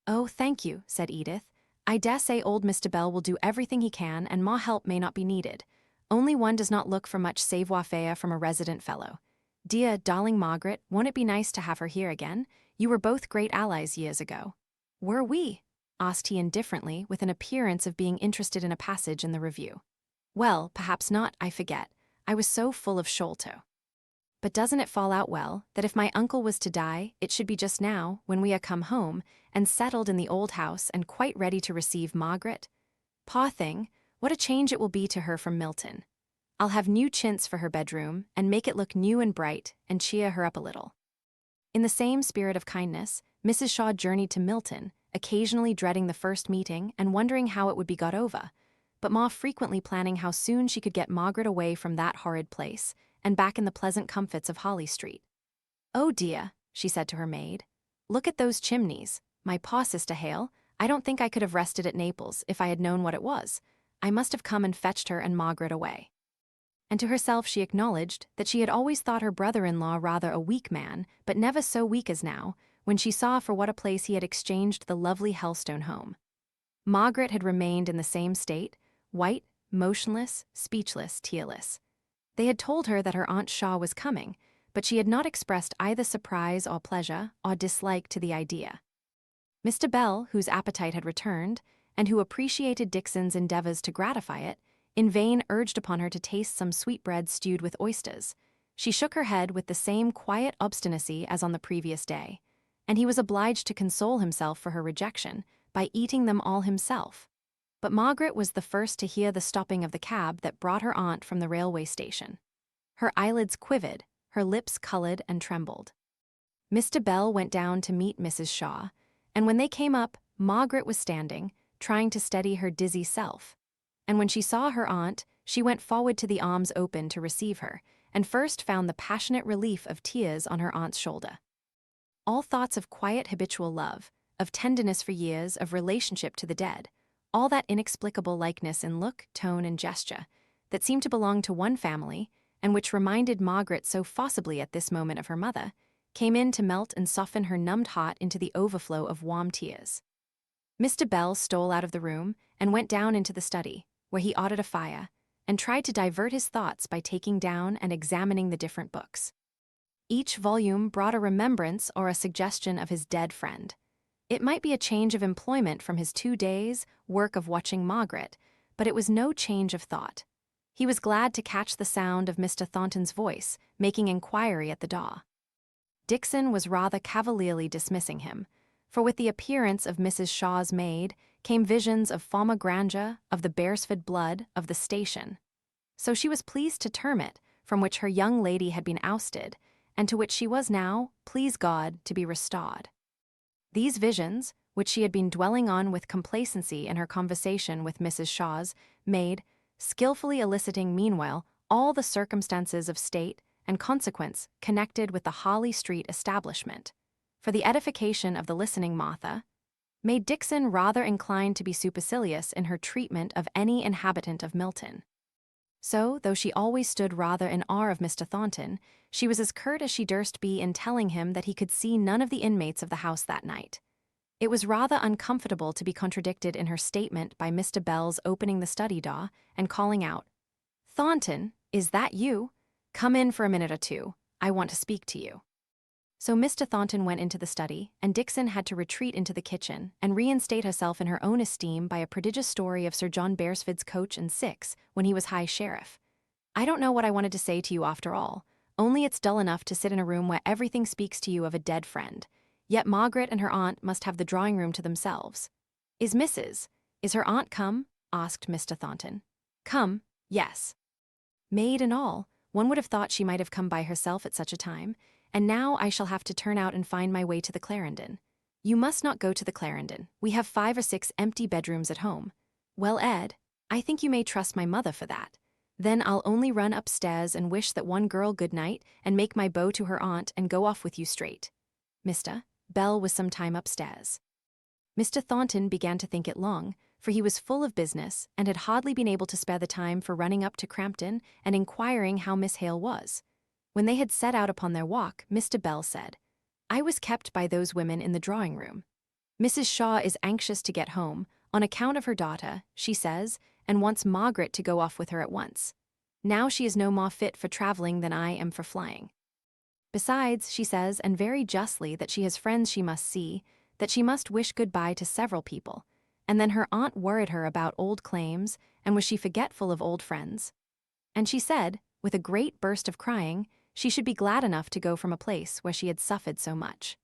"Oh, thank you," said Edith. "I dessay old Mr. Bell will do everything he can, and ma help may not be needed. Only one does not look for much savoir-faire from a resident fellow. Dear, darling Margaret, won't it be nice to have her here again? You were both great allies years ago." "Were we?" asked he indifferently, with an appearance of being interested in a passage in the review. "Well, perhaps not, I forget. I was so full of Sholto. But doesn't it fall out well, that if my uncle was to die, it should be just now, when we are come home, and settled in the old house and quite ready to receive Margaret? Poor thing, what a change it will be to her from Milton. I'll have new chintz for her bedroom, and make it look new and bright, and cheer her up a little." In the same spirit of kindness, Mrs. Shaw journeyed to Milton, occasionally dreading the first meeting and wondering how it would be got over, but Ma frequently planning how soon she could get Margaret away from that horrid place, and back in the pleasant comforts of Holly Street. "Oh dear," she said to her maid, "look at those chimneys. My poor Sister Hale, I don't think I could have rested at Naples if I had known what it was. I must have come and fetched her and Margaret away." And to herself she acknowledged that she had always thought her brother-in-law rather a weak man, but never so weak as now, when she saw for what a place he had exchanged the lovely Helstone home. Margaret had remained in the same state, white, motionless, speechless, tearless. They had told her that her Aunt Shaw was coming, but she had not expressed either surprise or pleasure or dislike to the idea. Mr. Bell, whose appetite had returned, and who appreciated Dixon's endeavors to gratify it, in vain urged upon her to taste some sweetbread stewed with oysters. She shook her head with the same quiet obstinacy as on the previous day, and he was obliged to console himself for her rejection by eating them all himself. But Margaret was the first to hear the stopping of the cab that brought her aunt from the railway station. Her eyelids quivered, her lips colored and trembled. Mr. Bell went down to meet Mrs. Shaw, and when they came up, Margaret was standing, trying to steady her dizzy self. And when she saw her aunt, she went forward to the arms open to receive her, and first found the passionate relief of tears on her aunt's shoulder. All thoughts of quiet habitual love, of tenderness for years, of relationship to the dead, all that inexplicable likeness in look, tone, and gesture, that seemed to belong to one family, and which reminded Margaret so forcibly at this moment of her mother, came in to melt and soften her numbed heart into the overflow of warm tears. Mr. Bell stole out of the room and went down into the study, where he ordered a fire, and tried to divert his thoughts by taking down and examining the different books. Each volume brought a remembrance or a suggestion of his dead friend. It might be a change of employment from his 2 days' work of watching Margaret, but it was no change of thought. He was glad to catch the sound of Mr. Thornton's voice, making inquiry at the door. Dixon was rather cavalierly dismissing him, for with the appearance of Mrs. Shaw's maid came visions of former grandeur, of the Beresford blood, of the station. So she was pleased to term it, from which her young lady had been ousted, and to which she was now, please God, to be restored. These visions, which she had been dwelling on with complacency in her conversation with Mrs. Shaw's maid, skillfully eliciting meanwhile all the circumstances of state and consequence connected with the Holly Street establishment, for the edification of the listening Martha, made Dixon rather inclined to be supercilious in her treatment of any inhabitant of Milton. So, though she always stood rather in awe of Mr. Thornton, she was as curt as she durst be in telling him that he could see none of the inmates of the house that night. It was rather uncomfortable to be contradicted in her statement by Mr. Bell's opening the study door and calling out, "Thornton, is that you? Come in for a minute or two. I want to speak to you." So Mr. Thornton went into the study, and Dixon had to retreat into the kitchen and reinstate herself in her own esteem by a prodigious story of Sir John Beresford's coach and six when he was High Sheriff. "I don't know what I wanted to say to you after all, only it's dull enough to sit in a room where everything speaks to you of a dead friend. Yet Margaret and her aunt must have the drawing-room to themselves." Is her aunt come?" asked Mr. Thornton. "Come, yes. Maid and all, one would have thought she might have come by herself at such a time, and now I shall have to turn out and find my way to the Clarendon." "You must not go to the Clarendon. We have 5 or 6 empty bedrooms at home." "Well, Ed, I think you may trust my mother for that. Then I'll only run upstairs and wish that one girl good night and make my bow to her aunt and go off with you straight." Mr. Bell was some time upstairs. Mr. Thornton began to think it long, for he was full of business and had hardly been able to spare the time for running up to Crampton and inquiring how Miss Hale was. When they had set out upon their walk, Mr. Bell said, "I was kept by those women in the drawing-room. Mrs. Shaw is anxious to get home, on account of her daughter, she says, and wants Margaret to go off with her at once. Now she is no more fit for traveling than I am for flying. Besides, she says, and very justly, that she has friends she must see, that she must wish good-bye to several people, and then her aunt worried her about old claims, and was she forgetful of old friends? And she said, with a great burst of crying, she should be glad enough to go from a place where she had suffered so much.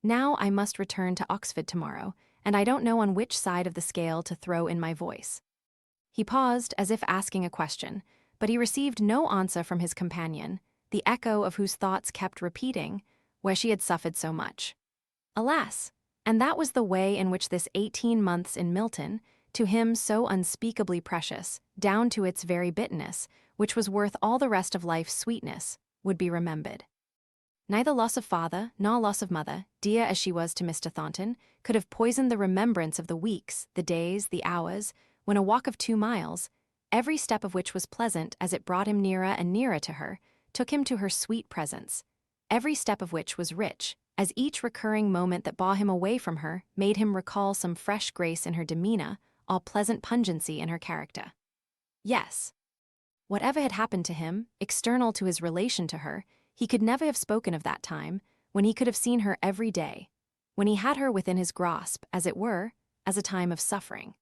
Now I must return to Oxford tomorrow, and I don't know on which side of the scale to throw in my voice." He paused, as if asking a question, but he received no answer from his companion, the echo of whose thoughts kept repeating, where she had suffered so much. Alas! And that was the way in which this 18 months in Milton, to him so unspeakably precious, down to its very bitterness, which was worth all the rest of life's sweetness, would be remembered. Neither loss of father nor loss of mother, dear as she was to Mr. Thornton, could have poisoned the remembrance of the weeks, the days, the hours, when a walk of 2 miles, every step of which was pleasant as it brought him nearer and nearer to her, took him to her sweet presence, every step of which was rich, as each recurring moment that bore him away from her made him recall some fresh grace in her demeanor, all pleasant pungency in her character. Yes. Whatever had happened to him, external to his relation to her, he could never have spoken of that time, when he could have seen her every day, when he had her within his grasp, as it were, as a time of suffering.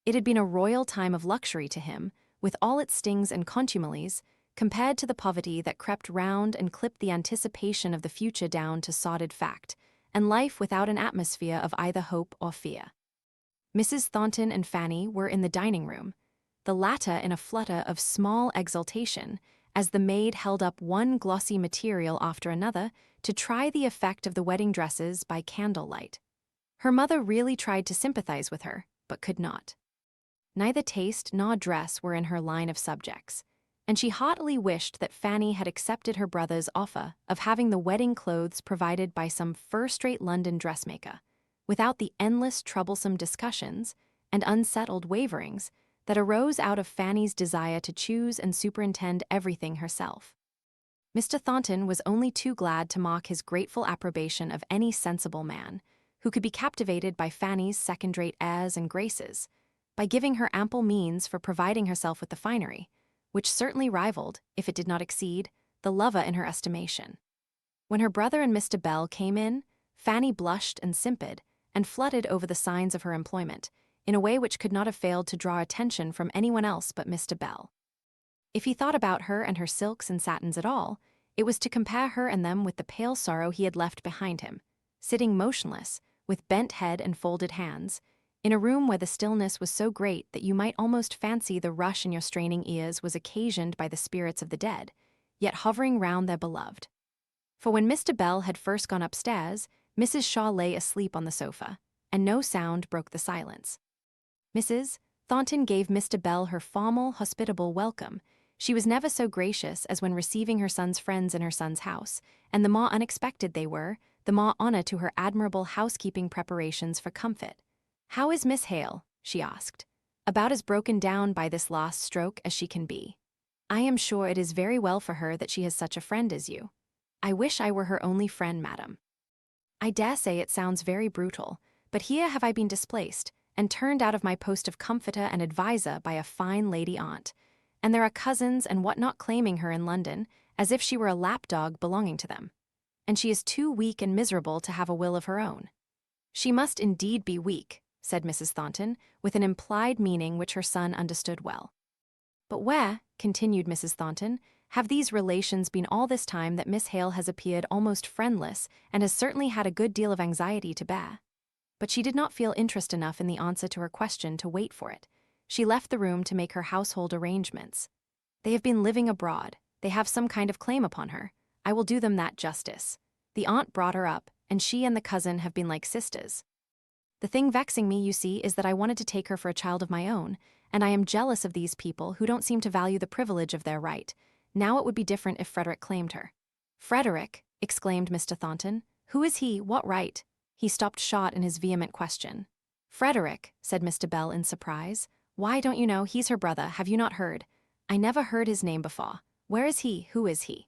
It had been a royal time of luxury to him, with all its stings and contumelies, compared to the poverty that crept round and clipped the anticipation of the future down to sordid fact, and life without an atmosphere of either hope or fear. Mrs. Thornton and Fanny were in the dining-room, the latter in a flutter of small exultation, as the maid held up one glossy material after another to try the effect of the wedding dresses by candlelight. Her mother really tried to sympathize with her, but could not. Neither taste nor dress were in her line of subjects, and she heartily wished that Fanny had accepted her brother's offer of having the wedding clothes provided by some first-rate London dressmaker, without the endless troublesome discussions and unsettled waverings that arose out of Fanny's desire to choose and superintend everything herself. Mr. Thornton was only too glad to mark his grateful approbation of any sensible man, who could be captivated by Fanny's second-rate airs and graces, by giving her ample means for providing herself with the finery, which certainly rivaled, if it did not exceed, the lover in her estimation. When her brother and Mr. Bell came in, Fanny blushed and simpered, and fluttered over the signs of her employment, in a way which could not have failed to draw attention from anyone else but Mr. Bell. If he thought about her and her silks and satins at all, it was to compare her and them with the pale sorrow he had left behind him, sitting motionless, with bent head and folded hands, in a room where the stillness was so great that you might almost fancy the rush in your straining ears was occasioned by the spirits of the dead, yet hovering round their beloved. For when Mr. Bell had first gone upstairs, Mrs. Shaw lay asleep on the sofa, and no sound broke the silence. Mrs. Thornton gave Mr. Bell her formal, hospitable welcome. She was never so gracious as when receiving her son's friends in her son's house, and the more unexpected they were, the more honor to her admirable housekeeping preparations for comfort. "How is Miss Hale?" she asked. "About as broken down by this last stroke as she can be. I am sure it is very well for her that she has such a friend as you. I wish I were her only friend, madam. I dare say it sounds very brutal, but here have I been displaced, and turned out of my post of comforter and adviser by a fine lady aunt, and there are cousins and what not claiming her in London, as if she were a lapdog belonging to them. And she is too weak and miserable to have a will of her own." "She must indeed be weak," said Mrs. Thornton, with an implied meaning which her son understood well. "But where," continued Mrs. Thornton, "have these relations been all this time that Miss Hale has appeared almost friendless and has certainly had a good deal of anxiety to bear?" But she did not feel interest enough in the answer to her question to wait for it. She left the room to make her household arrangements. "They have been living abroad. They have some kind of claim upon her. I will do them that justice. The aunt brought her up, and she and the cousin have been like sisters. The thing vexing me, you see, is that I wanted to take her for a child of my own, and I am jealous of these people who don't seem to value the privilege of their right. Now it would be different if Frederick claimed her." "Frederick!" exclaimed Mr. Thornton. "Who is he? What right?" He stopped short in his vehement question. Frederick, said Mr. Bell in surprise. Why don't you know he's her brother, have you not heard? I never heard his name before. Where is he? Who is he?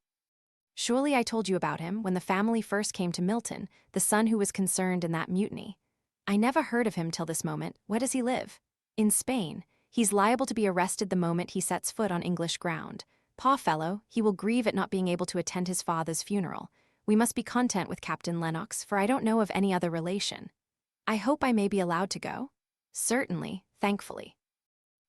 Surely I told you about him when the family first came to Milton, the son who was concerned in that mutiny. I never heard of him till this moment. Where does he live? In Spain. He's liable to be arrested the moment he sets foot on English ground. Poor fellow, he will grieve at not being able to attend his father's funeral. We must be content with Captain Lennox, for I don't know of any other relation. I hope I may be allowed to go? Certainly, thankfully.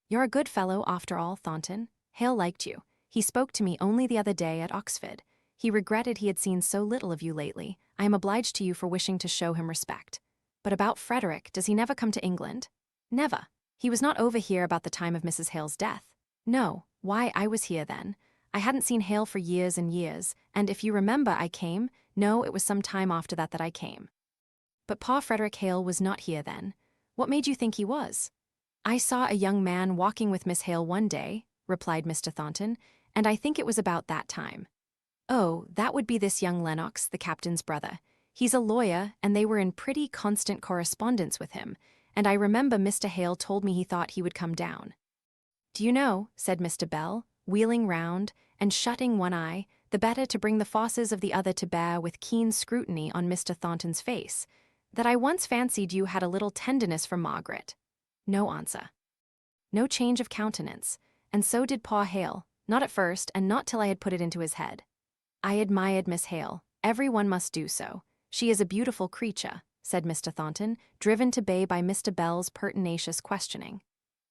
You're a good fellow, after all, Thornton. Hale liked you. He spoke to me only the other day at Oxford. He regretted he had seen so little of you lately. I am obliged to you for wishing to show him respect. But about Frederick, does he never come to England? Never. He was not over here about the time of Mrs. Hale's death. No. Why, I was here then. I hadn't seen Hale for years and years, and if you remember I came, no, it was some time after that I came. But poor Frederick Hale was not here then. What made you think he was? I saw a young man walking with Miss Hale one day, replied Mr. Thornton, and I think it was about that time. Oh, that would be this young Lennox, the captain's brother. He's a lawyer, and they were in pretty constant correspondence with him, and I remember Mr. Hale told me he thought he would come down. Do you know, said Mr. Bell, wheeling round and shutting one eye, the better to bring the forces of the other to bear with keen scrutiny on Mr. Thornton's face, that I once fancied you had a little tenderness for Margaret. No answer. No change of countenance, and so did poor Hale, not at first and not till I had put it into his head. I admired Miss Hale. Every one must do so. She is a beautiful creature, said Mr. Thornton, driven to bay by Mr. Bell's pertinacious questioning.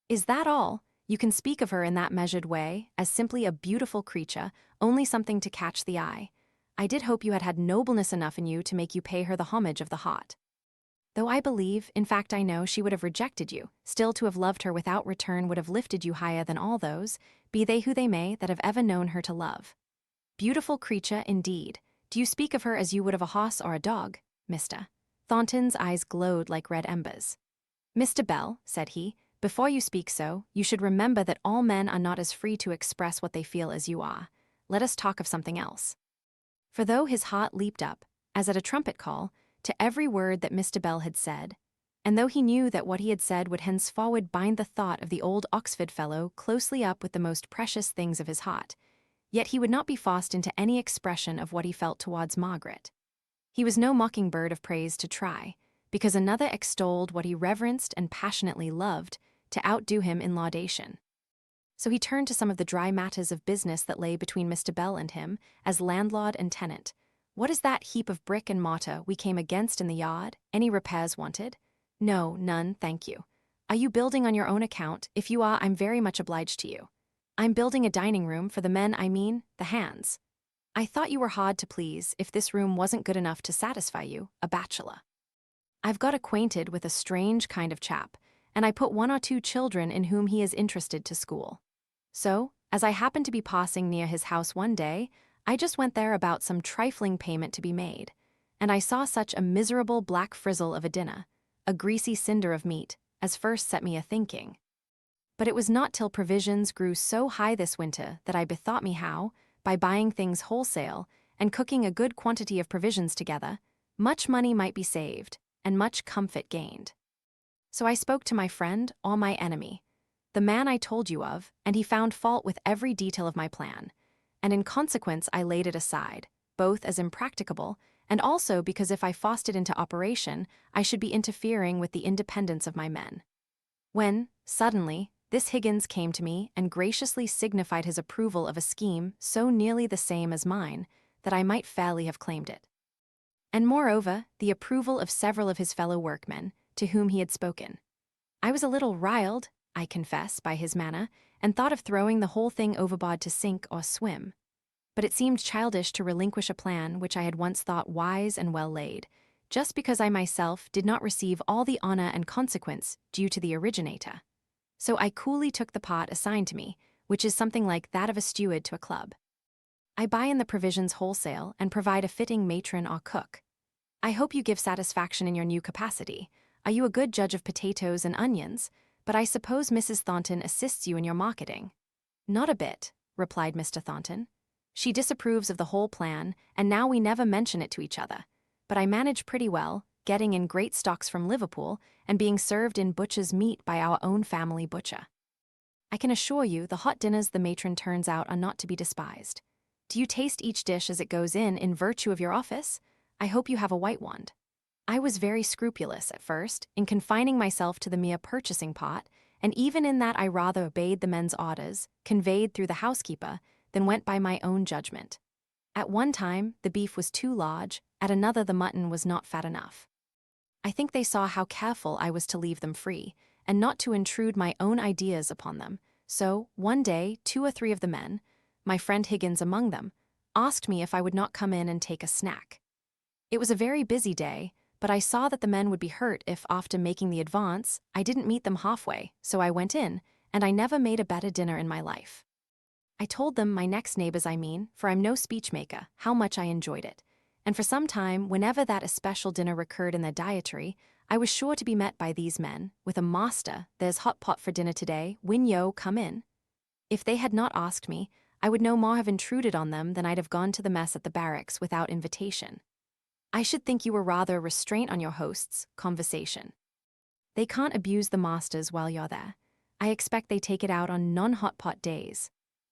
Is that all? You can speak of her in that measured way, as simply a beautiful creature, only something to catch the eye. I did hope you had had nobleness enough in you to make you pay her the homage of the heart. Though I believe, in fact I know, she would have rejected you, still to have loved her without return would have lifted you higher than all those, be they who they may, that have ever known her to love. Beautiful creature, indeed. Do you speak of her as you would of a horse or a dog, Mr. Thornton's eyes glowed like red embers. Mr. Bell, said he, before you speak so, you should remember that all men are not as free to express what they feel as you are. Let us talk of something else. For though his heart leaped up, as at a trumpet call, to every word that Mr. Bell had said, and though he knew that what he had said would henceforward bind the thought of the old Oxford fellow closely up with the most precious things of his heart, yet he would not be forced into any expression of what he felt towards Margaret. He was no mockingbird of praise to try, because another extolled what he reverenced and passionately loved, to outdo him in laudation. So he turned to some of the dry matters of business that lay between Mr. Bell and him, as landlord and tenant. What is that heap of brick and mortar we came against in the yard? Any repairs wanted? No, none, thank you. Are you building on your own account? If you are, I'm very much obliged to you. I'm building a dining room for the men, I mean, the hands. I thought you were hard to please if this room wasn't good enough to satisfy you, a bachelor. I've got acquainted with a strange kind of chap, and I put 1 or 2 children in whom he is interested to school. So, as I happened to be passing near his house one day, I just went there about some trifling payment to be made, and I saw such a miserable black frizzle of a dinner, a greasy cinder of meat, as first set me a-thinking. But it was not till provisions grew so high this winter that I bethought me how, by buying things wholesale and cooking a good quantity of provisions together, much money might be saved and much comfort gained. So I spoke to my friend or my enemy, the man I told you of, and he found fault with every detail of my plan, and in consequence I laid it aside, both as impracticable and also because if I forced it into operation, I should be interfering with the independence of my men. When, suddenly, this Higgins came to me and graciously signified his approval of a scheme so nearly the same as mine that I might fairly have claimed it. And moreover, the approval of several of his fellow workmen, to whom he had spoken. I was a little riled, I confess, by his manner, and thought of throwing the whole thing overboard to sink or swim. But it seemed childish to relinquish a plan which I had once thought wise and well laid, just because I myself did not receive all the honor and consequence due to the originator. So I coolly took the part assigned to me, which is something like that of a steward to a club. I buy in the provisions wholesale and provide a fitting matron or cook. I hope you give satisfaction in your new capacity. Are you a good judge of potatoes and onions? But I suppose Mrs. Thornton assists you in your marketing. Not a bit, replied Mr. Thornton. She disapproves of the whole plan, and now we never mention it to each other. But I manage pretty well, getting in great stocks from Liverpool, and being served in butcher's meat by our own family butcher. I can assure you the hot dinners the matron turns out are not to be despised. Do you taste each dish as it goes in virtue of your office? I hope you have a white wand. I was very scrupulous at first in confining myself to the mere purchasing pot, and even in that I rather obeyed the men's orders, conveyed through the housekeeper, than went by my own judgment. At one time, the beef was too large, at another the mutton was not fat enough. I think they saw how careful I was to leave them free, and not to intrude my own ideas upon them, so, one day, 2 or 3 of the men, my friend Higgins among them, asked me if I would not come in and take a snack. It was a very busy day, but I saw that the men would be hurt if, after making the advance, I didn't meet them halfway, so I went in, and I never made a better dinner in my life. I told them, my next neighbors I mean, for I'm no speechmaker, how much I enjoyed it, and for some time, whenever that especial dinner recurred in their dietary, I was sure to be met by these men, with a "Master, there's hot pot for dinner today, win yo, come in." If they had not asked me, I would no more have intruded on them than I'd have gone to the mess at the barracks without invitation. I should think you were rather a restraint on your host's conversation. They can't abuse the masters while you're there. I expect they take it out on non-hot pot days.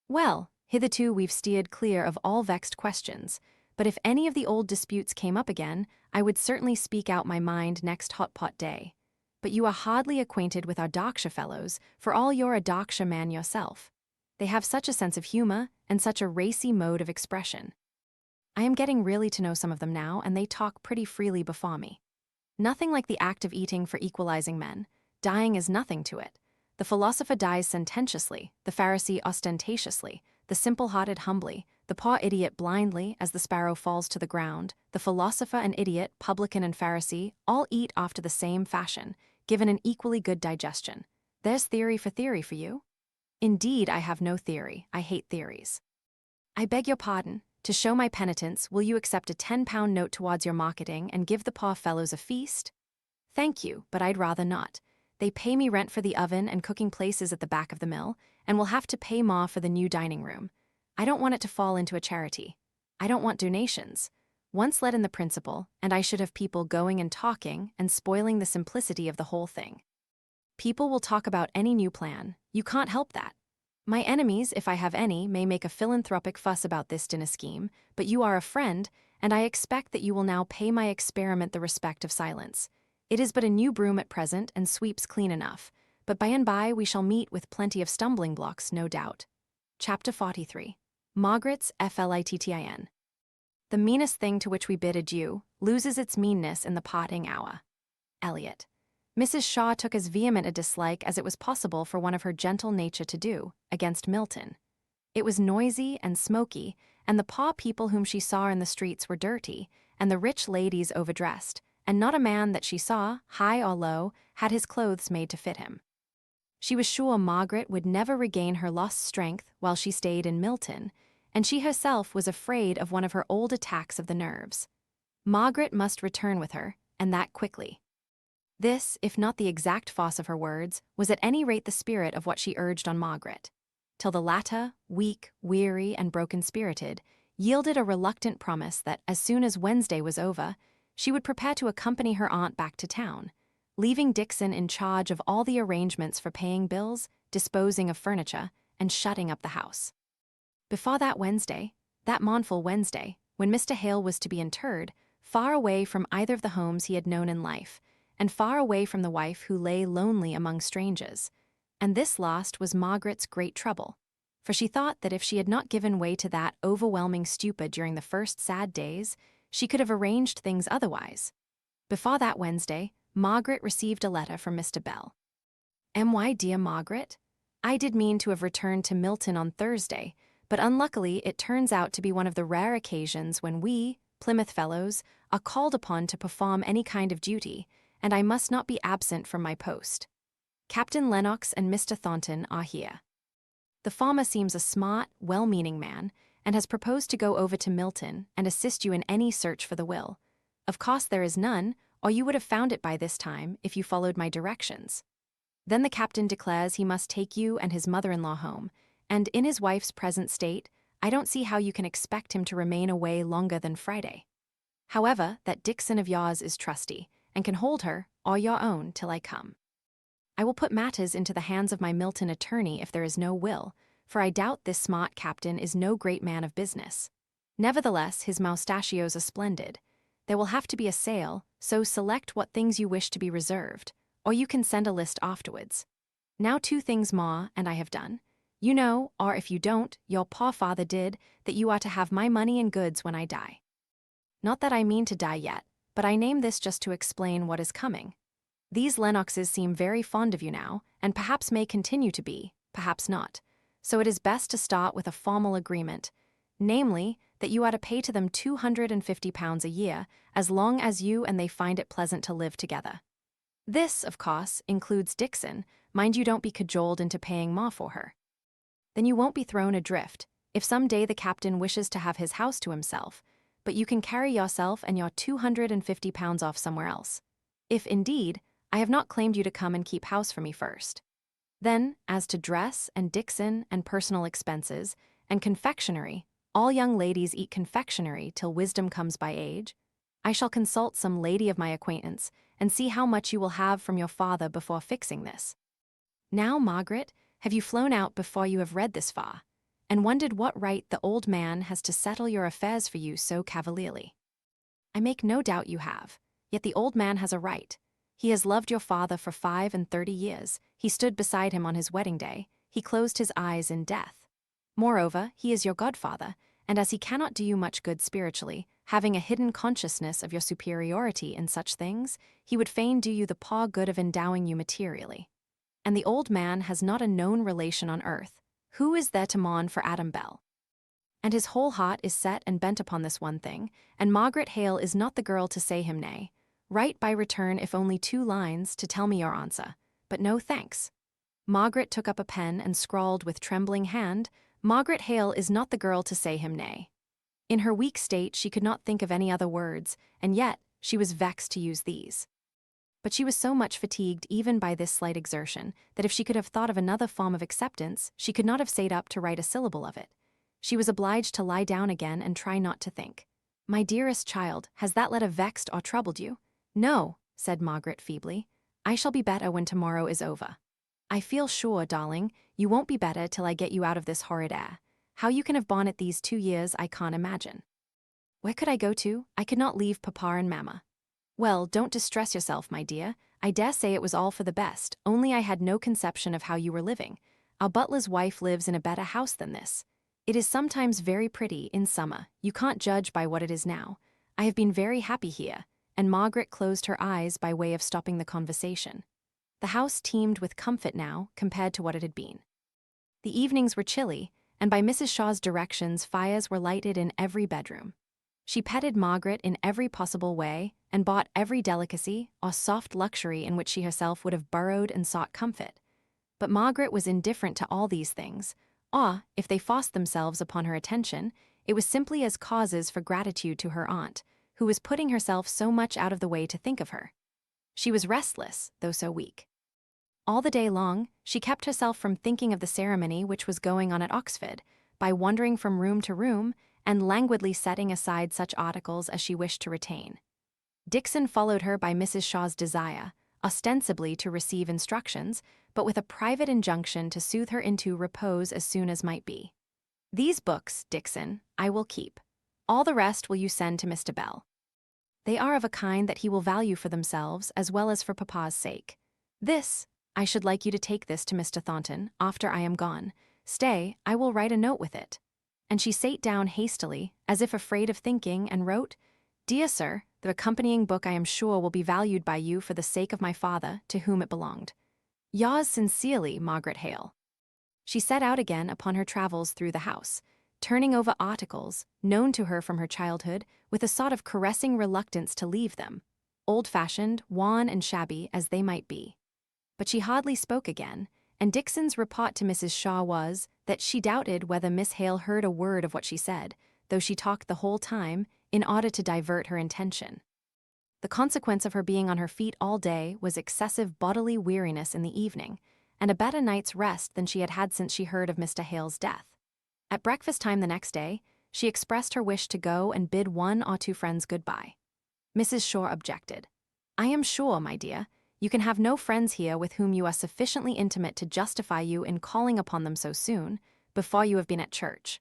Well, hitherto we've steered clear of all vexed questions, but if any of the old disputes came up again, I would certainly speak out my mind next hot pot day. But you are hardly acquainted with our Darkshire fellows, for all you're a Darkshire man yourself. They have such a sense of humor and such a racy mode of expression. I am getting really to know some of them now, and they talk pretty freely before me. Nothing like the act of eating for equalizing men. Dying is nothing to it. The philosopher dies sententiously, the Pharisee ostentatiously, the simple-hearted humbly, the poor idiot blindly as the sparrow falls to the ground. The philosopher and idiot, publican and Pharisee, all eat after the same fashion, given an equally good digestion. There's theory for you. Indeed, I have no theory. I hate theories. I beg your pardon. To show my penitence, will you accept a £10 note towards your marketing and give the poor fellows a feast? Thank you, but I'd rather not. They pay me rent for the oven and cooking places at the back of the mill, and will have to pay more for the new dining room. I don't want it to fall into a charity. I don't want donations. Once let in the principle, and I should have people going and talking and spoiling the simplicity of the whole thing. People will talk about any new plan. You can't help that. My enemies, if I have any, may make a philanthropic fuss about this dinner scheme, but you are a friend, and I expect that you will now pay my experiment the respect of silence. It is but a new broom at present, and sweeps clean enough, but by and by we shall meet with plenty of stumbling blocks, no doubt. Chapter 43. Margaret's Flittin. The meanest thing to which we bid adieu loses its meanness in the parting hour. Eliot. Mrs. Shaw took as vehement a dislike as it was possible for one of her gentle nature to do, against Milton. It was noisy and smoky, and the poor people whom she saw in the streets were dirty, and the rich ladies overdressed, and not a man that she saw, high or low, had his clothes made to fit him. She was sure Margaret would never regain her lost strength while she stayed in Milton, and she herself was afraid of one of her old attacks of the nerves. Margaret must return with her, and that quickly. This, if not the exact force of her words, was at any rate the spirit of what she urged on Margaret, till the latter, weak, weary, and broken-spirited, yielded a reluctant promise that as soon as Wednesday was over, she would prepare to accompany her aunt back to town, leaving Dixon in charge of all the arrangements for paying bills, disposing of furniture, and shutting up the house. Before that Wednesday, that mournful Wednesday, when Mr. Hale was to be interred, far away from either of the homes he had known in life, and far away from the wife who lay lonely among strangers, and this last was Margaret's great trouble, for she thought that if she had not given way to that overwhelming stupor during the first sad days, she could have arranged things otherwise. Before that Wednesday, Margaret received a letter from Mr. Bell. My dear Margaret, I did mean to have returned to Milton on Thursday, but unluckily it turns out to be one of the rare occasions when we, Plymouth fellows, are called upon to perform any kind of duty, and I must not be absent from my post. Captain Lennox and Mr. Thornton are here. The former seems a smart, well-meaning man, and has proposed to go over to Milton and assist you in any search for the will. Of course there is none, or you would have found it by this time if you followed my directions. Then the captain declares he must take you and his mother-in-law home, and in his wife's present state, I don't see how you can expect him to remain away longer than Friday. However, that Dixon of yours is trusty, and can hold her, or your own, till I come. I will put matters into the hands of my Milton attorney if there is no will, for I doubt this smart captain is no great man of business. Nevertheless, his moustachios are splendid. There will have to be a sale, so select what things you wish to be reserved, or you can send a list afterwards. Now 2 things more, and I have done. You know, or if you don't, your poor father did, that you are to have my money and goods when I die. Not that I mean to die yet, but I name this just to explain what is coming. These Lennoxes seem very fond of you now, and perhaps may continue to be, perhaps not. So it is best to start with a formal agreement, namely, that you are to pay to them £250 a year, as long as you and they find it pleasant to live together. This, of course, includes Dixon. Mind you don't be cajoled into paying more for her. Then you won't be thrown adrift, if some day the captain wishes to have his house to himself, but you can carry yourself and your £250 off somewhere else. If, indeed, I have not claimed you to come and keep house for me first. Then, as to dress and Dixon and personal expenses and confectionery, all young ladies eat confectionery till wisdom comes by age. I shall consult some lady of my acquaintance and see how much you will have from your father before fixing this. Now, Margaret, have you flown out before you have read this far, and wondered what right the old man has to settle your affairs for you so cavalierly? I make no doubt you have, yet the old man has a right. He has loved your father for 35 years, he stood beside him on his wedding day, he closed his eyes in death. Moreover, he is your godfather, and as he cannot do you much good spiritually, having a hidden consciousness of your superiority in such things, he would fain do you the paw good of endowing you materially. And the old man has not a known relation on earth. Who is there to mourn for Adam Bell? And his whole heart is set and bent upon this one thing, and Margaret Hale is not the girl to say him nay. Write by return if only 2 lines to tell me your answer, but no thanks. Margaret took up a pen and scrawled with trembling hand, Margaret Hale is not the girl to say him nay. In her weak state she could not think of any other words, and yet she was vexed to use these. But she was so much fatigued even by this slight exertion that if she could have thought of another form of acceptance, she could not have sate up to write a syllable of it. She was obliged to lie down again and try not to think. My dearest child, has that letter vexed or troubled you? No, said Margaret feebly. I shall be better when tomorrow is over. I feel sure, darling, you won't be better till I get you out of this horrid air. How you can have borne it these 2 years I can't imagine. Where could I go to? I could not leave Papa and Mamma. Well, don't distress yourself, my dear. I dare say it was all for the best, only I had no conception of how you were living. Our butler's wife lives in a better house than this. It is sometimes very pretty in summer. You can't judge by what it is now. I have been very happy here, and Margaret closed her eyes by way of stopping the conversation. The house teemed with comfort now compared to what it had been. The evenings were chilly, and by Mrs. Shaw's directions fires were lighted in every bedroom. She petted Margaret in every possible way and bought every delicacy or soft luxury in which she herself would have burrowed and sought comfort. But Margaret was indifferent to all these things, or, if they forced themselves upon her attention, it was simply as causes for gratitude to her aunt, who was putting herself so much out of the way to think of her. She was restless, though so weak. All the day long, she kept herself from thinking of the ceremony which was going on at Oxford, by wandering from room to room and languidly setting aside such articles as she wished to retain. Dixon followed her by Mrs. Shaw's desire, ostensibly to receive instructions, but with a private injunction to soothe her into repose as soon as might be. These books, Dixon, I will keep. All the rest will you send to Mr. Bell. They are of a kind that he will value for themselves as well as for Papa's sake. This, I should like you to take this to Mr. Thornton after I am gone. Stay, I will write a note with it. And she sate down hastily, as if afraid of thinking, and wrote, Dear Sir, the accompanying book I am sure will be valued by you for the sake of my father, to whom it belonged. Yours sincerely, Margaret Hale. She set out again upon her travels through the house, turning over articles, known to her from her childhood, with a sort of caressing reluctance to leave them, old-fashioned, wan and shabby as they might be. But she hardly spoke again, and Dixon's report to Mrs. Shaw was that she doubted whether Miss Hale heard a word of what she said, though she talked the whole time, in order to divert her intention. The consequence of her being on her feet all day was excessive bodily weariness in the evening, and a better night's rest than she had had since she heard of Mr. Hale's death. At breakfast time the next day, she expressed her wish to go and bid 1 or 2 friends good-bye. Mrs. Shaw objected. I am sure, my dear, you can have no friends here with whom you are sufficiently intimate to justify you in calling upon them so soon, before you have been at church.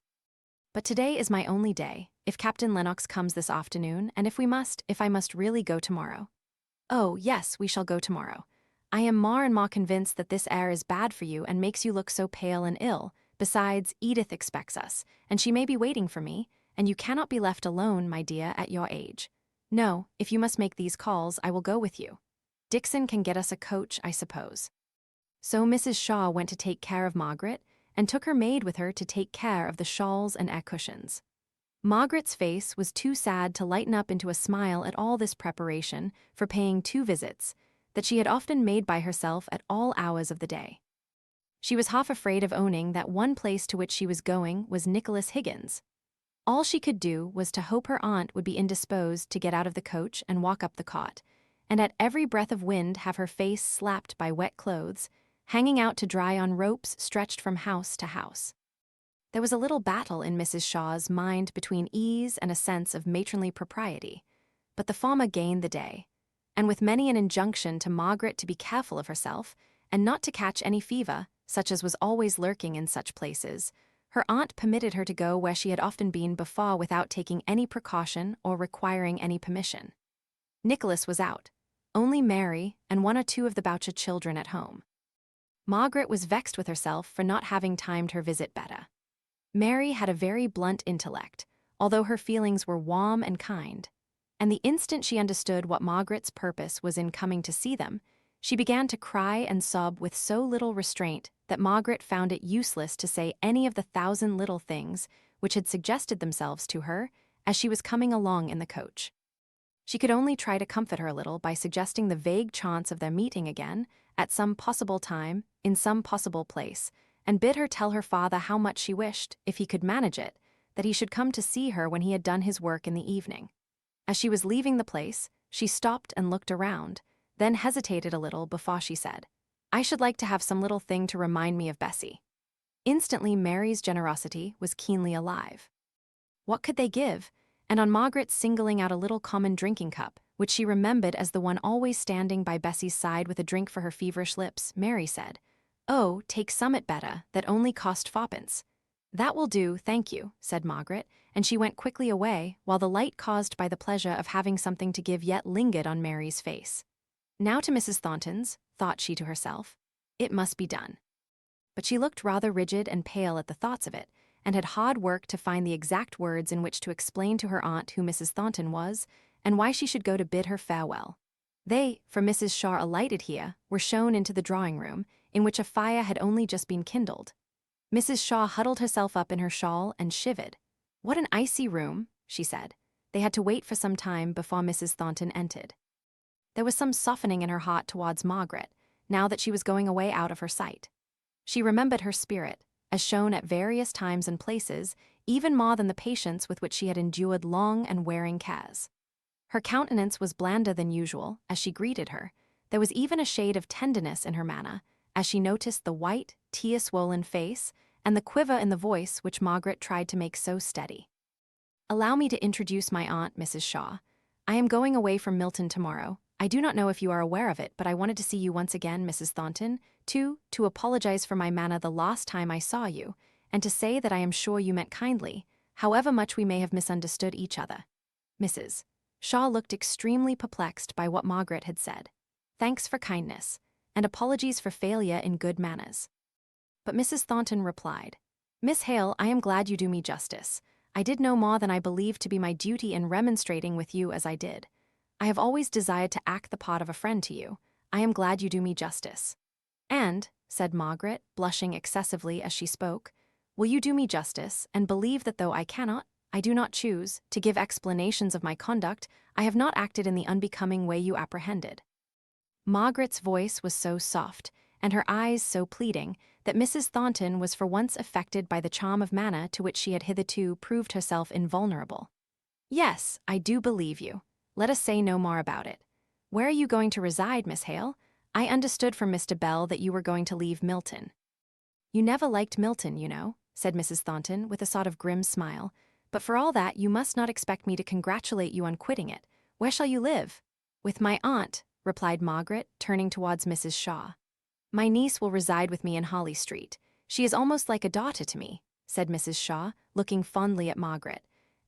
But today is my only day, if Captain Lennox comes this afternoon, and if I must really go tomorrow. Oh, yes, we shall go tomorrow. I am more and more convinced that this air is bad for you and makes you look so pale and ill. Besides, Edith expects us, and she may be waiting for me, and you cannot be left alone, my dear, at your age. No, if you must make these calls, I will go with you. Dixon can get us a coach, I suppose. So Mrs. Shaw went to take care of Margaret, and took her maid with her to take care of the shawls and air cushions. Margaret's face was too sad to lighten up into a smile at all this preparation for paying 2 visits, that she had often made by herself at all hours of the day. She was half afraid of owning that one place to which she was going was Nicholas Higgins. All she could do was to hope her aunt would be indisposed to get out of the coach and walk up the cot, and at every breath of wind have her face slapped by wet clothes, hanging out to dry on ropes stretched from house to house. There was a little battle in Mrs. Shaw's mind between ease and a sense of matronly propriety, but the former gained the day, and with many an injunction to Margaret to be careful of herself, and not to catch any fever, such as was always lurking in such places, her aunt permitted her to go where she had often been before without taking any precaution or requiring any permission. Nicholas was out, only Mary and 1 or 2 of the Boucher children at home. Margaret was vexed with herself for not having timed her visit better. Mary had a very blunt intellect, although her feelings were warm and kind, and the instant she understood what Margaret's purpose was in coming to see them, she began to cry and sob with so little restraint that Margaret found it useless to say any of the 1,000 little things which had suggested themselves to her as she was coming along in the coach. She could only try to comfort her a little by suggesting the vague chance of their meeting again, at some possible time, in some possible place, and bid her tell her father how much she wished, if he could manage it, that he should come to see her when he had done his work in the evening. As she was leaving the place, she stopped and looked around, then hesitated a little before she said, "I should like to have some little thing to remind me of Bessie." Instantly Mary's generosity was keenly alive. What could they give? And on Margaret's singling out a little common drinking cup, which she remembered as the one always standing by Bessie's side with a drink for her feverish lips, Mary said, "Oh, take summit better, that only cost 4pence. "That will do, thank you," said Margaret, and she went quickly away, while the light caused by the pleasure of having something to give yet lingered on Mary's face. Now to Mrs. Thornton's, thought she to herself. It must be done. But she looked rather rigid and pale at the thoughts of it, and had hard work to find the exact words in which to explain to her aunt who Mrs. Thornton was, and why she should go to bid her farewell. They, for Mrs. Shaw alighted here, were shown into the drawing-room, in which a fire had only just been kindled. Mrs. Shaw huddled herself up in her shawl and shivered. "What an icy room," she said. They had to wait for some time before Mrs. Thornton entered. There was some softening in her heart towards Margaret, now that she was going away out of her sight. She remembered her spirit, as shown at various times and places, even more than the patience with which she had endured long and wearing cares. Her countenance was blander than usual as she greeted her. There was even a shade of tenderness in her manner, as she noticed the white, tear-swollen face and the quiver in the voice which Margaret tried to make so steady. "Allow me to introduce my aunt, Mrs. Shaw. I am going away from Milton tomorrow. I do not know if you are aware of it, but I wanted to see you once again, Mrs. Thornton, to apologize for my manner the last time I saw you, and to say that I am sure you meant kindly, however much we may have misunderstood each other." Mrs. Shaw looked extremely perplexed by what Margaret had said. Thanks for kindness, and apologies for failure in good manners. But Mrs. Thornton replied, "Miss Hale, I am glad you do me justice. I did no more than I believed to be my duty in remonstrating with you as I did. I have always desired to act the part of a friend to you. I am glad you do me justice. And," said Margaret, blushing excessively as she spoke, "will you do me justice, and believe that though I do not choose, to give explanations of my conduct, I have not acted in the unbecoming way you apprehended." Margaret's voice was so soft, and her eyes so pleading, that Mrs. Thornton was for once affected by the charm of manner to which she had hitherto proved herself invulnerable. "Yes, I do believe you. Let us say no more about it. Where are you going to reside, Miss Hale? I understood from Mr. Bell that you were going to leave Milton." "You never liked Milton, you know," said Mrs. Thornton with a sort of grim smile, "but for all that you must not expect me to congratulate you on quitting it. Where shall you live?" With my aunt, replied Margaret, turning towards Mrs. Shaw. My niece will reside with me in Holly Street. She is almost like a daughter to me, said Mrs. Shaw, looking fondly at Margaret,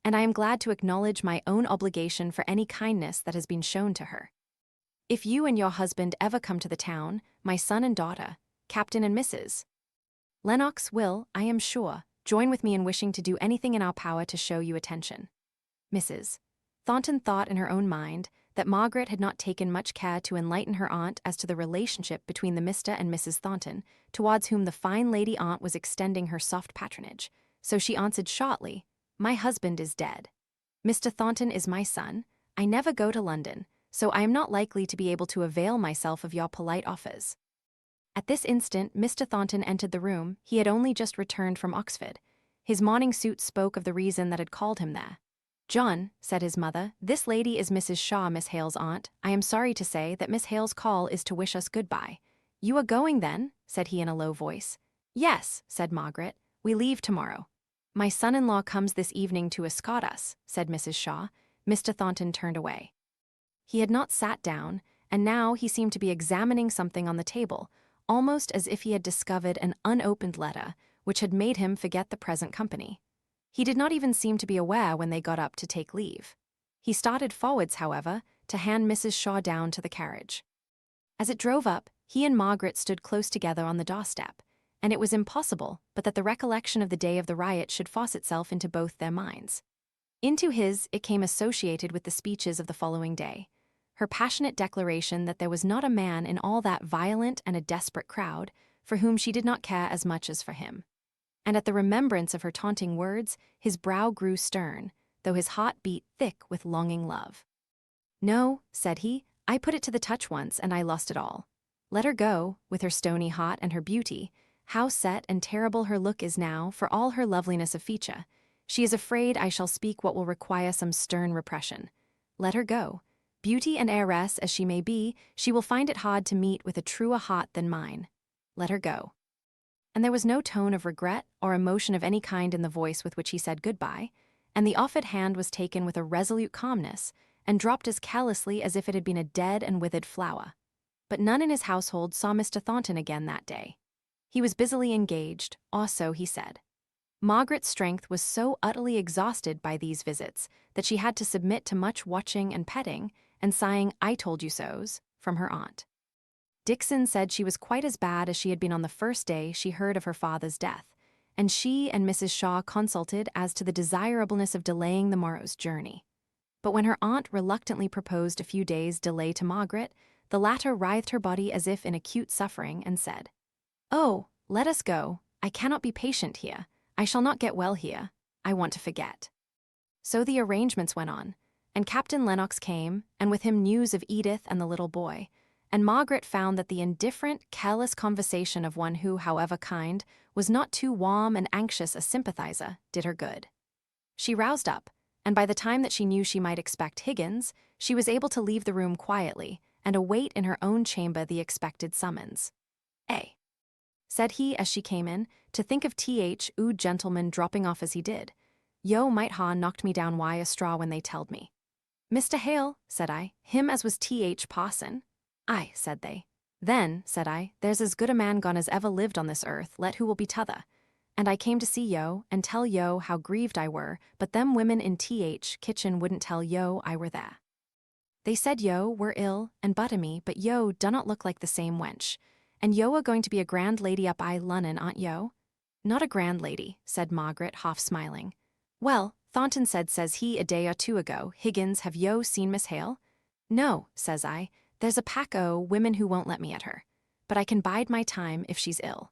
and I am glad to acknowledge my own obligation for any kindness that has been shown to her. If you and your husband ever come to the town, my son and daughter, Captain and Mrs. Lennox will, I am sure, join with me in wishing to do anything in our power to show you attention. Mrs. Thornton thought in her own mind that Margaret had not taken much care to enlighten her aunt as to the relationship between the Mr. and Mrs. Thornton, towards whom the fine lady aunt was extending her soft patronage, so she answered shortly, My husband is dead. Mr. Thornton is my son. I never go to London, so I am not likely to be able to avail myself of your polite offers. At this instant, Mr. Thornton entered the room. He had only just returned from Oxford. His morning suit spoke of the reason that had called him there. John, said his mother, this lady is Mrs. Shaw, Miss Hale's aunt. I am sorry to say that Miss Hale's call is to wish us goodbye. You are going then? Said he in a low voice. Yes, said Margaret. We leave tomorrow. My son-in-law comes this evening to escort us, said Mrs. Shaw. Mr. Thornton turned away. He had not sat down, and now he seemed to be examining something on the table, almost as if he had discovered an unopened letter, which had made him forget the present company. He did not even seem to be aware when they got up to take leave. He started forwards, however, to hand Mrs. Shaw down to the carriage. As it drove up, he and Margaret stood close together on the doorstep, and it was impossible but that the recollection of the day of the riot should force itself into both their minds. Into his, it came associated with the speeches of the following day. Her passionate declaration that there was not a man in all that violent and a desperate crowd for whom she did not care as much as for him. And at the remembrance of her taunting words, his brow grew stern, though his heart beat thick with longing love. No, said he, I put it to the touch once, and I lost it all. Let her go, with her stony heart and her beauty. How set and terrible her look is now, for all her loveliness of feature. She is afraid I shall speak what will require some stern repression. Let her go. Beauty and heiress as she may be, she will find it hard to meet with a truer heart than mine. Let her go. And there was no tone of regret or emotion of any kind in the voice with which he said goodbye, and the offered hand was taken with a resolute calmness and dropped as callously as if it had been a dead and withered flower. But none in his household saw Mr. Thornton again that day. He was busily engaged, or so he said. Margaret's strength was so utterly exhausted by these visits that she had to submit to much watching and petting and sighing "I told you so's" from her aunt. Dixon said she was quite as bad as she had been on the first day she heard of her father's death, and she and Mrs. Shaw consulted as to the desirableness of delaying the morrow's journey. But when her aunt reluctantly proposed a few days' delay to Margaret, the latter writhed her body as if in acute suffering and said, Oh, let us go. I cannot be patient here. I shall not get well here. I want to forget. So the arrangements went on, and Captain Lennox came, and with him news of Edith and the little boy, and Margaret found that the indifferent, careless conversation of one who, however kind, was not too warm and anxious a sympathizer, did her good. She roused up, and by the time that she knew she might expect Higgins, she was able to leave the room quietly and await in her own chamber the expected summons. Said he as she came in, to think of Th. ood gentleman dropping off as he did. Yo might ha knocked me down why a straw when they telled me. Mr. Hale, said I, him as was Th. parson. Aye, said they. Then, said I, there's as good a man gone as ever lived on this earth, let who will be t'other. And I came to see yo, and tell yo how grieved I were, but them women in Th. kitchen wouldn't tell yo I were there. They said yo were ill and butter me, but yo dunnot look like the same wench. And yo are going to be a grand lady up I Lunnon, aren't yo? Not a grand lady, said Margaret, half smiling. Well, Thornton says he a day or two ago, Higgins, have yo seen Miss Hale? No, says I, there's a pack o' women who won't let me at her, but I can bide my time if she's ill.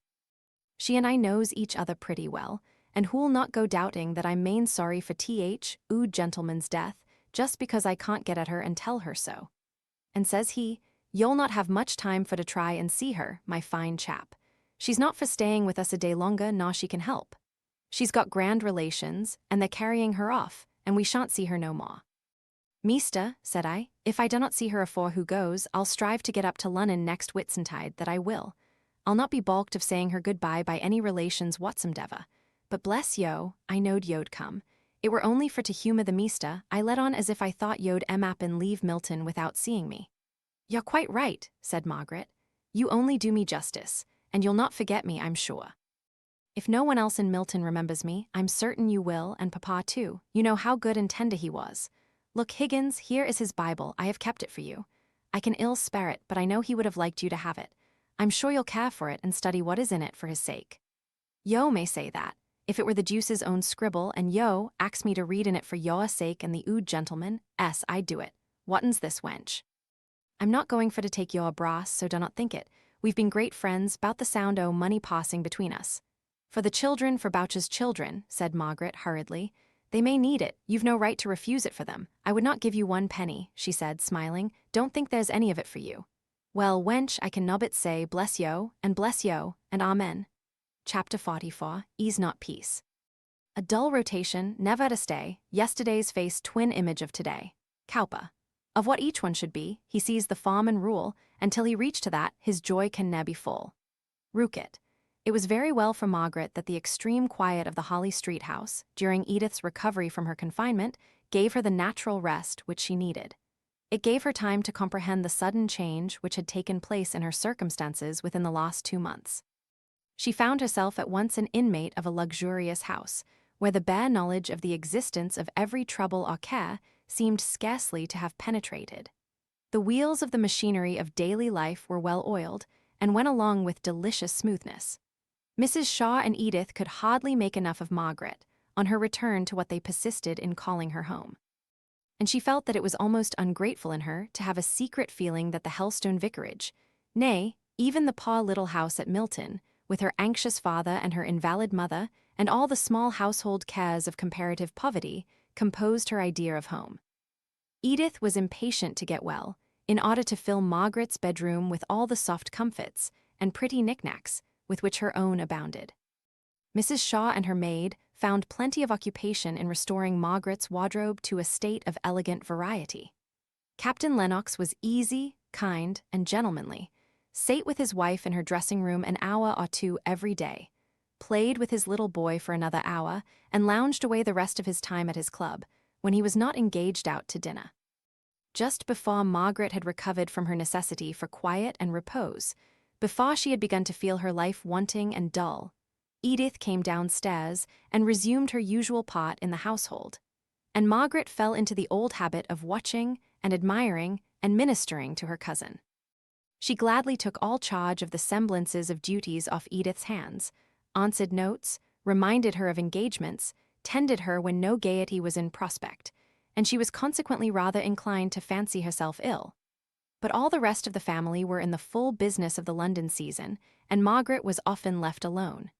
She and I knows each other pretty well, and who'll not go doubting that I'm main sorry for Th. ood gentleman's death, just because I can't get at her and tell her so. And says he, you'll not have much time for to try and see her, my fine chap. She's not for staying with us a day longer nor she can help. She's got grand relations, and they're carrying her off, and we shan't see her no more. Meester, said I, if I do not see her afore who goes, I'll strive to get up to Lunnon next Whitsuntide, that I will. I'll not be balked of saying her goodbye by any relations whatsomdever. But bless yo, I knowed yo'd come. It were only for to humour the meester, I let on as if I thought yo'd up and leave Milton without seeing me. You're quite right, said Margaret. You only do me justice, and you'll not forget me, I'm sure. If no one else in Milton remembers me, I'm certain you will, and Papa too. You know how good and tender he was. Look, Higgins, here is his Bible. I have kept it for you. I can ill spare it, but I know he would have liked you to have it. I'm sure you'll care for it and study what is in it for his sake. Yo may say that, if it were the Juice's own scribble, and yo ax me to read in it for your sake and the ood gentleman, I'd do it. Whatten's this wench? I'm not going for to take your brass, so do not think it. We've been great friends, bout the sound o' money passing between us. For the children, for Boucher's children, said Margaret hurriedly. They may need it, you've no right to refuse it for them. I would not give you 1 penny, she said, smiling. Don't think there's any of it for you. Well, wench, I can nobbut say, bless yo, and amen. Chapter 44, Ease Not Peace. A dull rotation, never to stay, yesterday's face twin image of today. Cowper. Of what each one should be, he sees the farm and rule, and till he reach to that, his joy can ne'er be full. Rookit. It was very well for Margaret that the extreme quiet of the Holly Street house, during Edith's recovery from her confinement, gave her the natural rest which she needed. It gave her time to comprehend the sudden change which had taken place in her circumstances within the last 2 months. She found herself at once an inmate of a luxurious house, where the bare knowledge of the existence of every trouble or care seemed scarcely to have penetrated. The wheels of the machinery of daily life were well oiled, and went along with delicious smoothness. Mrs. Shaw and Edith could hardly make enough of Margaret, on her return to what they persisted in calling her home. And she felt that it was almost ungrateful in her to have a secret feeling that the Helstone vicarage, nay, even the poor little house at Milton, with her anxious father and her invalid mother, and all the small household cares of comparative poverty, composed her idea of home. Edith was impatient to get well, in order to fill Margaret's bedroom with all the soft comforts and pretty knickknacks with which her own abounded. Mrs. Shaw and her maid found plenty of occupation in restoring Margaret's wardrobe to a state of elegant variety. Captain Lennox was easy, kind, and gentlemanly, sate with his wife in her dressing-room an hour or 2 every day, played with his little boy for another hour, and lounged away the rest of his time at his club, when he was not engaged out to dinner. Just before Margaret had recovered from her necessity for quiet and repose, before she had begun to feel her life wanting and dull, Edith came downstairs and resumed her usual part in the household, and Margaret fell into the old habit of watching and admiring and ministering to her cousin. She gladly took all charge of the semblances of duties off Edith's hands, answered notes, reminded her of engagements, tended her when no gaiety was in prospect, and she was consequently rather inclined to fancy herself ill. But all the rest of the family were in the full business of the London season, and Margaret was often left alone.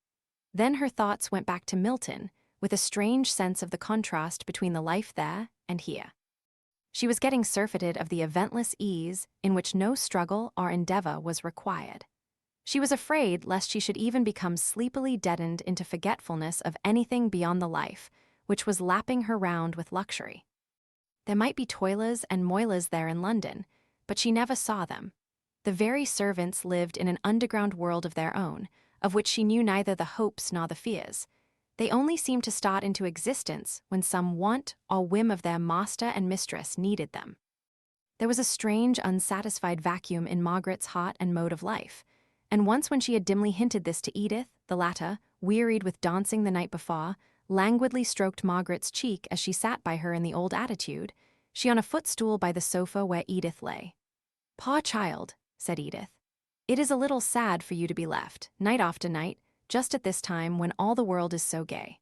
Then her thoughts went back to Milton, with a strange sense of the contrast between the life there and here. She was getting surfeited of the eventless ease in which no struggle or endeavor was required. She was afraid lest she should even become sleepily deadened into forgetfulness of anything beyond the life, which was lapping her round with luxury. There might be toilers and moilers there in London, but she never saw them. The very servants lived in an underground world of their own, of which she knew neither the hopes nor the fears. They only seemed to start into existence when some want or whim of their master and mistress needed them. There was a strange, unsatisfied vacuum in Margaret's heart and mode of life, and once when she had dimly hinted this to Edith, the latter, wearied with dancing the night before, languidly stroked Margaret's cheek as she sat by her in the old attitude, she on a footstool by the sofa where Edith lay. "Poor child," said Edith. "It is a little sad for you to be left, night after night, just at this time when all the world is so gay.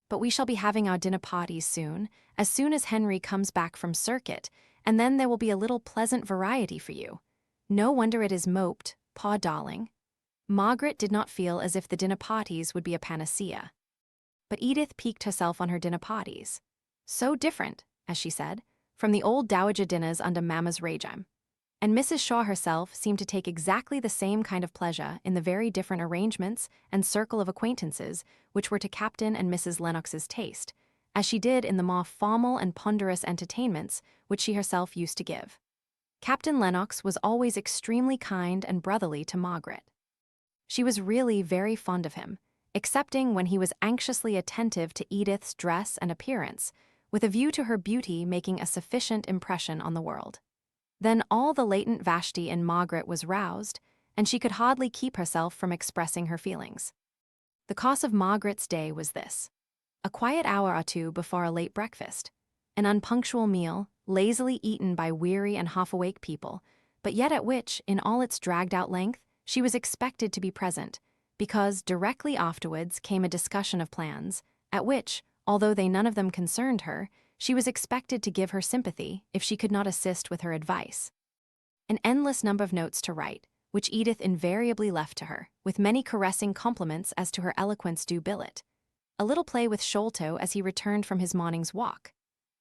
But we shall be having our dinner parties soon as Henry comes back from circuit, and then there will be a little pleasant variety for you. No wonder it is moped, poor darling." Margaret did not feel as if the dinner parties would be a panacea. But Edith piqued herself on her dinner parties. So different, as she said, from the old dowager dinners under Mamma's regime. And Mrs. Shaw herself seemed to take exactly the same kind of pleasure in the very different arrangements and circle of acquaintances which were to Captain and Mrs. Lennox's taste, as she did in the more formal and ponderous entertainments which she herself used to give. Captain Lennox was always extremely kind and brotherly to Margaret. She was really very fond of him, excepting when he was anxiously attentive to Edith's dress and appearance, with a view to her beauty making a sufficient impression on the world. Then all the latent Vashti in Margaret was roused, and she could hardly keep herself from expressing her feelings. The cause of Margaret's day was this: a quiet hour or two before a late breakfast, an unpunctual meal, lazily eaten by weary and half-awake people, but yet at which, in all its dragged-out length, she was expected to be present, because directly afterwards came a discussion of plans, at which, although they none of them concerned her, she was expected to give her sympathy if she could not assist with her advice. An endless number of notes to write, which Edith invariably left to her, with many caressing compliments as to her eloquence due billet. A little play with Sholto as he returned from his morning's walk.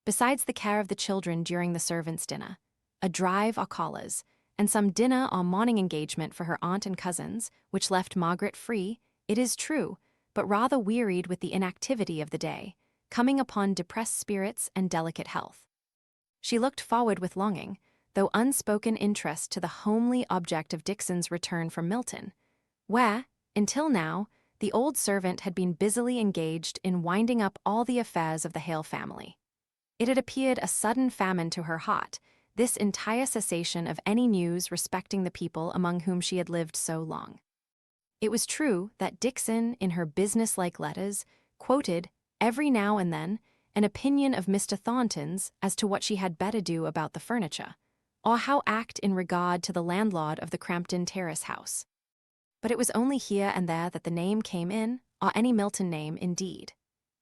Besides the care of the children during the servants' dinner, a drive or callers, and some dinner or morning engagement for her aunt and cousins, which left Margaret free, it is true, but rather wearied with the inactivity of the day, coming upon depressed spirits and delicate health. She looked forward with longing, though unspoken interest, to the homely object of Dixon's return from Milton, where, until now, the old servant had been busily engaged in winding up all the affairs of the Hale family. It had appeared a sudden famine to her heart, this entire cessation of any news respecting the people among whom she had lived so long. It was true that Dixon, in her business-like letters, quoted, every now and then, an opinion of Mr. Thornton's as to what she had better do about the furniture, or how act in regard to the landlord of the Crampton Terrace house. But it was only here and there that the name came in, or any Milton name indeed.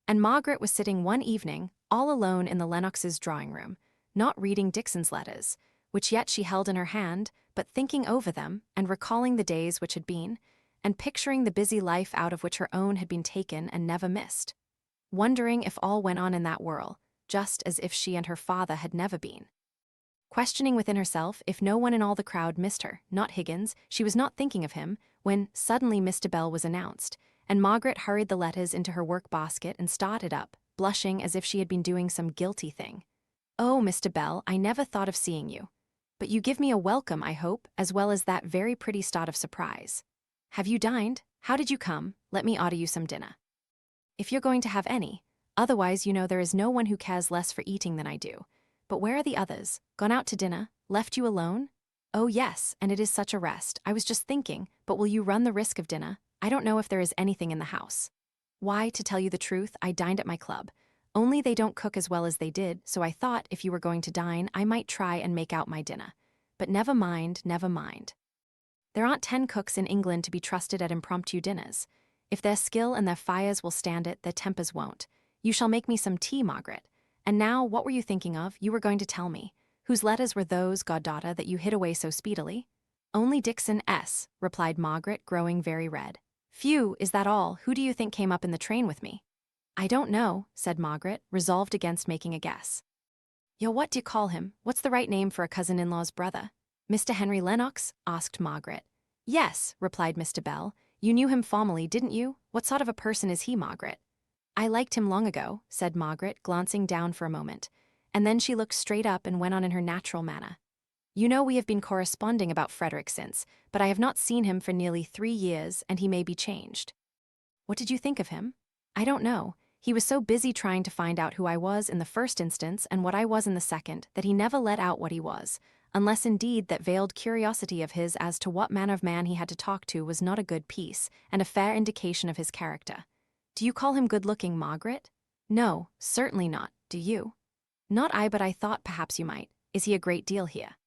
And Margaret was sitting one evening, all alone in the Lennoxes' drawing-room, not reading Dixon's letters, which yet she held in her hand, but thinking over them and recalling the days which had been, and picturing the busy life out of which her own had been taken and never missed, wondering if all went on in that whirl, just as if she and her father had never been. Questioning within herself if no one in all the crowd missed her, not Higgins, she was not thinking of him, when suddenly Mr. Bell was announced, and Margaret hurried the letters into her work-basket and started up, blushing as if she had been doing some guilty thing. "Oh, Mr. Bell, I never thought of seeing you. But you give me a welcome, I hope, as well as that very pretty start of surprise. Have you dined? How did you come? Let me order you some dinner. If you're going to have any. Otherwise, you know there is no one who cares less for eating than I do. But where are the others? Gone out to dinner? Left you alone? Oh yes, and it is such a rest. I was just thinking, but will you run the risk of dinner? I don't know if there is anything in the house. Why, to tell you the truth, I dined at my club. Only they don't cook as well as they did, so I thought if you were going to dine, I might try and make out my dinner. But never mind, never mind. There aren't 10 cooks in England to be trusted at impromptu dinners. If their skill and their fires will stand it, their tempers won't. You shall make me some tea, Margaret. And now, what were you thinking of? You were going to tell me. Whose letters were those, goddaughter, that you hid away so speedily? Only Dixon S., replied Margaret, growing very red. Phew, is that all? Who do you think came up in the train with me? I don't know, said Margaret, resolved against making a guess. Yo, what do you call him? What's the right name for a cousin-in-law's brother? Mr. Henry Lennox? Asked Margaret. Yes, replied Mr. Bell. You knew him formerly, didn't you? What sort of a person is he, Margaret? I liked him long ago, said Margaret, glancing down for a moment, and then she looked straight up and went on in her natural manner. You know we have been corresponding about Frederick since, but I have not seen him for nearly 3 years, and he may be changed. What did you think of him? I don't know. He was so busy trying to find out who I was in the first instance and what I was in the second that he never let out what he was, unless indeed that veiled curiosity of his as to what manner of man he had to talk to was not a good piece, and a fair indication of his character. Do you call him good-looking, Margaret? No, certainly not. Do you? Not I, but I thought perhaps you might. Is he a great deal here?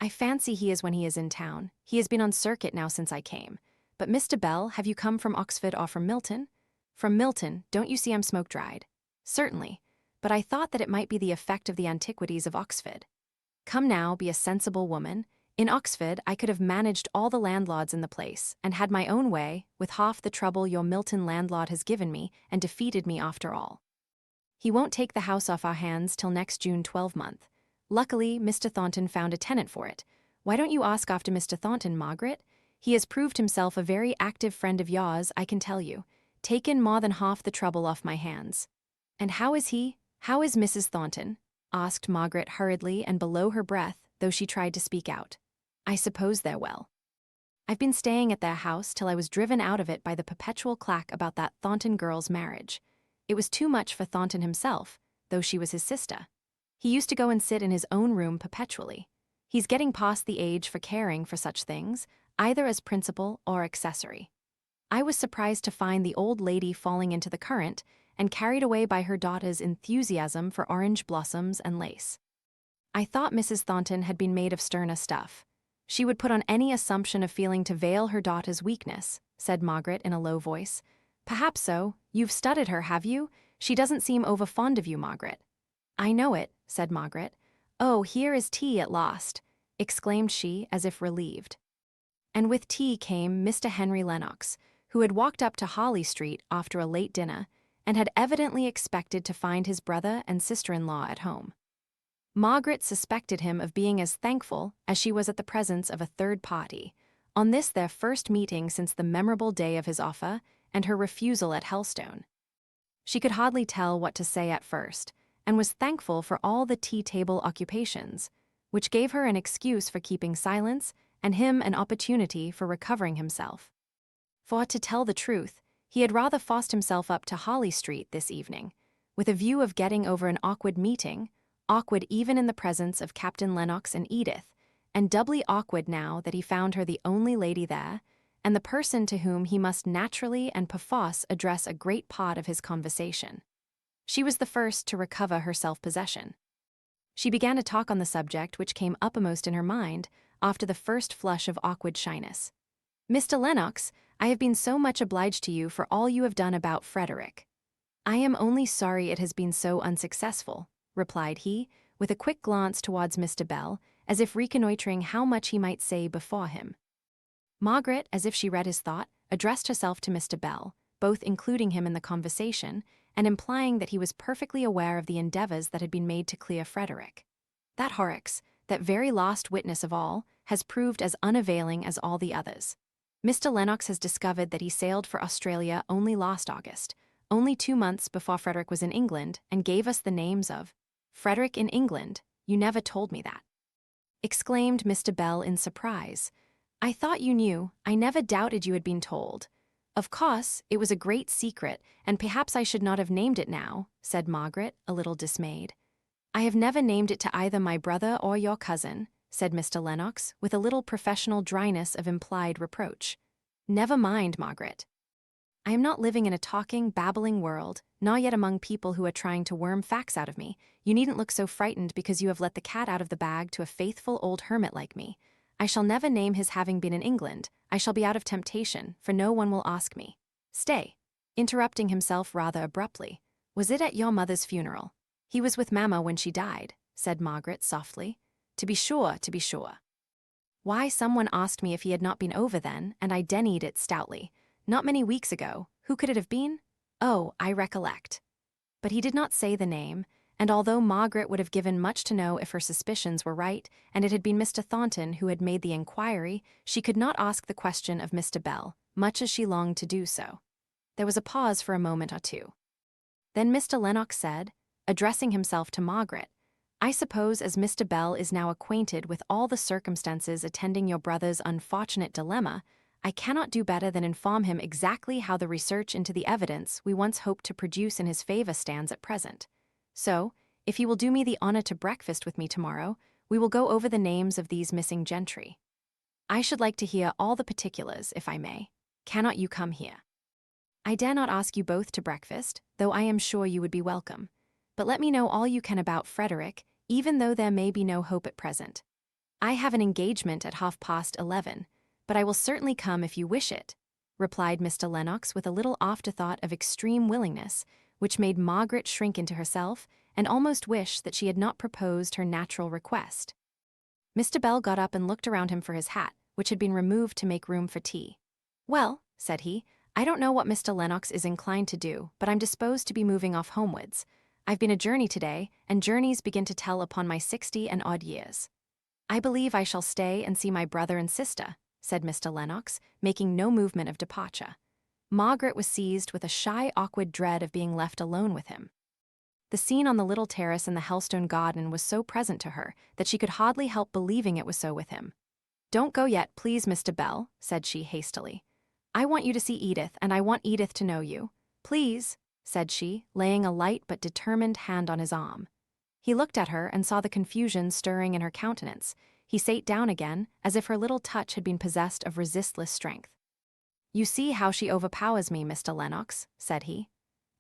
I fancy he is when he is in town. He has been on circuit now since I came. But Mr. Bell, have you come from Oxford or from Milton? From Milton. Don't you see I'm smoke-dried? Certainly. But I thought that it might be the effect of the antiquities of Oxford. Come now, be a sensible woman. In Oxford, I could have managed all the landlords in the place, and had my own way, with half the trouble your Milton landlord has given me, and defeated me after all. He won't take the house off our hands till next June 12-month. Luckily, Mr. Thornton found a tenant for it. Why don't you ask after Mr. Thornton, Margaret? He has proved himself a very active friend of yours, I can tell you. Taken more than half the trouble off my hands. And how is he? How is Mrs. Thornton? Asked Margaret hurriedly and below her breath, though she tried to speak out. I suppose they're well. I've been staying at their house till I was driven out of it by the perpetual clack about that Thornton girl's marriage. It was too much for Thornton himself, though she was his sister. He used to go and sit in his own room perpetually. He's getting past the age for caring for such things, either as principal or accessory. I was surprised to find the old lady falling into the current and carried away by her daughter's enthusiasm for orange blossoms and lace. I thought Mrs. Thornton had been made of sterner stuff. She would put on any assumption of feeling to veil her daughter's weakness, said Margaret in a low voice. Perhaps so. You've studied her, have you? She doesn't seem over fond of you, Margaret. I know it, said Margaret. Oh, here is tea at last, exclaimed she as if relieved. And with tea came Mr. Henry Lennox, who had walked up to Harley Street after a late dinner and had evidently expected to find his brother and sister-in-law at home. Margaret suspected him of being as thankful as she was at the presence of a third party, on this their first meeting since the memorable day of his offer and her refusal at Hellstone. She could hardly tell what to say at first, and was thankful for all the tea-table occupations, which gave her an excuse for keeping silence and him an opportunity for recovering himself. For, to tell the truth, he had rather forced himself up to Harley Street this evening, with a view of getting over an awkward meeting, awkward even in the presence of Captain Lennox and Edith, and doubly awkward now that he found her the only lady there, and the person to whom he must naturally and perforce address a great part of his conversation. She was the first to recover her self-possession. She began to talk on the subject which came uppermost in her mind after the first flush of awkward shyness. Mr. Lennox, I have been so much obliged to you for all you have done about Frederick. I am only sorry it has been so unsuccessful, replied he, with a quick glance towards Mr. Bell, as if reconnoitering how much he might say before him. Margaret, as if she read his thought, addressed herself to Mr. Bell, both including him in the conversation and implying that he was perfectly aware of the endeavors that had been made to clear Frederick. That Horrocks, that very last witness of all, has proved as unavailing as all the others. Mr. Lennox has discovered that he sailed for Australia only last August, only 2 months before Frederick was in England, and gave us the names of Frederick in England. You never told me that, exclaimed Mr. Bell in surprise. I thought you knew. I never doubted you had been told. Of course, it was a great secret, and perhaps I should not have named it now, said Margaret, a little dismayed. I have never named it to either my brother or your cousin, said Mr. Lennox, with a little professional dryness of implied reproach. Never mind, Margaret. I am not living in a talking, babbling world, nor yet among people who are trying to worm facts out of me. You needn't look so frightened because you have let the cat out of the bag to a faithful old hermit like me. I shall never name his having been in England. I shall be out of temptation, for no one will ask me. Stay, interrupting himself rather abruptly. Was it at your mother's funeral? He was with Mamma when she died, said Margaret softly. To be sure, to be sure. Why, someone asked me if he had not been over then, and I denied it stoutly. Not many weeks ago. Who could it have been? Oh, I recollect. But he did not say the name, and although Margaret would have given much to know if her suspicions were right, and it had been Mr. Thornton who had made the inquiry, she could not ask the question of Mr. Bell, much as she longed to do so. There was a pause for a moment or two. Then Mr. Lennox said, addressing himself to Margaret, I suppose as Mr. Bell is now acquainted with all the circumstances attending your brother's unfortunate dilemma, I cannot do better than inform him exactly how the research into the evidence we once hoped to produce in his favor stands at present. So, if he will do me the honor to breakfast with me tomorrow, we will go over the names of these missing gentry. I should like to hear all the particulars, if I may. Cannot you come here? I dare not ask you both to breakfast, though I am sure you would be welcome. But let me know all you can about Frederick, even though there may be no hope at present. I have an engagement at 11:30, but I will certainly come if you wish it, replied Mr. Lennox with a little afterthought of extreme willingness, which made Margaret shrink into herself and almost wish that she had not proposed her natural request. Mr. Bell got up and looked around him for his hat, which had been removed to make room for tea. Well, said he, I don't know what Mr. Lennox is inclined to do, but I'm disposed to be moving off homewards. I've been a journey today, and journeys begin to tell upon my 60 and odd years. I believe I shall stay and see my brother and sister, said Mr. Lennox, making no movement of departure. Margaret was seized with a shy, awkward dread of being left alone with him. The scene on the little terrace in the Hellstone garden was so present to her that she could hardly help believing it was so with him. "Don't go yet, please, Mr. Bell," said she hastily. "I want you to see Edith, and I want Edith to know you. Please," said she, laying a light but determined hand on his arm. He looked at her and saw the confusion stirring in her countenance. He sate down again, as if her little touch had been possessed of resistless strength. "You see how she overpowers me, Mr. Lennox," said he.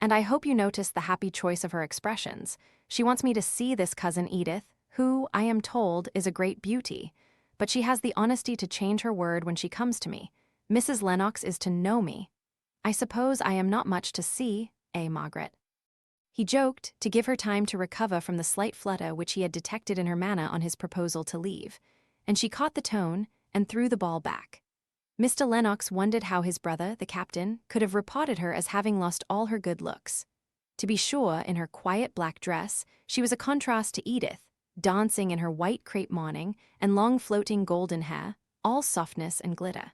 "And I hope you noticed the happy choice of her expressions. She wants me to see this cousin Edith, who, I am told, is a great beauty. But she has the honesty to change her word when she comes to me. Mrs. Lennox is to know me. I suppose I am not much to see, Margaret?" He joked, to give her time to recover from the slight flutter which he had detected in her manner on his proposal to leave, and she caught the tone and threw the ball back. Mr. Lennox wondered how his brother, the captain, could have reported her as having lost all her good looks. To be sure, in her quiet black dress, she was a contrast to Edith, dancing in her white crepe mourning and long floating golden hair, all softness and glitter.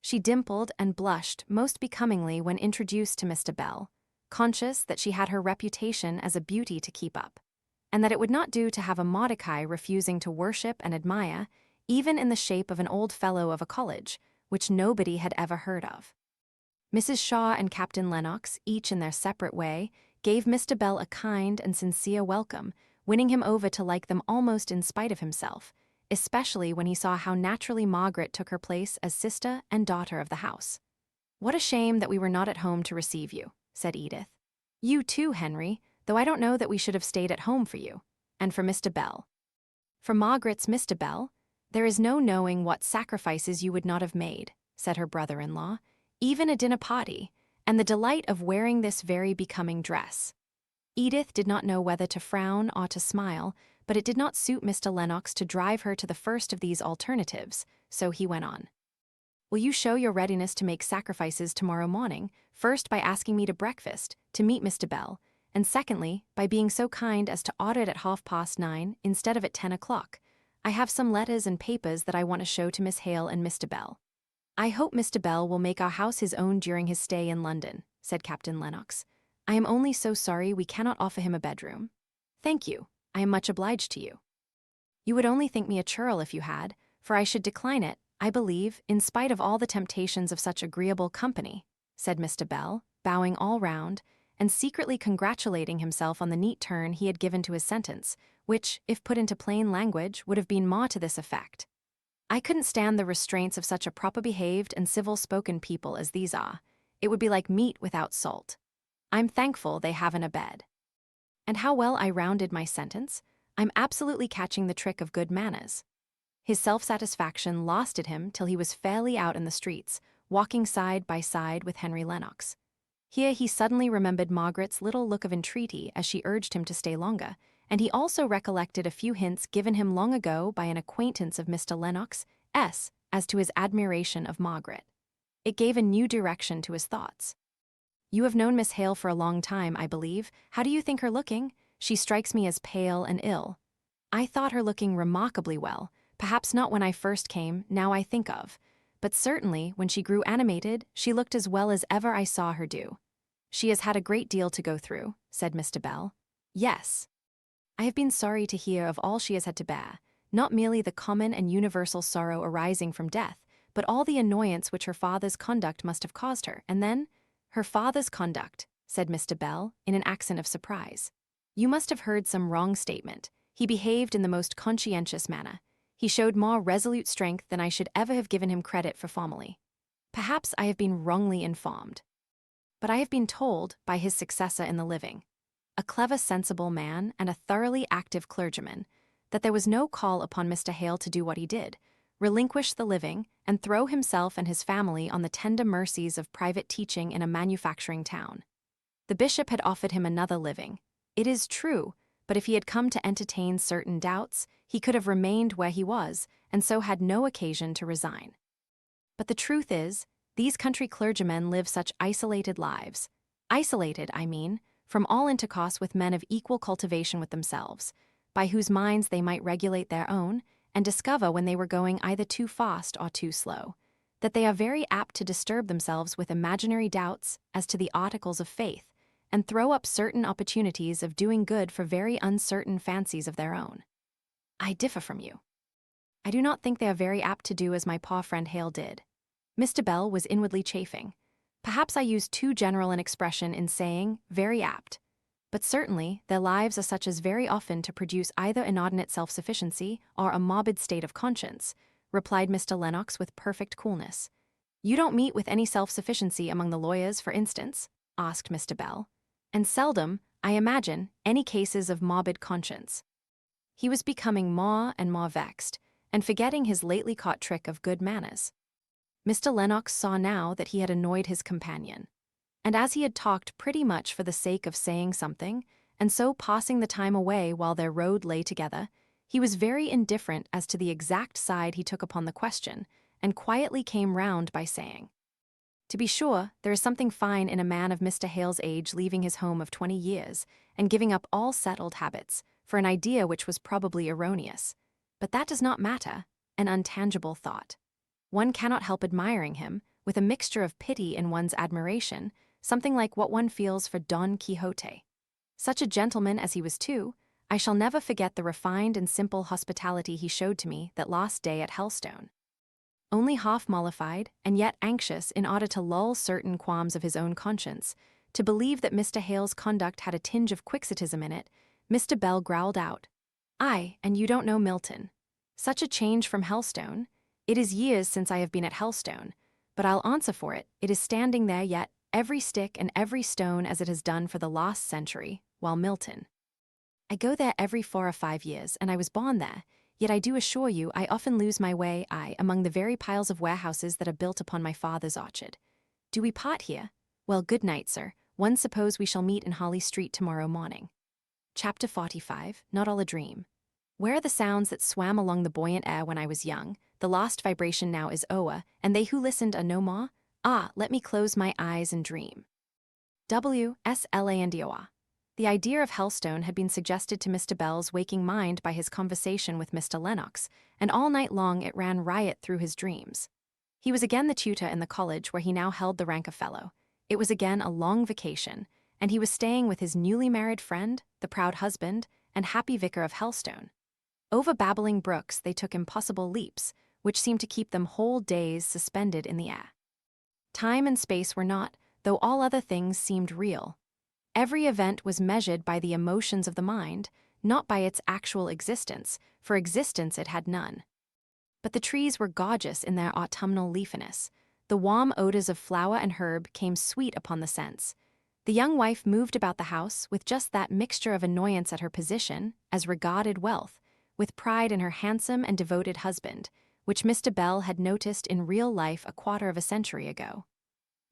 She dimpled and blushed most becomingly when introduced to Mr. Bell, conscious that she had her reputation as a beauty to keep up, and that it would not do to have a Mordecai refusing to worship and admire, even in the shape of an old fellow of a college, which nobody had ever heard of. Mrs. Shaw and Captain Lennox, each in their separate way, gave Mr. Bell a kind and sincere welcome, winning him over to like them almost in spite of himself, especially when he saw how naturally Margaret took her place as sister and daughter of the house. "What a shame that we were not at home to receive you," said Edith. "You too, Henry, though I don't know that we should have stayed at home for you, and for Mr. Bell. For Margaret's Mr. Bell, there is no knowing what sacrifices you would not have made," said her brother-in-law, "even a dinner party, and the delight of wearing this very becoming dress." Edith did not know whether to frown or to smile, but it did not suit Mr. Lennox to drive her to the first of these alternatives, so he went on. "Will you show your readiness to make sacrifices tomorrow morning, first by asking me to breakfast, to meet Mr. Bell, and secondly, by being so kind as to order it at 9:30 instead of at 10 o'clock. I have some letters and papers that I want to show to Miss Hale and Mr. Bell." "I hope Mr. Bell will make our house his own during his stay in London," said Captain Lennox. "I am only so sorry we cannot offer him a bedroom." "Thank you. I am much obliged to you." "You would only think me a churl if you had, for I should decline it, I believe, in spite of all the temptations of such agreeable company," said Mr. Bell, bowing all round, and secretly congratulating himself on the neat turn he had given to his sentence, which, if put into plain language, would have been more to this effect: "I couldn't stand the restraints of such a proper-behaved and civil-spoken people as these are. It would be like meat without salt. I'm thankful they haven't a bed." And how well I rounded my sentence? I'm absolutely catching the trick of good manners. His self-satisfaction lasted him till he was fairly out in the streets, walking side by side with Henry Lennox. Here he suddenly remembered Margaret's little look of entreaty as she urged him to stay longer, and he also recollected a few hints given him long ago by an acquaintance of Mr. Lennox S. as to his admiration of Margaret. It gave a new direction to his thoughts. "You have known Miss Hale for a long time, I believe. How do you think her looking? She strikes me as pale and ill." "I thought her looking remarkably well, perhaps not when I first came, now I think of, but certainly, when she grew animated, she looked as well as ever I saw her do." "She has had a great deal to go through," said Mr. Bell. "Yes. I have been sorry to hear of all she has had to bear, not merely the common and universal sorrow arising from death, but all the annoyance which her father's conduct must have caused her, and then—" "Her father's conduct," said Mr. Bell, in an accent of surprise. "You must have heard some wrong statement. He behaved in the most conscientious manner. He showed more resolute strength than I should ever have given him credit for formerly. Perhaps I have been wrongly informed. But I have been told, by his successor in the living, a clever, sensible man and a thoroughly active clergyman, that there was no call upon Mr. Hale to do what he did, relinquish the living, and throw himself and his family on the tender mercies of private teaching in a manufacturing town. The bishop had offered him another living, it is true, but if he had come to entertain certain doubts, he could have remained where he was, and so had no occasion to resign. But the truth is, these country clergymen live such isolated lives. Isolated, I mean, from all intercourse with men of equal cultivation with themselves, by whose minds they might regulate their own, and discover when they were going either too fast or too slow, that they are very apt to disturb themselves with imaginary doubts as to the articles of faith, and throw up certain opportunities of doing good for very uncertain fancies of their own. I differ from you. I do not think they are very apt to do as my poor friend Hale did. Mr. Bell was inwardly chafing. Perhaps I used too general an expression in saying very apt. But certainly, their lives are such as very often to produce either inordinate self-sufficiency or a morbid state of conscience, replied Mr. Lennox with perfect coolness. You don't meet with any self-sufficiency among the lawyers, for instance? Asked Mr. Bell. And seldom, I imagine, any cases of morbid conscience. He was becoming more and more vexed, and forgetting his lately caught trick of good manners. Mr. Lennox saw now that he had annoyed his companion. And as he had talked pretty much for the sake of saying something, and so passing the time away while their road lay together, he was very indifferent as to the exact side he took upon the question, and quietly came round by saying, To be sure, there is something fine in a man of Mr. Hale's age leaving his home of 20 years, and giving up all settled habits, for an idea which was probably erroneous. But that does not matter, an untangible thought. One cannot help admiring him, with a mixture of pity in one's admiration, something like what one feels for Don Quixote. Such a gentleman as he was too, I shall never forget the refined and simple hospitality he showed to me that last day at Hellstone. Only half mollified, and yet anxious in order to lull certain qualms of his own conscience, to believe that Mr. Hale's conduct had a tinge of quixotism in it, Mr. Bell growled out, Aye, and you don't know Milton. Such a change from Hellstone. It is years since I have been at Hellstone, but I'll answer for it, it is standing there yet, every stick and every stone as it has done for the last century, while Milton. I go there every 4 or 5 years, and I was born there, yet I do assure you I often lose my way, among the very piles of warehouses that are built upon my father's orchard. Do we part here? Well, good night, sir. One suppose we shall meet in Holly Street tomorrow morning. Chapter 45, Not All a Dream. Where are the sounds that swam along the buoyant air when I was young? The lost vibration now is o'er, and they who listened are no more? Ah, let me close my eyes and dream. W.S.Landoa. The idea of Hellstone had been suggested to Mr. Bell's waking mind by his conversation with Mr. Lennox, and all night long it ran riot through his dreams. He was again the tutor in the college where he now held the rank of fellow. It was again a long vacation, and he was staying with his newly married friend, the proud husband, and happy vicar of Hellstone. Over babbling brooks they took impossible leaps, which seemed to keep them whole days suspended in the air. Time and space were not, though all other things seemed real. Every event was measured by the emotions of the mind, not by its actual existence, for existence it had none. But the trees were gorgeous in their autumnal leafiness. The warm odors of flower and herb came sweet upon the sense. The young wife moved about the house with just that mixture of annoyance at her position, as regarded wealth, with pride in her handsome and devoted husband, which Mr. Bell had noticed in real life a quarter of a century ago.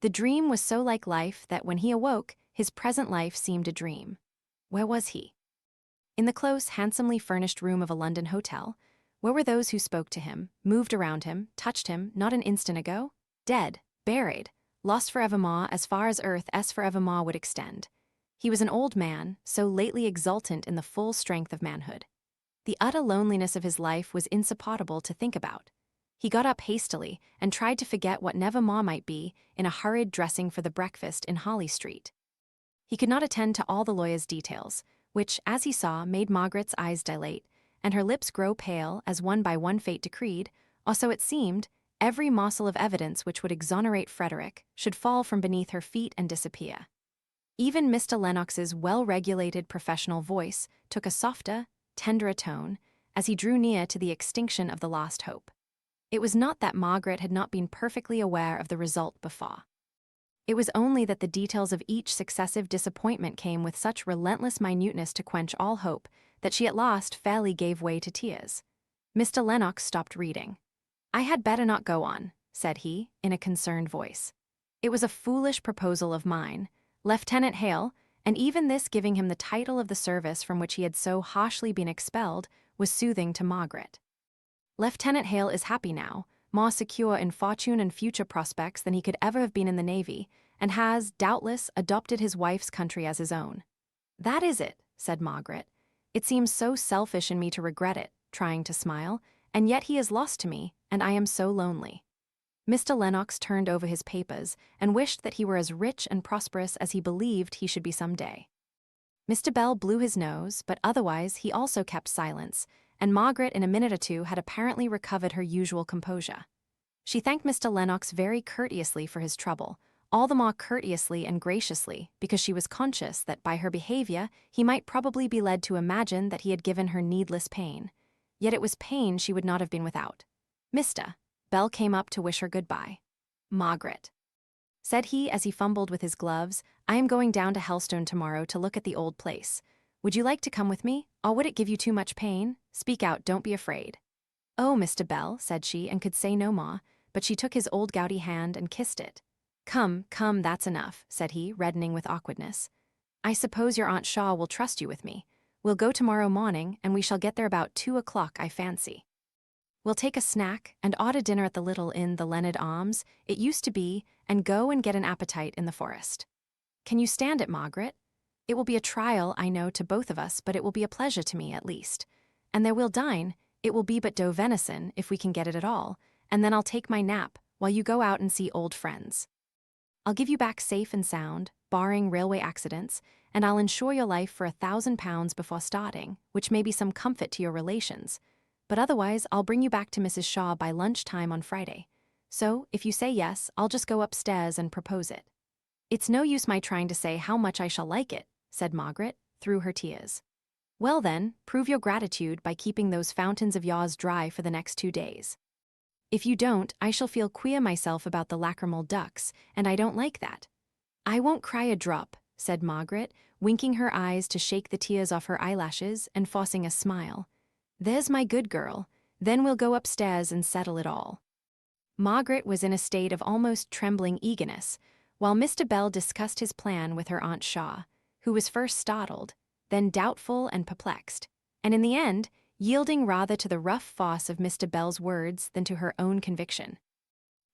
The dream was so like life that when he awoke, his present life seemed a dream. Where was he? In the close, handsomely furnished room of a London hotel. Where were those who spoke to him, moved around him, touched him, not an instant ago? Dead, buried, lost forevermore as far as earth's forevermore would extend. He was an old man, so lately exultant in the full strength of manhood. The utter loneliness of his life was insupportable to think about. He got up hastily and tried to forget what nevermore might be in a hurried dressing for the breakfast in Holly Street. He could not attend to all the lawyer's details, which, as he saw, made Margaret's eyes dilate, and her lips grow pale as one by one fate decreed, or so it seemed, every morsel of evidence which would exonerate Frederick should fall from beneath her feet and disappear. Even Mr. Lennox's well-regulated professional voice took a softer, tenderer tone as he drew near to the extinction of the last hope. It was not that Margaret had not been perfectly aware of the result before. It was only that the details of each successive disappointment came with such relentless minuteness to quench all hope that she at last fairly gave way to tears. Mr. Lennox stopped reading. I had better not go on, said he, in a concerned voice. It was a foolish proposal of mine. Lieutenant Hale, and even this giving him the title of the service from which he had so harshly been expelled, was soothing to Margaret. Lieutenant Hale is happy now, more secure in fortune and future prospects than he could ever have been in the Navy, and has, doubtless, adopted his wife's country as his own. That is it, said Margaret. It seems so selfish in me to regret it, trying to smile, and yet he is lost to me, and I am so lonely. Mr. Lennox turned over his papers and wished that he were as rich and prosperous as he believed he should be some day. Mr. Bell blew his nose, but otherwise he also kept silence, and Margaret in a minute or two had apparently recovered her usual composure. She thanked Mr. Lennox very courteously for his trouble, all the more courteously and graciously because she was conscious that by her behavior he might probably be led to imagine that he had given her needless pain. Yet it was pain she would not have been without. "Mr. Bell came up to wish her goodbye. "Margaret," said he as he fumbled with his gloves, "I am going down to Helstone tomorrow to look at the old place. Would you like to come with me, or would it give you too much pain? Speak out, don't be afraid." "Oh, Mr. Bell," said she, and could say no more, but she took his old gouty hand and kissed it. Come, that's enough," said he, reddening with awkwardness. "I suppose your Aunt Shaw will trust you with me. We'll go tomorrow morning, and we shall get there about 2 o'clock, I fancy. We'll take a snack and order dinner at the little inn, the Leonard Arms, it used to be, and go and get an appetite in the forest. Can you stand it, Margaret? It will be a trial, I know, to both of us, but it will be a pleasure to me, at least. And there we'll dine. It will be but doe venison, if we can get it at all, and then I'll take my nap, while you go out and see old friends. I'll give you back safe and sound, barring railway accidents, and I'll insure your life for £1,000 before starting, which may be some comfort to your relations. But otherwise, I'll bring you back to Mrs. Shaw by lunchtime on Friday. So, if you say yes, I'll just go upstairs and propose it." "It's no use my trying to say how much I shall like it," said Margaret, through her tears. "Well then, prove your gratitude by keeping those fountains of yours dry for the next 2 days. If you don't, I shall feel queer myself about the lacrymal ducts, and I don't like that." "I won't cry a drop," said Margaret, winking her eyes to shake the tears off her eyelashes and forcing a smile. "There's my good girl. Then we'll go upstairs and settle it all." Margaret was in a state of almost trembling eagerness, while Mr. Bell discussed his plan with her Aunt Shaw, who was first startled, then doubtful and perplexed, and in the end, yielding rather to the rough force of Mr. Bell's words than to her own conviction.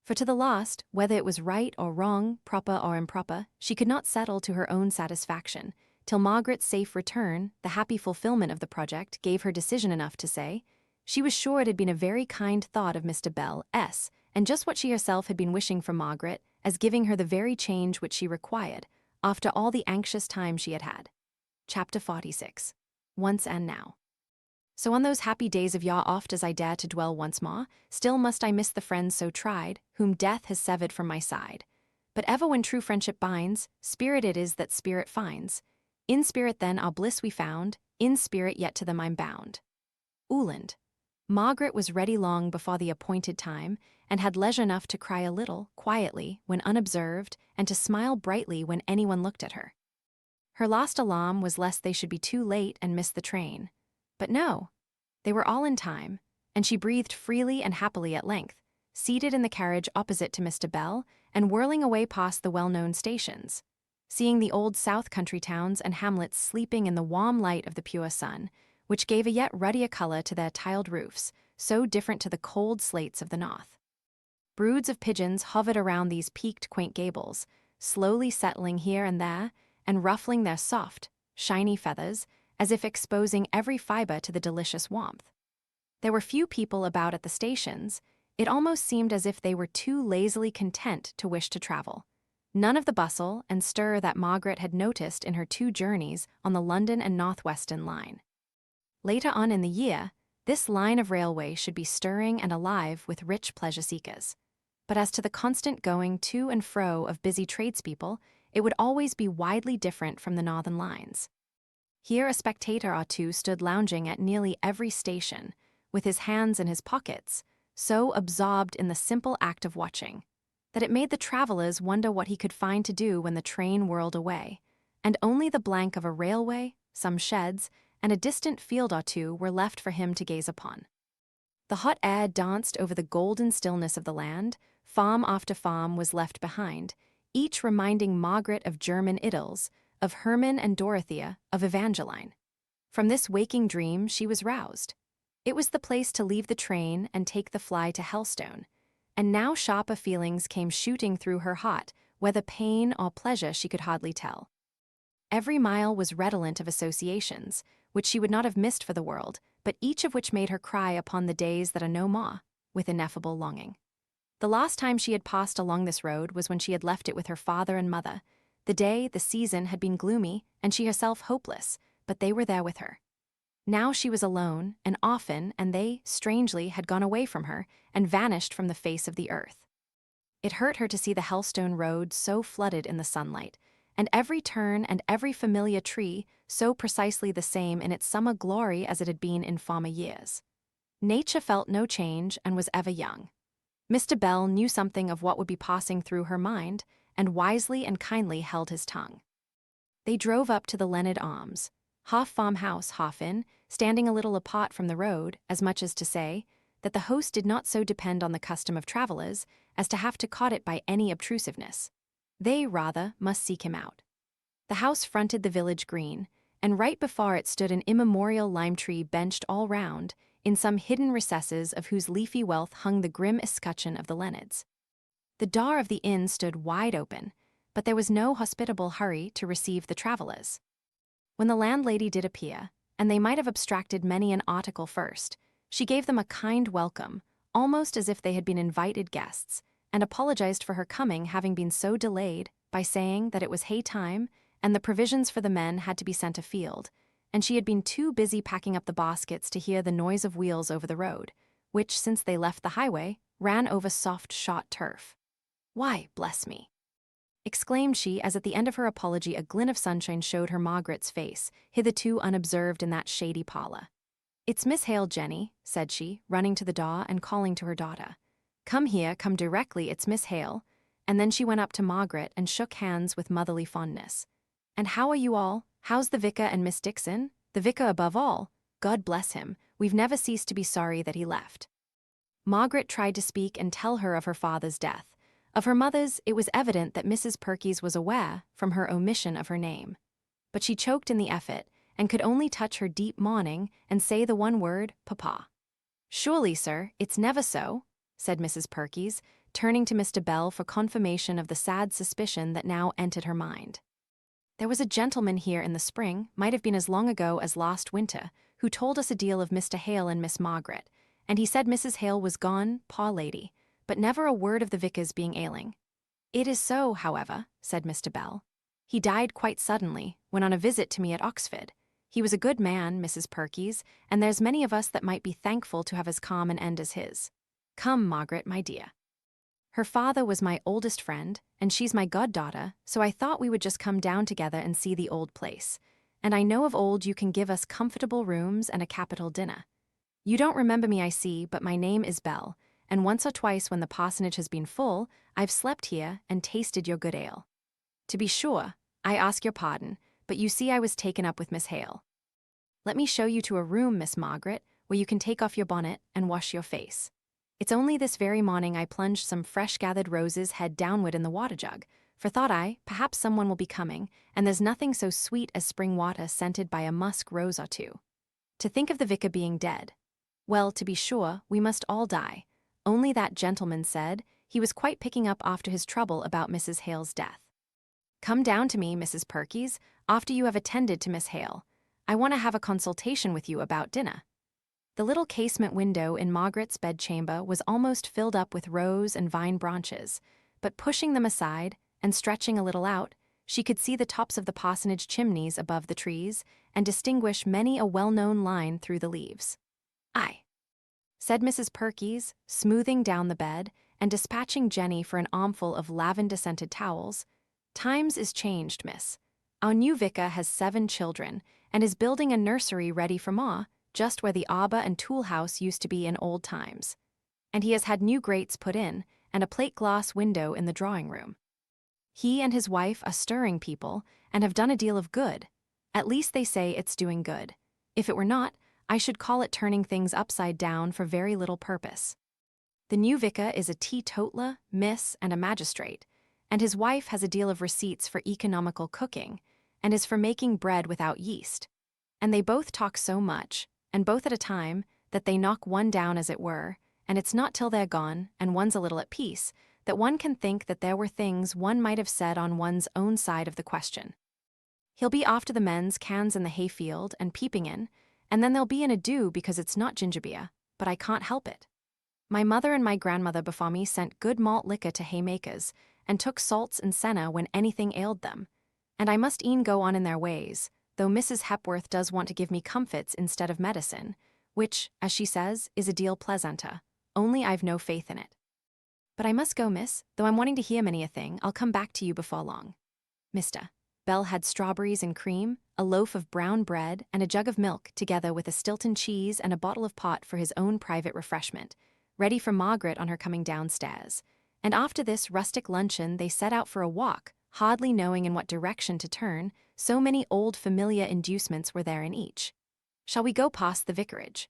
For to the last, whether it was right or wrong, proper or improper, she could not settle to her own satisfaction, till Margaret's safe return, the happy fulfillment of the project, gave her decision enough to say, she was sure it had been a very kind thought of Mr. Bell, and just what she herself had been wishing for Margaret, as giving her the very change which she required, after all the anxious time she had had. Chapter 46. Once and Now. "So on those happy days of yore oft as I dare to dwell once more, still must I miss the friends so tried, whom death has severed from my side. But ever when true friendship binds, spirit it is that spirit finds. In spirit then our bliss we found, in spirit yet to them I'm bound." Uhland. Margaret was ready long before the appointed time, and had leisure enough to cry a little, quietly, when unobserved, and to smile brightly when anyone looked at her. Her last alarm was lest they should be too late and miss the train. But no, they were all in time, and she breathed freely and happily at length, seated in the carriage opposite to Mr. Bell, and whirling away past the well-known stations, seeing the old south country towns and hamlets sleeping in the warm light of the pure sun, which gave a yet ruddier color to their tiled roofs, so different to the cold slates of the north. Broods of pigeons hovered around these peaked, quaint gables, slowly settling here and there, and ruffling their soft, shiny feathers, as if exposing every fiber to the delicious warmth. There were few people about at the stations. It almost seemed as if they were too lazily content to wish to travel. None of the bustle and stir that Margaret had noticed in her 2 journeys on the London and Northwestern line. Later on in the year, this line of railway should be stirring and alive with rich pleasure-seekers. But as to the constant going to and fro of busy tradespeople, it would always be widely different from the northern lines. Here a spectator or two stood lounging at nearly every station, with his hands in his pockets, so absorbed in the simple act of watching, that it made the travelers wonder what he could find to do when the train whirled away, and only the blank of a railway, some sheds, and a distant field or two were left for him to gaze upon. The hot air danced over the golden stillness of the land, farm after farm was left behind, each reminding Margaret of German idylls, of Herman and Dorothea, of Evangeline. From this waking dream she was roused. It was the place to leave the train and take the fly to Helstone, and now sharper feelings came shooting through her heart, whether pain or pleasure she could hardly tell. Every mile was redolent of associations, which she would not have missed for the world, but each of which made her cry upon the days that are no more, with ineffable longing. The last time she had passed along this road was when she had left it with her father and mother. The day, the season had been gloomy, and she herself hopeless, but they were there with her. Now she was alone, and often, and they, strangely, had gone away from her and vanished from the face of the earth. It hurt her to see the Hellstone road so flooded in the sunlight, and every turn and every familiar tree so precisely the same in its summer glory as it had been in former years. Nature felt no change and was ever young. Mr. Bell knew something of what would be passing through her mind, and wisely and kindly held his tongue. They drove up to the Leonard Arms, half farmhouse, half inn, standing a little apart from the road, as much as to say that the host did not so depend on the custom of travellers as to have to caught it by any obtrusiveness. They, rather, must seek him out. The house fronted the village green, and right before it stood an immemorial lime tree benched all round, in some hidden recesses of whose leafy wealth hung the grim escutcheon of the Leonards. The door of the inn stood wide open, but there was no hospitable hurry to receive the travellers. When the landlady did appear, and they might have abstracted many an article first, she gave them a kind welcome, almost as if they had been invited guests, and apologized for her coming having been so delayed by saying that it was hay time and the provisions for the men had to be sent afield, and she had been too busy packing up the baskets to hear the noise of wheels over the road, which, since they left the highway, ran over soft shot turf. "Why, bless me!" exclaimed she, as at the end of her apology a glint of sunshine showed her Margaret's face, hitherto unobserved in that shady parlor. "It's Miss Hale, Jenny," said she, running to the door and calling to her daughter. "Come here, come directly, it's Miss Hale," and then she went up to Margaret and shook hands with motherly fondness. "And how are you all? How's the vicar and Miss Dixon? The vicar above all. God bless him, we've never ceased to be sorry that he left." Margaret tried to speak and tell her of her father's death. Of her mother's, it was evident that Mrs. Perkys was aware from her omission of her name. But she choked in the effort, and could only touch her deep mourning and say the one word, "Papa." "Surely, sir, it's never so," said Mrs. Perkys, turning to Mr. Bell for confirmation of the sad suspicion that now entered her mind. "There was a gentleman here in the spring, might have been as long ago as last winter, who told us a deal of Mr. Hale and Miss Margaret, and he said Mrs. Hale was gone, poor lady, but never a word of the vicar's being ailing. It is so, however," said Mr. Bell. "He died quite suddenly, when on a visit to me at Oxford. He was a good man, Mrs. Perkys, and there's many of us that might be thankful to have as calm an end as his. Come, Margaret, my dear. Her father was my oldest friend, and she's my goddaughter, so I thought we would just come down together and see the old place. And I know of old you can give us comfortable rooms and a capital dinner. You don't remember me, I see, but my name is Bell, and once or twice when the parsonage has been full, I've slept here and tasted your good ale. To be sure, I ask your pardon, but you see I was taken up with Miss Hale. Let me show you to a room, Miss Margaret, where you can take off your bonnet and wash your face. It's only this very morning I plunged some fresh-gathered roses head downward in the water jug, for thought I, perhaps someone will be coming, and there's nothing so sweet as spring water scented by a musk rose or two. To think of the vicar being dead. Well, to be sure, we must all die. Only that gentleman said he was quite picking up after his trouble about Mrs. Hale's death. Come down to me, Mrs. Perkys, after you have attended to Miss Hale. I want to have a consultation with you about dinner." The little casement window in Margaret's bedchamber was almost filled up with rose and vine branches, but pushing them aside and stretching a little out, she could see the tops of the parsonage chimneys above the trees and distinguish many a well-known line through the leaves. "Aye," said Mrs. Perkys, smoothing down the bed and dispatching Jenny for an armful of lavender-scented towels. "Times is changed, miss. Our new vicar has 7 children and is building a nursery ready for ma, just where the arbor and tool house used to be in old times. And he has had new grates put in and a plate-glass window in the drawing-room. He and his wife are stirring people and have done a deal of good. At least they say it's doing good. If it were not, I should call it turning things upside down for very little purpose. The new vicar is a teetotaler, miss, and a magistrate, and his wife has a deal of receipts for economical cooking and is for making bread without yeast. And they both talk so much, and both at a time, that they knock one down as it were, and it's not till they're gone, and one's a little at peace, that one can think that there were things one might have said on one's own side of the question. He'll be off to the men's cans in the hayfield and peeping in, and then there'll be an ado because it's not ginger beer, but I can't help it. My mother and my grandmother before me sent good malt liquor to haymakers, and took salts and senna when anything ailed them, and I must e'en go on in their ways, though Mrs. Hepworth does want to give me comfits instead of medicine, which, as she says, is a deal pleasanter, only I've no faith in it. But I must go, miss, though I'm wanting to hear many a thing, I'll come back to you before long. Mr. Bell had strawberries and cream, a loaf of brown bread, and a jug of milk, together with a Stilton cheese and a bottle of port for his own private refreshment, ready for Margaret on her coming downstairs. And after this rustic luncheon they set out for a walk, hardly knowing in what direction to turn, so many old familiar inducements were there in each. "Shall we go past the vicarage?"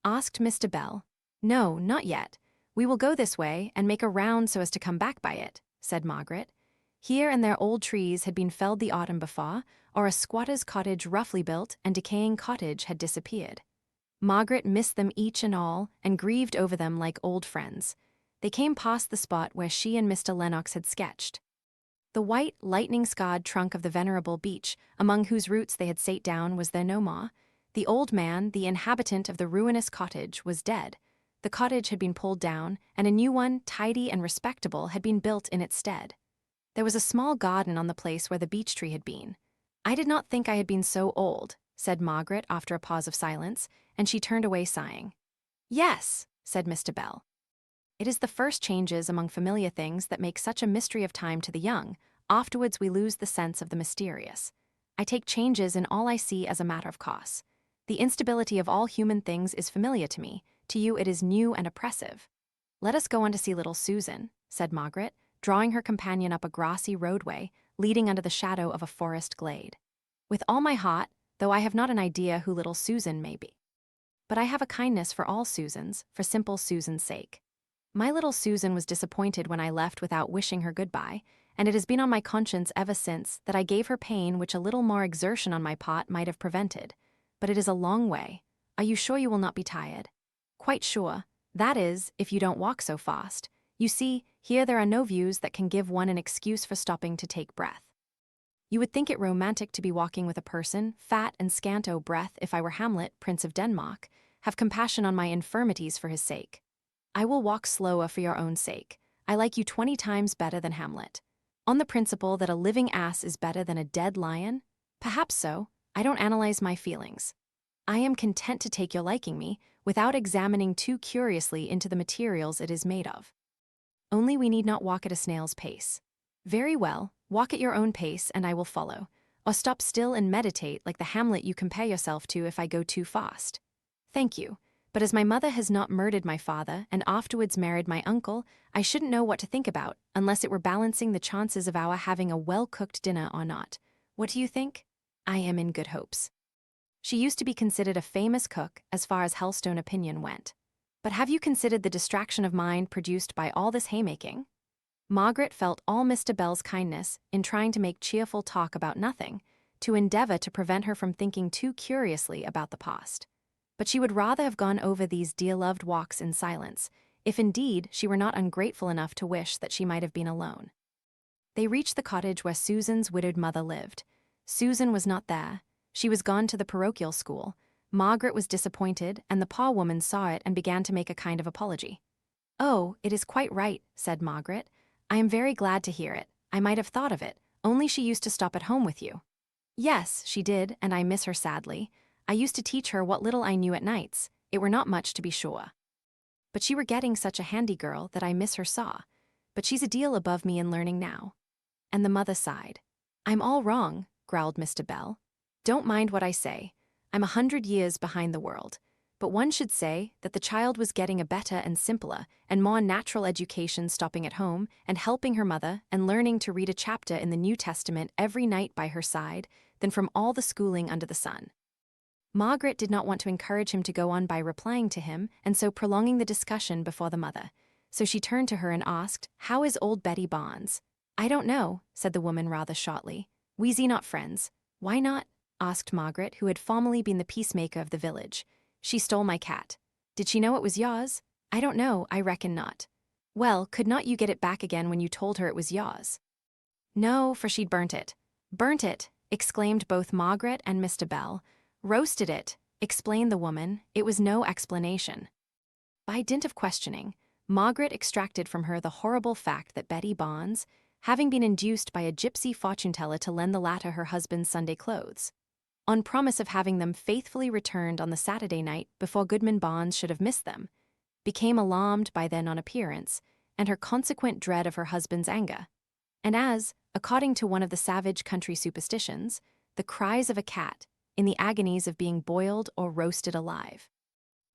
asked Mr. Bell. "No, not yet. We will go this way and make a round so as to come back by it," said Margaret. Here and there old trees had been felled the autumn before, or a squatter's cottage roughly built and decaying cottage had disappeared. Margaret missed them each and all, and grieved over them like old friends. They came past the spot where she and Mr. Lennox had sketched. The white, lightning-scarred trunk of the venerable beech, among whose roots they had sate down, was there no more. The old man, the inhabitant of the ruinous cottage, was dead. The cottage had been pulled down, and a new one, tidy and respectable, had been built in its stead. There was a small garden on the place where the beech tree had been. "I did not think I had been so old," said Margaret after a pause of silence, and she turned away sighing. "Yes," said Mr. Bell. "It is the first changes among familiar things that make such a mystery of time to the young. Afterwards we lose the sense of the mysterious. I take changes in all I see as a matter of course. The instability of all human things is familiar to me. To you it is new and oppressive." "Let us go on to see little Susan," said Margaret, drawing her companion up a grassy roadway, leading under the shadow of a forest glade. "With all my heart, though I have not an idea who little Susan may be. But I have a kindness for all Susans, for simple Susan's sake. My little Susan was disappointed when I left without wishing her goodbye, and it has been on my conscience ever since that I gave her pain which a little more exertion on my part might have prevented. But it is a long way. Are you sure you will not be tired?" "Quite sure. That is, if you don't walk so fast. You see, here there are no views that can give one an excuse for stopping to take breath. You would think it romantic to be walking with a person, fat and scant o' breath if I were Hamlet, Prince of Denmark. Have compassion on my infirmities for his sake. I will walk slower for your own sake. I like you 20 times better than Hamlet. On the principle that a living ass is better than a dead lion? Perhaps so. I don't analyze my feelings. I am content to take your liking me, without examining too curiously into the materials it is made of. Only we need not walk at a snail's pace. Very well, walk at your own pace, and I will follow. Or stop still and meditate like the Hamlet you compare yourself to if I go too fast. Thank you, but as my mother has not murdered my father and afterwards married my uncle, I shouldn't know what to think about, unless it were balancing the chances of our having a well-cooked dinner or not. What do you think? I am in good hopes." She used to be considered a famous cook as far as Helstone opinion went. But have you considered the distraction of mind produced by all this haymaking? Margaret felt all Mr. Bell's kindness in trying to make cheerful talk about nothing, to endeavor to prevent her from thinking too curiously about the past. But she would rather have gone over these dear-loved walks in silence, if indeed she were not ungrateful enough to wish that she might have been alone. They reached the cottage where Susan's widowed mother lived. Susan was not there. She was gone to the parochial school. Margaret was disappointed, and the poor woman saw it and began to make a kind of apology. "Oh, it is quite right," said Margaret. "I am very glad to hear it. I might have thought of it, only she used to stop at home with you." "Yes, she did, and I miss her sadly. I used to teach her what little I knew at nights. It were not much, to be sure. But she were getting such a handy girl that I miss her saw. But she's a deal above me in learning now." And the mother sighed. "I'm all wrong," growled Mr. Bell. "Don't mind what I say. I'm 100 years behind the world. But one should say that the child was getting a better and simpler and more natural education stopping at home and helping her mother and learning to read a chapter in the New Testament every night by her side than from all the schooling under the sun." Margaret did not want to encourage him to go on by replying to him and so prolonging the discussion before the mother. So she turned to her and asked, "How is old Betty Barnes?" "I don't know," said the woman rather shortly. "We ze not friends." "Why not?" asked Margaret, who had formerly been the peacemaker of the village. "She stole my cat." "Did she know it was yours?" "I don't know, I reckon not." "Well, could not you get it back again when you told her it was yours?" "No, for she'd burnt it." "Burnt it!" exclaimed both Margaret and Mr. Bell. "Roasted it," explained the woman. It was no explanation. By dint of questioning, Margaret extracted from her the horrible fact that Betty Barnes, having been induced by a gypsy fortune-teller to lend the latter her husband's Sunday clothes, on promise of having them faithfully returned on the Saturday night before Goodman Barnes should have missed them, became alarmed by their non-appearance and her consequent dread of her husband's anger, and as, according to one of the savage country superstitions, the cries of a cat in the agonies of being boiled or roasted alive.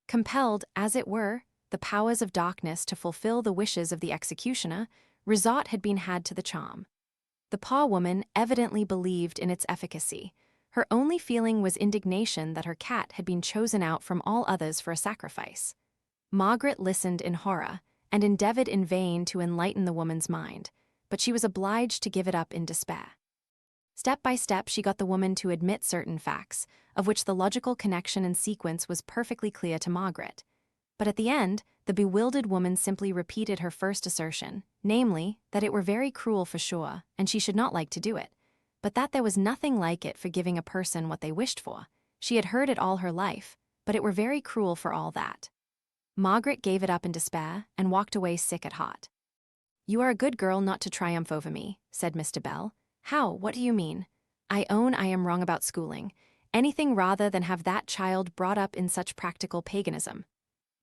Compelled, as it were, the powers of darkness to fulfill the wishes of the executioner, resort had been had to the charm. The poor woman evidently believed in its efficacy. Her only feeling was indignation that her cat had been chosen out from all others for a sacrifice. Margaret listened in horror and endeavored in vain to enlighten the woman's mind, but she was obliged to give it up in despair. Step by step, she got the woman to admit certain facts, of which the logical connection and sequence was perfectly clear to Margaret. But at the end, the bewildered woman simply repeated her first assertion, namely, that it were very cruel for sure, and she should not like to do it, but that there was nothing like it for giving a person what they wished for. She had heard it all her life, but it were very cruel for all that. Margaret gave it up in despair and walked away sick at heart. "You are a good girl not to triumph over me," said Mr. Bell. "How? What do you mean? I own I am wrong about schooling. Anything rather than have that child brought up in such practical paganism.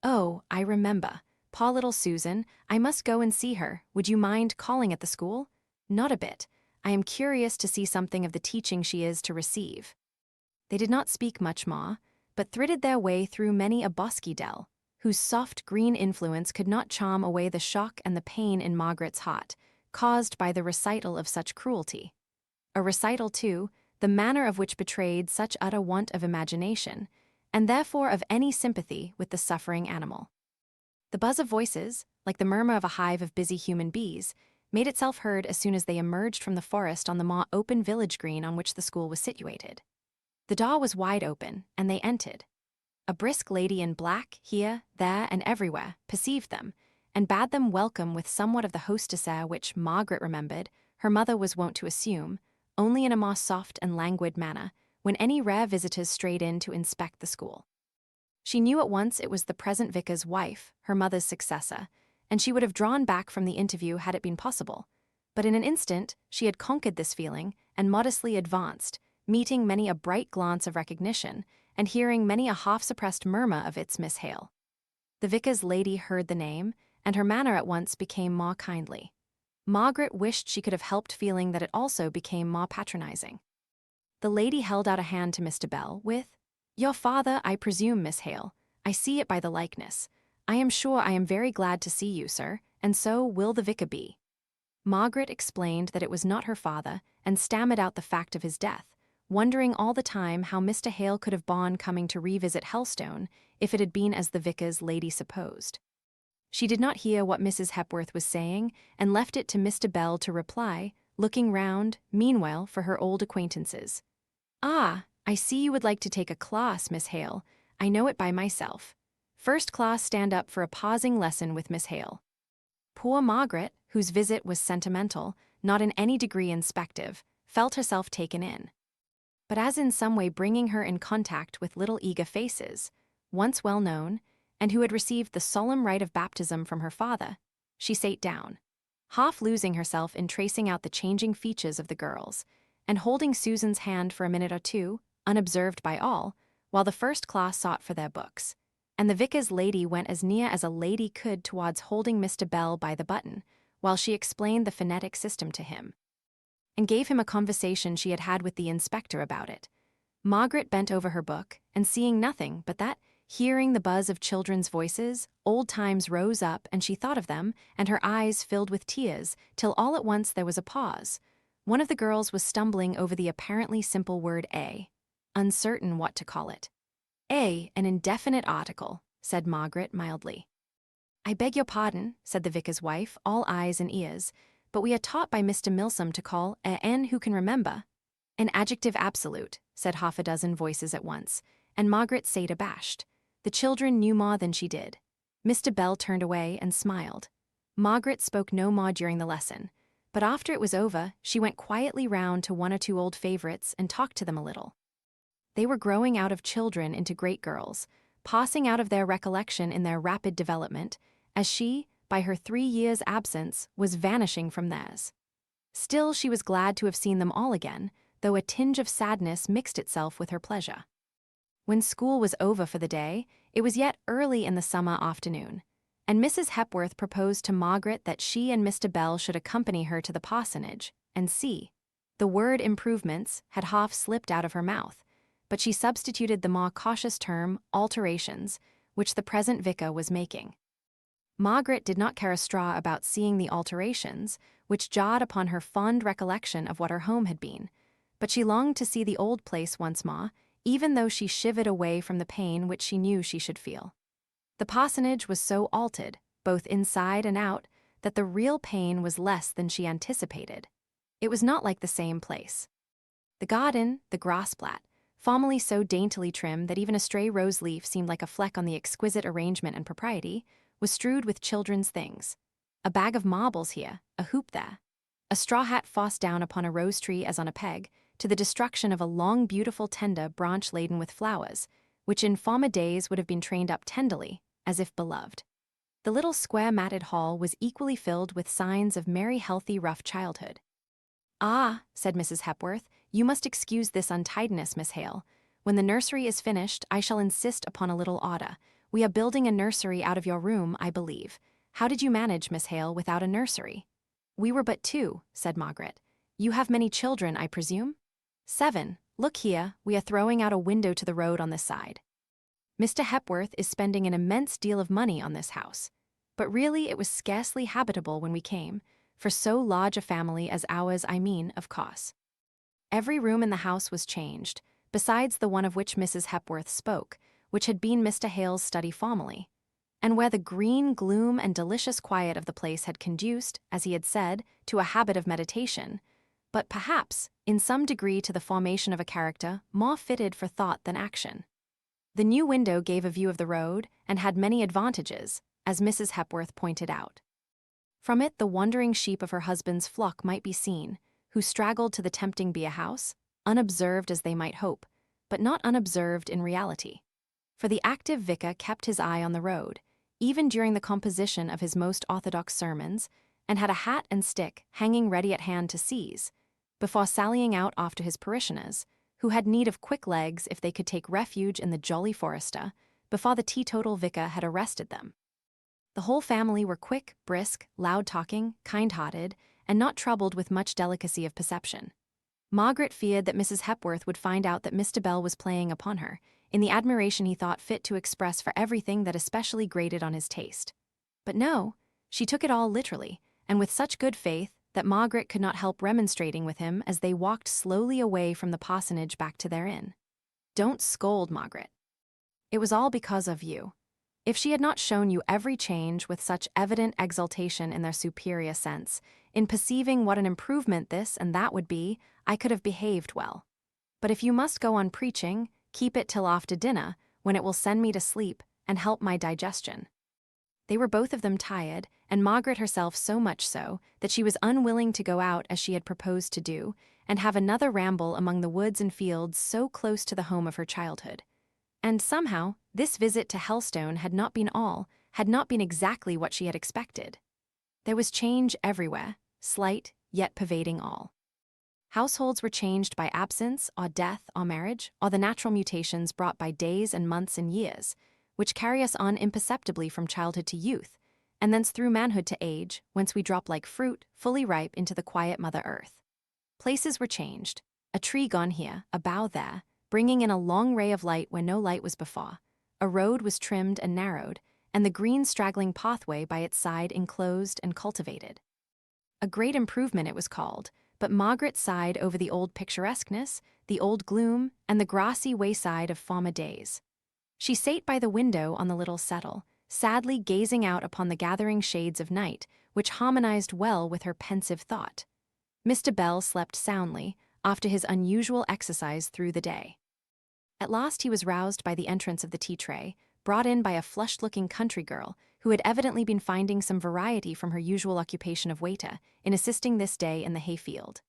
Oh, I remember. Poor little Susan, I must go and see her. Would you mind calling at the school?" "Not a bit. I am curious to see something of the teaching she is to receive." They did not speak much more, but thridded their way through many a bosky dell, whose soft green influence could not charm away the shock and the pain in Margaret's heart, caused by the recital of such cruelty. A recital, too, the manner of which betrayed such utter want of imagination, and therefore of any sympathy with the suffering animal. The buzz of voices, like the murmur of a hive of busy human bees, made itself heard as soon as they emerged from the forest on the more open village green on which the school was situated. The door was wide open, and they entered. A brisk lady in black, here, there, and everywhere, perceived them, and bade them welcome with somewhat of the hostess air which Margaret remembered her mother was wont to assume, only in a more soft and languid manner, when any rare visitors strayed in to inspect the school. She knew at once it was the present vicar's wife, her mother's successor, and she would have drawn back from the interview had it been possible. But in an instant she had conquered this feeling and modestly advanced, meeting many a bright glance of recognition, and hearing many a half-suppressed murmur of "It's Miss Hale." The vicar's lady heard the name, and her manner at once became more kindly. Margaret wished she could have helped feeling that it also became more patronizing. The lady held out a hand to Mr. Bell with, "Your father, I presume, Miss Hale. I see it by the likeness. I am sure I am very glad to see you, sir, and so will the vicar be." Margaret explained that it was not her father, and stammered out the fact of his death, wondering all the time how Mr. Hale could have borne coming to revisit Helstone if it had been as the vicar's lady supposed. She did not hear what Mrs. Hepworth was saying, and left it to Mr. Bell to reply, looking round, meanwhile, for her old acquaintances. "Ah, I see you would like to take a class, Miss Hale. I know it by myself. First class stand up for a pausing lesson with Miss Hale." Poor Margaret, whose visit was sentimental, not in any degree inspective, felt herself taken in. But as in some way bringing her in contact with little eager faces, once well known, and who had received the solemn rite of baptism from her father, she sate down, half losing herself in tracing out the changing features of the girls, and holding Susan's hand for a minute or two, unobserved by all, while the first class sought for their books, and the vicar's lady went as near as a lady could towards holding Mr. Bell by the button, while she explained the phonetic system to him, and gave him a conversation she had had with the inspector about it. Margaret bent over her book, and seeing nothing but that, hearing the buzz of children's voices, old times rose up and she thought of them, and her eyes filled with tears, till all at once there was a pause. One of the girls was stumbling over the apparently simple word "a," uncertain what to call it. "A, an indefinite article," said Margaret mildly. "I beg your pardon," said the vicar's wife, all eyes and ears, "but we are taught by Mr. Milsom to call "n" who can remember." "An adjective absolute," said half a dozen voices at once, and Margaret sate abashed. The children knew more than she did. Mr. Bell turned away and smiled. Margaret spoke no more during the lesson, but after it was over, she went quietly round to one or two old favorites and talked to them a little. They were growing out of children into great girls, passing out of their recollection in their rapid development, as she, by her 3 years' absence, was vanishing from theirs. Still, she was glad to have seen them all again, though a tinge of sadness mixed itself with her pleasure. When school was over for the day, it was yet early in the summer afternoon, and Mrs. Hepworth proposed to Margaret that she and Mr. Bell should accompany her to the parsonage and see. The word improvements had half slipped out of her mouth, but she substituted the more cautious term alterations, which the present vicar was making. Margaret did not care a straw about seeing the alterations, which jarred upon her fond recollection of what her home had been, but she longed to see the old place once more, even though she shivered away from the pain which she knew she should feel. The parsonage was so altered, both inside and out, that the real pain was less than she anticipated. It was not like the same place. The garden, the grass plat, formerly so daintily trimmed that even a stray rose leaf seemed like a fleck on the exquisite arrangement and propriety, was strewed with children's things. A bag of marbles here, a hoop there. A straw hat fossed down upon a rose tree as on a peg, to the destruction of a long beautiful tender branch laden with flowers, which in former days would have been trained up tenderly, as if beloved. The little square matted hall was equally filled with signs of merry healthy rough childhood. "Ah," said Mrs. Hepworth, "you must excuse this untidiness, Miss Hale. When the nursery is finished, I shall insist upon a little order. We are building a nursery out of your room, I believe. How did you manage, Miss Hale, without a nursery?" "We were but 2, said Margaret. "You have many children, I presume?" 7. "Look here, we are throwing out a window to the road on this side. Mr. Hepworth is spending an immense deal of money on this house. But really it was scarcely habitable when we came, for so large a family as ours, I mean, of course. Every room in the house was changed, besides the one of which Mrs. Hepworth spoke, which had been Mr. Hale's study formerly, and where the green gloom and delicious quiet of the place had conduced, as he had said, to a habit of meditation, but perhaps, in some degree to the formation of a character more fitted for thought than action. The new window gave a view of the road, and had many advantages, as Mrs. Hepworth pointed out. From it the wandering sheep of her husband's flock might be seen, who straggled to the tempting beer house, unobserved as they might hope, but not unobserved in reality. For the active vicar kept his eye on the road, even during the composition of his most orthodox sermons, and had a hat and stick hanging ready at hand to seize, before sallying out after his parishioners, who had need of quick legs if they could take refuge in the jolly forester, before the teetotal vicar had arrested them. The whole family were quick, brisk, loud-talking, kind-hearted, and not troubled with much delicacy of perception. Margaret feared that Mrs. Hepworth would find out that Mr. Bell was playing upon her, in the admiration he thought fit to express for everything that especially grated on his taste. But no, she took it all literally, and with such good faith that Margaret could not help remonstrating with him as they walked slowly away from the parsonage back to their inn. "Don't scold, Margaret. It was all because of you. If she had not shown you every change with such evident exultation in their superior sense, in perceiving what an improvement this and that would be, I could have behaved well. But if you must go on preaching, keep it till after dinner, when it will send me to sleep and help my digestion." They were both of them tired, and Margaret herself so much so that she was unwilling to go out as she had proposed to do, and have another ramble among the woods and fields so close to the home of her childhood. And somehow, this visit to Helstone had not been exactly what she had expected. There was change everywhere, slight, yet pervading all. Households were changed by absence, or death, or marriage, or the natural mutations brought by days and months and years, which carry us on imperceptibly from childhood to youth, and thence through manhood to age, whence we drop like fruit, fully ripe, into the quiet Mother Earth. Places were changed, a tree gone here, a bough there, bringing in a long ray of light where no light was before. A road was trimmed and narrowed, and the green straggling pathway by its side enclosed and cultivated. A great improvement it was called, but Margaret sighed over the old picturesqueness, the old gloom, and the grassy wayside of former days. She sate by the window on the little settle, sadly gazing out upon the gathering shades of night, which harmonized well with her pensive thought. Mr. Bell slept soundly, after his unusual exercise through the day. At last he was roused by the entrance of the tea-tray, brought in by a flushed-looking country girl, who had evidently been finding some variety from her usual occupation of waiter, in assisting this day in the hayfield.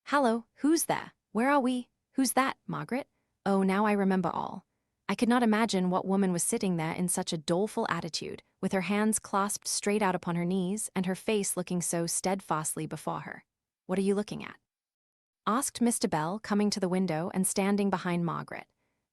"Hallo, who's there? Where are we? Who's that, Margaret? Oh, now I remember all." I could not imagine what woman was sitting there in such a doleful attitude, with her hands clasped straight out upon her knees, and her face looking so steadfastly before her. "What are you looking at?" asked Mr. Bell, coming to the window and standing behind Margaret.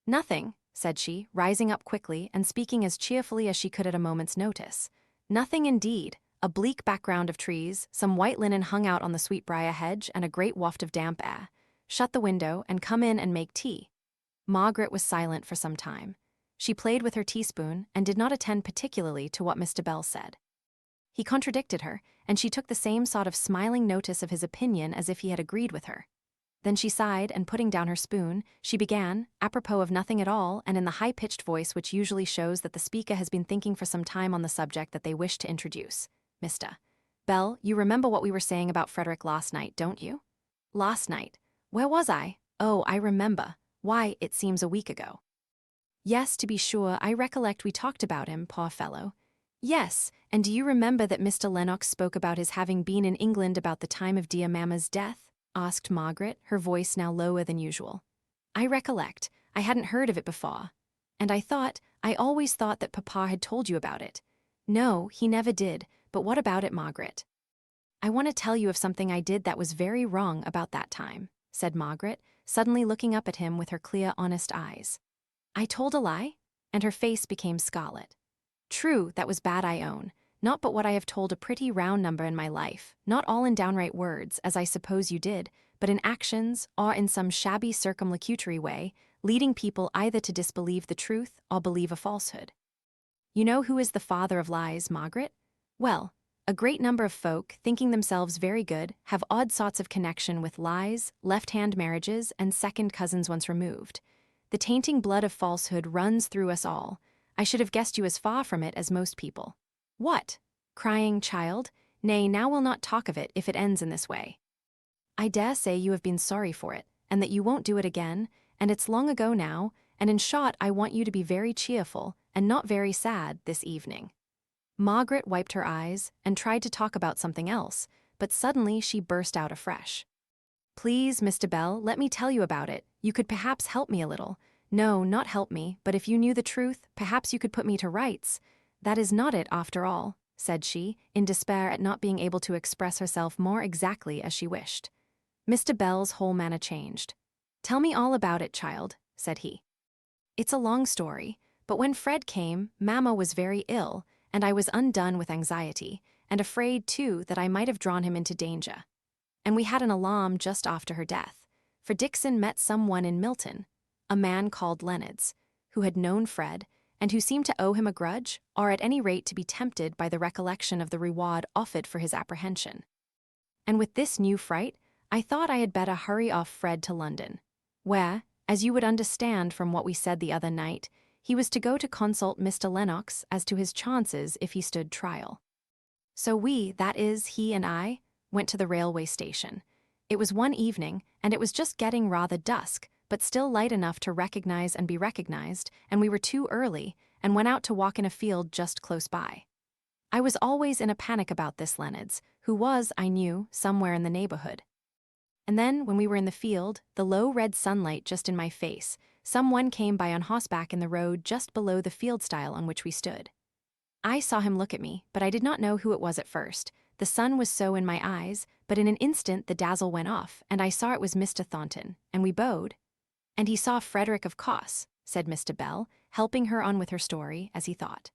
Nothing, said she, rising up quickly and speaking as cheerfully as she could at a moment's notice. Nothing indeed. A bleak background of trees, some white linen hung out on the sweetbriar hedge, and a great waft of damp air. Shut the window and come in and make tea. Margaret was silent for some time. She played with her teaspoon and did not attend particularly to what Mr. Bell said. He contradicted her, and she took the same sort of smiling notice of his opinion as if he had agreed with her. Then she sighed, and putting down her spoon, she began, apropos of nothing at all, and in the high-pitched voice which usually shows that the speaker has been thinking for some time on the subject that they wish to introduce. Mr. Bell, you remember what we were saying about Frederick last night, don't you? Last night. Where was I? Oh, I remember. Why, it seems a week ago. Yes, to be sure, I recollect we talked about him, poor fellow. Yes, and do you remember that Mr. Lennox spoke about his having been in England about the time of dear mamma's death? Asked Margaret, her voice now lower than usual. I recollect. I hadn't heard of it before. And I always thought that Papa had told you about it. No, he never did, but what about it, Margaret? I want to tell you of something I did that was very wrong about that time, said Margaret, suddenly looking up at him with her clear, honest eyes. I told a lie? And her face became scarlet. True, that was bad, I own. Not but what I have told a pretty round number in my life, not all in downright words, as I suppose you did, but in actions, or in some shabby circumlocutory way, leading people either to disbelieve the truth or believe a falsehood. You know who is the father of lies, Margaret? Well, a great number of folk, thinking themselves very good, have odd sorts of connection with lies, left-hand marriages, and second cousins once removed. The tainting blood of falsehood runs through us all. I should have guessed you as far from it as most people. What? Crying, child? Nay, now we'll not talk of it if it ends in this way. I dare say you have been sorry for it, and that you won't do it again, and it's long ago now, and in short I want you to be very cheerful, and not very sad, this evening. Margaret wiped her eyes, and tried to talk about something else, but suddenly she burst out afresh. Please, Mr. Bell, let me tell you about it. You could perhaps help me a little. No, not help me, but if you knew the truth, perhaps you could put me to rights. That is not it, after all, said she, in despair at not being able to express herself more exactly as she wished. Mr. Bell's whole manner changed. Tell me all about it, child, said he. It's a long story, but when Fred came, Mamma was very ill, and I was undone with anxiety, and afraid, too, that I might have drawn him into danger. And we had an alarm just after her death, for Dixon met someone in Milton, a man called Leonards, who had known Fred, and who seemed to owe him a grudge, or at any rate to be tempted by the recollection of the reward offered for his apprehension. And with this new fright, I thought I had better hurry off Fred to London, where, as you would understand from what we said the other night, he was to go to consult Mr. Lennox as to his chances if he stood trial. So we, that is, he and I, went to the railway station. It was one evening, and it was just getting rather dusk, but still light enough to recognize and be recognized, and we were too early, and went out to walk in a field just close by. I was always in a panic about this Leonards, who was, I knew, somewhere in the neighborhood. And then, when we were in the field, the low red sunlight just in my face, someone came by on horseback in the road just below the field stile on which we stood. I saw him look at me, but I did not know who it was at first. The sun was so in my eyes, but in an instant the dazzle went off, and I saw it was Mr. Thornton, and we bowed. And he saw Frederick, of course, said Mr. Bell, helping her on with her story, as he thought.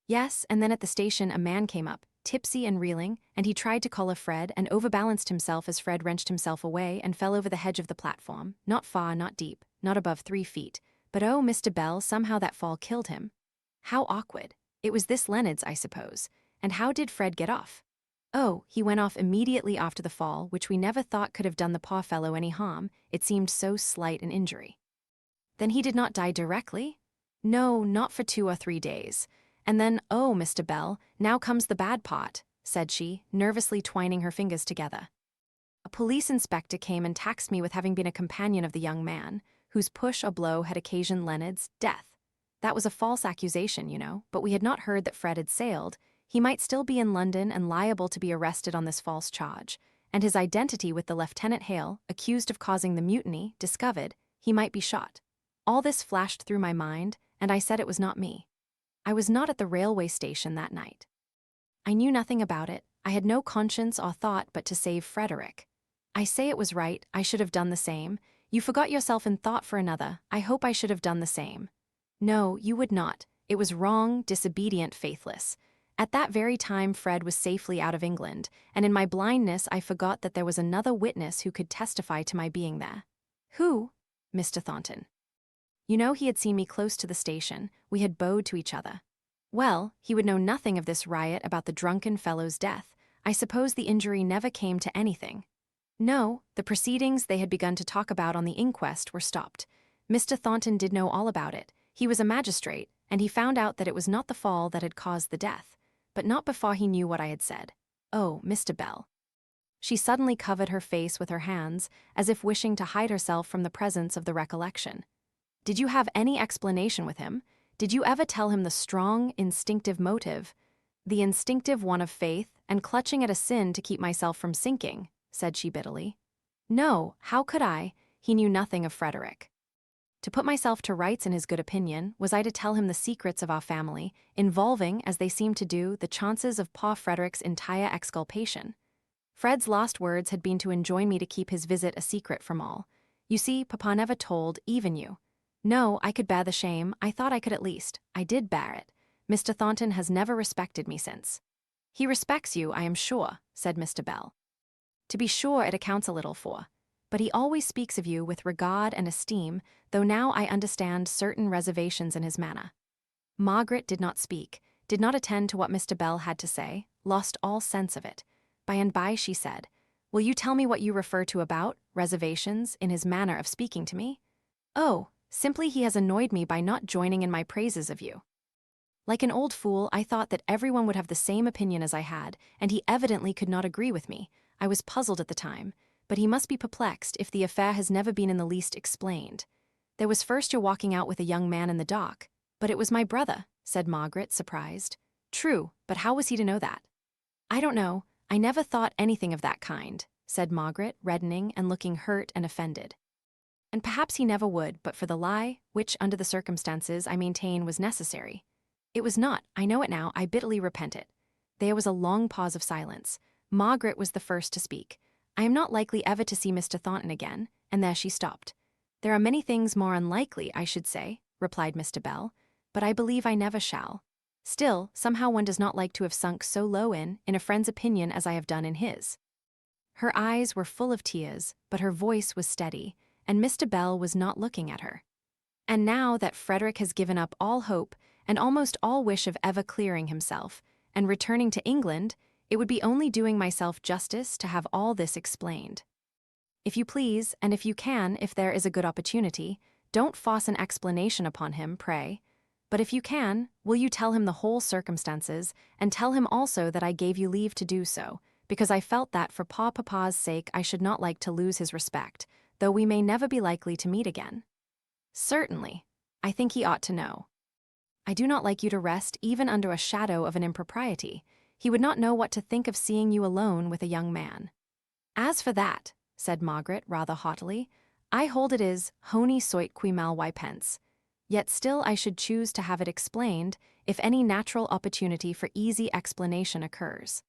Yes, and then at the station a man came up, tipsy and reeling, and he tried to call a Fred and overbalanced himself as Fred wrenched himself away and fell over the hedge of the platform, not far, not deep, not above 3 feet, but oh, Mr. Bell, somehow that fall killed him. How awkward. It was this Leonards, I suppose. And how did Fred get off? Oh, he went off immediately after the fall, which we never thought could have done the poor fellow any harm. It seemed so slight an injury. Then he did not die directly? No, not for 2 or 3 days. And then, oh, Mr. Bell, now comes the bad part, said she, nervously twining her fingers together. A police inspector came and taxed me with having been a companion of the young man, whose push or blow had occasioned Leonard's death. That was a false accusation, you know, but we had not heard that Fred had sailed. He might still be in London and liable to be arrested on this false charge, and his identity with the Lieutenant Hale, accused of causing the mutiny, discovered, he might be shot. All this flashed through my mind, and I said it was not me. I was not at the railway station that night. I knew nothing about it. I had no conscience or thought but to save Frederick. I say it was right, I should have done the same. You forgot yourself in thought for another, I hope I should have done the same. No, you would not. It was wrong, disobedient, faithless. At that very time Fred was safely out of England, and in my blindness I forgot that there was another witness who could testify to my being there. Who? Mr. Thornton. You know he had seen me close to the station, we had bowed to each other. Well, he would know nothing of this riot about the drunken fellow's death. I suppose the injury never came to anything. No, the proceedings they had begun to talk about on the inquest were stopped. Mr. Thornton did know all about it. He was a magistrate, and he found out that it was not the fall that had caused the death, but not before he knew what I had said. Oh, Mr. Bell. She suddenly covered her face with her hands, as if wishing to hide herself from the presence of the recollection. Did you have any explanation with him? Did you ever tell him the strong, instinctive motive? The instinctive one of faith and clutching at a sin to keep myself from sinking, said she bitterly. No, how could I? He knew nothing of Frederick. To put myself to rights in his good opinion, was I to tell him the secrets of our family, involving, as they seemed to do, the chances of Pa Frederick's entire exculpation? Fred's last words had been to enjoin me to keep his visit a secret from all. You see, Papa never told, even you. No, I could bear the shame, I thought I could at least. I did bear it. Mr. Thornton has never respected me since. He respects you, I am sure, said Mr. Bell. To be sure, it accounts a little for. But he always speaks of you with regard and esteem, though now I understand certain reservations in his manner. Margaret did not speak, did not attend to what Mr. Bell had to say, lost all sense of it. By and by she said, Will you tell me what you refer to about reservations in his manner of speaking to me? Oh, simply he has annoyed me by not joining in my praises of you. Like an old fool, I thought that everyone would have the same opinion as I had, and he evidently could not agree with me. I was puzzled at the time, but he must be perplexed if the affair has never been in the least explained. There was first your walking out with a young man in the dock, but it was my brother, said Margaret, surprised. True, but how was he to know that? I don't know, I never thought anything of that kind, said Margaret, reddening and looking hurt and offended. And perhaps he never would, but for the lie, which, under the circumstances, I maintain was necessary. It was not, I know it now, I bitterly repent it. There was a long pause of silence. Margaret was the first to speak. I am not likely ever to see Mr. Thornton again, and there she stopped. There are many things more unlikely, I should say, replied Mr. Bell, but I believe I never shall. Still, somehow one does not like to have sunk so low in a friend's opinion as I have done in his. Her eyes were full of tears, but her voice was steady, and Mr. Bell was not looking at her. And now that Frederick has given up all hope and almost all wish of ever clearing himself, and returning to England, it would be only doing myself justice to have all this explained. If you please, and if you can, if there is a good opportunity, don't force an explanation upon him, pray. But if you can, will you tell him the whole circumstances, and tell him also that I gave you leave to do so, because I felt that for Papa's sake I should not like to lose his respect, though we may never be likely to meet again. Certainly. I think he ought to know. I do not like you to rest even under a shadow of an impropriety. He would not know what to think of seeing you alone with a young man. As for that, said Margaret rather haughtily, I hold it is honi soit qui mal vi pense. Yet still I should choose to have it explained if any natural opportunity for easy explanation occurs.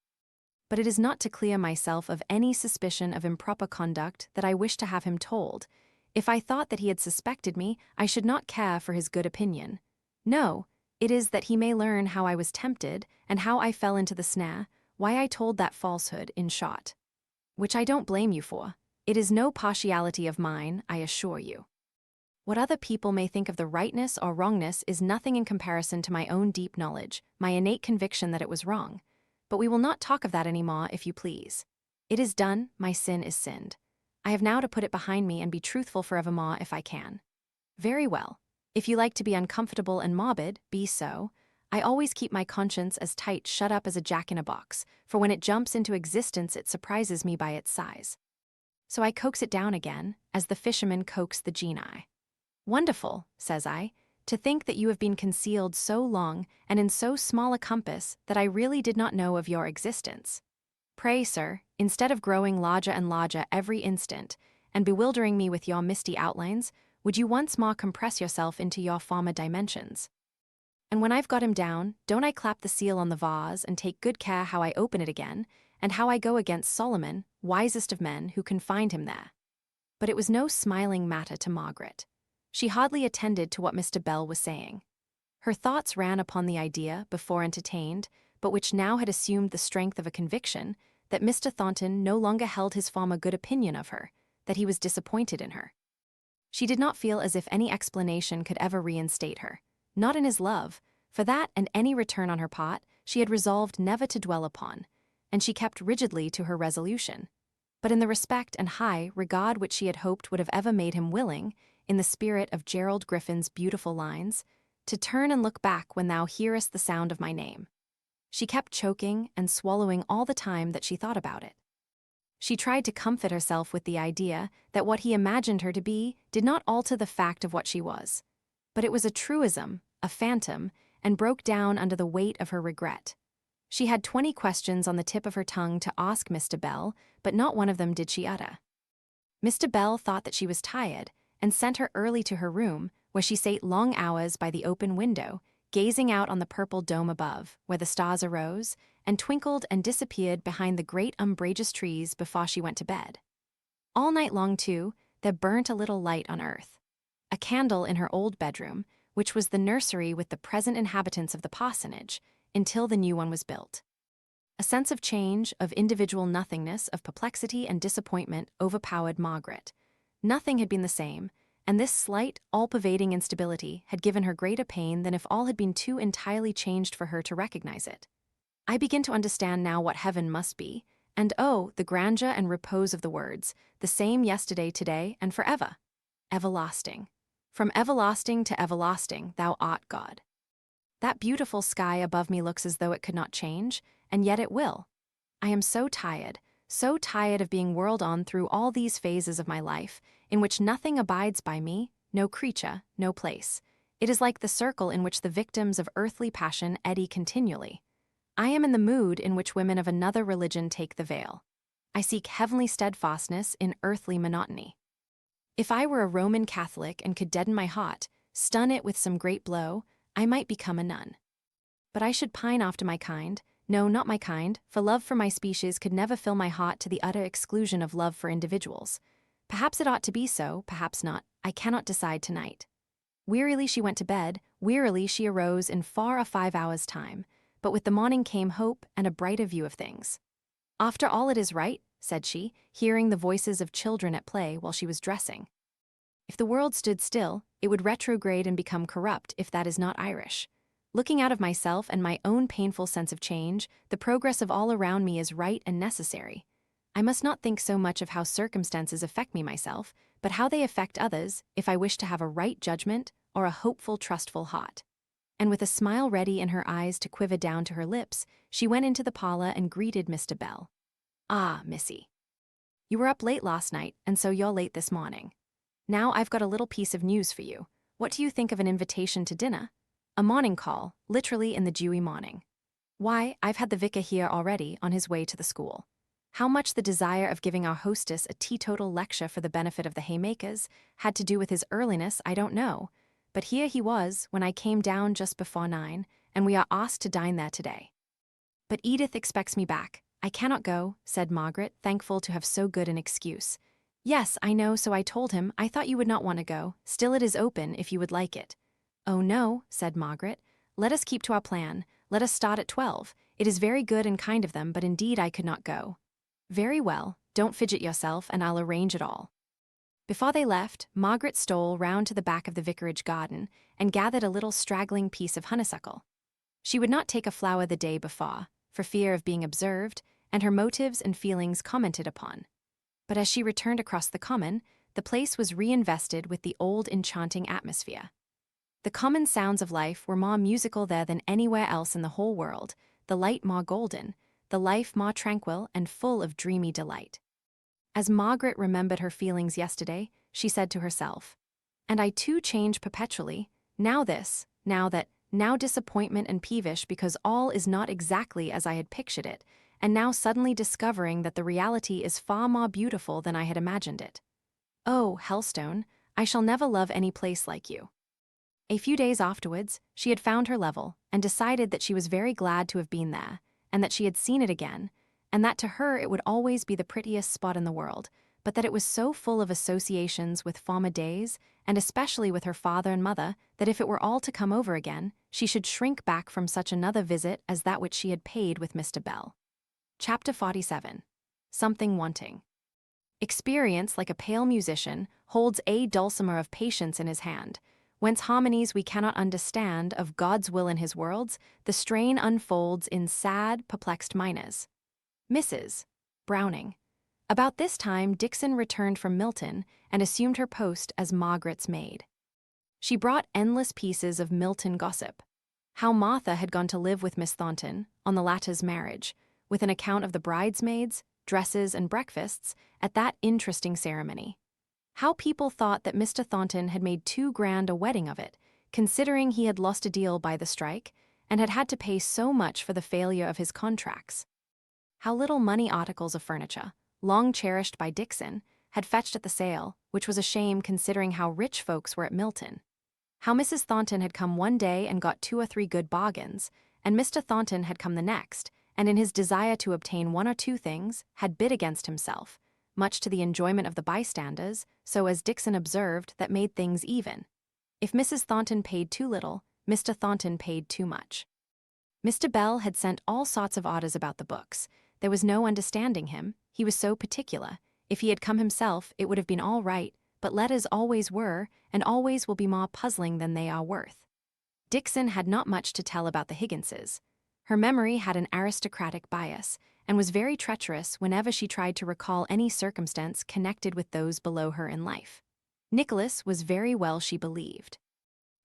But it is not to clear myself of any suspicion of improper conduct that I wish to have him told. If I thought that he had suspected me, I should not care for his good opinion. No, it is that he may learn how I was tempted and how I fell into the snare, why I told that falsehood, in short. Which I don't blame you for. It is no partiality of mine, I assure you. What other people may think of the rightness or wrongness is nothing in comparison to my own deep knowledge, my innate conviction that it was wrong. But we will not talk of that any more, if you please. It is done, my sin is sinned. I have now to put it behind me and be truthful forevermore if I can. Very well. If you like to be uncomfortable and morbid, be so. I always keep my conscience as tight shut up as a jack-in-a-box, for when it jumps into existence it surprises me by its size. So I coax it down again, as the fisherman coaxed the genii. Wonderful, says I, to think that you have been concealed so long and in so small a compass that I really did not know of your existence. Pray, sir, instead of growing larger and larger every instant, and bewildering me with your misty outlines, would you once more compress yourself into your former dimensions? And when I've got him down, don't I clap the seal on the vase and take good care how I open it again, and how I go against Solomon, wisest of men, who confined him there. But it was no smiling matter to Margaret. She hardly attended to what Mr. Bell was saying. Her thoughts ran upon the idea, before entertained, but which now had assumed the strength of a conviction, that Mr. Thornton no longer held his former good opinion of her, that he was disappointed in her. She did not feel as if any explanation could ever reinstate her, not in his love, for that and any return on her part she had resolved never to dwell upon, and she kept rigidly to her resolution. But in the respect and high regard which she had hoped would have ever made him willing, in the spirit of Gerald Griffin's beautiful lines, to turn and look back when thou hearest the sound of my name. She kept choking and swallowing all the time that she thought about it. She tried to comfort herself with the idea that what he imagined her to be did not alter the fact of what she was. But it was a truism, a phantom, and broke down under the weight of her regret. She had 20 questions on the tip of her tongue to ask Mr. Bell, but not one of them did she utter. Mr. Bell thought that she was tired, and sent her early to her room, where she sate long hours by the open window, gazing out on the purple dome above, where the stars arose, and twinkled and disappeared behind the great umbrageous trees before she went to bed. All night long, too, there burnt a little light on earth. A candle in her old bedroom, which was the nursery with the present inhabitants of the parsonage, until the new one was built. A sense of change, of individual nothingness, of perplexity and disappointment overpowered Margaret. Nothing had been the same, and this slight, all-pervading instability had given her greater pain than if all had been too entirely changed for her to recognize it. I begin to understand now what heaven must be, and oh, the grandeur and repose of the words, the same yesterday, today, and forever. Everlasting. From everlasting to everlasting, thou art God. That beautiful sky above me looks as though it could not change, and yet it will. I am so tired of being whirled on through all these phases of my life, in which nothing abides by me, no creature, no place. It is like the circle in which the victims of earthly passion eddy continually. I am in the mood in which women of another religion take the veil. I seek heavenly steadfastness in earthly monotony. If I were a Roman Catholic and could deaden my heart, stun it with some great blow, I might become a nun. But I should pine after my kind, no, not my kind, for love for my species could never fill my heart to the utter exclusion of love for individuals. Perhaps it ought to be so, perhaps not, I cannot decide tonight. Wearily she went to bed, wearily she arose in far a 5 hours' time, but with the morning came hope and a brighter view of things. After all it is right, said she, hearing the voices of children at play while she was dressing. If the world stood still, it would retrograde and become corrupt if that is not Irish. Looking out of myself and my own painful sense of change, the progress of all around me is right and necessary. I must not think so much of how circumstances affect me myself, but how they affect others, if I wish to have a right judgment or a hopeful, trustful heart. And with a smile ready in her eyes to quiver down to her lips, she went into the parlor and greeted Mr. Bell. Ah, missy. You were up late last night, and so you're late this morning. Now I've got a little piece of news for you. What do you think of an invitation to dinner? A morning call, literally in the dewy morning. Why, I've had the vicar here already, on his way to the school. How much the desire of giving our hostess a teetotal lecture for the benefit of the haymakers had to do with his earliness, I don't know, but here he was when I came down just before 9, and we are asked to dine there today. But Edith expects me back. I cannot go, said Margaret, thankful to have so good an excuse. Yes, I know, so I told him. I thought you would not want to go. Still it is open, if you would like it. Oh no, said Margaret. Let us keep to our plan. Let us start at 12. It is very good and kind of them, but indeed I could not go. Very well, don't fidget yourself, and I'll arrange it all. Before they left, Margaret stole round to the back of the vicarage garden and gathered a little straggling piece of honeysuckle. She would not take a flower the day before, for fear of being observed, and her motives and feelings commented upon. But as she returned across the common, the place was reinvested with the old enchanting atmosphere. The common sounds of life were more musical there than anywhere else in the whole world, the light more golden, the life more tranquil and full of dreamy delight. As Margaret remembered her feelings yesterday, she said to herself, "And I too change perpetually, now this, now that, now disappointment and peevish because all is not exactly as I had pictured it, and now suddenly discovering that the reality is far more beautiful than I had imagined it. Oh, Helstone, I shall never love any place like you." A few days afterwards, she had found her level, and decided that she was very glad to have been there, and that she had seen it again, and that to her it would always be the prettiest spot in the world, but that it was so full of associations with former days, and especially with her father and mother, that if it were all to come over again, she should shrink back from such another visit as that which she had paid with Mr. Bell. Chapter 47. Something Wanting. Experience, like a pale musician, holds a dulcimer of patience in his hand, whence harmonies we cannot understand of God's will in his worlds, the strain unfolds in sad, perplexed minors. Mrs. Browning. About this time Dixon returned from Milton and assumed her post as Margaret's maid. She brought endless pieces of Milton gossip. How Martha had gone to live with Miss Thornton on the latter's marriage, with an account of the bridesmaids, dresses, and breakfasts at that interesting ceremony. How people thought that Mr. Thornton had made too grand a wedding of it, considering he had lost a deal by the strike and had had to pay so much for the failure of his contracts. How little money articles of furniture, long cherished by Dixon, had fetched at the sale, which was a shame considering how rich folks were at Milton. How Mrs. Thornton had come one day and got 2 or 3 good bargains, and Mr. Thornton had come the next, and in his desire to obtain 1 or 2 things, had bid against himself, much to the enjoyment of the bystanders, so as Dixon observed, that made things even. If Mrs. Thornton paid too little, Mr. Thornton paid too much. Mr. Bell had sent all sorts of orders about the books. There was no understanding him, he was so particular. If he had come himself, it would have been all right, but letters always were, and always will be more puzzling than they are worth. Dixon had not much to tell about the Higginses. Her memory had an aristocratic bias, and was very treacherous whenever she tried to recall any circumstance connected with those below her in life. Nicholas was very well, she believed.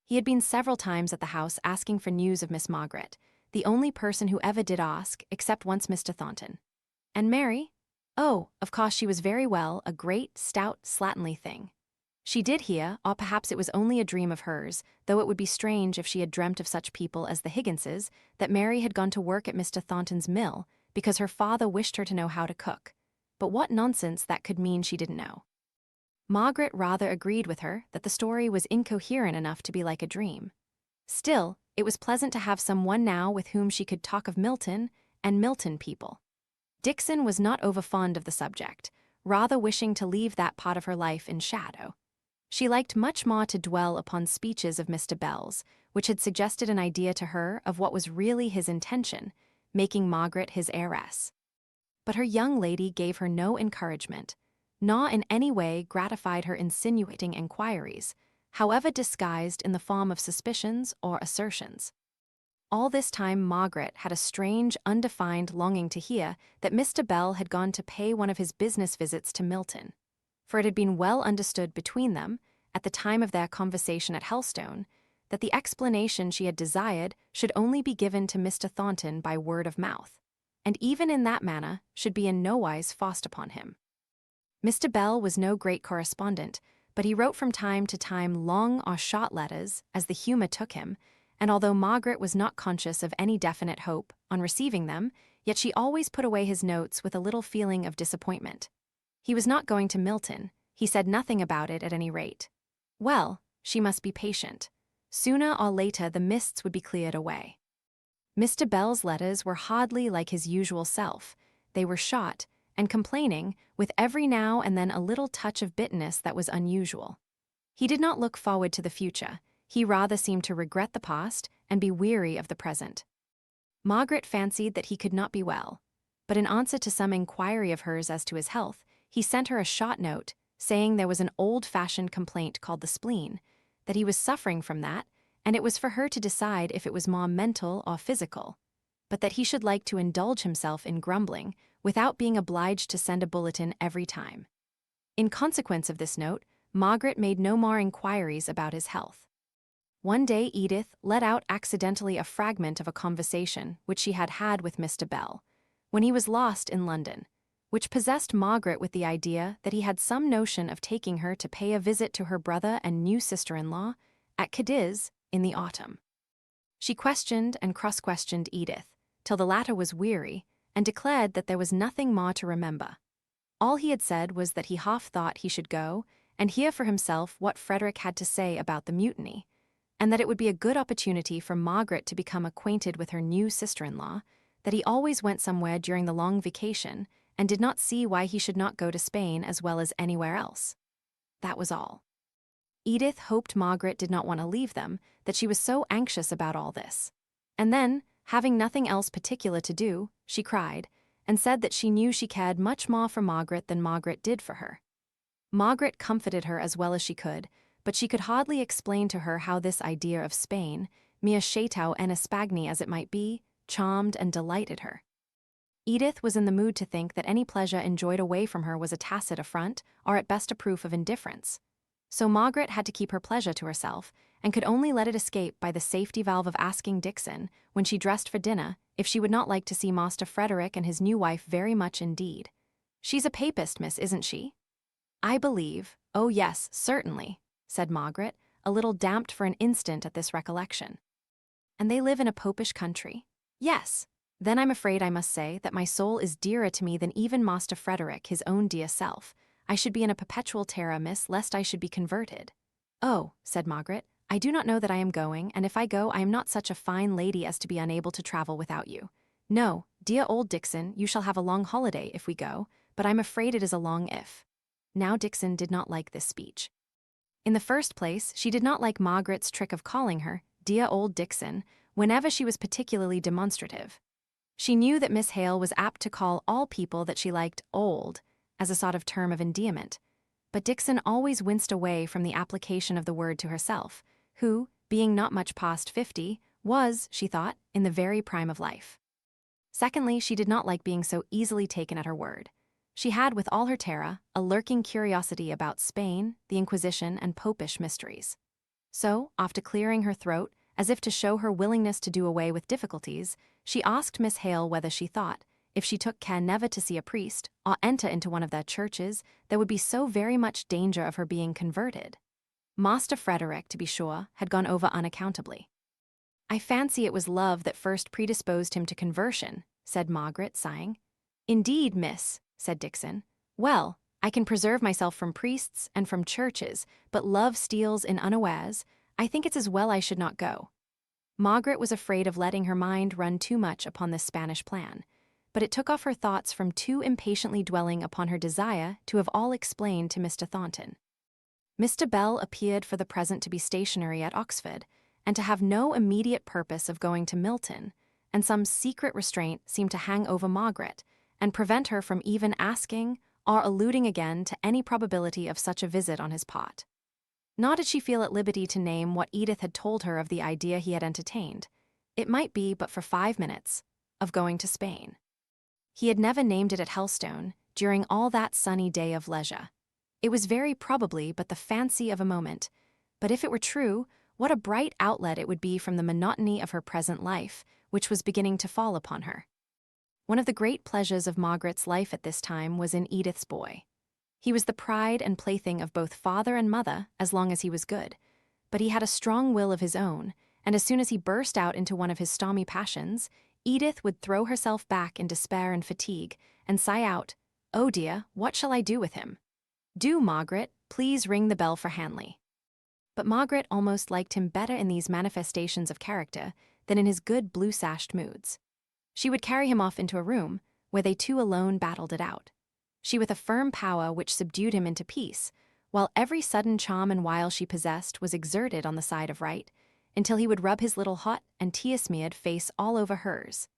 He had been several times at the house asking for news of Miss Margaret, the only person who ever did ask, except once Mr. Thornton. And Mary? Oh, of course she was very well, a great, stout, slatternly thing. She did hear, or perhaps it was only a dream of hers, though it would be strange if she had dreamt of such people as the Higginses, that Mary had gone to work at Mr. Thornton's mill, because her father wished her to know how to cook. But what nonsense that could mean she didn't know. Margaret rather agreed with her that the story was incoherent enough to be like a dream. Still, it was pleasant to have someone now with whom she could talk of Milton and Milton people. Dixon was not over-fond of the subject, rather wishing to leave that part of her life in shadow. She liked much more to dwell upon speeches of Mr. Bell's, which had suggested an idea to her of what was really his intention, making Margaret his heiress. But her young lady gave her no encouragement, nor in any way gratified her insinuating inquiries, however disguised in the form of suspicions or assertions. All this time Margaret had a strange, undefined longing to hear that Mr. Bell had gone to pay one of his business visits to Milton, for it had been well understood between them, at the time of their conversation at Helstone, that the explanation she had desired should only be given to Mr. Thornton by word of mouth, and even in that manner should be in nowise forced upon him. Mr. Bell was no great correspondent, but he wrote from time to time long or short letters, as the humour took him, and although Margaret was not conscious of any definite hope on receiving them, yet she always put away his notes with a little feeling of disappointment. He was not going to Milton, he said nothing about it at any rate. Well, she must be patient. Sooner or later the mists would be cleared away. Mr. Bell's letters were hardly like his usual self. They were short and complaining, with every now and then a little touch of bitterness that was unusual. He did not look forward to the future. He rather seemed to regret the past and be weary of the present. Margaret fancied that he could not be well, but in answer to some inquiry of hers as to his health, he sent her a short note, saying there was an old-fashioned complaint called the spleen, that he was suffering from that, and it was for her to decide if it was more mental or physical, but that he should like to indulge himself in grumbling without being obliged to send a bulletin every time. In consequence of this note, Margaret made no more inquiries about his health. One day Edith let out accidentally a fragment of a conversation which she had had with Mr. Bell, when he was lost in London, which possessed Margaret with the idea that he had some notion of taking her to pay a visit to her brother and new sister-in-law at Cadiz in the autumn. She questioned and cross-questioned Edith, till the latter was weary, and declared that there was nothing more to remember. All he had said was that he half thought he should go and hear for himself what Frederick had to say about the mutiny, and that it would be a good opportunity for Margaret to become acquainted with her new sister-in-law, that he always went somewhere during the long vacation and did not see why he should not go to Spain as well as anywhere else. That was all. Edith hoped Margaret did not want to leave them, that she was so anxious about all this. And then, having nothing else particular to do, she cried, and said that she knew she cared much more for Margaret than Margaret did for her. Margaret comforted her as well as she could, but she could hardly explain to her how this idea of Spain, mere Chateau and Espagny as it might be, charmed and delighted her. Edith was in the mood to think that any pleasure enjoyed away from her was a tacit affront, or at best a proof of indifference. So Margaret had to keep her pleasure to herself, and could only let it escape by the safety valve of asking Dixon, when she dressed for dinner, if she would not like to see Master Frederick and his new wife very much indeed. "She's a papist, miss, isn't she?" "I believe, oh yes, certainly," said Margaret, a little damped for an instant at this recollection. "And they live in a popish country?" "Yes. Then I'm afraid I must say that my soul is dearer to me than even Master Frederick, his own dear self. I should be in a perpetual terror, miss, lest I should be converted." "Oh," said Margaret, "I do not know that I am going, and if I go I am not such a fine lady as to be unable to travel without you. No, dear old Dixon, you shall have a long holiday if we go, but I'm afraid it is a long if." Now Dixon did not like this speech. In the first place, she did not like Margaret's trick of calling her dear old Dixon whenever she was particularly demonstrative. She knew that Miss Hale was apt to call all people that she liked old, as a sort of term of endearment, but Dixon always winced away from the application of the word to herself, who, being not much past 50, was, she thought, in the very prime of life. Secondly, she did not like being so easily taken at her word. She had, with all her terror, a lurking curiosity about Spain, the Inquisition, and popish mysteries. So, after clearing her throat, as if to show her willingness to do away with difficulties, she asked Miss Hale whether she thought, if she took care never to see a priest, or enter into one of their churches, there would be so very much danger of her being converted. Master Frederick, to be sure, had gone over unaccountably. "I fancy it was love that first predisposed him to conversion," said Margaret, sighing. "Indeed, miss," said Dixon. "Well, I can preserve myself from priests and from churches, but love steals in unawares. I think it's as well I should not go." Margaret was afraid of letting her mind run too much upon this Spanish plan, but it took off her thoughts from too impatiently dwelling upon her desire to have all explained to Mr. Thornton. Mr. Bell appeared for the present to be stationary at Oxford, and to have no immediate purpose of going to Milton, and some secret restraint seemed to hang over Margaret, and prevent her from even asking or alluding again to any probability of such a visit on his part. Nor did she feel at liberty to name what Edith had told her of the idea he had entertained. It might be but for 5 minutes, of going to Spain. He had never named it at Helstone during all that sunny day of leisure. It was very probably but the fancy of a moment, but if it were true, what a bright outlet it would be from the monotony of her present life, which was beginning to fall upon her. One of the great pleasures of Margaret's life at this time was in Edith's boy. He was the pride and plaything of both father and mother as long as he was good, but he had a strong will of his own, and as soon as he burst out into one of his stormy passions, Edith would throw herself back in despair and fatigue, and sigh out, "Oh dear, what shall I do with him? Do, Margaret, please ring the bell for Hanley." But Margaret almost liked him better in these manifestations of character than in his good blue-sashed moods. She would carry him off into a room, where they two alone battled it out. She with a firm power which subdued him into peace, while every sudden charm and wile she possessed was exerted on the side of right, until he would rub his little hot and tear-smeared face all over hers,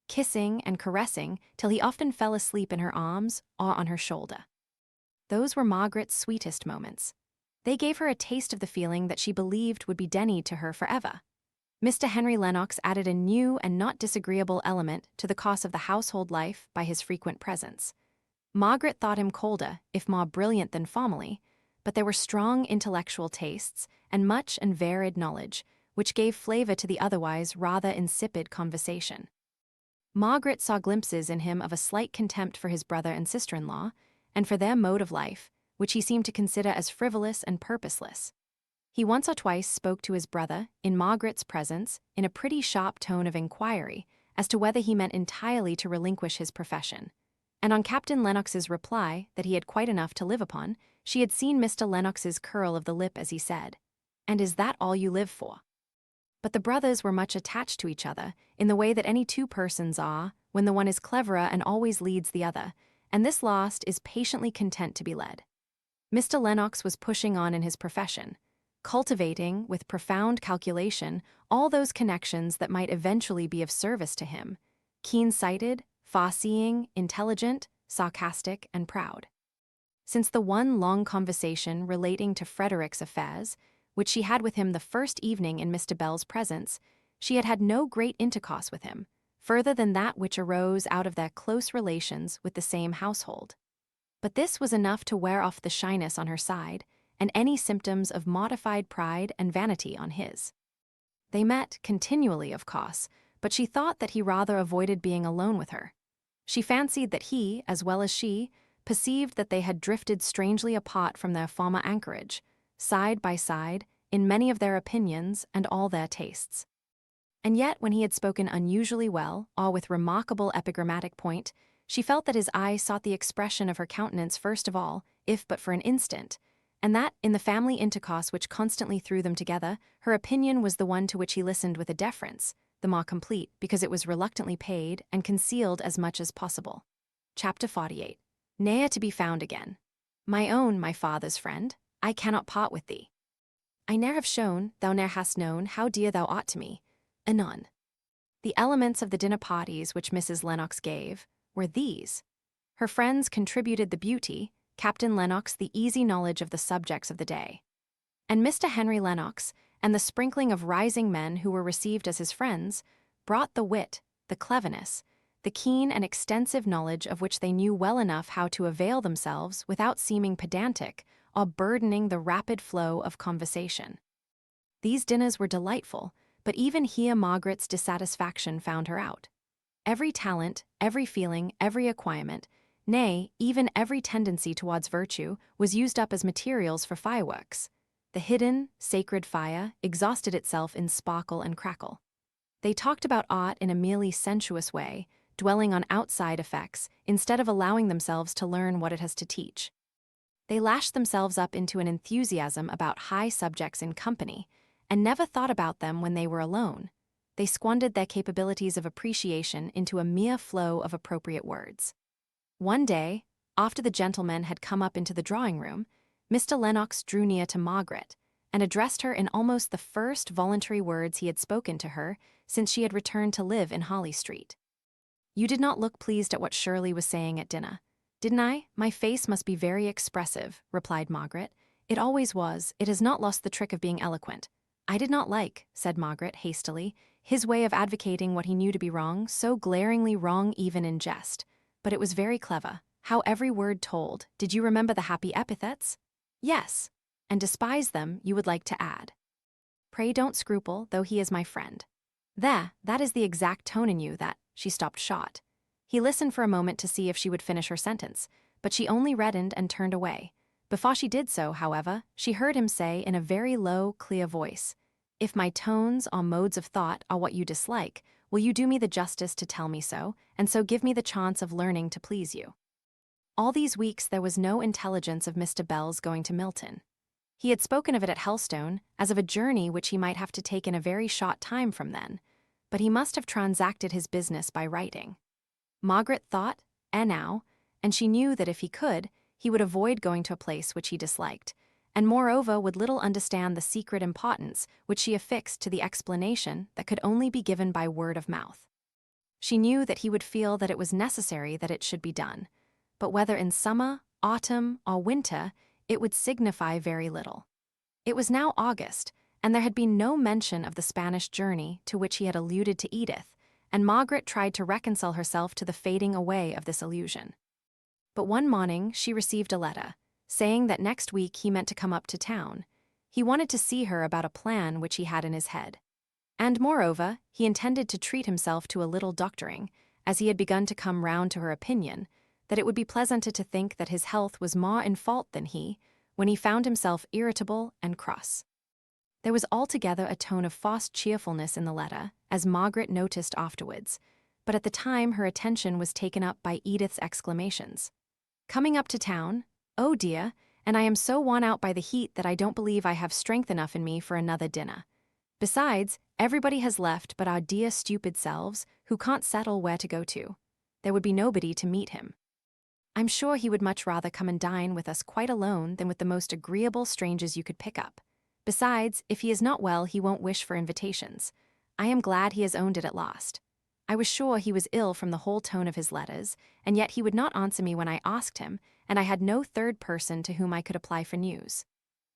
kissing and caressing till he often fell asleep in her arms or on her shoulder. Those were Margaret's sweetest moments. They gave her a taste of the feeling that she believed would be denied to her forever. Mr. Henry Lennox added a new and not disagreeable element to the course of the household life by his frequent presence. Margaret thought him colder, if more brilliant than formerly, but there were strong intellectual tastes and much and varied knowledge, which gave flavor to the otherwise rather insipid conversation. Margaret saw glimpses in him of a slight contempt for his brother and sister-in-law, and for their mode of life, which he seemed to consider as frivolous and purposeless. He once or twice spoke to his brother, in Margaret's presence, in a pretty sharp tone of inquiry, as to whether he meant entirely to relinquish his profession. And on Captain Lennox's reply that he had quite enough to live upon, she had seen Mr. Lennox's curl of the lip as he said, "And is that all you live for?" But the brothers were much attached to each other, in the way that any two persons are, when the one is cleverer and always leads the other, and this last is patiently content to be led. Mr. Lennox was pushing on in his profession, cultivating, with profound calculation, all those connections that might eventually be of service to him, keen-sighted, far-seeing, intelligent, sarcastic, and proud. Since the one long conversation relating to Frederick's affairs, which she had with him the first evening in Mr. Bell's presence, she had had no great intercourse with him, further than that which arose out of their close relations with the same household. But this was enough to wear off the shyness on her side, and any symptoms of modified pride and vanity on his. They met continually, of course, but she thought that he rather avoided being alone with her. She fancied that he, as well as she, perceived that they had drifted strangely apart from their former anchorage, side by side, in many of their opinions and all their tastes. And yet, when he had spoken unusually well, or with remarkable epigrammatic point, she felt that his eye sought the expression of her countenance first of all, if but for an instant, and that, in the family intercourse which constantly threw them together, her opinion was the one to which he listened with a deference, the more complete, because it was reluctantly paid and concealed as much as possible. Chapter 48. Ne'er to be found again. My own, my father's friend, I cannot part with thee. I ne'er have shown, thou ne'er hast known, how dear thou art to me. Anon. The elements of the dinner parties which Mrs. Lennox gave were these. Her friends contributed the beauty, Captain Lennox the easy knowledge of the subjects of the day. And Mr. Henry Lennox, and the sprinkling of rising men who were received as his friends, brought the wit, the cleverness, the keen and extensive knowledge of which they knew well enough how to avail themselves without seeming pedantic or burdening the rapid flow of conversation. These dinners were delightful, but even here Margaret's dissatisfaction found her out. Every talent, every feeling, every acquirement, nay, even every tendency towards virtue, was used up as materials for fireworks. The hidden, sacred fire exhausted itself in sparkle and crackle. They talked about art in a merely sensuous way, dwelling on outside effects, instead of allowing themselves to learn what it has to teach. They lashed themselves up into an enthusiasm about high subjects in company, and never thought about them when they were alone. They squandered their capabilities of appreciation into a mere flow of appropriate words. One day, after the gentlemen had come up into the drawing-room, Mr. Lennox drew near to Margaret, and addressed her in almost the first voluntary words he had spoken to her since she had returned to live in Holly Street. You did not look pleased at what Shirley was saying at dinner. Didn't I? My face must be very expressive, replied Margaret. It always was. It has not lost the trick of being eloquent. I did not like, said Margaret hastily, his way of advocating what he knew to be wrong, so glaringly wrong even in jest. But it was very clever. How every word told. Did you remember the happy epithets? Yes. And despise them, you would like to add. Pray don't scruple, though he is my friend. There, that is the exact tone in you that, she stopped short. He listened for a moment to see if she would finish her sentence, but she only reddened and turned away. Before she did so, however, she heard him say in a very low, clear voice, If my tones or modes of thought are what you dislike, will you do me the justice to tell me so, and so give me the chance of learning to please you? All these weeks there was no intelligence of Mr. Bell's going to Milton. He had spoken of it at Helstone, as of a journey which he might have to take in a very short time from then, but he must have transacted his business by writing. Margaret thought, now, and she knew that if he could, he would avoid going to a place which he disliked, and moreover would little understand the secret importance which she affixed to the explanation that could only be given by word of mouth. She knew that he would feel that it was necessary that it should be done, but whether in summer, autumn, or winter, it would signify very little. It was now August, and there had been no mention of the Spanish journey to which he had alluded to Edith, and Margaret tried to reconcile herself to the fading away of this illusion. But one morning she received a letter, saying that next week he meant to come up to town. He wanted to see her about a plan which he had in his head. And moreover, he intended to treat himself to a little doctoring, as he had begun to come round to her opinion, that it would be pleasanter to think that his health was more in fault than he, when he found himself irritable and cross. There was altogether a tone of false cheerfulness in the letter, as Margaret noticed afterwards, but at the time her attention was taken up by Edith's exclamations. Coming up to town? Oh dear, and I am so worn out by the heat that I don't believe I have strength enough in me for another dinner. Besides, everybody has left but our dear stupid selves, who can't settle where to go to. there would be nobody to meet him. I'm sure he would much rather come and dine with us quite alone than with the most agreeable strangers you could pick up. Besides, if he is not well, he won't wish for invitations. I am glad he has owned it at last. I was sure he was ill from the whole tone of his letters, and yet he would not answer me when I asked him, and I had no third person to whom I could apply for news.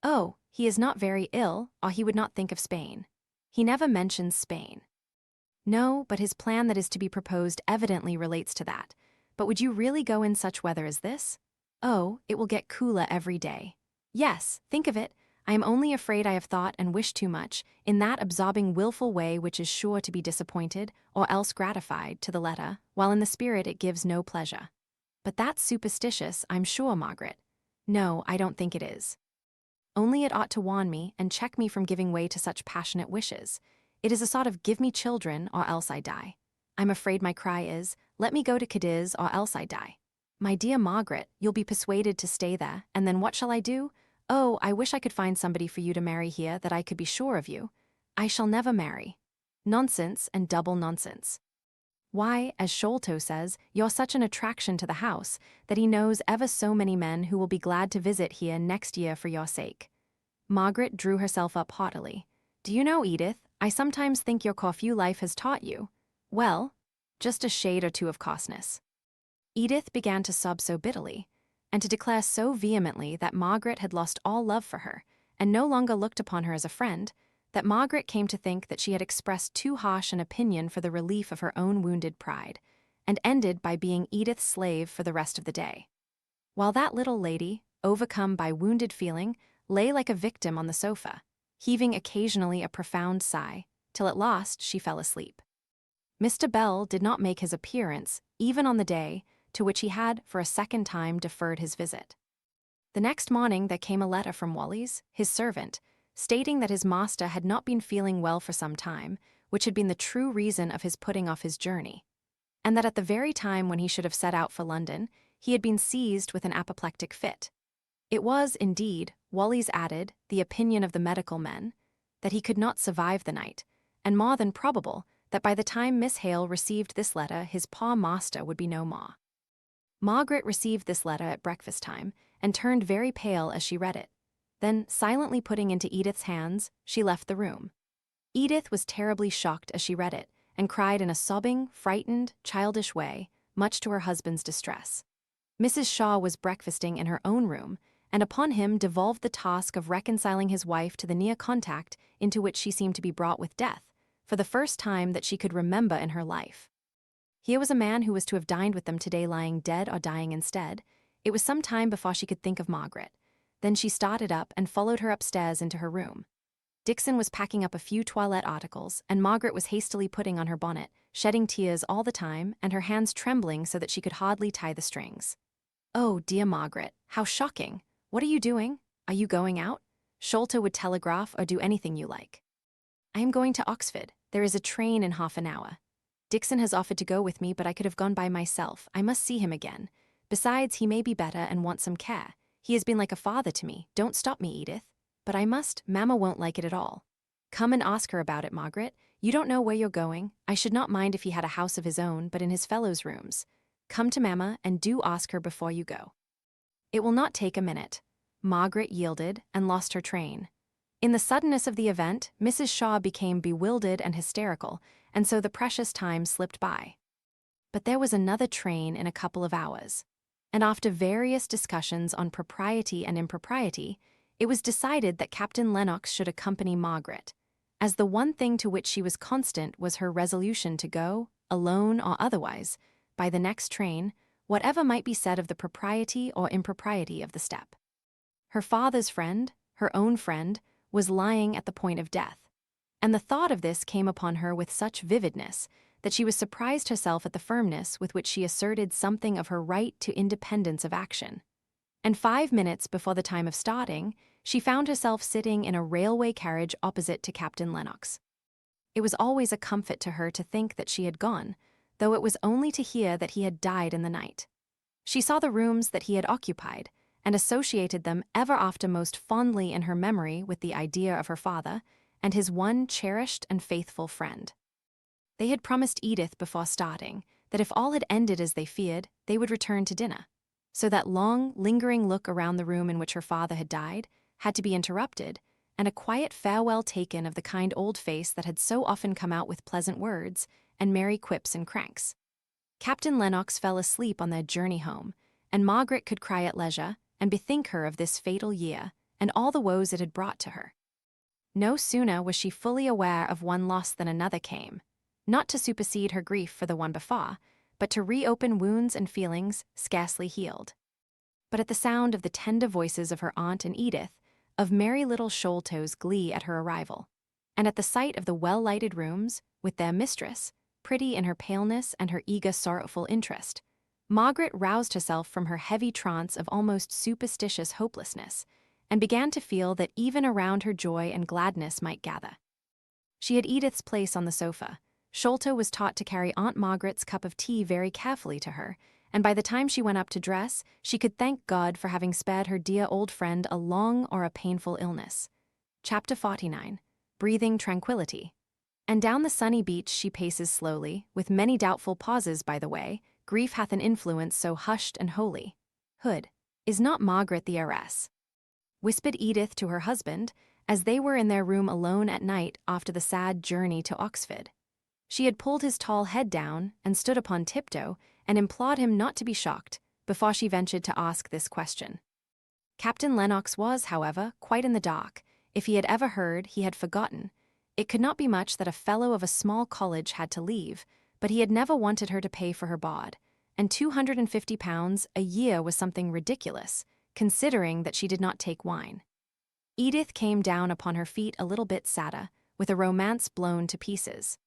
Oh, he is not very ill, or he would not think of Spain. He never mentions Spain. No, but his plan that is to be proposed evidently relates to that. But would you really go in such weather as this? Oh, it will get cooler every day. Yes, think of it. I am only afraid I have thought and wished too much, in that absorbing wilful way which is sure to be disappointed, or else gratified, to the letter, while in the spirit it gives no pleasure. But that's superstitious, I'm sure, Margaret. No, I don't think it is. Only it ought to warn me and check me from giving way to such passionate wishes. It is a sort of give me children, or else I die. I'm afraid my cry is, let me go to Cadiz, or else I die. My dear Margaret, you'll be persuaded to stay there, and then what shall I do? Oh, I wish I could find somebody for you to marry here that I could be sure of you. I shall never marry. Nonsense and double nonsense. Why, as Sholto says, you're such an attraction to the house that he knows ever so many men who will be glad to visit here next year for your sake. Margaret drew herself up haughtily. Do you know, Edith, I sometimes think your Corfu life has taught you, well, just a shade or two of coarseness. Edith began to sob so bitterly, and to declare so vehemently that Margaret had lost all love for her, and no longer looked upon her as a friend, that Margaret came to think that she had expressed too harsh an opinion for the relief of her own wounded pride, and ended by being Edith's slave for the rest of the day. While that little lady, overcome by wounded feeling, lay like a victim on the sofa, heaving occasionally a profound sigh, till at last she fell asleep. Mr. Bell did not make his appearance, even on the day to which he had for a second time deferred his visit. The next morning there came a letter from Wallis, his servant, stating that his master had not been feeling well for some time, which had been the true reason of his putting off his journey, and that at the very time when he should have set out for London, he had been seized with an apoplectic fit. It was, indeed, Wallis added, the opinion of the medical men, that he could not survive the night, and more than probable that by the time Miss Hale received this letter his poor master would be no more. Margaret received this letter at breakfast time, and turned very pale as she read it. Then, silently putting into Edith's hands, she left the room. Edith was terribly shocked as she read it, and cried in a sobbing, frightened, childish way, much to her husband's distress. Mrs. Shaw was breakfasting in her own room, and upon him devolved the task of reconciling his wife to the near contact into which she seemed to be brought with death, for the first time that she could remember in her life. Here was a man who was to have dined with them today lying dead or dying instead. It was some time before she could think of Margaret. Then she started up and followed her upstairs into her room. Dixon was packing up a few toilette articles, and Margaret was hastily putting on her bonnet, shedding tears all the time, and her hands trembling so that she could hardly tie the strings. Oh, dear Margaret, how shocking! What are you doing? Are you going out? Sholto would telegraph or do anything you like. I am going to Oxford. There is a train in half an hour. Dixon has offered to go with me, but I could have gone by myself. I must see him again. Besides, he may be better and want some care. He has been like a father to me. Don't stop me, Edith. But I must. Mamma won't like it at all. Come and ask her about it, Margaret. You don't know where you're going. I should not mind if he had a house of his own, but in his fellows' rooms. Come to Mamma and do ask her before you go. It will not take a minute. Margaret yielded and lost her train. In the suddenness of the event, Mrs. Shaw became bewildered and hysterical, and so the precious time slipped by. But there was another train in a couple of hours, and after various discussions on propriety and impropriety, it was decided that Captain Lennox should accompany Margaret, as the one thing to which she was constant was her resolution to go, alone or otherwise, by the next train, whatever might be said of the propriety or impropriety of the step. Her father's friend, her own friend, was lying at the point of death, and the thought of this came upon her with such vividness that she was surprised herself at the firmness with which she asserted something of her right to independence of action. And 5 minutes before the time of starting, she found herself sitting in a railway carriage opposite to Captain Lennox. It was always a comfort to her to think that she had gone, though it was only to hear that he had died in the night. She saw the rooms that he had occupied, and associated them ever after most fondly in her memory with the idea of her father and his one cherished and faithful friend. They had promised Edith before starting that if all had ended as they feared, they would return to dinner. So that long, lingering look around the room in which her father had died had to be interrupted, and a quiet farewell taken of the kind old face that had so often come out with pleasant words and merry quips and cranks. Captain Lennox fell asleep on their journey home, and Margaret could cry at leisure and bethink her of this fatal year and all the woes it had brought to her. No sooner was she fully aware of one loss than another came, not to supersede her grief for the one before, but to reopen wounds and feelings scarcely healed. But at the sound of the tender voices of her aunt and Edith, of merry little Sholto's glee at her arrival, and at the sight of the well-lighted rooms, with their mistress, pretty in her paleness and her eager, sorrowful interest, Margaret roused herself from her heavy trance of almost superstitious hopelessness, and began to feel that even around her joy and gladness might gather. She had Edith's place on the sofa. Sholto was taught to carry Aunt Margaret's cup of tea very carefully to her, and by the time she went up to dress, she could thank God for having spared her dear old friend a long or a painful illness. Chapter 49. Breathing Tranquility. And down the sunny beach she paces slowly, with many doubtful pauses by the way. Grief hath an influence so hushed and holy. Hood. Is not Margaret the heiress? Whispered Edith to her husband, as they were in their room alone at night after the sad journey to Oxford. She had pulled his tall head down and stood upon tiptoe and implored him not to be shocked before she ventured to ask this question. Captain Lennox was, however, quite in the dark. If he had ever heard, he had forgotten. It could not be much that a fellow of a small college had to leave, but he had never wanted her to pay for her board, and £250 a year was something ridiculous, considering that she did not take wine. Edith came down upon her feet a little bit sadder, with a romance blown to pieces.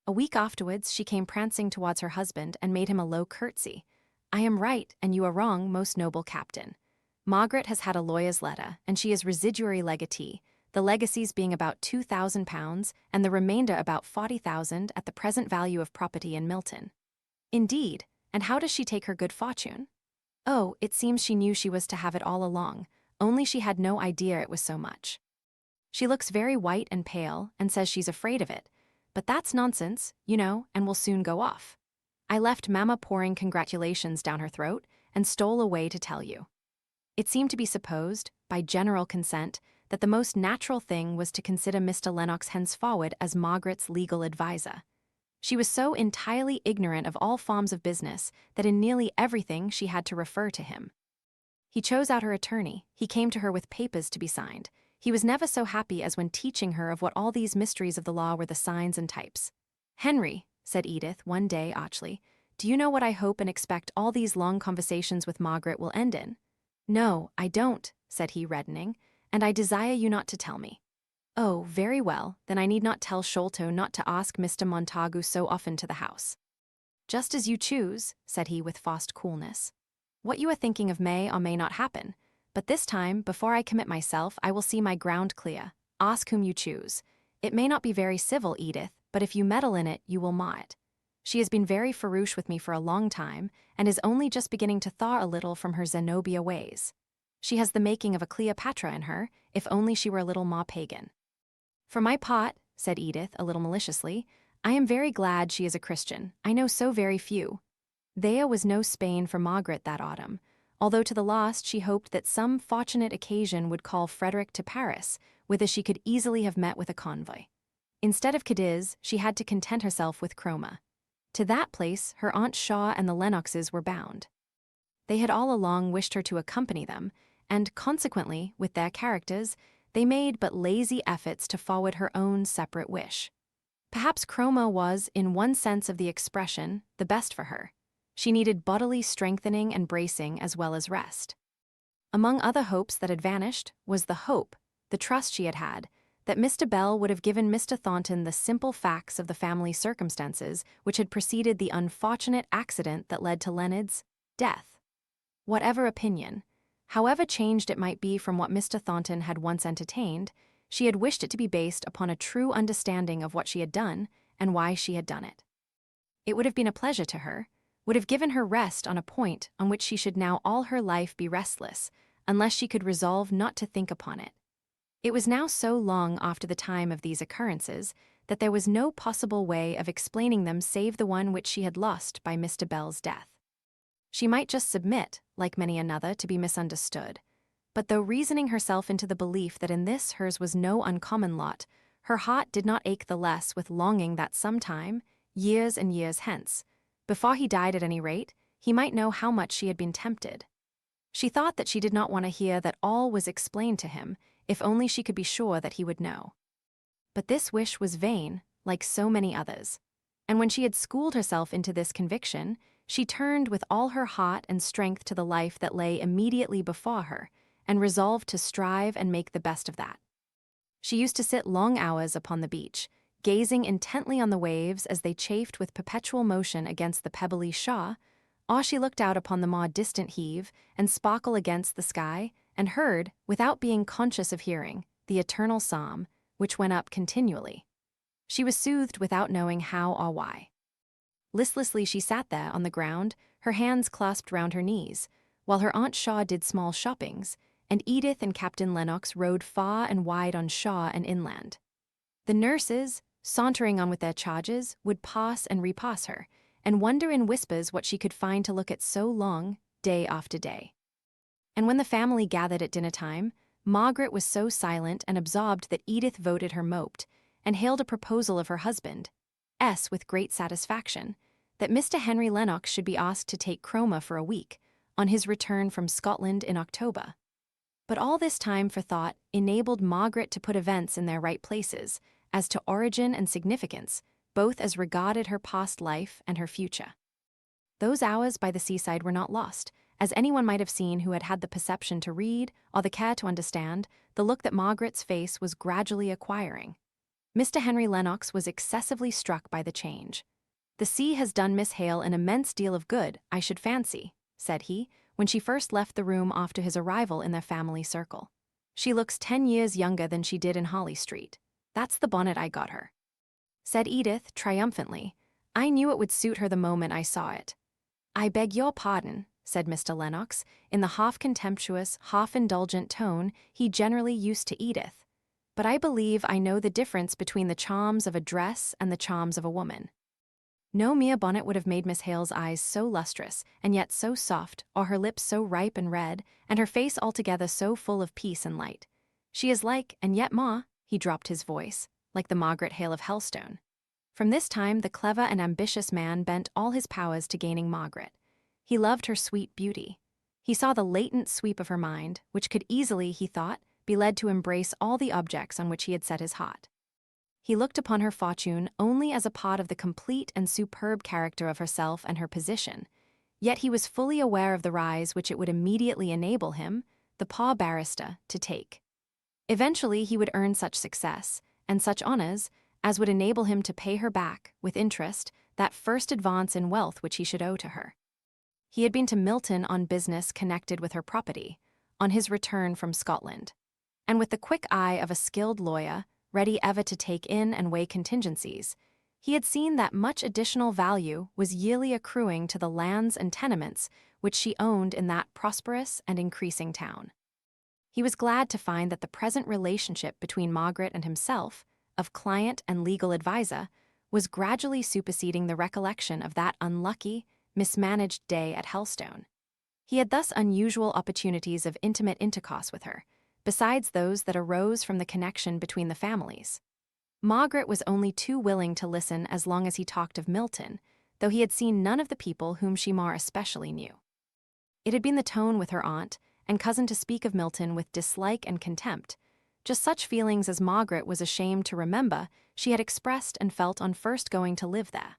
A week afterwards she came prancing towards her husband and made him a low curtsy. I am right, and you are wrong, most noble captain. Margaret has had a lawyer's letter, and she is residuary legatee, the legacies being about £2,000 and the remainder about £40,000 at the present value of property in Milton. Indeed, and how does she take her good fortune? Oh, it seems she knew she was to have it all along, only she had no idea it was so much. She looks very white and pale and says she's afraid of it, but that's nonsense, you know, and will soon go off. I left Mamma pouring congratulations down her throat and stole away to tell you. It seemed to be supposed, by general consent, that the most natural thing was to consider Mr. Lennox henceforward as Margaret's legal adviser. She was so entirely ignorant of all forms of business that in nearly everything she had to refer to him. He chose out her attorney. He came to her with papers to be signed. He was never so happy as when teaching her of what all these mysteries of the law were, the signs and types. Henry, said Edith one day archly, do you know what I hope and expect all these long conversations with Margaret will end in? No, I don't, said he, reddening, and I desire you not to tell me. Oh, very well, then I need not tell Sholto not to ask Mr. Montagu so often to the house. Just as you choose, said he with forced coolness. What you are thinking of may or may not happen, but this time, before I commit myself, I will see my ground clear. Ask whom you choose. It may not be very civil, Edith, but if you meddle in it, you will maw it. She has been very farouche with me for a long time, and is only just beginning to thaw a little from her Zenobia ways. She has the making of a Cleopatra in her, if only she were a little more pagan. For my part, said Edith, a little maliciously, I am very glad she is a Christian. I know so very few. Thea was no Spain for Margaret that autumn, although to the last she hoped that some fortunate occasion would call Frederick to Paris, whither she could easily have met with a convoy. Instead of Cadiz, she had to content herself with Cromer. To that place her Aunt Shaw and the Lennoxes were bound. They had all along wished her to accompany them, and consequently, with their characters, they made but lazy efforts to forward her own separate wish. Perhaps Cromer was, in one sense of the expression, the best for her. She needed bodily strengthening and bracing as well as rest. Among other hopes that had vanished was the hope, the trust she had had, that Mr. Bell would have given Mr. Thornton the simple facts of the family circumstances which had preceded the unfortunate accident that led to Leonard's death. Whatever opinion, however changed it might be from what Mr. Thornton had once entertained, she had wished it to be based upon a true understanding of what she had done and why she had done it. It would have been a pleasure to her, would have given her rest on a point on which she should now all her life be restless, unless she could resolve not to think upon it. It was now so long after the time of these occurrences that there was no possible way of explaining them save the one which she had lost by Mr. Bell's death. She might just submit, like many another, to be misunderstood. But though reasoning herself into the belief that in this hers was no uncommon lot, her heart did not ache the less with longing that sometime, years and years hence, before he died at any rate, he might know how much she had been tempted. She thought that she did not want to hear that all was explained to him, if only she could be sure that he would know. But this wish was vain, like so many others. And when she had schooled herself into this conviction, she turned with all her heart and strength to the life that lay immediately before her, and resolved to strive and make the best of that. She used to sit long hours upon the beach, gazing intently on the waves as they chafed with perpetual motion against the pebbly shore, or she looked out upon the more distant heave and sparkle against the sky, and heard, without being conscious of hearing, the eternal psalm, which went up continually. She was soothed without knowing how or why. Listlessly she sat there on the ground, her hands clasped round her knees, while her Aunt Shaw did small shoppings, and Edith and Captain Lennox rode far and wide on shore and inland. The nurses, sauntering on with their charges, would pass and repass her, and wonder in whispers what she could find to look at so long, day after day. And when the family gathered at dinner-time, Margaret was so silent and absorbed that Edith voted her moped, and hailed a proposal of her husband, S. with great satisfaction, that Mr. Henry Lennox should be asked to take Cromer for a week, on his return from Scotland in October. But all this time for thought enabled Margaret to put events in their right places, as to origin and significance, both as regarded her past life and her future. Those hours by the seaside were not lost, as anyone might have seen who had had the perception to read, or the care to understand, the look that Margaret's face was gradually acquiring. Mr. Henry Lennox was excessively struck by the change. "The sea has done Miss Hale an immense deal of good, I should fancy," said he, when she first left the room after his arrival in their family circle. "She looks 10 years younger than she did in Holly Street. That's the bonnet I got her," said Edith triumphantly. "I knew it would suit her the moment I saw it." "I beg your pardon," said Mr. Lennox, in the half-contemptuous, half-indulgent tone he generally used to Edith, "but I believe I know the difference between the charms of a dress and the charms of a woman. No mere bonnet would have made Miss Hale's eyes so lustrous, and yet so soft, or her lips so ripe and red, and her face altogether so full of peace and light. She is like, and yet ma," he dropped his voice, "like the Margaret Hale of Helstone." From this time the clever and ambitious man bent all his powers to gaining Margaret. He loved her sweet beauty. He saw the latent sweep of her mind, which could easily, he thought, be led to embrace all the objects on which he had set his heart. He looked upon her fortune only as a part of the complete and superb character of herself and her position, yet he was fully aware of the rise which it would immediately enable him, the poor barrister, to take. Eventually he would earn such success, and such honors, as would enable him to pay her back, with interest, that first advance in wealth which he should owe to her. He had been to Milton on business connected with her property, on his return from Scotland, and with the quick eye of a skilled lawyer, ready ever to take in and weigh contingencies, he had seen that much additional value was yearly accruing to the lands and tenements which she owned in that prosperous and increasing town. He was glad to find that the present relationship between Margaret and himself, of client and legal adviser, was gradually superseding the recollection of that unlucky, mismanaged day at Helstone. He had thus unusual opportunities of intimate intercourse with her, besides those that arose from the connection between the families. Margaret was only too willing to listen as long as he talked of Milton, though he had seen none of the people whom she more especially knew. It had been the tone with her aunt and cousin to speak of Milton with dislike and contempt, just such feelings as Margaret was ashamed to remember she had expressed and felt on first going to live there.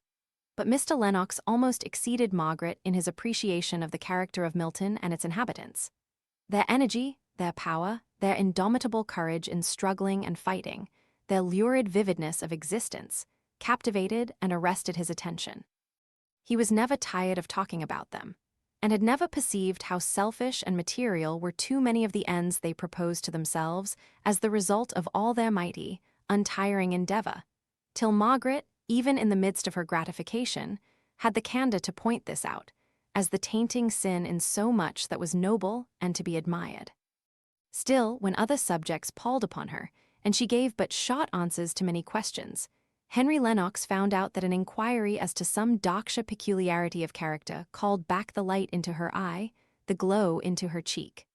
But Mr. Lennox almost exceeded Margaret in his appreciation of the character of Milton and its inhabitants. Their energy, their power, their indomitable courage in struggling and fighting, their lurid vividness of existence, captivated and arrested his attention. He was never tired of talking about them, and had never perceived how selfish and material were too many of the ends they proposed to themselves as the result of all their mighty, untiring endeavor, till Margaret, even in the midst of her gratification, had the candor to point this out, as the tainting sin in so much that was noble and to be admired. Still, when other subjects palled upon her, and she gave but short answers to many questions, Henry Lennox found out that an inquiry as to some Daksha peculiarity of character called back the light into her eye, the glow into her cheek.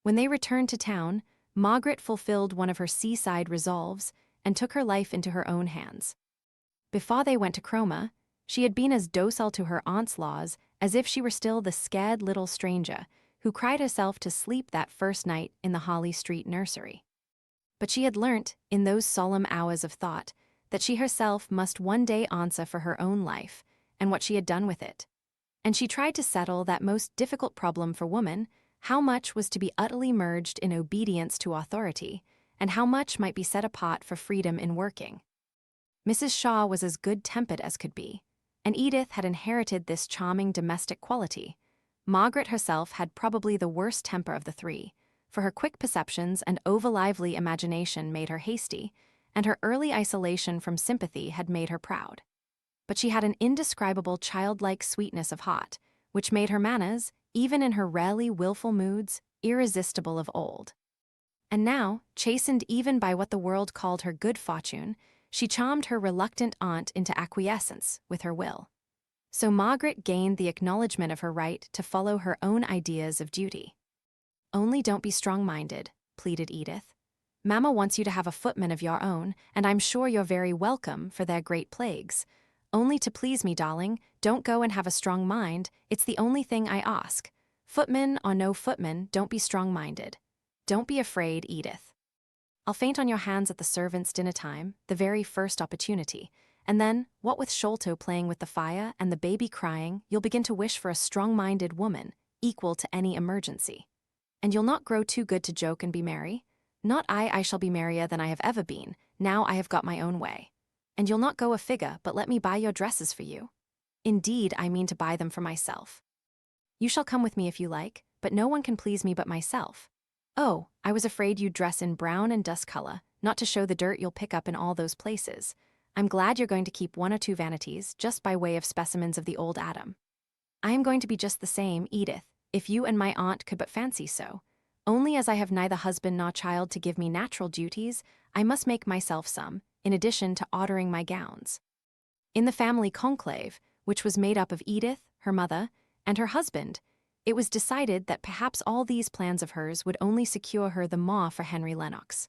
When they returned to town, Margaret fulfilled one of her seaside resolves and took her life into her own hands. Before they went to Cromer, she had been as docile to her aunt's laws as if she were still the scared little stranger who cried herself to sleep that first night in the Harley Street nursery. But she had learnt, in those solemn hours of thought, that she herself must one day answer for her own life and what she had done with it. And she tried to settle that most difficult problem for woman: how much was to be utterly merged in obedience to authority, and how much might be set apart for freedom in working. Mrs. Shaw was as good-tempered as could be, and Edith had inherited this charming domestic quality. Margaret herself had probably the worst temper of the three, for her quick perceptions and over-lively imagination made her hasty, and her early isolation from sympathy had made her proud. But she had an indescribable childlike sweetness of heart, which made her manners, even in her rarely willful moods, irresistible of old. And now, chastened even by what the world called her good fortune, she charmed her reluctant aunt into acquiescence with her will. So Margaret gained the acknowledgement of her right to follow her own ideas of duty. "Only don't be strong-minded," pleaded Edith. "Mamma wants you to have a footman of your own, and I'm sure you're very welcome for their great plagues. Only to please me, darling, don't go and have a strong mind. It's the only thing I ask. Footman or no footman, don't be strong-minded. Don't be afraid, Edith. I'll faint on your hands at the servants' dinner time, the very first opportunity, and then, what with Sholto playing with the fire and the baby crying, you'll begin to wish for a strong-minded woman, equal to any emergency. And you'll not grow too good to joke and be merry. Not I shall be merrier than I have ever been, now I have got my own way. And you'll not go a figure, but let me buy your dresses for you. Indeed, I mean to buy them for myself. You shall come with me if you like, but no one can please me but myself. Oh, I was afraid you'd dress in brown and dust color, not to show the dirt you'll pick up in all those places. I'm glad you're going to keep one or two vanities, just by way of specimens of the old Adam. I am going to be just the same, Edith, if you and my aunt could but fancy so. Only as I have neither husband nor child to give me natural duties, I must make myself some, in addition to ordering my gowns." In the family conclave, which was made up of Edith, her mother, and her husband, it was decided that perhaps all these plans of hers would only secure her the more for Henry Lennox.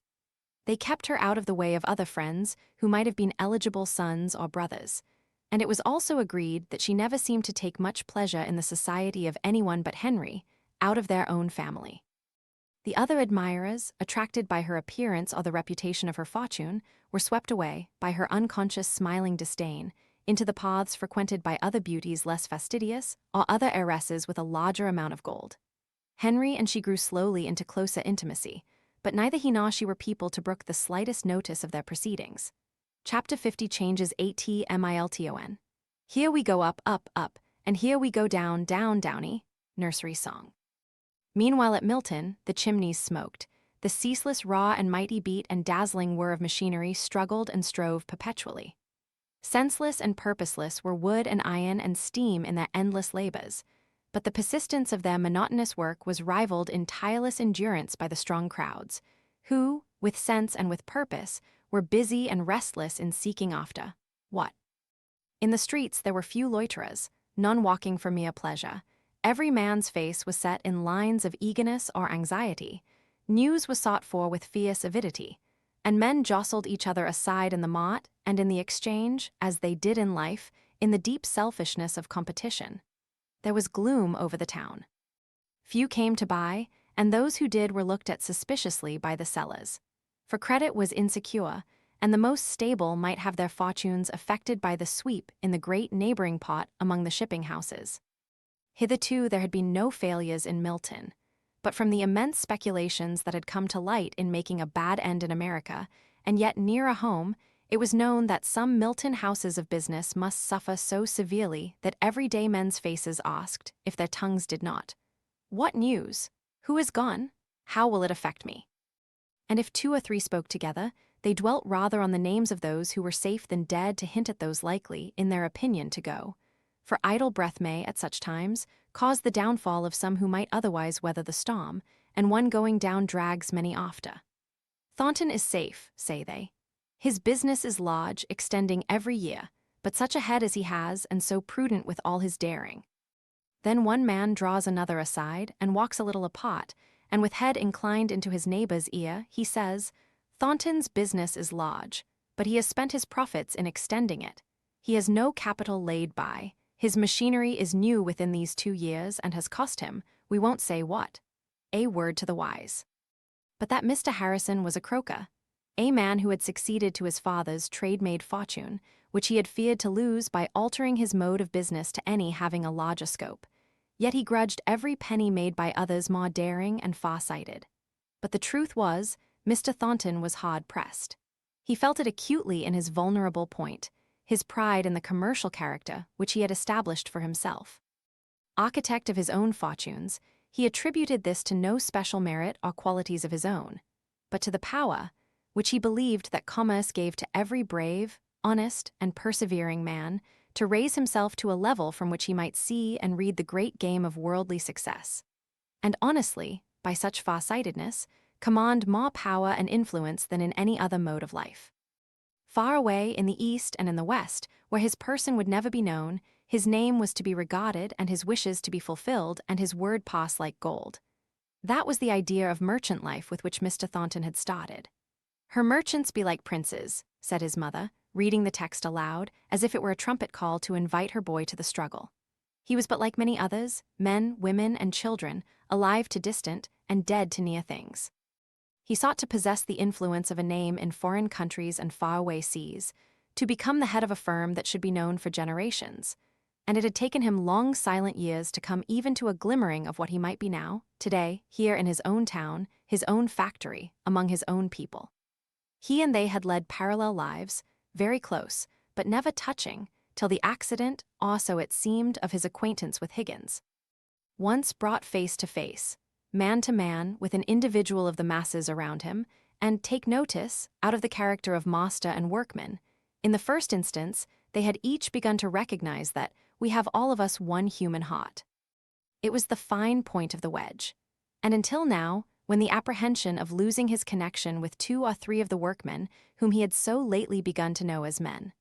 They kept her out of the way of other friends who might have been eligible sons or brothers, and it was also agreed that she never seemed to take much pleasure in the society of anyone but Henry, out of their own family. The other admirers, attracted by her appearance or the reputation of her fortune, were swept away, by her unconscious smiling disdain, into the paths frequented by other beauties less fastidious, or other heiresses with a larger amount of gold. Henry and she grew slowly into closer intimacy, but neither he nor she were people to brook the slightest notice of their proceedings. Chapter 50 changes ATMILTON. Here we go up, up, up, and here we go down, down, downy. Nursery song. Meanwhile at Milton, the chimneys smoked. The ceaseless raw and mighty beat and dazzling whir of machinery struggled and strove perpetually. Senseless and purposeless were wood and iron and steam in their endless labors, but the persistence of their monotonous work was rivaled in tireless endurance by the strong crowds, who, with sense and with purpose, were busy and restless in seeking after what? In the streets there were few loiterers, none walking for mere pleasure. Every man's face was set in lines of eagerness or anxiety. News was sought for with fierce avidity, and men jostled each other aside in the mart and in the exchange, as they did in life, in the deep selfishness of competition. There was gloom over the town. Few came to buy, and those who did were looked at suspiciously by the sellers. For credit was insecure, and the most stable might have their fortunes affected by the sweep in the great neighboring pot among the shipping houses. Hitherto there had been no failures in Milton, but from the immense speculations that had come to light in making a bad end in America, and yet nearer home, it was known that some Milton houses of business must suffer so severely that everyday men's faces asked, if their tongues did not, "What news? Who is gone? How will it affect me?" And if two or three spoke together, they dwelt rather on the names of those who were safe than dared to hint at those likely, in their opinion, to go. For idle breath may, at such times, cause the downfall of some who might otherwise weather the storm, and one going down drags many after. Thornton is safe, say they. His business is large, extending every year, but such a head as he has, and so prudent with all his daring. Then one man draws another aside, and walks a little apart, and with head inclined into his neighbor's ear, he says, Thornton's business is large, but he has spent his profits in extending it. He has no capital laid by. His machinery is new within these 2 years and has cost him, we won't say what. A word to the wise. But that Mr. Harrison was a croaker, a man who had succeeded to his father's trade-made fortune, which he had feared to lose by altering his mode of business to any having a larger scope. Yet he grudged every penny made by others more daring and far-sighted. But the truth was, Mr. Thornton was hard-pressed. He felt it acutely in his vulnerable point, his pride in the commercial character which he had established for himself. Architect of his own fortunes, he attributed this to no special merit or qualities of his own, but to the power which he believed that commerce gave to every brave, honest, and persevering man to raise himself to a level from which he might see and read the great game of worldly success, and honestly, by such far-sightedness, command more power and influence than in any other mode of life. Far away in the East and in the West, where his person would never be known, his name was to be regarded and his wishes to be fulfilled and his word pass like gold. That was the idea of merchant life with which Mr. Thornton had started. Her merchants be like princes, said his mother, reading the text aloud, as if it were a trumpet call to invite her boy to the struggle. He was but like many others, men, women, and children, alive to distant and dead to near things. He sought to possess the influence of a name in foreign countries and faraway seas, to become the head of a firm that should be known for generations, and it had taken him long silent years to come even to a glimmering of what he might be now, today, here in his own town, his own factory, among his own people. He and they had led parallel lives, very close, but never touching, till the accident, or so it seemed, of his acquaintance with Higgins. Once brought face to face, man to man, with an individual of the masses around him, and take notice, out of the character of master and workman, in the first instance, they had each begun to recognize that we have all of us one human heart. It was the fine point of the wedge, and until now, when the apprehension of losing his connection with 2 or 3 of the workmen whom he had so lately begun to know as men,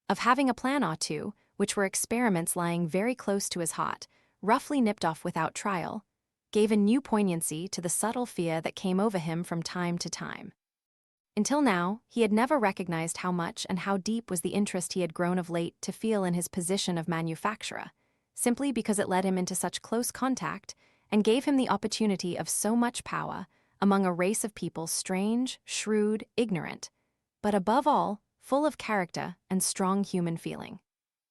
of having a plan or two, which were experiments lying very close to his heart, roughly nipped off without trial, gave a new poignancy to the subtle fear that came over him from time to time. Until now, he had never recognized how much and how deep was the interest he had grown of late to feel in his position of manufacturer, simply because it led him into such close contact and gave him the opportunity of so much power among a race of people strange, shrewd, ignorant, but above all, full of character and strong human feeling.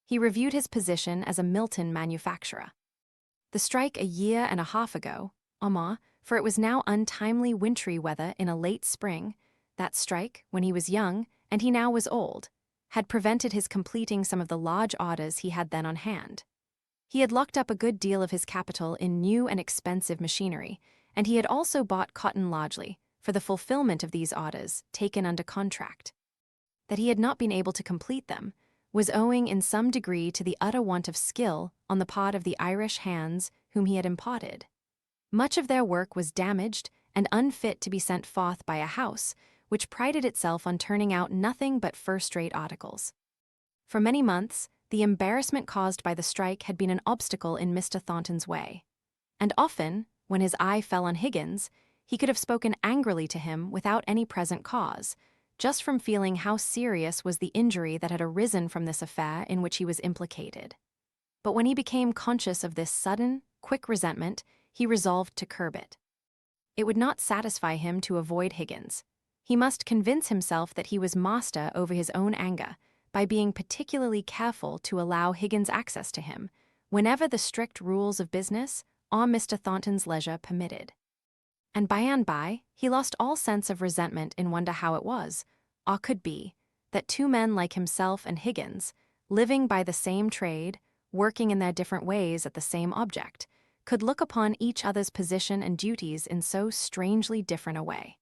He reviewed his position as a Milton manufacturer. The strike a year and a half ago, for it was now untimely wintry weather in a late spring, that strike, when he was young, and he now was old, had prevented his completing some of the large orders he had then on hand. He had locked up a good deal of his capital in new and expensive machinery, and he had also bought cotton largely for the fulfillment of these orders taken under contract. That he had not been able to complete them was owing in some degree to the utter want of skill on the part of the Irish hands whom he had imparted. Much of their work was damaged and unfit to be sent forth by a house which prided itself on turning out nothing but first-rate articles. For many months, the embarrassment caused by the strike had been an obstacle in Mr. Thornton's way, and often, when his eye fell on Higgins, he could have spoken angrily to him without any present cause, just from feeling how serious was the injury that had arisen from this affair in which he was implicated. But when he became conscious of this sudden, quick resentment, he resolved to curb it. It would not satisfy him to avoid Higgins. He must convince himself that he was master over his own anger by being particularly careful to allow Higgins access to him, whenever the strict rules of business or Mr. Thornton's leisure permitted. And by, he lost all sense of resentment in wonder how it was, or could be, that 2 men like himself and Higgins, living by the same trade, working in their different ways at the same object, could look upon each other's position and duties in so strangely different a way.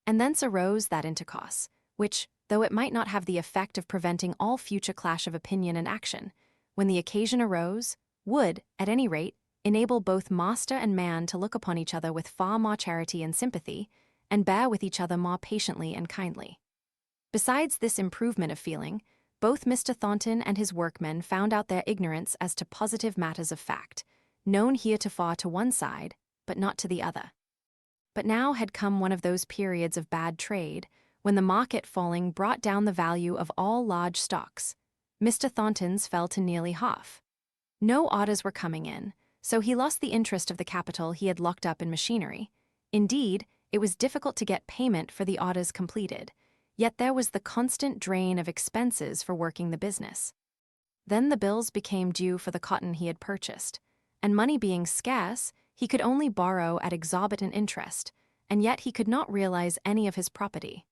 And thence arose that intercourse, which, though it might not have the effect of preventing all future clash of opinion and action, when the occasion arose, would, at any rate, enable both master and man to look upon each other with far more charity and sympathy, and bear with each other more patiently and kindly. Besides this improvement of feeling, both Mr. Thornton and his workmen found out their ignorance as to positive matters of fact, known heretofore to one side, but not to the other. But now had come one of those periods of bad trade, when the market falling brought down the value of all large stocks. Mr. Thornton's fell to nearly half. No orders were coming in, so he lost the interest of the capital he had locked up in machinery. Indeed, it was difficult to get payment for the orders completed, yet there was the constant drain of expenses for working the business. Then the bills became due for the cotton he had purchased, and money being scarce, he could only borrow at exorbitant interest, and yet he could not realize any of his property.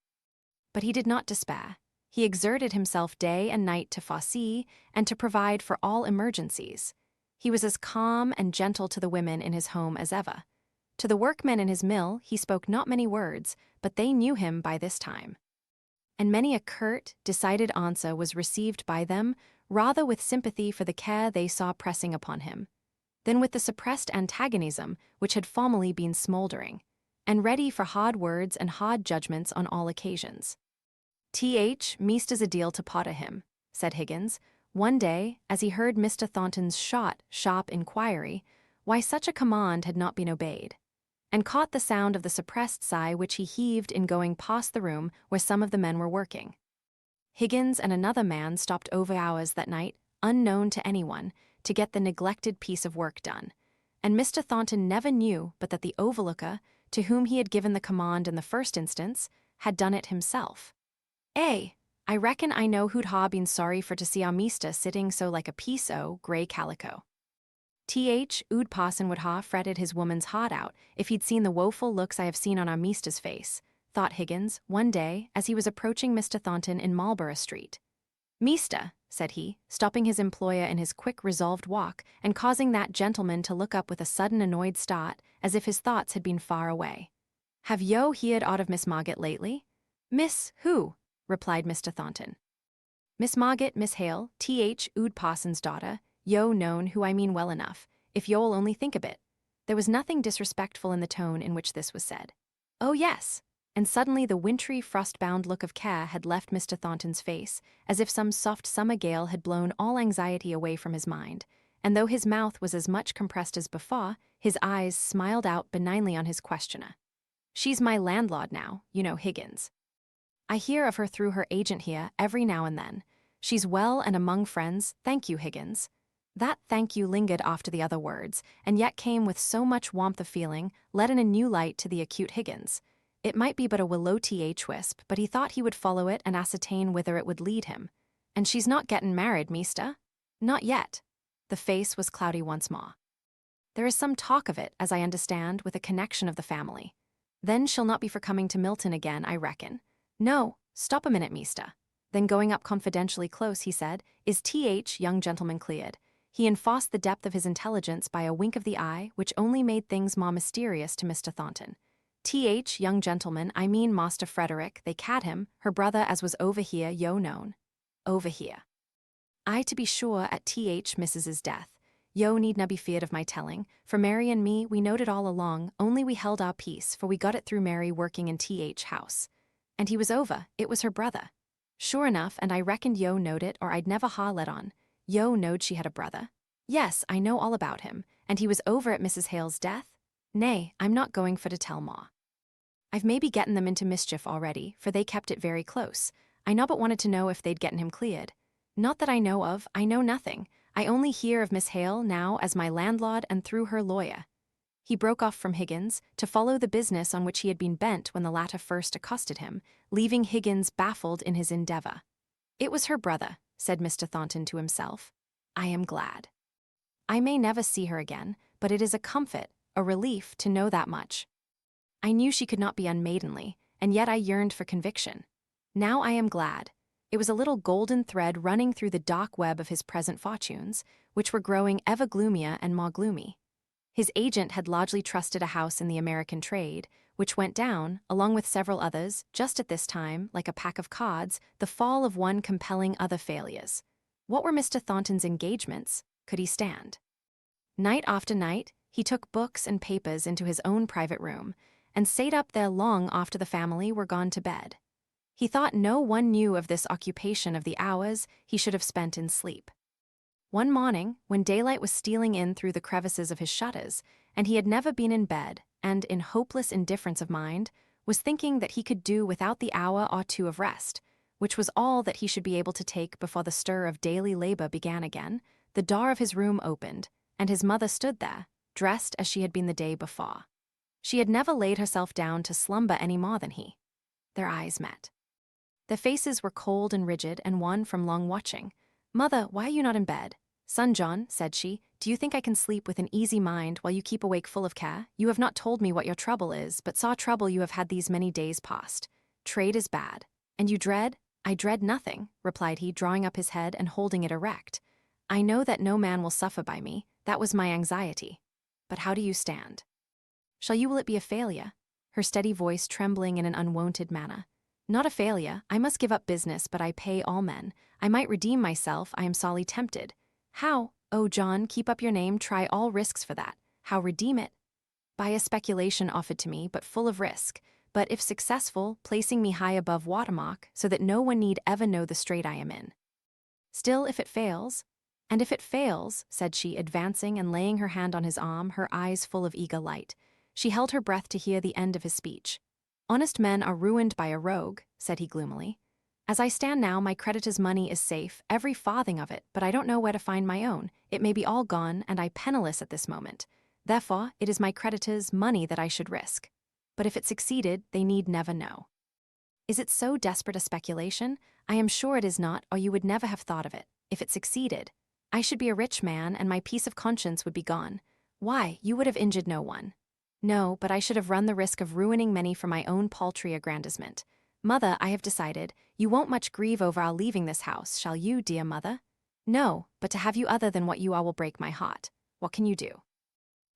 But he did not despair. He exerted himself day and night to foresee and to provide for all emergencies. He was as calm and gentle to the women in his home as ever. To the workmen in his mill he spoke not many words, but they knew him by this time. And many a curt, decided answer was received by them, rather with sympathy for the care they saw pressing upon him, than with the suppressed antagonism which had formerly been smouldering, and ready for hard words and hard judgments on all occasions. Meesters a deal to potter him," said Higgins, one day, as he heard Mr. Thornton's sharp inquiry why such a command had not been obeyed, and caught the sound of the suppressed sigh which he heaved in going past the room where some of the men were working. Higgins and another man stopped over hours that night, unknown to anyone, to get the neglected piece of work done, and Mr. Thornton never knew but that the overlooker, to whom he had given the command in the first instance, had done it himself. I reckon I know who'd ha been sorry for to see our meester sitting so like a piece o' grey calico. Ood parson would ha fretted his woman's heart out if he'd seen the woeful looks I have seen on our meester's face, thought Higgins, one day, as he was approaching Mr. Thornton in Marlborough Street. "Meester," said he, stopping his employer in his quick, resolved walk, and causing that gentleman to look up with a sudden annoyed start, as if his thoughts had been far away. "Have yo heerd aught of Miss Margaret lately?" "Miss who?" replied Mr. Thornton. "Miss Margaret, Miss Hale, Ood parson's daughter, yo known who I mean well enough, if yo'll only think a bit." There was nothing disrespectful in the tone in which this was said. "Oh, yes." And suddenly the wintry, frost-bound look of care had left Mr. Thornton's face, as if some soft summer gale had blown all anxiety away from his mind, and though his mouth was as much compressed as before, his eyes smiled out benignly on his questioner. "She's my landlord now, you know, Higgins. I hear of her through her agent here every now and then. She's well and among friends, thank you, Higgins." That thank you lingered after the other words, and yet came with so much warmth of feeling, let in a new light to the acute Higgins. It might be but a willow wisp, but he thought he would follow it and ascertain whither it would lead him. "And she's not gettin' married, meester?" "Not yet." The face was cloudy once more. "There is some talk of it, as I understand, with a connection of the family. Then she'll not be for coming to Milton again, I reckon." "No, stop a minute, meester." Then going up confidentially close, he said, "Is young gentleman cleared?" He enforced the depth of his intelligence by a wink of the eye, which only made things more mysterious to Mr. Thornton. Young gentleman, I mean Master Frederick, they cad him, her brother as was over here, yo known." "Over here." "Aye, to be sure, at Mrs.'s death. Yo need na be feared of my telling, for Mary and me, we knowed it all along, only we held our peace, for we got it through Mary working in house. And he was over, it was her brother. Sure enough, and I reckoned yo knowed it, or I'd never ha let on. Yo knowed she had a brother?" "Yes, I know all about him, and he was over at Mrs. Hale's death?" "Nay, I'm not going for to tell ma. I've maybe getten them into mischief already, for they kept it very close. I not but wanted to know if they'd getten him cleared. Not that I know of, I know nothing. I only hear of Miss Hale now as my landlord and through her lawyer." He broke off from Higgins to follow the business on which he had been bent when the latter first accosted him, leaving Higgins baffled in his endeavor. "It was her brother," said Mr. Thornton to himself. "I am glad. I may never see her again, but it is a comfort, a relief, to know that much. I knew she could not be unmaidenly, and yet I yearned for conviction. Now I am glad." It was a little golden thread running through the dark web of his present fortunes, which were growing ever gloomier and more gloomy. His agent had largely trusted a house in the American trade, which went down, along with several others, just at this time, like a pack of cards, the fall of one compelling other failures. What were Mr. Thornton's engagements? Could he stand? Night after night, he took books and papers into his own private room, and sate up there long after the family were gone to bed. He thought no one knew of this occupation of the hours he should have spent in sleep. One morning, when daylight was stealing in through the crevices of his shutters, and he had never been in bed, and in hopeless indifference of mind, was thinking that he could do without the hour or two of rest, which was all that he should be able to take before the stir of daily labor began again, the door of his room opened, and his mother stood there, dressed as she had been the day before. She had never laid herself down to slumber any more than he. Their eyes met. Their faces were cold and rigid and wan from long watching. "Mother, why are you not in bed?" "Son John," said she, "do you think I can sleep with an easy mind while you keep awake full of care? You have not told me what your trouble is, but saw trouble you have had these many days past. Trade is bad. And you dread?" "I dread nothing," replied he, drawing up his head and holding it erect. "I know that no man will suffer by me. That was my anxiety. But how do you stand? Will it be a failure?" Her steady voice trembling in an unwonted manner. "Not a failure. I must give up business, but I pay all men. I might redeem myself. I am sorely tempted." "How? Oh, John, keep up your name, try all risks for that. How redeem it?" "By a speculation offered to me, but full of risk. But if successful, placing me high above watermark, so that no one need ever know the strait I am in." "Still, if it fails?" "And if it fails," said she, advancing and laying her hand on his arm, her eyes full of eager light. She held her breath to hear the end of his speech. "Honest men are ruined by a rogue," said he gloomily. "As I stand now, my creditor's money is safe, every farthing of it, but I don't know where to find my own. It may be all gone, and I penniless at this moment. Therefore, it is my creditor's money that I should risk. But if it succeeded, they need never know." "Is it so desperate a speculation? I am sure it is not, or you would never have thought of it. If it succeeded, I should be a rich man, and my peace of conscience would be gone." "Why, you would have injured no one." "No, but I should have run the risk of ruining many for my own paltry aggrandizement. Mother, I have decided, you won't much grieve over our leaving this house, shall you, dear mother?" "No, but to have you other than what you are will break my heart. What can you do?"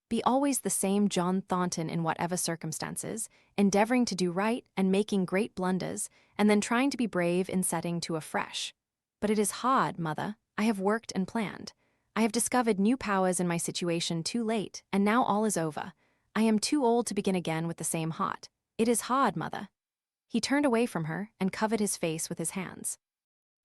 "Be always the same John Thornton in whatever circumstances, endeavoring to do right and making great blunders, and then trying to be brave in setting to afresh. But it is hard, mother. I have worked and planned. I have discovered new powers in my situation too late, and now all is over. I am too old to begin again with the same heart. It is hard, mother." He turned away from her and covered his face with his hands.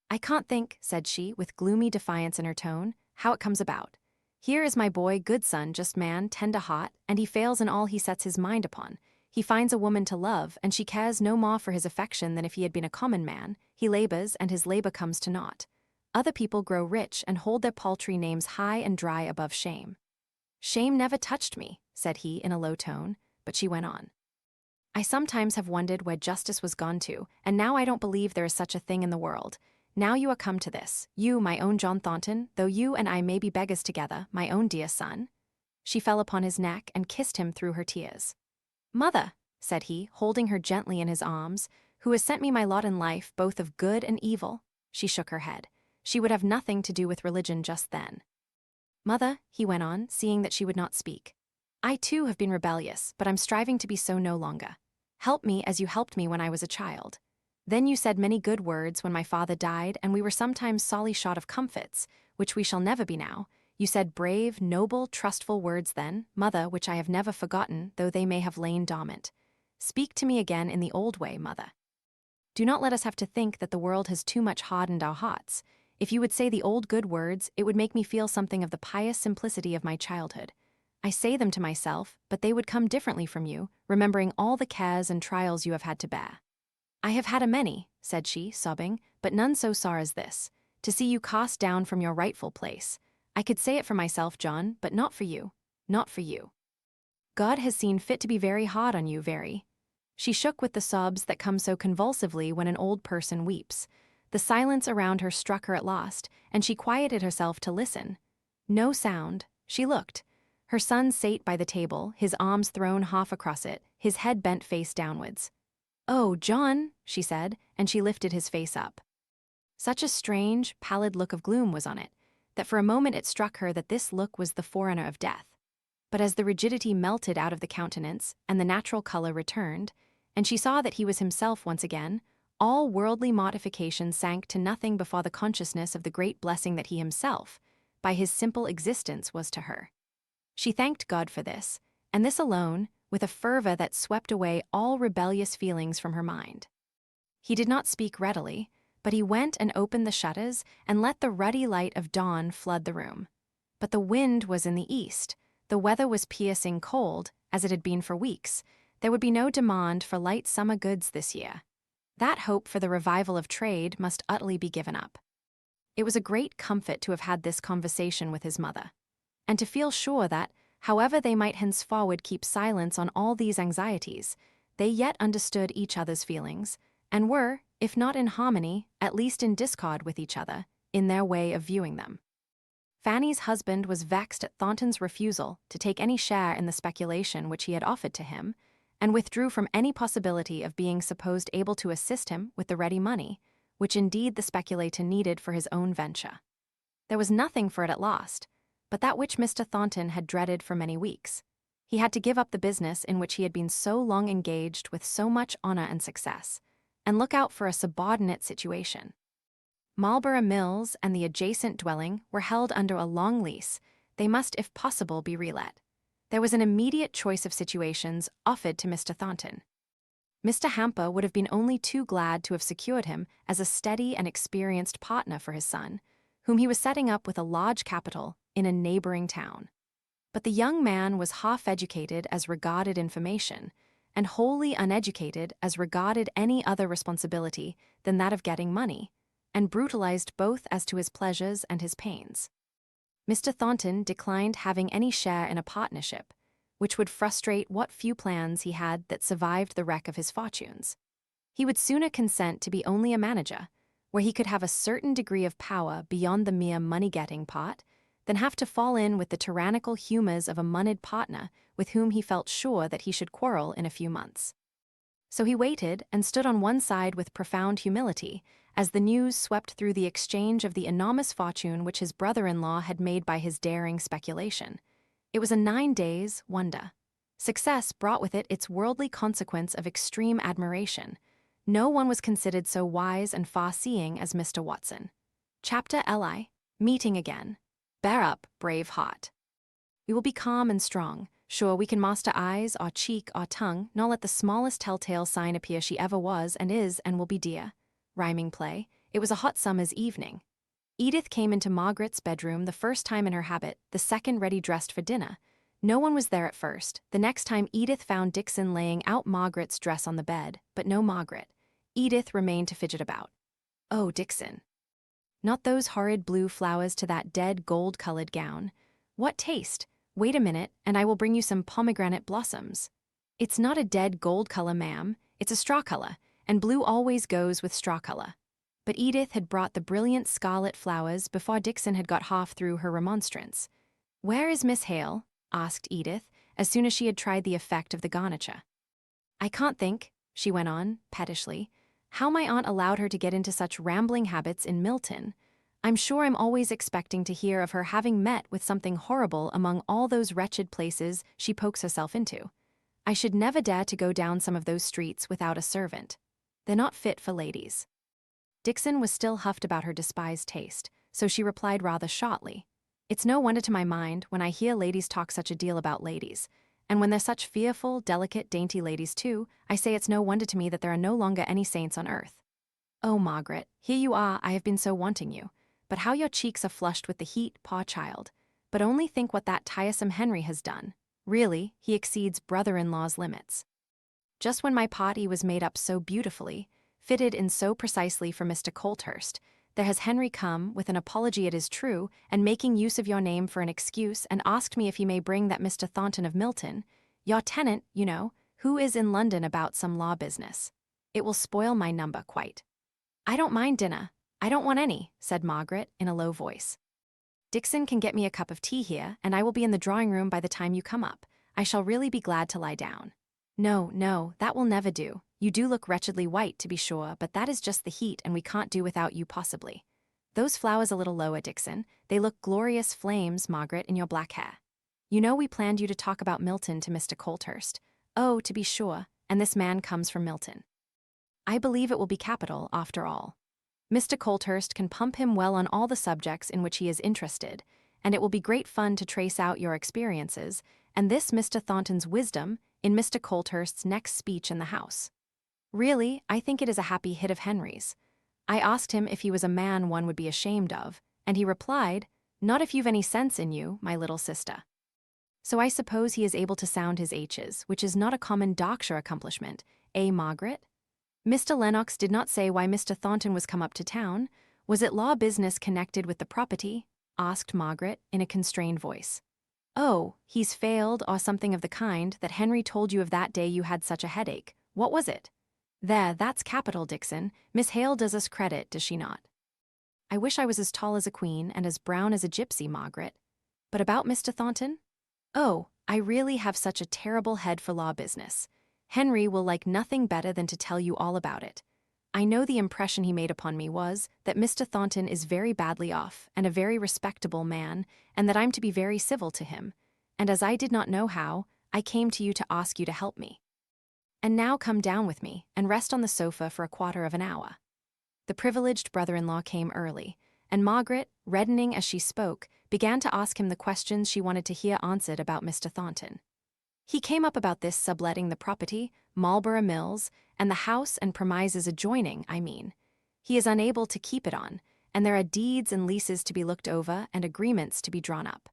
"I can't think," said she, with gloomy defiance in her tone, "how it comes about. Here is my boy, good son, just man, tender heart, and he fails in all he sets his mind upon. He finds a woman to love, and she cares no more for his affection than if he had been a common man. He labors, and his labor comes to naught. Other people grow rich and hold their paltry names high and dry above shame." "Shame never touched me," said he in a low tone, but she went on. "I sometimes have wondered where justice was gone to, and now I don't believe there is such a thing in the world. Now you are come to this, you, my own John Thornton, though you and I may be beggars together, my own dear son." She fell upon his neck and kissed him through her tears. "Mother," said he, holding her gently in his arms, "who has sent me my lot in life, both of good and evil." She shook her head. She would have nothing to do with religion just then. "Mother," he went on, seeing that she would not speak, "I too have been rebellious, but I'm striving to be so no longer. Help me as you helped me when I was a child. Then you said many good words when my father died, and we were sometimes sorely short of comforts, which we shall never be now. You said brave, noble, trustful words then, mother, which I have never forgotten, though they may have lain dormant. Speak to me again in the old way, mother. Do not let us have to think that the world has too much hardened our hearts. If you would say the old good words, it would make me feel something of the pious simplicity of my childhood. I say them to myself, but they would come differently from you, remembering all the cares and trials you have had to bear." "I have had a many," said she, sobbing, "but none so sore as this, to see you cast down from your rightful place. I could say it for myself, John, but not for you, not for you. God has seen fit to be very hard on you, very." She shook with the sobs that come so convulsively when an old person weeps. The silence around her struck her at last, and she quieted herself to listen. No sound. She looked. Her son sate by the table, his arms thrown half across it, his head bent face downwards. "Oh, John," she said, and she lifted his face up. Such a strange, pallid look of gloom was on it, that for a moment it struck her that this look was the forerunner of death. But as the rigidity melted out of the countenance, and the natural color returned, and she saw that he was himself once again, all worldly mortification sank to nothing before the consciousness of the great blessing that he himself, by his simple existence, was to her. She thanked God for this, and this alone, with a fervor that swept away all rebellious feelings from her mind. He did not speak readily, but he went and opened the shutters and let the ruddy light of dawn flood the room. But the wind was in the east, the weather was piercing cold, as it had been for weeks. There would be no demand for light summer goods this year. That hope for the revival of trade must utterly be given up. It was a great comfort to have had this conversation with his mother, and to feel sure that, however they might henceforward keep silence on all these anxieties, they yet understood each other's feelings, and were, if not in harmony, at least in discord with each other, in their way of viewing them. Fanny's husband was vexed at Thornton's refusal to take any share in the speculation which he had offered to him, and withdrew from any possibility of being supposed able to assist him with the ready money, which indeed the speculator needed for his own venture. There was nothing for it at last, but that which Mr. Thornton had dreaded for many weeks. He had to give up the business in which he had been so long engaged with so much honor and success, and look out for a subordinate situation. Marlborough Mills and the adjacent dwelling were held under a long lease. They must, if possible, be relet. There was an immediate choice of situations offered to Mr. Thornton. Mr. Hamper would have been only too glad to have secured him as a steady and experienced partner for his son, whom he was setting up with a large capital in a neighboring town. But the young man was half-educated as regarded information, and wholly uneducated as regarded any other responsibility than that of getting money, and brutalized both as to his pleasures and his pains. Mr. Thornton declined having any share in a partnership, which would frustrate what few plans he had that survived the wreck of his fortunes. He would sooner consent to be only a manager, where he could have a certain degree of power beyond the mere money-getting part, than have to fall in with the tyrannical humors of a moneyed partner with whom he felt sure that he should quarrel in a few months. So he waited and stood on one side with profound humility as the news swept through the exchange of the enormous fortune which his brother-in-law had made by his daring speculation. It was a 9 days' wonder. Success brought with it its worldly consequence of extreme admiration. No one was considered so wise and far-seeing as Mr. Watson. Chapter Li. Meeting again. Bear up, brave heart. We will be calm and strong. Sure, we can master eyes, or cheek, or tongue, nor let the smallest telltale sign appear she ever was and is and will be dear. Rhyming play. It was a hot summer's evening. Edith came into Margaret's bedroom the first time in her habit, the second ready dressed for dinner. No one was there at first. The next time Edith found Dixon laying out Margaret's dress on the bed, but no Margaret. Edith remained to fidget about. Oh, Dixon. Not those horrid blue flowers to that dead gold-colored gown. What taste? Wait a minute, and I will bring you some pomegranate blossoms. It's not a dead gold color, ma'am. It's a straw color, and blue always goes with straw color. But Edith had brought the brilliant scarlet flowers before Dixon had got half through her remonstrance. Where is Miss Hale? Asked Edith, as soon as she had tried the effect of the garniture. I can't think, she went on, pettishly, how my aunt allowed her to get into such rambling habits in Milton. I'm sure I'm always expecting to hear of her having met with something horrible among all those wretched places she pokes herself into. I should never dare to go down some of those streets without a servant. They're not fit for ladies. Dixon was still huffed about her despised taste, so she replied rather shortly. It's no wonder to my mind when I hear ladies talk such a deal about ladies, and when they're such fearful, delicate, dainty ladies too, I say it's no wonder to me that there are no longer any saints on earth. Oh, Margaret, here you are, I have been so wanting you. But how your cheeks are flushed with the heat, poor child. But only think what that tiresome Henry has done. Really, he exceeds brother-in-law's limits. Just when my party was made up so beautifully, fitted in so precisely for Mr. Colthurst, there has Henry come, with an apology it is true, and making use of your name for an excuse, and asked me if he may bring that Mr. Thornton of Milton, your tenant, you know, who is in London about some law business. It will spoil my number quite. I don't mind dinner. I don't want any, said Margaret in a low voice. Dixon can get me a cup of tea here, and I will be in the drawing-room by the time you come up. I shall really be glad to lie down. No, no, that will never do. You do look wretchedly white, to be sure, but that is just the heat, and we can't do without you possibly. Those flowers a little lower, Dixon. They look glorious flames, Margaret, in your black hair. You know we planned you to talk about Milton to Mr. Colthurst. Oh, to be sure, and this man comes from Milton. I believe it will be capital, after all. Mr. Colthurst can pump him well on all the subjects in which he is interested, and it will be great fun to trace out your experiences, and this Mr. Thornton's wisdom, in Mr. Colthurst's next speech in the House. Really, I think it is a happy hit of Henry's. I asked him if he was a man one would be ashamed of, and he replied, not if you've any sense in you, my little sister. So I suppose he is able to sound his H's, which is not a common Darkshire accomplishment, eh, Margaret? Mr. Lennox did not say why Mr. Thornton was come up to town. Was it law business connected with the property? Asked Margaret in a constrained voice. Oh, he's failed or something of the kind that Henry told you of that day you had such a headache. What was it? There, that's capital, Dixon. Miss Hale does us credit, does she not? I wish I was as tall as a queen and as brown as a gypsy, Margaret. But about Mr. Thornton? Oh, I really have such a terrible head for law business. Henry will like nothing better than to tell you all about it. I know the impression he made upon me was that Mr. Thornton is very badly off and a very respectable man, and that I'm to be very civil to him. And as I did not know how, I came to you to ask you to help me. And now come down with me and rest on the sofa for a quarter of an hour. The privileged brother-in-law came early, and Margaret, reddening as she spoke, began to ask him the questions she wanted to hear answered about Mr. Thornton. He came up about this subletting the property, Marlborough Mills, and the house and premises adjoining, I mean. He is unable to keep it on, and there are deeds and leases to be looked over and agreements to be drawn up.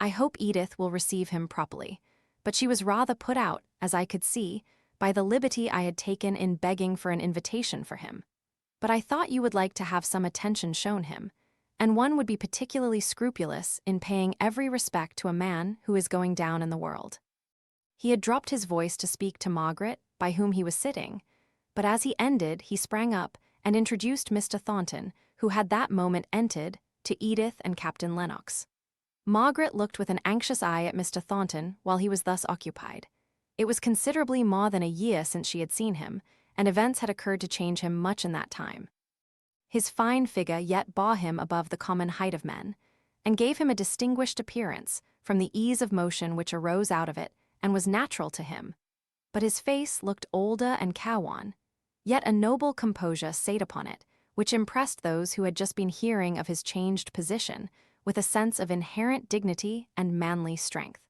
I hope Edith will receive him properly, but she was rather put out, as I could see, by the liberty I had taken in begging for an invitation for him. But I thought you would like to have some attention shown him, and one would be particularly scrupulous in paying every respect to a man who is going down in the world. He had dropped his voice to speak to Margaret, by whom he was sitting, but as he ended, he sprang up and introduced Mr. Thornton, who had that moment entered, to Edith and Captain Lennox. Margaret looked with an anxious eye at Mr. Thornton while he was thus occupied. It was considerably more than a year since she had seen him, and events had occurred to change him much in that time. His fine figure yet bore him above the common height of men, and gave him a distinguished appearance from the ease of motion which arose out of it and was natural to him. But his face looked older and careworn, yet a noble composure sate upon it, which impressed those who had just been hearing of his changed position with a sense of inherent dignity and manly strength.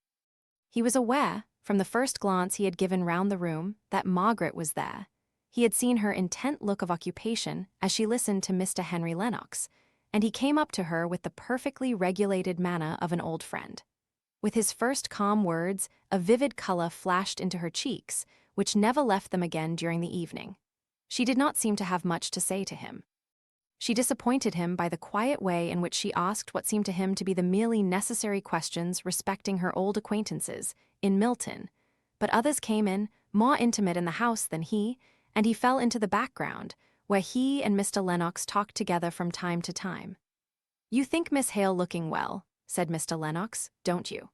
He was aware, from the first glance he had given round the room, that Margaret was there. He had seen her intent look of occupation as she listened to Mr. Henry Lennox, and he came up to her with the perfectly regulated manner of an old friend. With his first calm words, a vivid color flashed into her cheeks, which never left them again during the evening. She did not seem to have much to say to him. She disappointed him by the quiet way in which she asked what seemed to him to be the merely necessary questions respecting her old acquaintances in Milton, but others came in, more intimate in the house than he, and he fell into the background, where he and Mr. Lennox talked together from time to time. "You think Miss Hale looking well," said Mr. Lennox, "don't you?"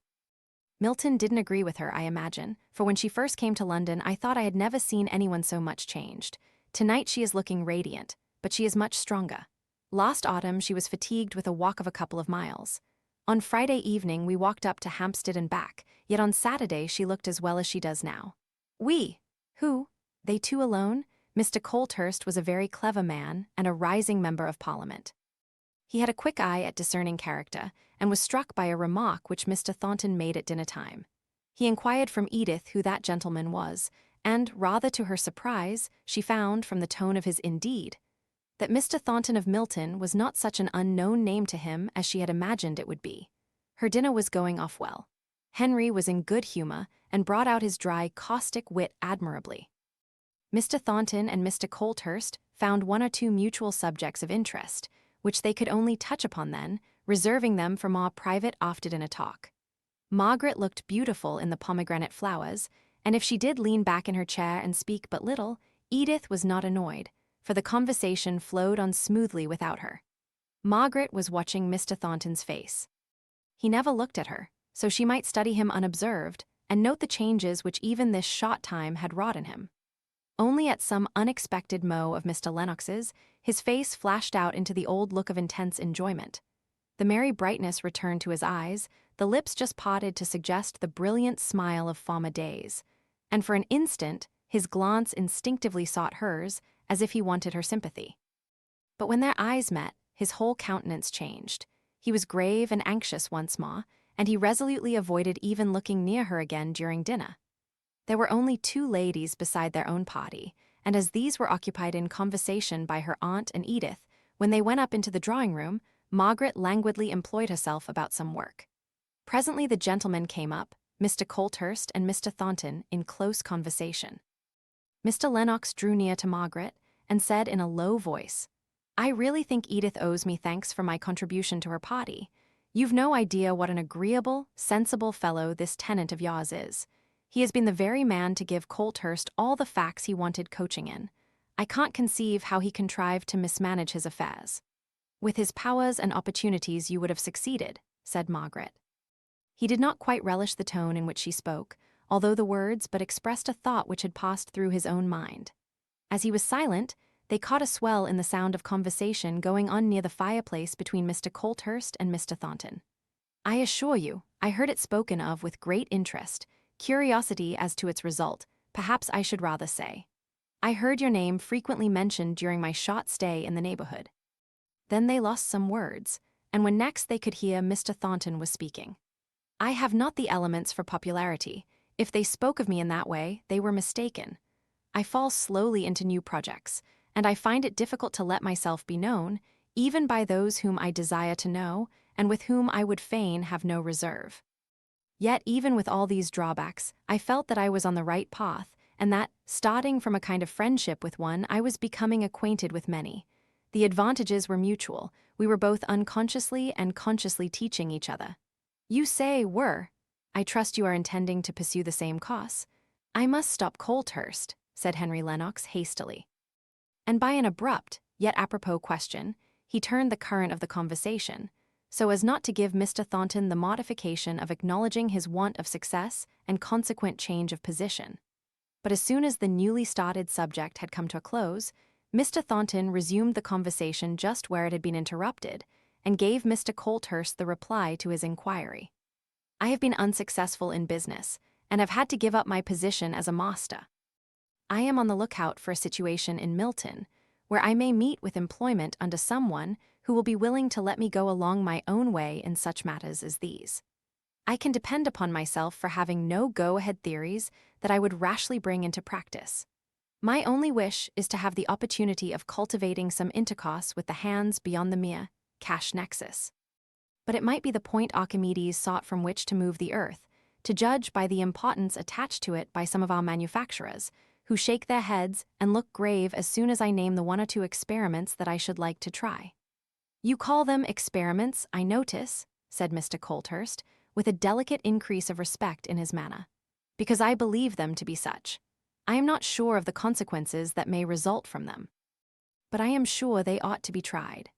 Milton didn't agree with her, I imagine, for when she first came to London I thought I had never seen anyone so much changed. Tonight she is looking radiant, but she is much stronger. Last autumn she was fatigued with a walk of a couple of miles. On Friday evening we walked up to Hampstead and back, yet on Saturday she looked as well as she does now. We? Who? They two alone? Mr. Colthurst was a very clever man and a rising member of Parliament. He had a quick eye at discerning character, and was struck by a remark which Mr. Thornton made at dinner-time. He inquired from Edith who that gentleman was, and, rather to her surprise, she found, from the tone of his indeed, that Mr. Thornton of Milton was not such an unknown name to him as she had imagined it would be. Her dinner was going off well. Henry was in good humor, and brought out his dry, caustic wit admirably. Mr. Thornton and Mr. Colthurst found one or two mutual subjects of interest, which they could only touch upon then, reserving them for more private after-dinner talk. Margaret looked beautiful in the pomegranate flowers, and if she did lean back in her chair and speak but little, Edith was not annoyed, for the conversation flowed on smoothly without her. Margaret was watching Mr. Thornton's face. He never looked at her, so she might study him unobserved and note the changes which even this short time had wrought in him. Only at some unexpected mow of Mr. Lennox's, his face flashed out into the old look of intense enjoyment. The merry brightness returned to his eyes, the lips just parted to suggest the brilliant smile of former days, and for an instant his glance instinctively sought hers, as if he wanted her sympathy. But when their eyes met, his whole countenance changed. He was grave and anxious once more, and he resolutely avoided even looking near her again during dinner. There were only two ladies beside their own party, and as these were occupied in conversation by her aunt and Edith, when they went up into the drawing room, Margaret languidly employed herself about some work. Presently the gentlemen came up, Mr. Colthurst and Mr. Thornton, in close conversation. Mr. Lennox drew near to Margaret and said in a low voice, "I really think Edith owes me thanks for my contribution to her party. You've no idea what an agreeable, sensible fellow this tenant of yours is. He has been the very man to give Colthurst all the facts he wanted coaching in. I can't conceive how he contrived to mismanage his affairs." "With his powers and opportunities you would have succeeded," said Margaret. He did not quite relish the tone in which she spoke, although the words but expressed a thought which had passed through his own mind. As he was silent, they caught a swell in the sound of conversation going on near the fireplace between Mr. Colthurst and Mr. Thornton. "I assure you, I heard it spoken of with great interest, curiosity as to its result, perhaps I should rather say. I heard your name frequently mentioned during my short stay in the neighborhood." Then they lost some words, and when next they could hear, Mr. Thornton was speaking. "I have not the elements for popularity. If they spoke of me in that way, they were mistaken. I fall slowly into new projects, and I find it difficult to let myself be known, even by those whom I desire to know, and with whom I would fain have no reserve. Yet even with all these drawbacks, I felt that I was on the right path, and that, starting from a kind of friendship with one, I was becoming acquainted with many. The advantages were mutual. We were both unconsciously and consciously teaching each other." "You say were. I trust you are intending to pursue the same course." "I must stop Colthurst," said Henry Lennox hastily. And by an abrupt, yet apropos question, he turned the current of the conversation, so as not to give Mr. Thornton the mortification of acknowledging his want of success and consequent change of position. But as soon as the newly started subject had come to a close, Mr. Thornton resumed the conversation just where it had been interrupted, and gave Mr. Colthurst the reply to his inquiry. "I have been unsuccessful in business, and have had to give up my position as a master. I am on the lookout for a situation in Milton, where I may meet with employment under someone who will be willing to let me go along my own way in such matters as these. I can depend upon myself for having no go-ahead theories that I would rashly bring into practice. My only wish is to have the opportunity of cultivating some intercourse with the hands beyond the mere cash nexus. But it might be the point Archimedes sought from which to move the earth, to judge by the importance attached to it by some of our manufacturers, who shake their heads and look grave as soon as I name the one or two experiments that I should like to try." "You call them experiments, I notice," said Mr. Colthurst, with a delicate increase of respect in his manner, "because I believe them to be such. I am not sure of the consequences that may result from them. But I am sure they ought to be tried.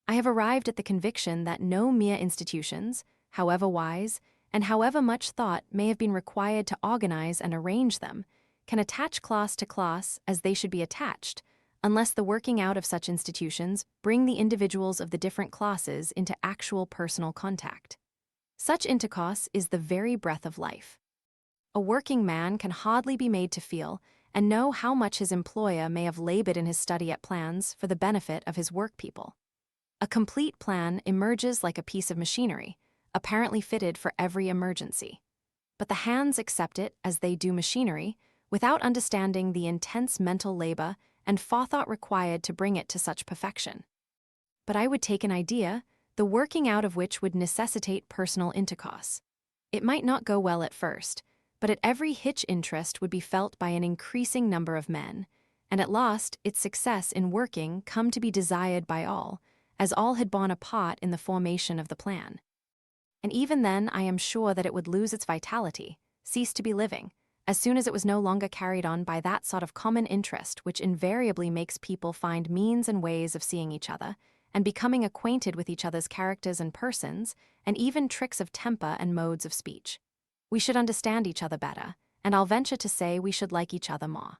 I have arrived at the conviction that no mere institutions, however wise, and however much thought may have been required to organize and arrange them, can attach class to class as they should be attached, unless the working out of such institutions bring the individuals of the different classes into actual personal contact. Such intercourse is the very breath of life. A working man can hardly be made to feel and know how much his employer may have labored in his study at plans for the benefit of his work people. A complete plan emerges like a piece of machinery, apparently fitted for every emergency. But the hands accept it as they do machinery, without understanding the intense mental labor and forethought required to bring it to such perfection. But I would take an idea, the working out of which would necessitate personal intercourse. It might not go well at first, but at every hitch interest would be felt by an increasing number of men, and at last its success in working come to be desired by all, as all had borne a part in the formation of the plan. And even then I am sure that it would lose its vitality, cease to be living, as soon as it was no longer carried on by that sort of common interest which invariably makes people find means and ways of seeing each other, and becoming acquainted with each other's characters and persons, and even tricks of temper and modes of speech. We should understand each other better, and I'll venture to say we should like each other more.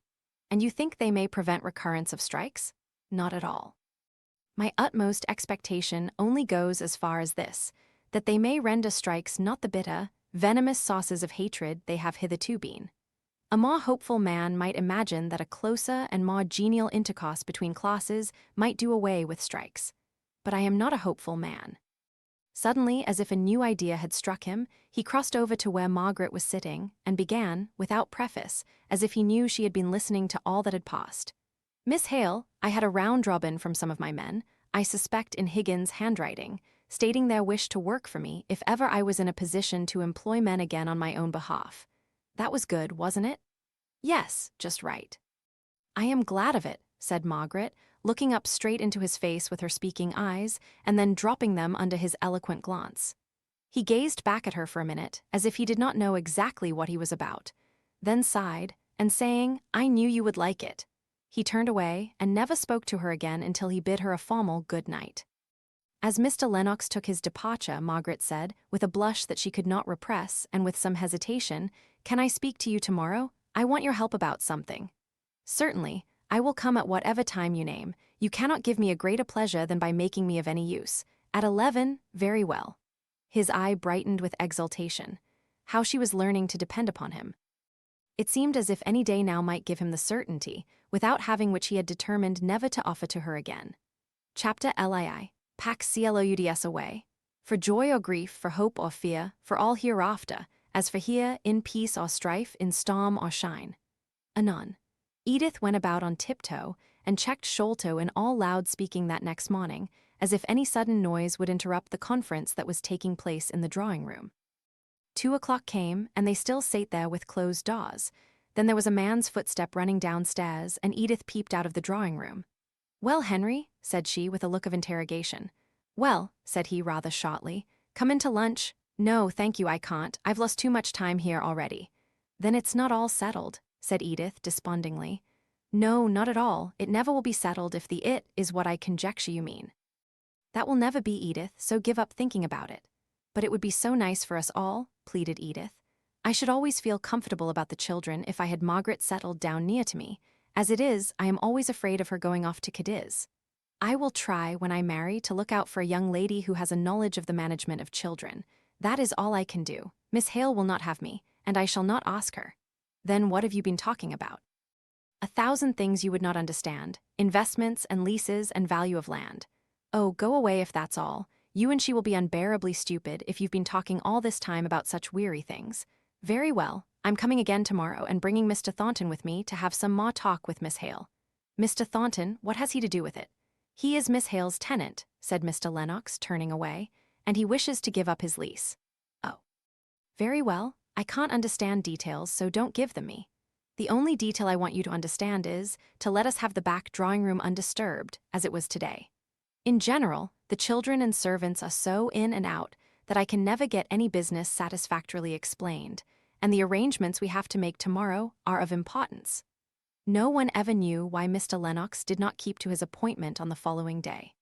And you think they may prevent recurrence of strikes? Not at all. My utmost expectation only goes as far as this, that they may render strikes not the bitter, venomous sauces of hatred they have hitherto been. A more hopeful man might imagine that a closer and more genial intercourse between classes might do away with strikes. But I am not a hopeful man. Suddenly, as if a new idea had struck him, he crossed over to where Margaret was sitting and began, without preface, as if he knew she had been listening to all that had passed. "Miss Hale, I had a round-robin from some of my men, I suspect in Higgins' handwriting, stating their wish to work for me if ever I was in a position to employ men again on my own behalf. That was good, wasn't it?" "Yes, just right." "I am glad of it," said Margaret, looking up straight into his face with her speaking eyes, and then dropping them under his eloquent glance. He gazed back at her for a minute, as if he did not know exactly what he was about, then sighed, and saying, "I knew you would like it," he turned away and never spoke to her again until he bid her a formal good night. As Mr. Lennox took his departure, Margaret said, with a blush that she could not repress and with some hesitation, "Can I speak to you tomorrow? I want your help about something." "Certainly. I will come at whatever time you name. You cannot give me a greater pleasure than by making me of any use. At 11, very well." His eye brightened with exultation. How she was learning to depend upon him. It seemed as if any day now might give him the certainty, without having which he had determined never to offer to her again. Chapter LII. Pack CLOUDS away. For joy or grief, for hope or fear, for all hereafter, as for here, in peace or strife, in storm or shine. Anon. Edith went about on tiptoe and checked Sholto in all loud speaking that next morning, as if any sudden noise would interrupt the conference that was taking place in the drawing-room. 2 o'clock came, and they still sate there with closed doors. Then there was a man's footstep running downstairs, and Edith peeped out of the drawing-room. "Well, Henry," said she with a look of interrogation. "Well," said he rather shortly, "come in to lunch." "No, thank you, I can't. I've lost too much time here already." "Then it's not all settled," said Edith despondingly. "No, not at all. It never will be settled if the it is what I conjecture you mean." "That will never be, Edith, so give up thinking about it." "But it would be so nice for us all," pleaded Edith. "I should always feel comfortable about the children if I had Margaret settled down near to me. As it is, I am always afraid of her going off to Cadiz. I will try, when I marry, to look out for a young lady who has a knowledge of the management of children. That is all I can do. Miss Hale will not have me, and I shall not ask her." "Then what have you been talking about?" "A thousand things you would not understand. Investments and leases and value of land." "Oh, go away if that's all. You and she will be unbearably stupid if you've been talking all this time about such weary things." "Very well. I'm coming again tomorrow and bringing Mr. Thornton with me to have some more talk with Miss Hale." "Mr. Thornton, what has he to do with it?" "He is Miss Hale's tenant," said Mr. Lennox, turning away, "and he wishes to give up his lease." "Oh. Very well. I can't understand details, so don't give them me. The only detail I want you to understand is to let us have the back drawing-room undisturbed, as it was today. In general, the children and servants are so in and out that I can never get any business satisfactorily explained, and the arrangements we have to make tomorrow are of importance." No one ever knew why Mr. Lennox did not keep to his appointment on the following day.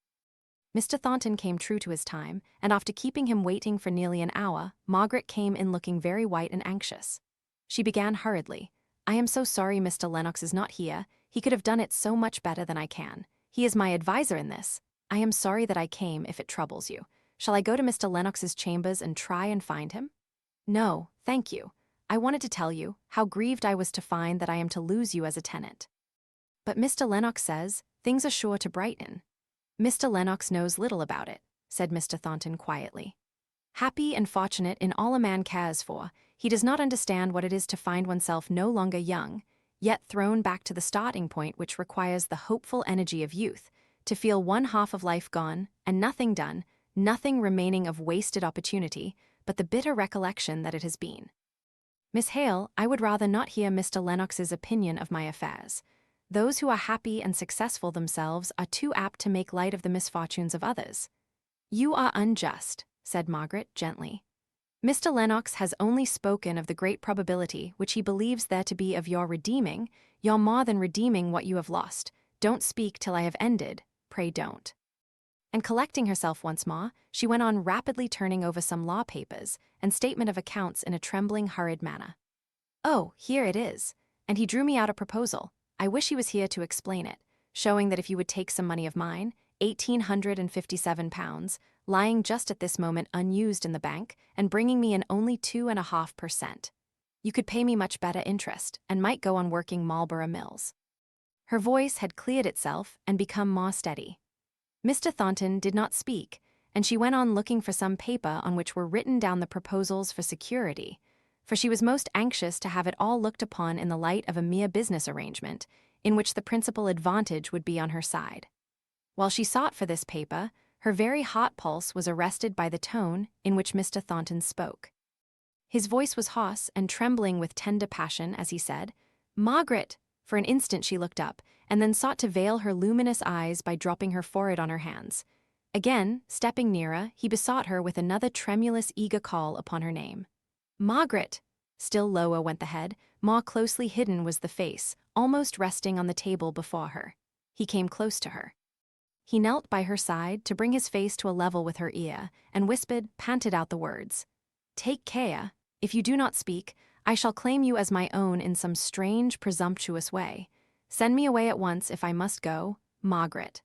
Mr. Thornton came true to his time, and after keeping him waiting for nearly an hour, Margaret came in looking very white and anxious. She began hurriedly, "I am so sorry Mr. Lennox is not here. He could have done it so much better than I can. He is my adviser in this. I am sorry that I came, if it troubles you. Shall I go to Mr. Lennox's chambers and try and find him?" "No, thank you. I wanted to tell you how grieved I was to find that I am to lose you as a tenant." "But Mr. Lennox says things are sure to brighten." "Mr. Lennox knows little about it," said Mr. Thornton quietly. "Happy and fortunate in all a man cares for, he does not understand what it is to find oneself no longer young, yet thrown back to the starting point which requires the hopeful energy of youth, to feel one half of life gone, and nothing done, nothing remaining of wasted opportunity, but the bitter recollection that it has been. Miss Hale, I would rather not hear Mr. Lennox's opinion of my affairs. Those who are happy and successful themselves are too apt to make light of the misfortunes of others." "You are unjust," said Margaret gently. "Mr. Lennox has only spoken of the great probability which he believes there to be of your more than redeeming what you have lost. Don't speak till I have ended, pray don't." And collecting herself once more, she went on rapidly turning over some law papers and statement of accounts in a trembling, hurried manner. "Oh, here it is. And he drew me out a proposal. I wish he was here to explain it, showing that if you would take some money of mine, £1,857, lying just at this moment unused in the bank, and bringing me in only 2.5%. You could pay me much better interest, and might go on working Marlborough Mills." Her voice had cleared itself and become more steady. Mr. Thornton did not speak, and she went on looking for some paper on which were written down the proposals for security, for she was most anxious to have it all looked upon in the light of a mere business arrangement, in which the principal advantage would be on her side. While she sought for this paper, her very hot pulse was arrested by the tone in which Mr. Thornton spoke. His voice was hoarse and trembling with tender passion as he said, "Margaret!" For an instant she looked up, and then sought to veil her luminous eyes by dropping her forehead on her hands. Again, stepping nearer, he besought her with another tremulous, eager call upon her name. "Margaret!" Still lower went the head, more closely hidden was the face, almost resting on the table before her. He came close to her. He knelt by her side to bring his face to a level with her ear, and panted out the words, "Take care. If you do not speak, I shall claim you as my own in some strange, presumptuous way. Send me away at once if I must go, Margaret."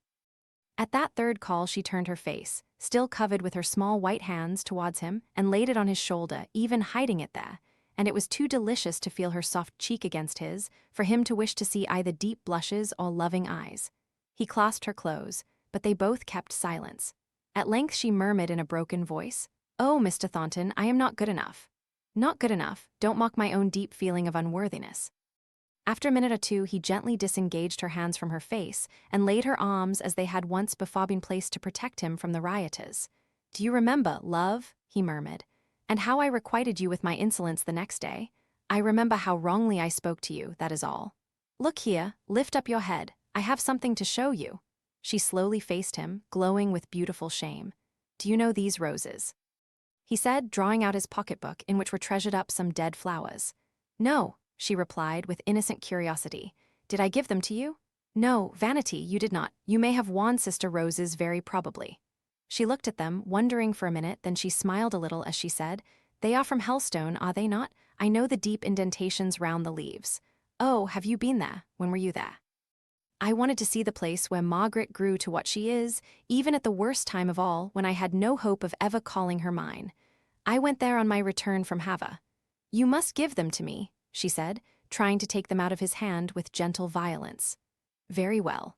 At that third call she turned her face, still covered with her small white hands, towards him, and laid it on his shoulder, even hiding it there, and it was too delicious to feel her soft cheek against his, for him to wish to see either deep blushes or loving eyes. He clasped her close, but they both kept silence. At length she murmured in a broken voice, "Oh, Mr. Thornton, I am not good enough." "Not good enough, don't mock my own deep feeling of unworthiness." After a minute or two he gently disengaged her hands from her face and laid her arms as they had once before been placed to protect him from the rioters. "Do you remember, love?" he murmured, "and how I requited you with my insolence the next day? I remember how wrongly I spoke to you, that is all. Look here, lift up your head, I have something to show you." She slowly faced him, glowing with beautiful shame. "Do you know these roses?" he said, drawing out his pocketbook in which were treasured up some dead flowers. "No," she replied with innocent curiosity. "Did I give them to you?" "No, vanity, you did not. You may have worn sister roses very probably." She looked at them, wondering for a minute, then she smiled a little as she said, "They are from Helstone, are they not? I know the deep indentations round the leaves." "Oh, have you been there? When were you there?" "I wanted to see the place where Margaret grew to what she is, even at the worst time of all, when I had no hope of ever calling her mine. I went there on my return from Havre." "You must give them to me," she said, trying to take them out of his hand with gentle violence. "Very well.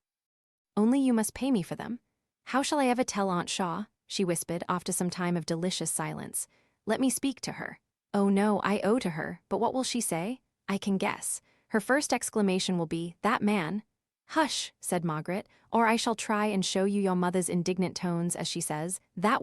Only you must pay me for them." "How shall I ever tell Aunt Shaw?" she whispered after some time of delicious silence. "Let me speak to her." "Oh no, I owe to her, but what will she say?" "I can guess. Her first exclamation will be, 'That man.'" "Hush," said Margaret, "or I shall try and show you your mother's indignant tones as she says, 'That